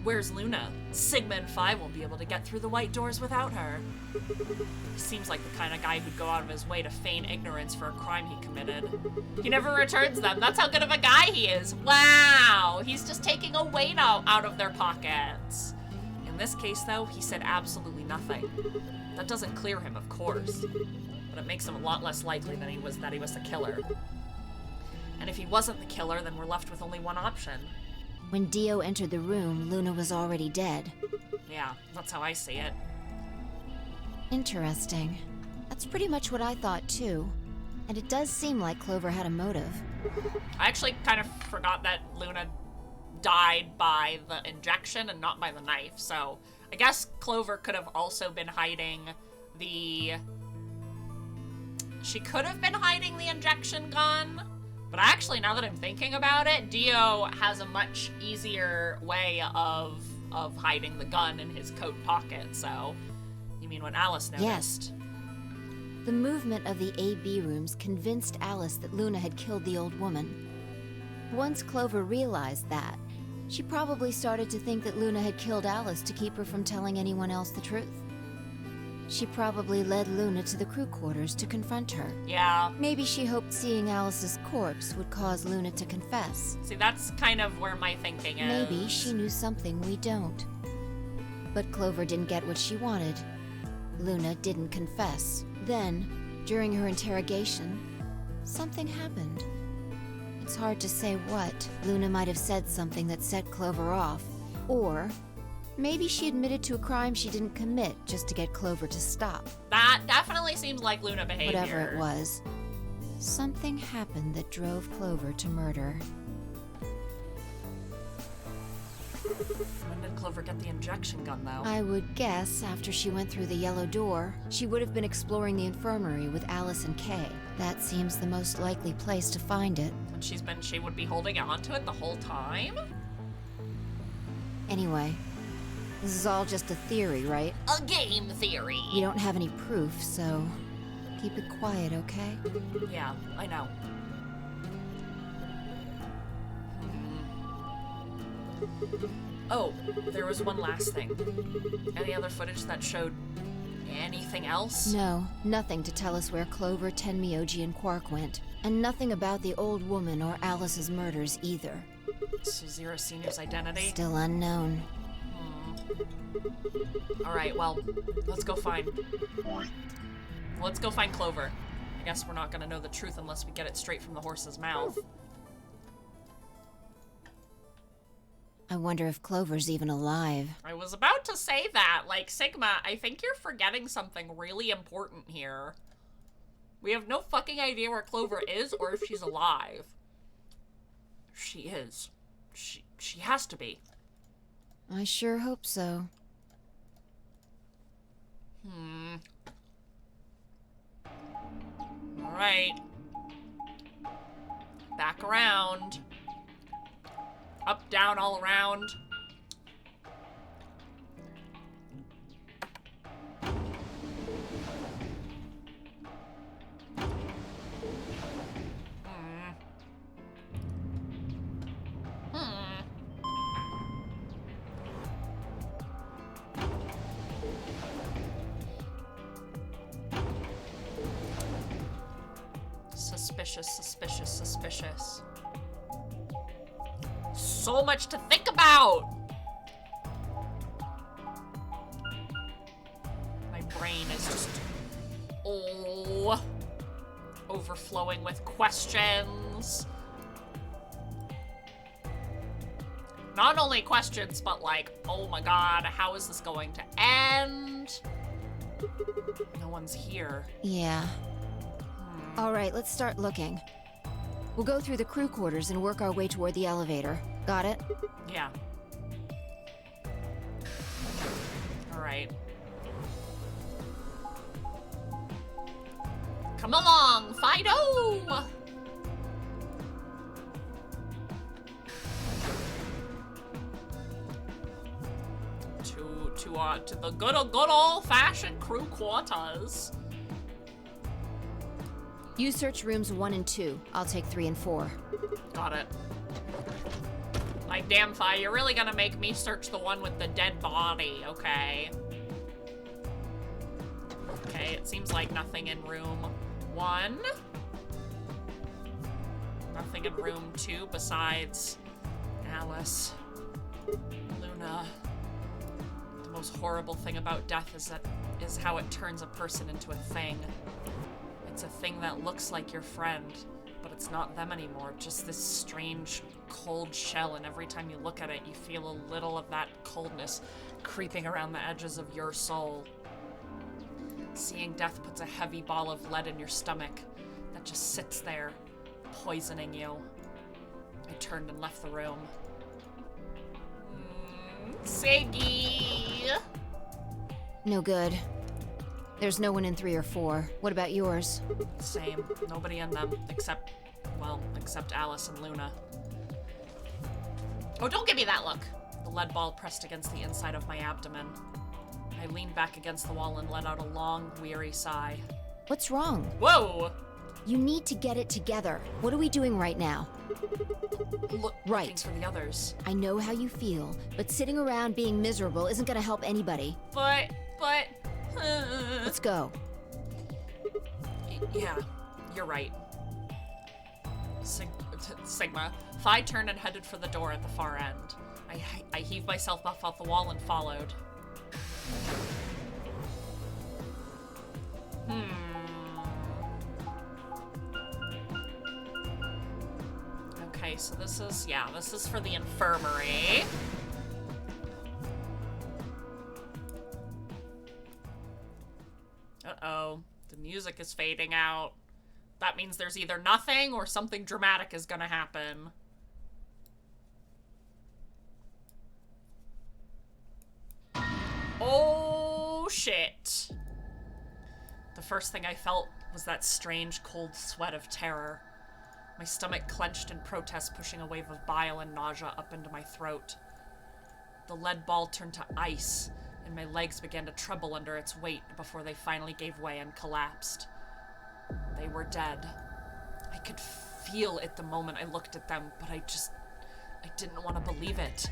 Where's Luna? Sigma and Phi won't be able to get through the white doors without her. He seems like the kind of guy who'd go out of his way to feign ignorance for a crime he committed. He never returns them. That's how good of a guy he is. Wow! He's just taking a weight out of their pockets. In this case, though, he said absolutely nothing. That doesn't clear him, of course. but it makes him a lot less likely than that he was the killer. And if he wasn't the killer, then we're left with only one option. When Dio entered the room, Luna was already dead. Yeah, that's how I see it. Interesting. That's pretty much what I thought too. And it does seem like Clover had a motive. I actually kind of forgot that Luna died by the injection and not by the knife, so I guess Clover could have also been hiding the... She could have been hiding the injection gun, but actually, now that I'm thinking about it, Dio has a much easier way of hiding the gun in his coat pocket, so... You mean when Alice noticed? Yes. The movement of the A-B rooms convinced Alice that Luna had killed the old woman. Once Clover realized that, she probably started to think that Luna had killed Alice to keep her from telling anyone else the truth. She probably led Luna to the crew quarters to confront her. Yeah. Maybe she hoped seeing Alice's corpse would cause Luna to confess. See, that's kind of where my thinking is. Maybe she knew something we don't. But Clover didn't get what she wanted. Luna didn't confess. Then, during her interrogation, something happened. It's hard to say what. Luna might have said something that set Clover off. Or maybe she admitted to a crime she didn't commit just to get Clover to stop. That definitely seems like Luna behavior. Whatever it was, something happened that drove Clover to murder. When did Clover get the injection gun, though? I would guess after she went through the yellow door, she would have been exploring the infirmary with Alice and Kay. That seems the most likely place to find it. And she would be holding onto it the whole time? Anyway, this is all just a theory, right? A game theory. You don't have any proof, so keep it quiet, okay? Yeah, I know. Oh, there was one last thing. Any other footage that showed anything else? No, nothing to tell us where Clover, Tenmyoji, and Quark went. And nothing about the old woman or Alice's murders either. So Zero Senior's identity? Still unknown. Alright, well, let's go find Clover. I guess we're not gonna know the truth unless we get it straight from the horse's mouth. I wonder if Clover's even alive. I was about to say that. Like, Sigma, I think you're forgetting something really important here. We have no fucking idea where Clover is or if she's alive. She is. She has to be. I sure hope so. Alright. Back around. Up, down, all around. Suspicious. So much to think about! My brain is just... overflowing with questions. Not only questions, but like, oh my god, how is this going to end? No one's here. Yeah. All right, let's start looking. We'll go through the crew quarters and work our way toward the elevator. Got it? Yeah. Alright. Come along, Fido! To the good old-fashioned crew quarters. You search rooms 1 and 2. I'll take 3 and 4. Got it. Like, damn, Fi, you're really gonna make me search the one with the dead body, okay? Okay, it seems like nothing in room 1. Nothing in room 2 besides Alice. Luna. The most horrible thing about death is how it turns a person into a thing. It's a thing that looks like your friend, but it's not them anymore. Just this strange, cold shell, and every time you look at it, you feel a little of that coldness creeping around the edges of your soul. Seeing death puts a heavy ball of lead in your stomach that just sits there, poisoning you. I turned and left the room. Siggy! No good. There's no one in 3 or 4. What about yours? Same. Nobody in them, except Alice and Luna. Oh, don't give me that look! The lead ball pressed against the inside of my abdomen. I leaned back against the wall and let out a long, weary sigh. What's wrong? Whoa! You need to get it together. What are we doing right now? Right. Looking for the others. I know how you feel, but sitting around being miserable isn't gonna help anybody. But... Let's go. Yeah, you're right. Sigma. Phi turned and headed for the door at the far end. I heaved myself up off the wall and followed. Okay, so this is for the infirmary. Uh-oh, the music is fading out. That means there's either nothing or something dramatic is gonna happen. Oh, shit. The first thing I felt was that strange, cold sweat of terror. My stomach clenched in protest, pushing a wave of bile and nausea up into my throat. The lead ball turned to ice, and my legs began to tremble under its weight before they finally gave way and collapsed. They were dead. I could feel it the moment I looked at them, but I didn't want to believe it.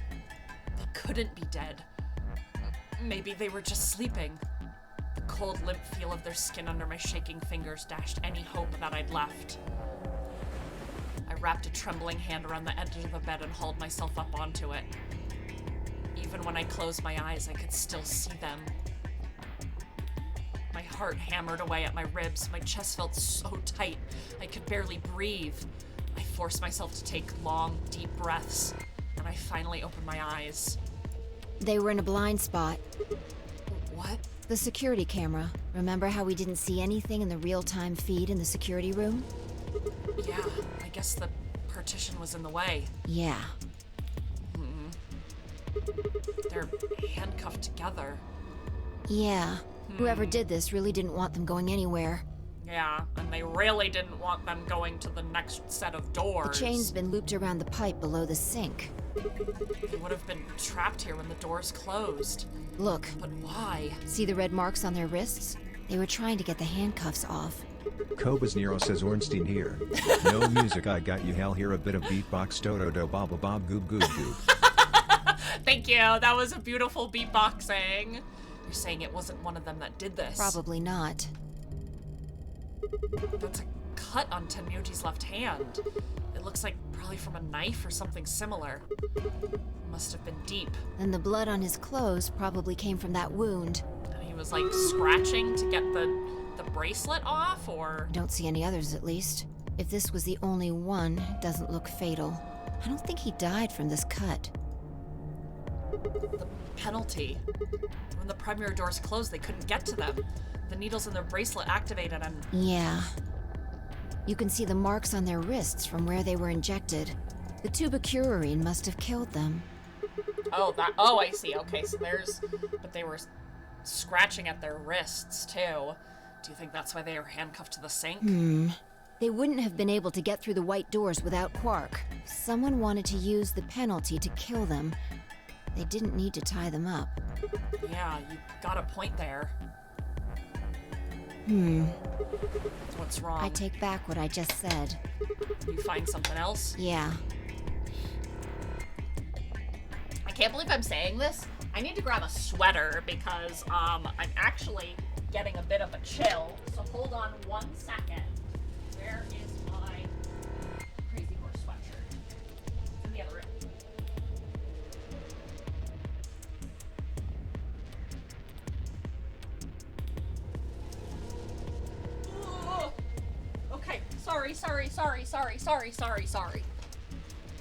They couldn't be dead. Maybe they were just sleeping. The cold, limp feel of their skin under my shaking fingers dashed any hope that I'd left. I wrapped a trembling hand around the edge of the bed and hauled myself up onto it. Even when I closed my eyes, I could still see them. My heart hammered away at my ribs. My chest felt so tight, I could barely breathe. I forced myself to take long, deep breaths, and I finally opened my eyes. They were in a blind spot. What? The security camera. Remember how we didn't see anything in the real-time feed in the security room? Yeah, I guess the partition was in the way. Yeah. They're handcuffed together. Yeah. Whoever did this really didn't want them going anywhere. Yeah, and they really didn't want them going to the next set of doors. The chain's been looped around the pipe below the sink. They would have been trapped here when the doors closed. Look. But why? See the red marks on their wrists? They were trying to get the handcuffs off. Cobas Nero says Ornstein here. No music, I got you. Hell, hear a bit of beatbox. Dodo do baba bob goob goob goob. Thank you. That was a beautiful beatboxing. You're saying it wasn't one of them that did this? Probably not. That's a cut on Tenmyoji's left hand. It looks like probably from a knife or something similar. Must have been deep. And the blood on his clothes probably came from that wound. And he was like scratching to get the bracelet off, or? Don't see any others, at least. If this was the only one, it doesn't look fatal. I don't think he died from this cut. The penalty. When the primary doors closed, they couldn't get to them. The needles in their bracelet activated and... Yeah. You can see the marks on their wrists from where they were injected. The tubocurarine must have killed them. Oh, I see. Okay, so but they were scratching at their wrists, too. Do you think that's why they were handcuffed to the sink? They wouldn't have been able to get through the white doors without Quark. Someone wanted to use the penalty to kill them. They didn't need to tie them up. Yeah, you got a point there. What's wrong? I take back what I just said. You find something else? Yeah. I can't believe I'm saying this. I need to grab a sweater because I'm actually getting a bit of a chill. So hold on 1 second. Where is my Crazy Horse sweatshirt? It's in the other room. Sorry.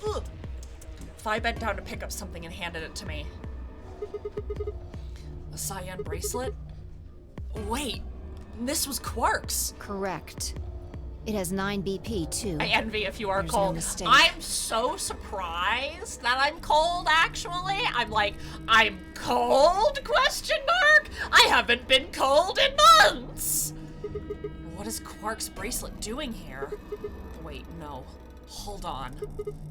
Ugh. Phi bent down to pick up something and handed it to me. A cyan bracelet? Wait, this was Quark's. Correct. It has 9 BP, too. I envy if you are There's cold. no mistake. I'm so surprised that I'm cold, actually. I'm like, I'm cold, question mark? I haven't been cold in months. What is Quark's bracelet doing here? Wait, no. Hold on.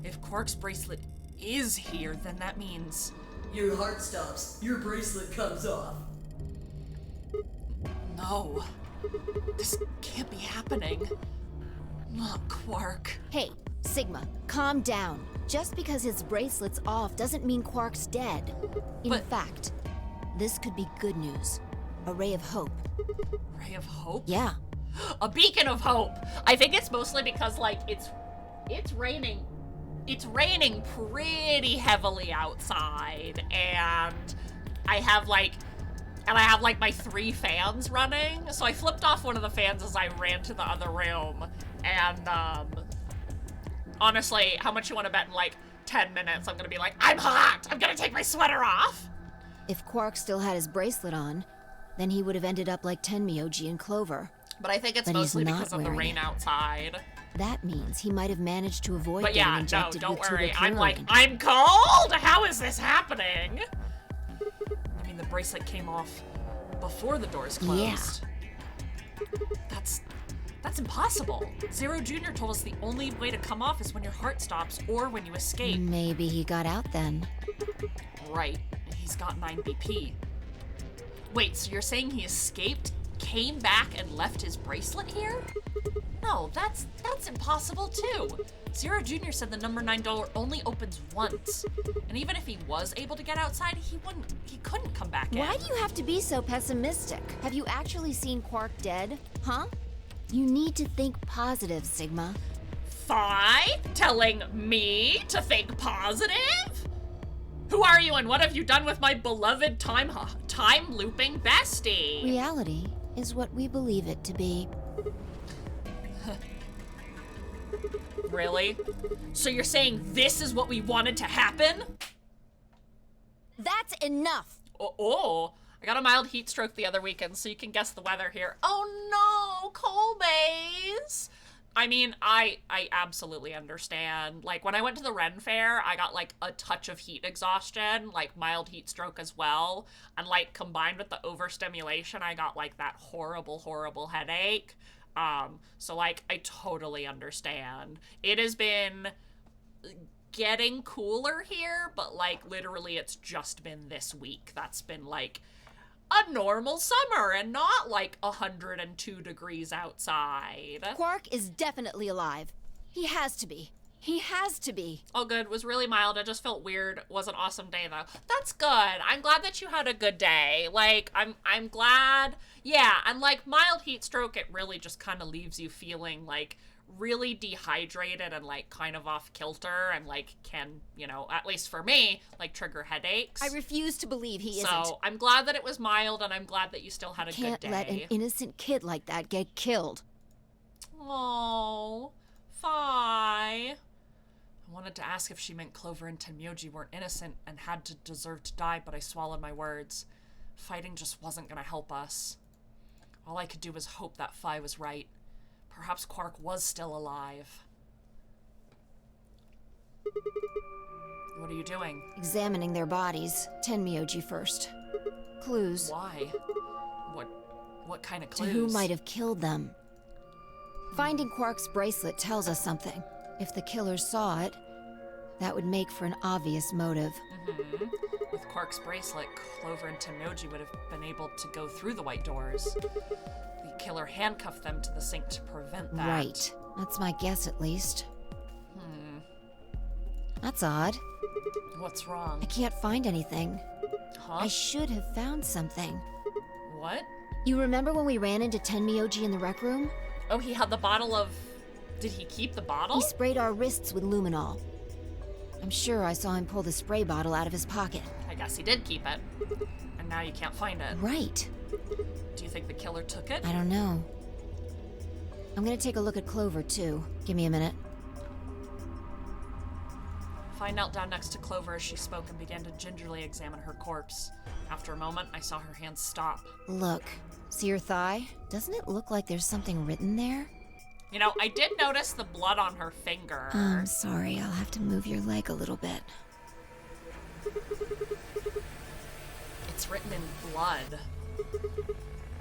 If Quark's bracelet is here, then that means... Your heart stops. Your bracelet comes off. No. This can't be happening. Not Quark. Hey, Sigma, calm down. Just because his bracelet's off doesn't mean Quark's dead. In fact, this could be good news. A ray of hope. Ray of hope? Yeah. A beacon of hope. I think it's mostly because, like, it's raining. It's raining pretty heavily outside, and I have like my 3 fans running. So I flipped off one of the fans as I ran to the other room, and honestly, how much you want to bet in like 10 minutes I'm gonna be like, I'm hot! I'm gonna take my sweater off! If Quark still had his bracelet on, then he would have ended up like Tenmyoji and Clover. But I think it's But he's mostly not because of the wearing rain it. outside. That means he might have managed to avoid But getting yeah, no, injected don't with worry. I'm tuberculin. like, I'm cold? How is this happening? I mean, the bracelet came off before the doors closed. Yeah. That's impossible. Zero Jr. told us the only way to come off is when your heart stops or when you escape. Maybe he got out then. Right. And he's got 9 BP. Wait, so you're saying he escaped, came back, and left his bracelet here? No, that's impossible too. Zero Jr. said the number 9 door only opens once. And even if he was able to get outside, he couldn't come back in. Why do you have to be so pessimistic? Have you actually seen Quark dead? Huh? You need to think positive, Sigma. Phi? Telling me to think positive? Who are you and what have you done with my beloved time looping bestie? Reality is what we believe it to be. Really? So you're saying this is what we wanted to happen? That's enough! Oh, I got a mild heat stroke the other weekend, so you can guess the weather here. Oh no, cold maze! I mean, I absolutely understand. Like, when I went to the Ren Fair, I got, like, a touch of heat exhaustion, like, mild heat stroke as well. And, like, combined with the overstimulation, I got, like, that horrible, horrible headache. So, like, I totally understand. It has been getting cooler here, but, like, literally it's just been this week that's been, like, a normal summer and not like 102 degrees outside. Quark is definitely alive. He has to be. He has to be. Oh, good. It was really mild. I just felt weird. It was an awesome day, though. That's good. I'm glad that you had a good day. Like, I'm glad. Yeah, and like mild heat stroke, it really just kind of leaves you feeling like really dehydrated and like kind of off kilter and like can, you know, at least for me, like trigger headaches. I refuse to believe he isn't. So I'm glad that it was mild and I'm glad that you still had a good day. Can't let an innocent kid like that get killed. Oh, Phi. I wanted to ask if she meant Clover and Tenmyoji weren't innocent and had to deserve to die, but I swallowed my words. Fighting just wasn't gonna help us. All I could do was hope that Phi was right. Perhaps Quark was still alive. What are you doing? Examining their bodies. Tenmyoji first. Clues. Why? What kind of clues? To who might have killed them. Finding Quark's bracelet tells us something. If the killers saw it, that would make for an obvious motive. Mm-hmm. With Quark's bracelet, Clover and Tenmyoji would have been able to go through the white doors. The killer handcuffed them to the sink to prevent that. Right. That's my guess, at least. That's odd. What's wrong? I can't find anything. Huh? I should have found something. What? You remember when we ran into Tenmyoji in the rec room? Oh, he had the bottle of... Did he keep the bottle? He sprayed our wrists with luminol. I'm sure I saw him pull the spray bottle out of his pocket. I guess he did keep it. And now you can't find it. Right. Do you think the killer took it? I don't know. I'm gonna take a look at Clover, too. Give me a minute. I knelt down next to Clover as she spoke and began to gingerly examine her corpse. After a moment, I saw her hands stop. Look. See her thigh? Doesn't it look like there's something written there? You know, I did notice the blood on her finger. I'm sorry, I'll have to move your leg a little bit. It's written in blood.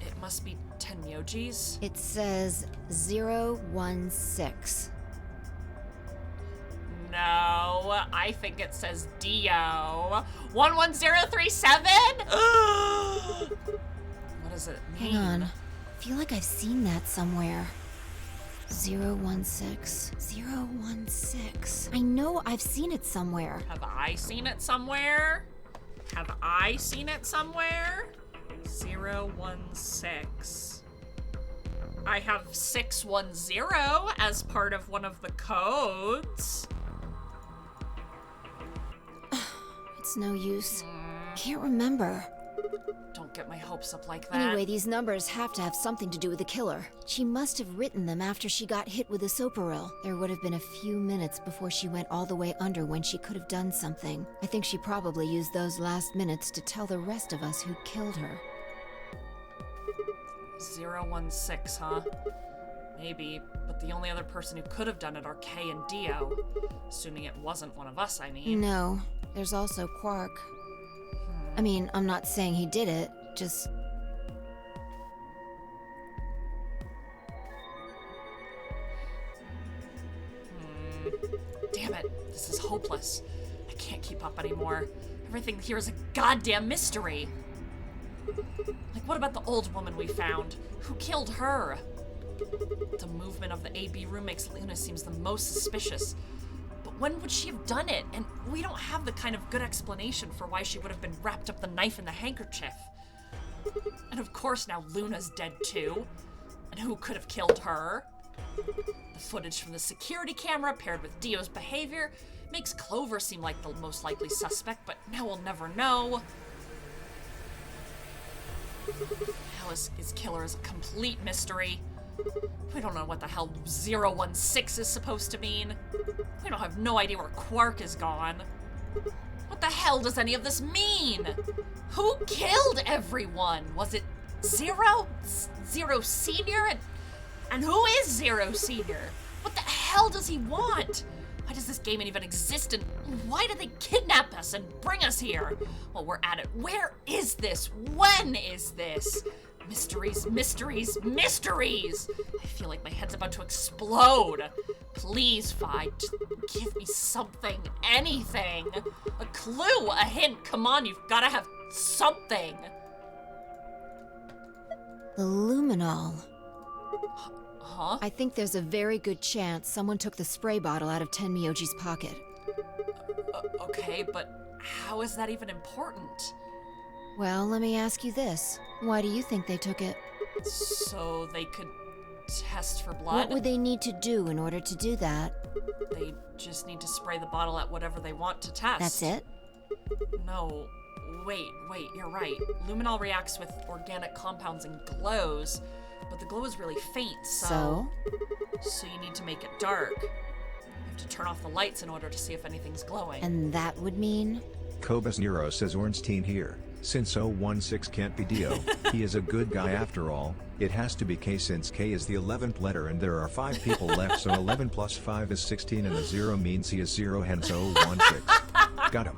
It must be Tenmyoji's. It says 016. No, I think it says Dio. 11037? What does it mean? Hang on. I feel like I've seen that somewhere. 016. 016. I know I've seen it somewhere. Have I seen it somewhere? Have I seen it somewhere? 016. I have 610 as part of one of the codes. It's no use. Can't remember. Don't get my hopes up like that. Anyway, these numbers have to have something to do with the killer. She must have written them after she got hit with a soparil. There would have been a few minutes before she went all the way under when she could have done something. I think she probably used those last minutes to tell the rest of us who killed her. 016, huh? Maybe, but the only other person who could have done it are Kay and Dio. Assuming it wasn't one of us, I mean. No, there's also Quark. I mean, I'm not saying he did it, just... Damn it, this is hopeless. I can't keep up anymore. Everything here is a goddamn mystery. Like, what about the old woman we found? Who killed her? The movement of the AB room makes Luna seems the most suspicious. But when would she have done it? And we don't have the kind of good explanation for why she would have been wrapped up the knife in the handkerchief. And of course now Luna's dead too. And who could have killed her? The footage from the security camera paired with Dio's behavior makes Clover seem like the most likely suspect, but now we'll never know. Alice's killer is a complete mystery. We don't know what the hell 016 is supposed to mean. We don't have no idea where Quark is gone. What the hell does any of this mean? Who killed everyone? Was it Zero Senior? And who is Zero Senior? What the hell does he want? Why does this game even exist, and why did they kidnap us and bring us here? Well, we're at it. Where is this? When is this? Mysteries, mysteries, mysteries! I feel like my head's about to explode. Please, Phi, just give me something, anything. A clue, a hint, come on, you've gotta have something. The luminol. Huh? I think there's a very good chance someone took the spray bottle out of Tenmyoji's pocket. Okay, but how is that even important? Well, let me ask you this. Why do you think they took it? So they could test for blood? What would they need to do in order to do that? They just need to spray the bottle at whatever they want to test. That's it? No. Wait, you're right. Luminol reacts with organic compounds and glows, but the glow is really faint, so you need to make it dark. You have to turn off the lights in order to see if anything's glowing. And that would mean? Cobus Nero says Ornstein here. Since 016 can't be Dio, he is a good guy after all. It has to be K since K is the 11th letter and there are 5 people left, so 11 plus 5 is 16 and the 0 means he is 0, hence 016. Got him.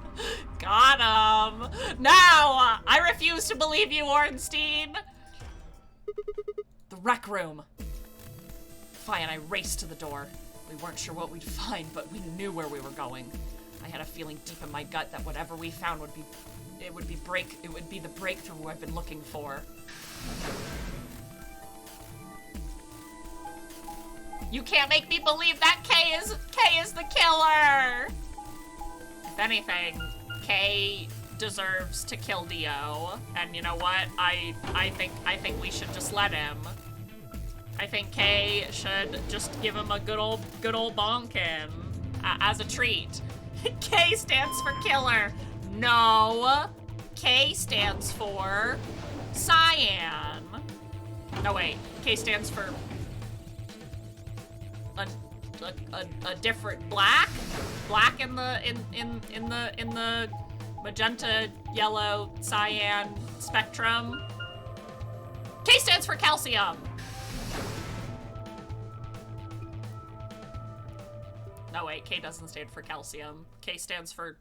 Got him! Now, I refuse to believe you, Ornstein! The rec room. Phi and I raced to the door. We weren't sure what we'd find, but we knew where we were going. I had a feeling deep in my gut that whatever we found would be the breakthrough I've been looking for. You can't make me believe that K is the killer! If anything, K deserves to kill Dio. And you know what? I think we should just let him. I think K should just give him a good old bonkin as a treat. K stands for killer. No. K stands for cyan. No, wait. K stands for a different black in the magenta, yellow, cyan spectrum. K stands for calcium. No, wait, K doesn't stand for calcium. K stands for...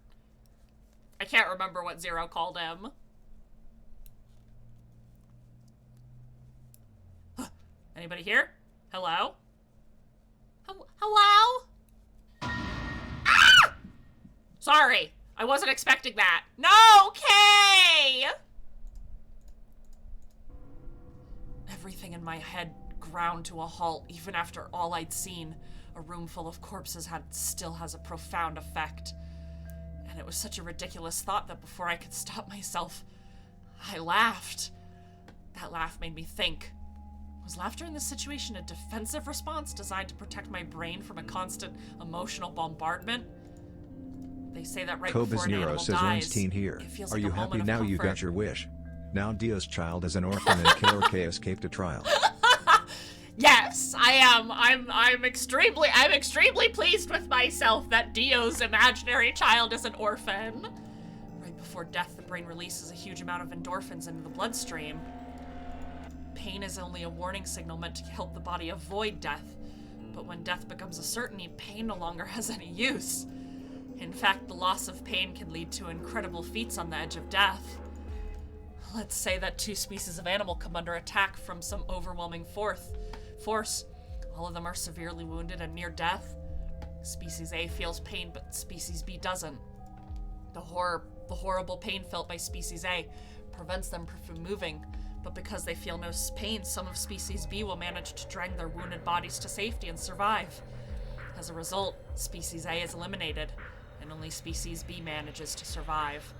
I can't remember what Zero called him. Anybody here? Hello? Hello? Ah! Sorry, I wasn't expecting that. No, K! Everything in my head ground to a halt, even after all I'd seen. A room full of corpses still has a profound effect. And it was such a ridiculous thought that before I could stop myself, I laughed. That laugh made me think. Was laughter in this situation a defensive response designed to protect my brain from a constant emotional bombardment? They say that right before an animal says dies, Ornstein here. it feels Are like you a happy moment of now you comfort. got your wish? Now Dio's child is an orphan and Killer K escaped a trial. Yes, I am. I'm extremely pleased with myself that Dio's imaginary child is an orphan. Right before death, the brain releases a huge amount of endorphins into the bloodstream. Pain is only a warning signal meant to help the body avoid death. But when death becomes a certainty, pain no longer has any use. In fact, the loss of pain can lead to incredible feats on the edge of death. Let's say that two species of animal come under attack from some overwhelming force. All of them are severely wounded and near death. Species A feels pain, but Species B doesn't. The horrible pain felt by Species A prevents them from moving, but because they feel no pain, some of Species B will manage to drag their wounded bodies to safety and survive. As a result, Species A is eliminated, and only Species B manages to survive.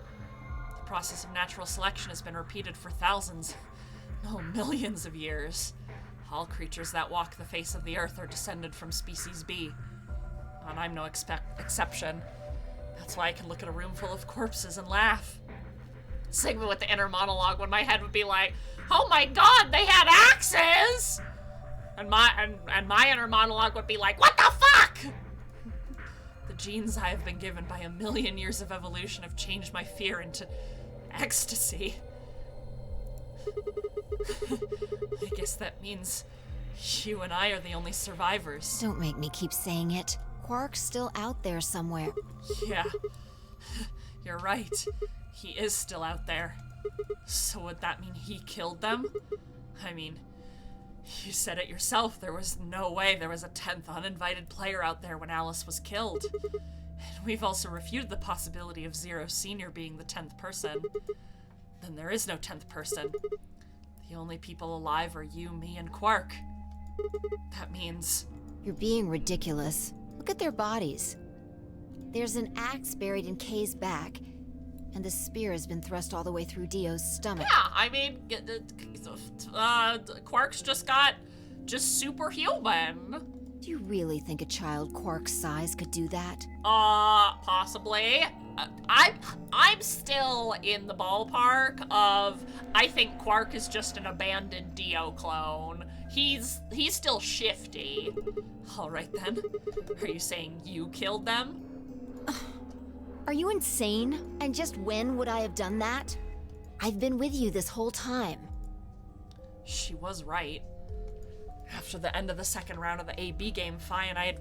The process of natural selection has been repeated for thousands, no, millions of years. All creatures that walk the face of the earth are descended from Species B, and I'm no exception. That's why I can look at a room full of corpses and laugh. Sigma with the inner monologue when my head would be like, oh my god, they had axes! And my inner monologue would be like, what the fuck? The genes I have been given by a million years of evolution have changed my fear into ecstasy. I guess that means you and I are the only survivors. Don't make me keep saying it. Quark's still out there somewhere. Yeah, you're right. He is still out there. So would that mean he killed them? I mean, you said it yourself. There was no way there was a 10th uninvited player out there when Alice was killed. And we've also refuted the possibility of Zero Sr. being the 10th person. Then there is no 10th person. The only people alive are you, me, and Quark. That means... You're being ridiculous. Look at their bodies. There's an axe buried in Kay's back, and the spear has been thrust all the way through Dio's stomach. Yeah, I mean, Quark's just superhuman. Do you really think a child Quark's size could do that? Possibly. I'm still in the ballpark of, I think Quark is just an abandoned Dio clone. He's still shifty. All right then. Are you saying you killed them? Are you insane? And just when would I have done that? I've been with you this whole time. She was right. After the end of the second round of the AB game, Phi and I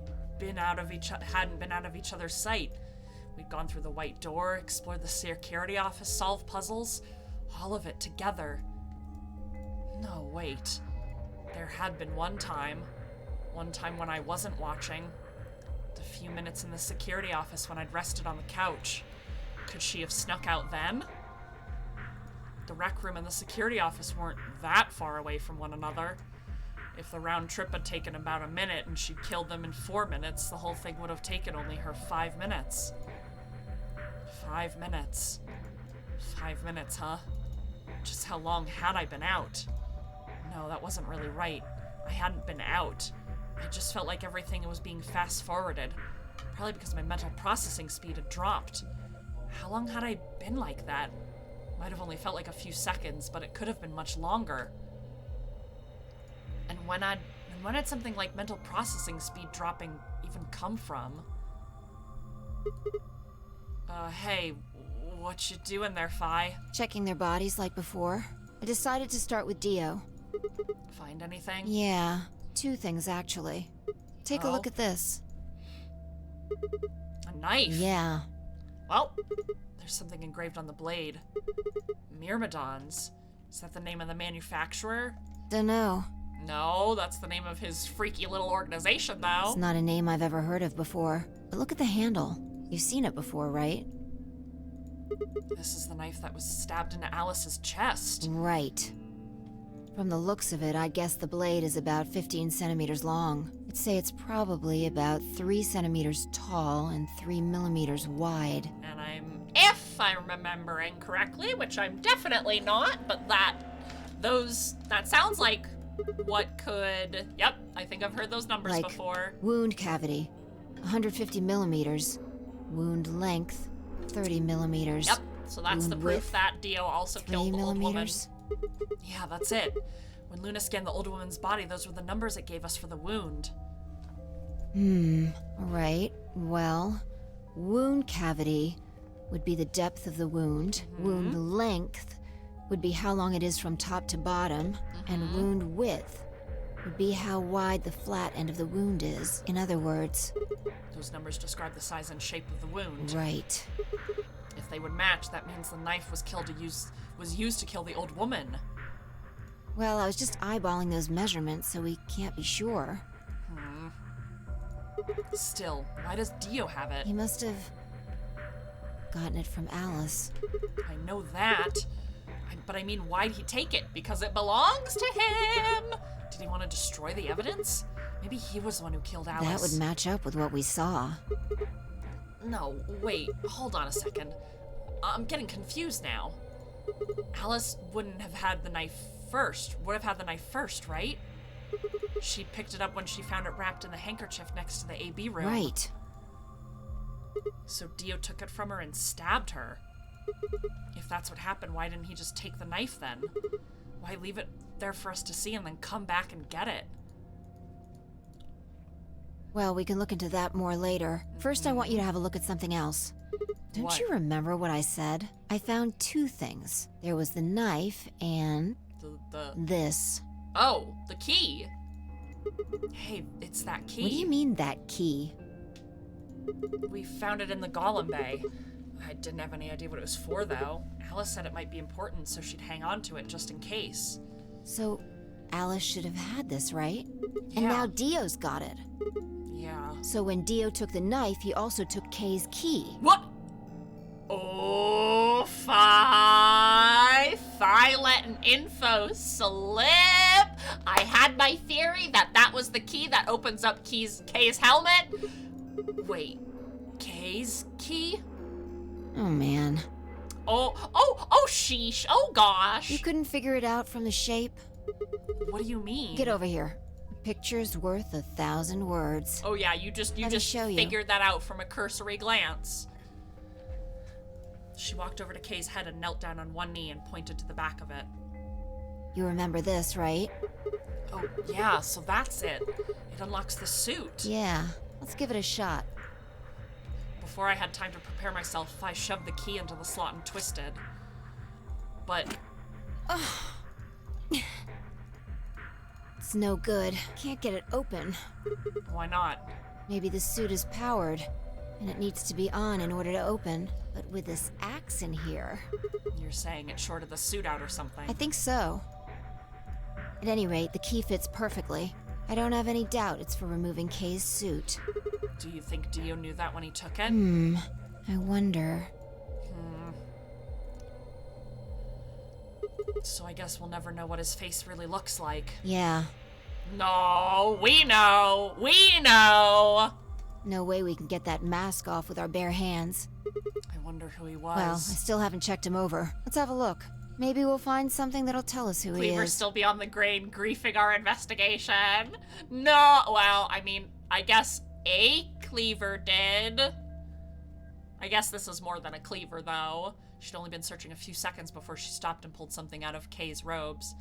hadn't been out of each other's sight. We'd gone through the White Door, explored the security office, solved puzzles, all of it together. No, wait. There had been one time when I wasn't watching. A few minutes in the security office when I'd rested on the couch. Could she have snuck out then? The rec room and the security office weren't that far away from one another. If the round trip had taken about a minute and she'd killed them in 4 minutes, the whole thing would have taken only her 5 minutes. 5 minutes. 5 minutes, huh? Just how long had I been out? No, that wasn't really right. I hadn't been out. I just felt like everything was being fast-forwarded. Probably because my mental processing speed had dropped. How long had I been like that? Might have only felt like a few seconds, but it could have been much longer. And when And when did something like mental processing speed dropping even come from? Hey, what you doing there, Phi? Checking their bodies like before. I decided to start with Dio. Find anything? Yeah, 2 things actually. Take a look at this. A knife? Yeah. Well, there's something engraved on the blade. Myrmidons. Is that the name of the manufacturer? Dunno. No, that's the name of his freaky little organization, though. It's not a name I've ever heard of before. But look at the handle. You've seen it before, right? This is the knife that was stabbed into Alice's chest. Right. From the looks of it, I guess the blade is about 15 centimeters long. I'd say it's probably about 3 centimeters tall and 3 millimeters wide. And if I'm remembering correctly, which I'm definitely not, but that sounds like what could, yep, I think I've heard those numbers like before. Wound cavity, 150 millimeters. Wound length, 30 millimeters. Yep, so that's wound the proof width, that Dio also 3 killed the old woman. millimeters. Yeah, that's it. When Luna scanned the old woman's body, those were the numbers it gave us for the wound. Right. Well, wound cavity would be the depth of the wound. Wound length would be how long it is from top to bottom. And wound width would be how wide the flat end of the wound is. In other words... Those numbers describe the size and shape of the wound. Right. If they would match, that means the knife was used to kill the old woman. Well, I was just eyeballing those measurements, so we can't be sure. Still, why does Dio have it? He must have gotten it from Alice. I know that. But I mean, why'd he take it? Because it belongs to him! Did he want to destroy the evidence? Maybe he was the one who killed Alice. That would match up with what we saw. No, wait, hold on a second. I'm getting confused now. Alice wouldn't have had the knife first. Would have had the knife first, right? She picked it up when she found it wrapped in the handkerchief next to the AB room. Right. So Dio took it from her and stabbed her. If that's what happened, why didn't he just take the knife then? Why leave it there for us to see and then come back and get it? Well, we can look into that more later. First, I want you to have a look at something else. Don't What? you remember what I said? I found 2 things. There was the knife and... this. Oh, the key! Hey, it's that key. What do you mean, that key? We found it in the Golem Bay. I didn't have any idea what it was for, though. Alice said it might be important, so she'd hang on to it just in case. So, Alice should have had this, right? Yeah. And now Dio's got it. Yeah. So when Dio took the knife, he also took Kay's key. What? Oh, Phi letting info slip. I had my theory that was the key that opens up Kay's helmet. Wait, Kay's key? Oh, man. Oh, sheesh. Oh, gosh. You couldn't figure it out from the shape? What do you mean? Get over here. Picture's worth 1,000 words. Oh, yeah, you just show you. figured that out from a cursory glance. She walked over to Kay's head and knelt down on one knee and pointed to the back of it. You remember this, right? Oh, yeah, so that's it. It unlocks the suit. Yeah. Let's give it a shot. Before I had time to prepare myself, I shoved the key into the slot and twisted. But... It's no good. Can't get it open. Why not? Maybe the suit is powered, and it needs to be on in order to open. But with this axe in here... You're saying it shorted the suit out or something. I think so. At any rate, the key fits perfectly. I don't have any doubt it's for removing Kay's suit. Do you think Dio knew that when he took it? I wonder... So I guess we'll never know what his face really looks like. Yeah. No, we know! We know! No way we can get that mask off with our bare hands. I wonder who he was. Well, I still haven't checked him over. Let's have a look. Maybe we'll find something that'll tell us who he Cleaver is. still be on the grain, griefing our investigation. No, well, I mean, I guess a Cleaver did. I guess this is more than a Cleaver, though. She'd only been searching a few seconds before she stopped and pulled something out of Kay's robes.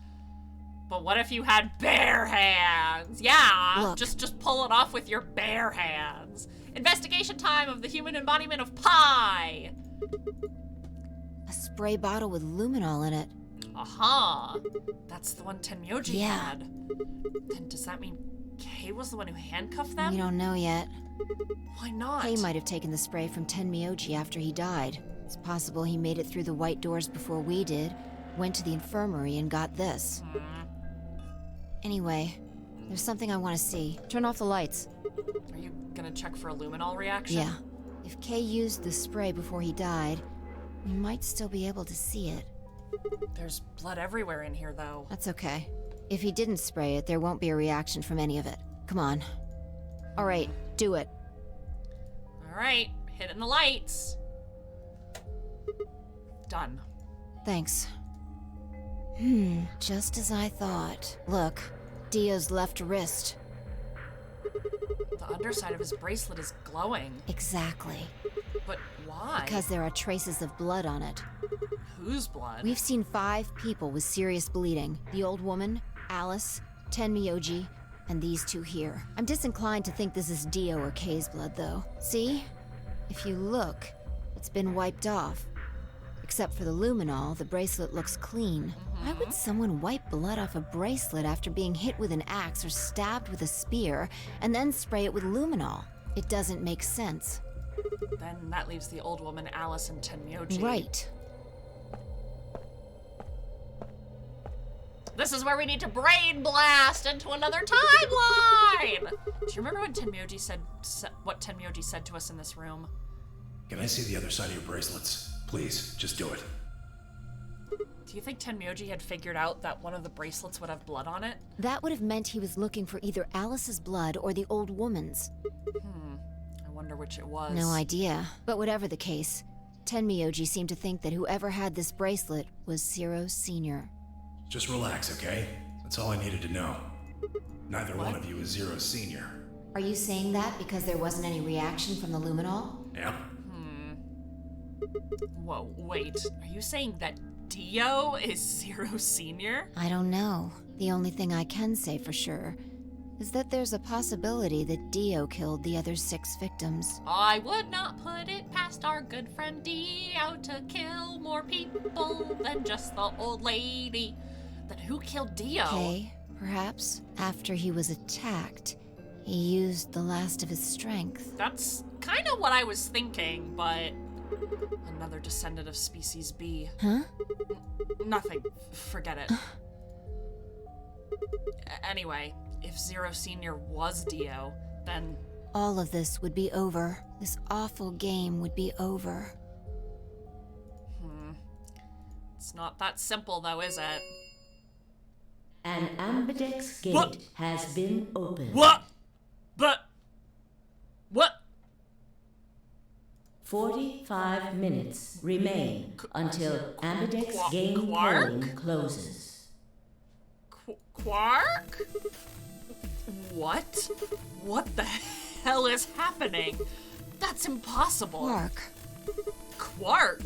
But what if you had bare hands? Yeah, Look. just pull it off with your bare hands. Investigation time of the human embodiment of pie. A spray bottle with luminol in it. Aha. That's the one Tenmyoji Yeah. had. Then does that mean Kay was the one who handcuffed them? We don't know yet. Why not? Kay might have taken the spray from Tenmyoji after he died. It's possible he made it through the white doors before we did, went to the infirmary and got this. Anyway, there's something I want to see. Turn off the lights. Are you gonna check for a luminol reaction? Yeah. If Kay used the spray before he died, we might still be able to see it. There's blood everywhere in here, though. That's okay. If he didn't spray it, there won't be a reaction from any of it. Come on. All right, do it. All right, hitting the lights. Done. Thanks. Just as I thought. Look, Dio's left wrist. The underside of his bracelet is glowing. Exactly. But why? Because there are traces of blood on it. Whose blood? We've seen 5 people with serious bleeding. The old woman, Alice, Tenmyoji, and these 2 here. I'm disinclined to think this is Dio or Kay's blood, though. See? If you look, it's been wiped off. Except for the luminol, the bracelet looks clean. Why would someone wipe blood off a bracelet after being hit with an axe or stabbed with a spear, and then spray it with luminol? It doesn't make sense. Then that leaves the old woman, Alice, and Tenmyoji. Right. This is where we need to brain blast into another timeline! Do you remember when Tenmyoji said what Tenmyoji said to us in this room? Can I see the other side of your bracelets? Please, just do it. Do you think Tenmyoji had figured out that one of the bracelets would have blood on it? That would have meant he was looking for either Alice's blood or the old woman's. I wonder which it was. No idea. But whatever the case, Tenmyoji seemed to think that whoever had this bracelet was Zero Sr. Just relax, okay? That's all I needed to know. Neither one of you is Zero Senior. Are you saying that because there wasn't any reaction from the luminol? Yeah. Whoa, wait. Are you saying that Dio is Zero Senior? I don't know. The only thing I can say for sure is that there's a possibility that Dio killed the other 6 victims. I would not put it past our good friend Dio to kill more people than just the old lady. Then who killed Dio? Kay, perhaps. After he was attacked, he used the last of his strength. That's kind of what I was thinking, but another descendant of species B. Huh? Nothing. Forget it. Anyway, if Zero Senior was Dio, then All of this would be over. This awful game would be over. It's not that simple, though, is it? An ambidex gate What? has been opened. What? But what? 45 minutes remain until ambidex game Quark? polling closes. Quark? What? What the hell is happening? That's impossible. Quark. Quark?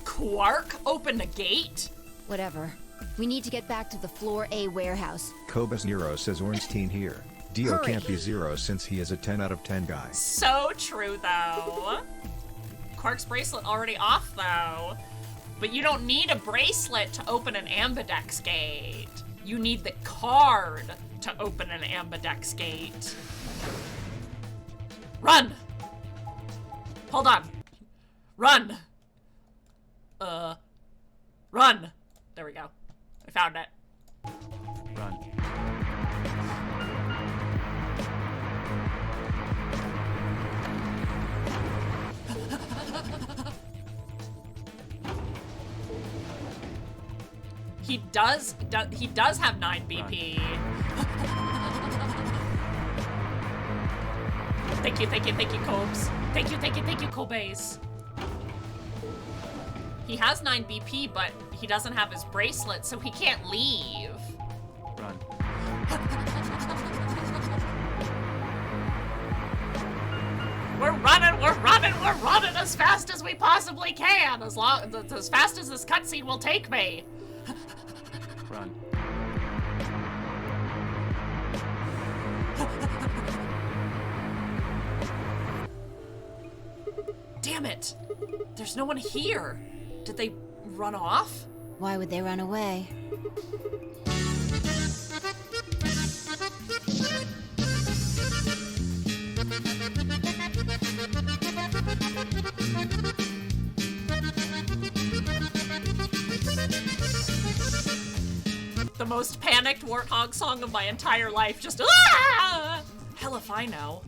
Quark opened a gate? Whatever. We need to get back to the Floor A warehouse. Cobus Nero says Ornstein here. Dio Hurry. can't be Zero since he is a 10 out of 10 guy. So true, though. Quark's bracelet already off, though. But you don't need a bracelet to open an ambidex gate. You need the card to open an ambidex gate. Run! Hold on. Run! Run! There we go. I found it. Run. He does have 9 BP. Thank you, Cobes. Thank you, Cobes. He has 9 BP, but he doesn't have his bracelet, so he can't leave. Run. We're running as fast as we possibly can, as fast as this cutscene will take me. Run. There's no one here. Did they run off? Why would they run away? The most panicked warthog song of my entire life. Just, ah! Hell if I know.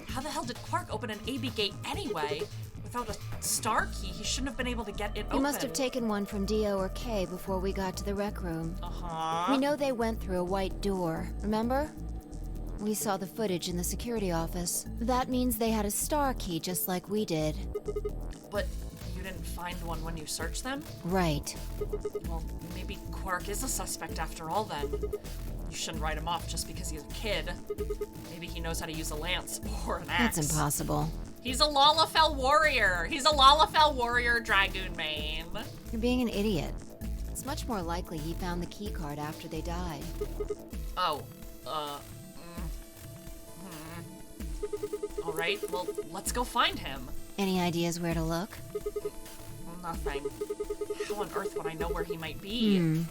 How the hell did Quark open an AB gate anyway? Without a star key, he shouldn't have been able to get it open. You must have taken one from Dio or Kay before we got to the rec room. Uh-huh. We know they went through a white door, remember? We saw the footage in the security office. That means they had a star key just like we did. But you didn't find one when you searched them? Right. Well, maybe Quark is a suspect after all then. You shouldn't write him off just because he's a kid. Maybe he knows how to use a lance or an axe. That's impossible. He's a Lalafell warrior. He's a Lalafell warrior dragoon main. You're being an idiot. It's much more likely he found the key card after they died. Oh, All right, well, let's go find him. Any ideas where to look? Nothing. How on earth would I know where he might be?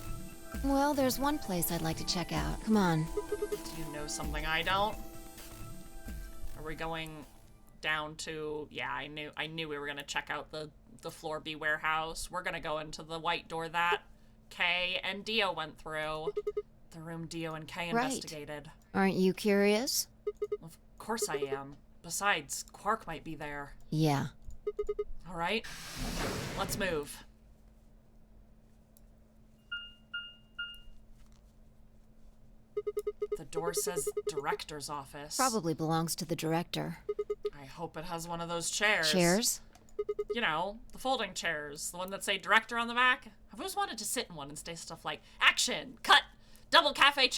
Well, there's one place I'd like to check out. Come on. Do you know something I don't? Are we going down to... Yeah, I knew we were gonna check out the floor B warehouse. We're gonna go into the white door that Kay and Dio went through. The room Dio and Kay investigated. Aren't you curious? Of course I am. Besides, Quark might be there. Yeah. All right, let's move. The door says director's office. Probably belongs to the director. I hope it has one of those chairs. Chairs? You know, the folding chairs. The one that say director on the back. I've always wanted to sit in one and say stuff like, action, cut, double decaf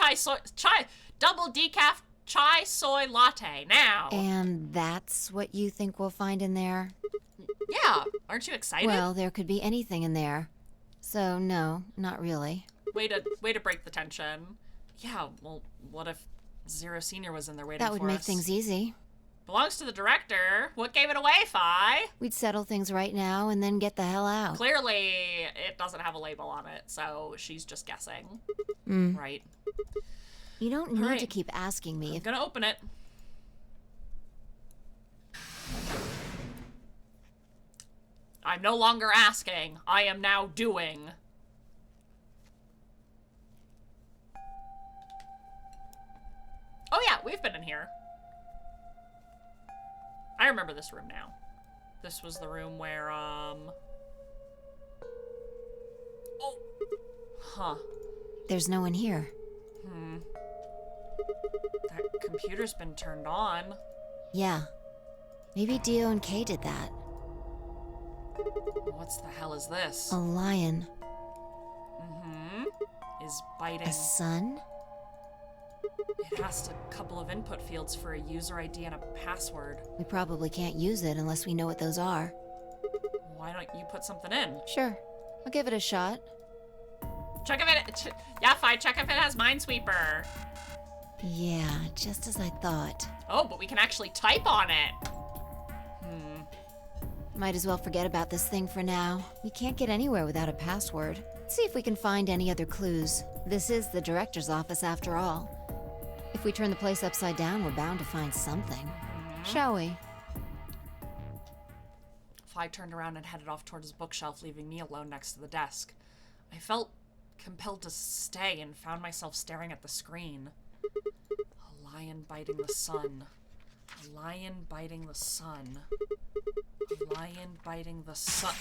chai soy latte, now. And that's what you think we'll find in there? Yeah, aren't you excited? Well, there could be anything in there. So, no, not really. Way to break the tension. Yeah, well, what if Zero Senior was in there waiting for us? That would make things easy. Belongs to the director. What gave it away, Phi? We'd settle things right now and then get the hell out. Clearly, it doesn't have a label on it, so she's just guessing. Right. You don't need to keep asking me. I'm gonna open it. I'm no longer asking. I am now doing. Oh yeah, we've been in here. I remember this room now. This was the room where, Oh. Huh. There's no one here. That computer's been turned on. Yeah. Maybe Dio and Kay did that. What's the hell is this? A lion. Is biting. A sun? It has a couple of input fields for a user ID and a password. We probably can't use it unless we know what those are. Why don't you put something in? Sure. I'll give it a shot. Check if it... Yeah, fine. Check if it has Minesweeper. Yeah, just as I thought. Oh, but we can actually type on it. Might as well forget about this thing for now. We can't get anywhere without a password. Let's see if we can find any other clues. This is the director's office after all. If we turn the place upside down, we're bound to find something. Shall we? Phi turned around and headed off towards his bookshelf, leaving me alone next to the desk. I felt compelled to stay and found myself staring at the screen. A lion biting the sun. A lion biting the sun. A lion biting the sun.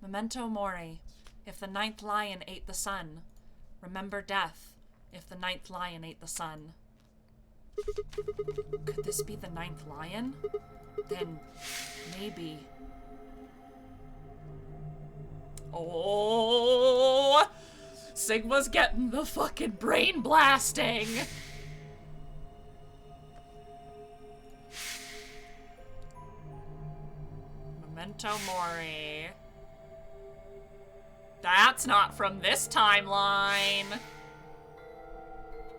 Memento mori. If the ninth lion ate the sun. Remember death. If the ninth lion ate the sun. Could this be the ninth lion? Then maybe... Oh! Sigma's getting the fucking brain blasting! Memento mori. That's not from this timeline.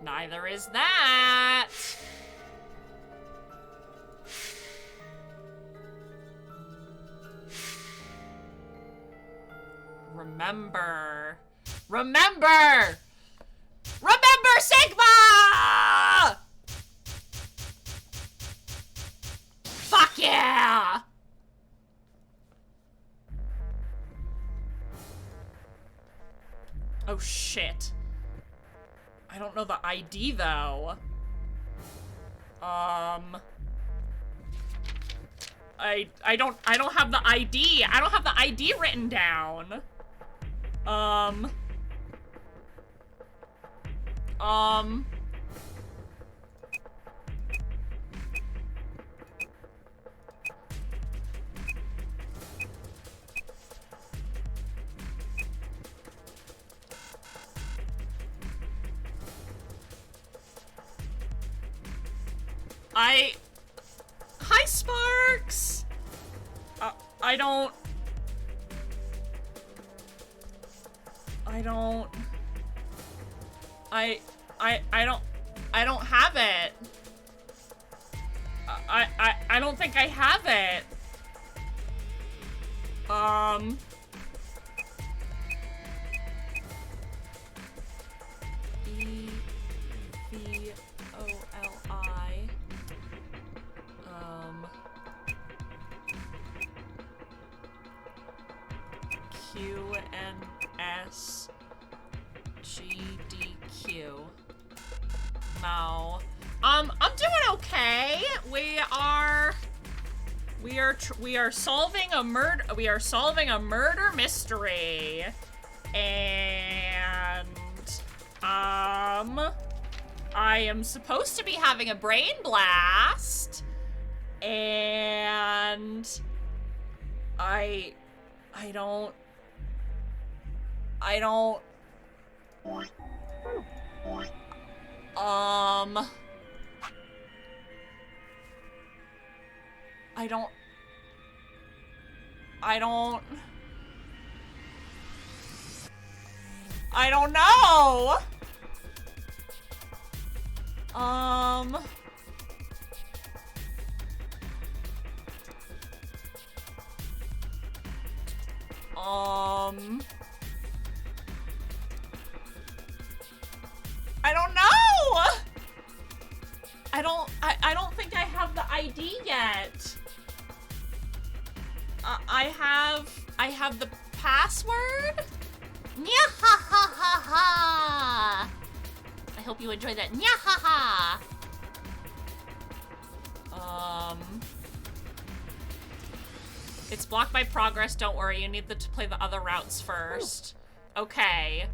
Neither is that. Remember. Remember! Remember Sigma! Fuck yeah! Oh shit. I don't know the ID though. I don't have the ID. I don't have the ID written down. Hi, Sparks! I don't have it. I don't think I have it. E-V-O-L-I. Q-N-S-G-D-Q. No. I'm doing okay. We are solving a murder mystery. And I am supposed to be having a brain blast. And I don't know. I don't know. I don't think I have the ID yet. I have the password. Nya ha ha ha ha. I hope you enjoy that. Nya ha ha. It's blocked by progress. Don't worry. You need to play the other routes first. Okay.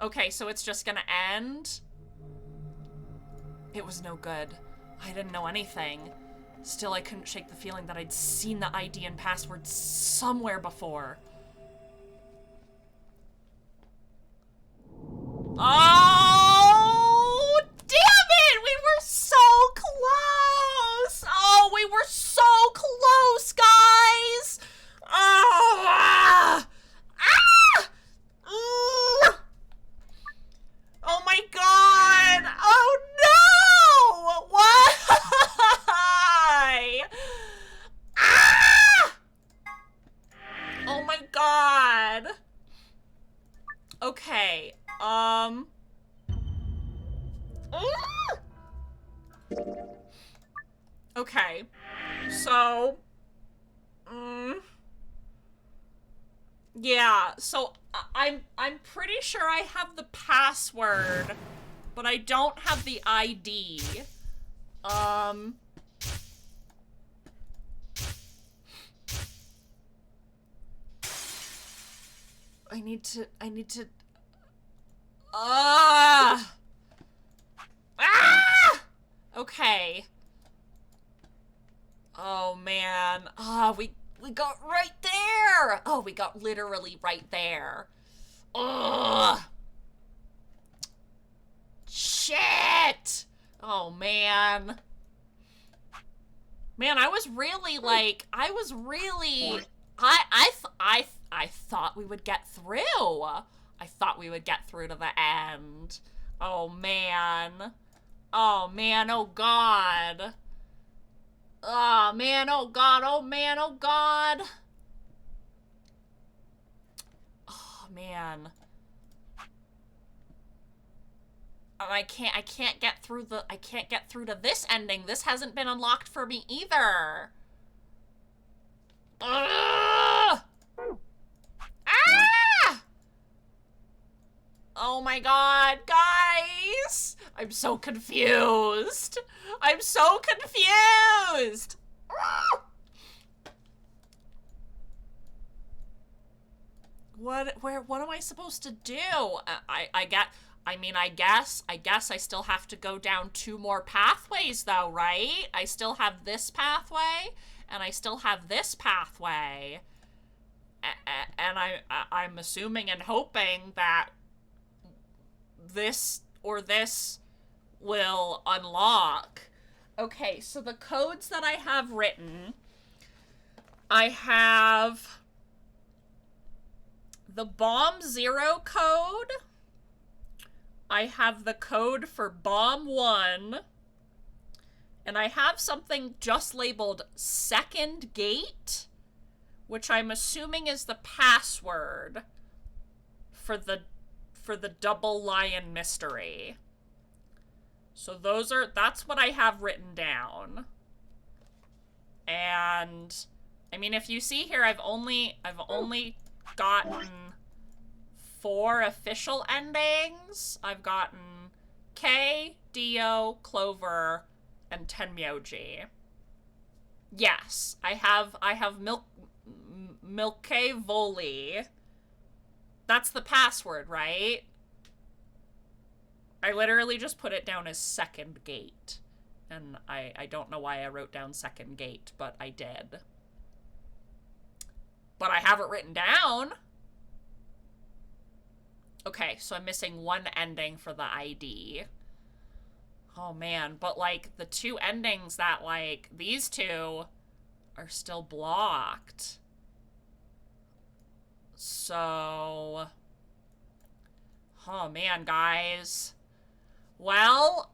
Okay, so it's just gonna end? It was no good. I didn't know anything. Still, I couldn't shake the feeling that I'd seen the ID and password somewhere before. Oh, damn it! We were so close! Oh, we were so close, guys! Oh, oh my god! Oh no! Why? Oh my god! Okay, okay, so, yeah, so I'm pretty sure I have the password, but I don't have the ID. I need to, okay. Oh man, we got right there. Oh, we got literally right there. Ugh. Shit. Oh man. Man, I was really like, I thought we would get through. I thought we would get through to the end. Oh man. Oh man, oh god. Oh man, oh god, oh man, oh god. man. I can't get through to this ending. This hasn't been unlocked for me either. Ugh! Ah! Oh my god, guys! I'm so confused. I'm so confused. What am I supposed to do? I guess I still have to go down 2 more pathways though, right? I still have this pathway, and I still have this pathway. And I'm assuming and hoping that this or this will unlock. Okay, so the codes that I have written, I have the Bomb 0 code, I have the code for Bomb 1, and I have something just labeled Second Gate, which I'm assuming is the password for the Double Lion mystery. So that's what I have written down. And I mean, if you see here, I've only gotten 4 official endings. I've gotten K, Dio, Clover, and Tenmyoji. Yes, I have Milke Voli. That's the password, right? I literally just put it down as Second Gate. And I don't know why I wrote down Second Gate, but I did. But I have it written down. Okay, so I'm missing 1 ending for the ID. Oh man, but like the 2 endings that like these 2 are still blocked. So, oh man, guys. Well,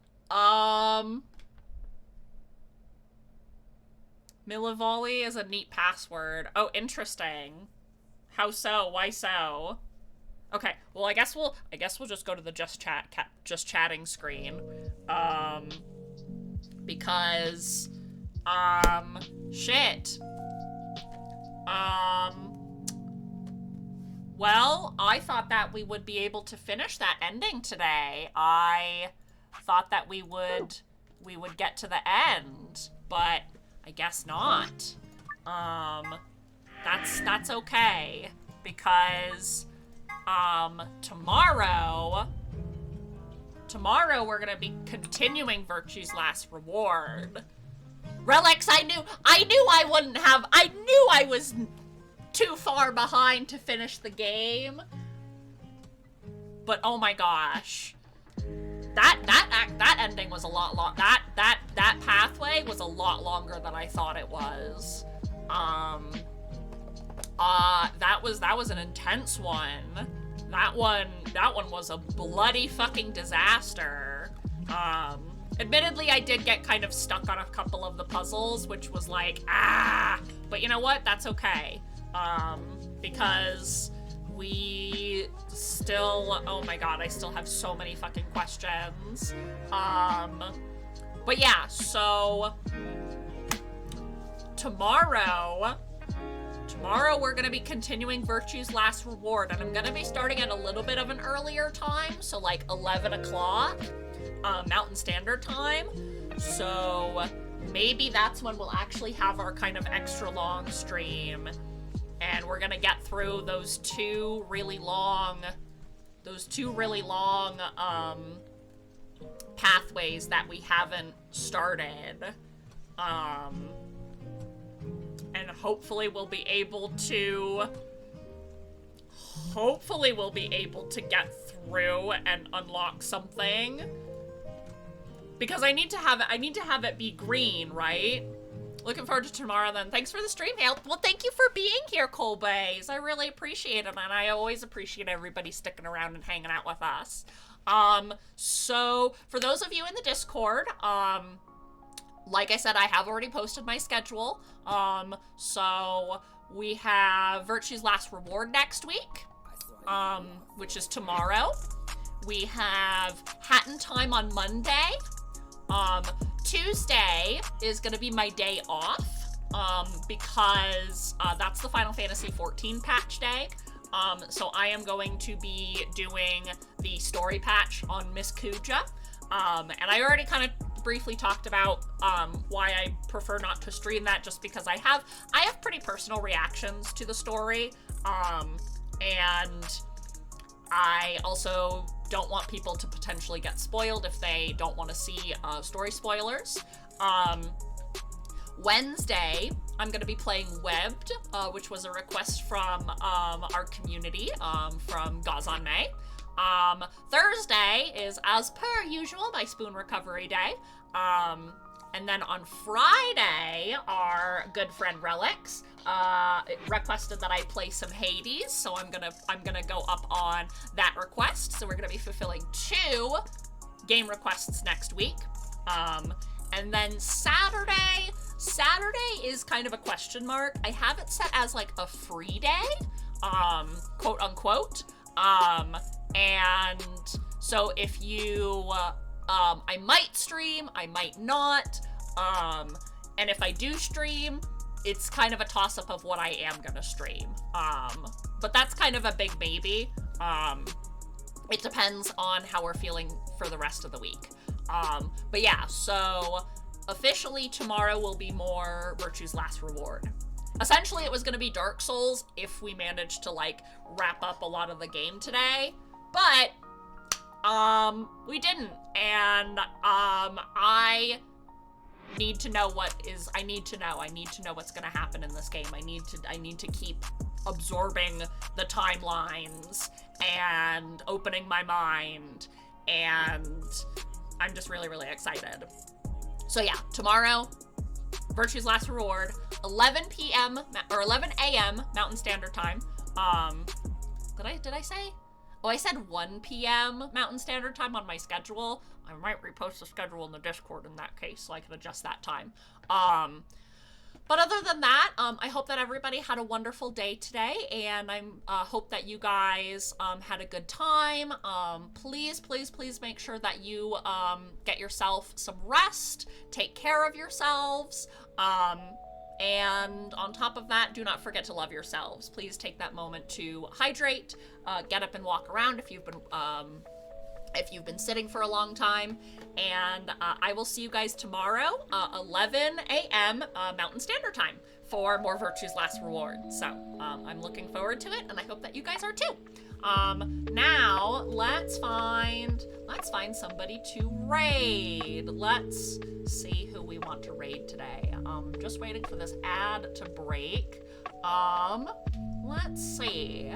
Milivoli is a neat password. Oh, interesting. How so? Why so? Okay, well, I guess we'll just go to the just chatting screen. Because, shit. Well, I thought that we would be able to finish that ending today. I thought that we would get to the end, but I guess not. That's okay, because tomorrow we're gonna be continuing Virtue's Last Reward. Relics, I knew I was too far behind to finish the game. But oh my gosh. That ending was a lot long. That pathway was a lot longer than I thought it was. That was an intense one. That one was a bloody fucking disaster. Admittedly, I did get kind of stuck on a couple of the puzzles, which was like, but you know what? That's okay. Because we still, oh my god, I still have so many fucking questions. But yeah, so tomorrow we're gonna be continuing Virtue's Last Reward, and I'm gonna be starting at a little bit of an earlier time, so like 11 o'clock, Mountain Standard Time. So maybe that's when we'll actually have our kind of extra long stream. And we're gonna get through those two really long pathways that we haven't started. And hopefully we'll be able to get through and unlock something. Because I need to have it be green, right? Looking forward to tomorrow then. Thanks for the stream, Hale. Well, thank you for being here, Colbays. I really appreciate it, and I always appreciate everybody sticking around and hanging out with us. So for those of you in the Discord, like I said, I have already posted my schedule. So we have Virtue's Last Reward next week. which is tomorrow. We have Hatton Time on Monday. Tuesday is going to be my day off, because that's the Final Fantasy XIV patch day. So I am going to be doing the story patch on Miss Kuja. And I already kind of briefly talked about why I prefer not to stream that, just because I have pretty personal reactions to the story. And I also don't want people to potentially get spoiled if they don't want to see story spoilers. Wednesday, I'm going to be playing Webbed, which was a request from our community, from Gazan May. Thursday is, as per usual, my spoon recovery day. And then on Friday, our good friend Relics requested that I play some Hades, so I'm gonna go up on that request. So we're gonna be fulfilling 2 game requests next week. And then Saturday is kind of a question mark. I have it set as like a free day, quote unquote. And so if you, I might stream, I might not. And if I do stream, it's kind of a toss-up of what I am gonna stream. But that's kind of a big maybe. It depends on how we're feeling for the rest of the week. But yeah, so officially tomorrow will be more Virtue's Last Reward. Essentially, it was going to be Dark Souls if we managed to, like, wrap up a lot of the game today, but, we didn't, and, I need to know I need to know what's going to happen in this game. I need to keep absorbing the timelines and opening my mind, and I'm just really, really excited. So yeah, tomorrow, Virtue's Last Reward, 11 p.m. or 11 a.m. Mountain Standard Time. Did I say? Oh, I said 1 p.m. Mountain Standard Time on my schedule. I might repost the schedule in the Discord in that case, so I can adjust that time. But other than that, I hope that everybody had a wonderful day today, and I hope that you guys had a good time. Please, please, please make sure that you get yourself some rest, take care of yourselves, and on top of that, do not forget to love yourselves. Please take that moment to hydrate, get up and walk around if you've been sitting for a long time, and I will see you guys tomorrow, 11 a.m. Mountain Standard Time, for more Virtue's Last Reward. So I'm looking forward to it, and I hope that you guys are too. Now let's find somebody to raid. Let's see who we want to raid today. Just waiting for this ad to break. Let's see.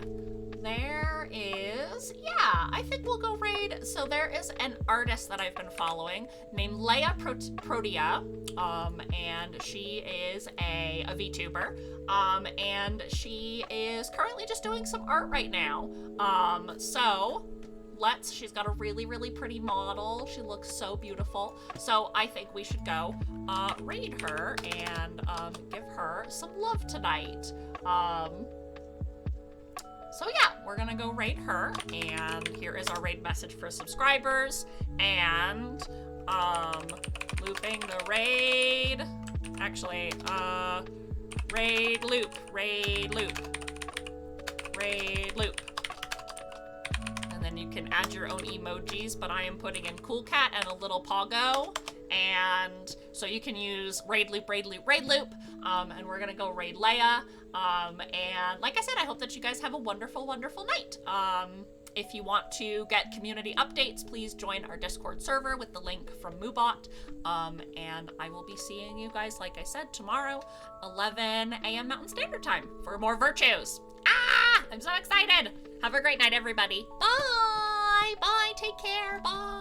There is, yeah, I think we'll go raid. So there is an artist that I've been following named Leia Protea, and she is a VTuber, and she is currently just doing some art right now. So she's got a really, really pretty model. She looks so beautiful. So I think we should go raid her and give her some love tonight. So yeah, we're gonna go raid her, and here is our raid message for subscribers, and looping the raid, actually, raid loop, and then you can add your own emojis, but I am putting in Cool Cat and a little Poggo, and so you can use raid loop, and we're gonna go raid Leia, and like I said, I hope that you guys have a wonderful, wonderful night. If you want to get community updates, please join our Discord server with the link from Moobot, and I will be seeing you guys, like I said, tomorrow, 11 a.m. Mountain Standard Time for more Virtues. I'm so excited. Have a great night, everybody. Bye, take care, bye.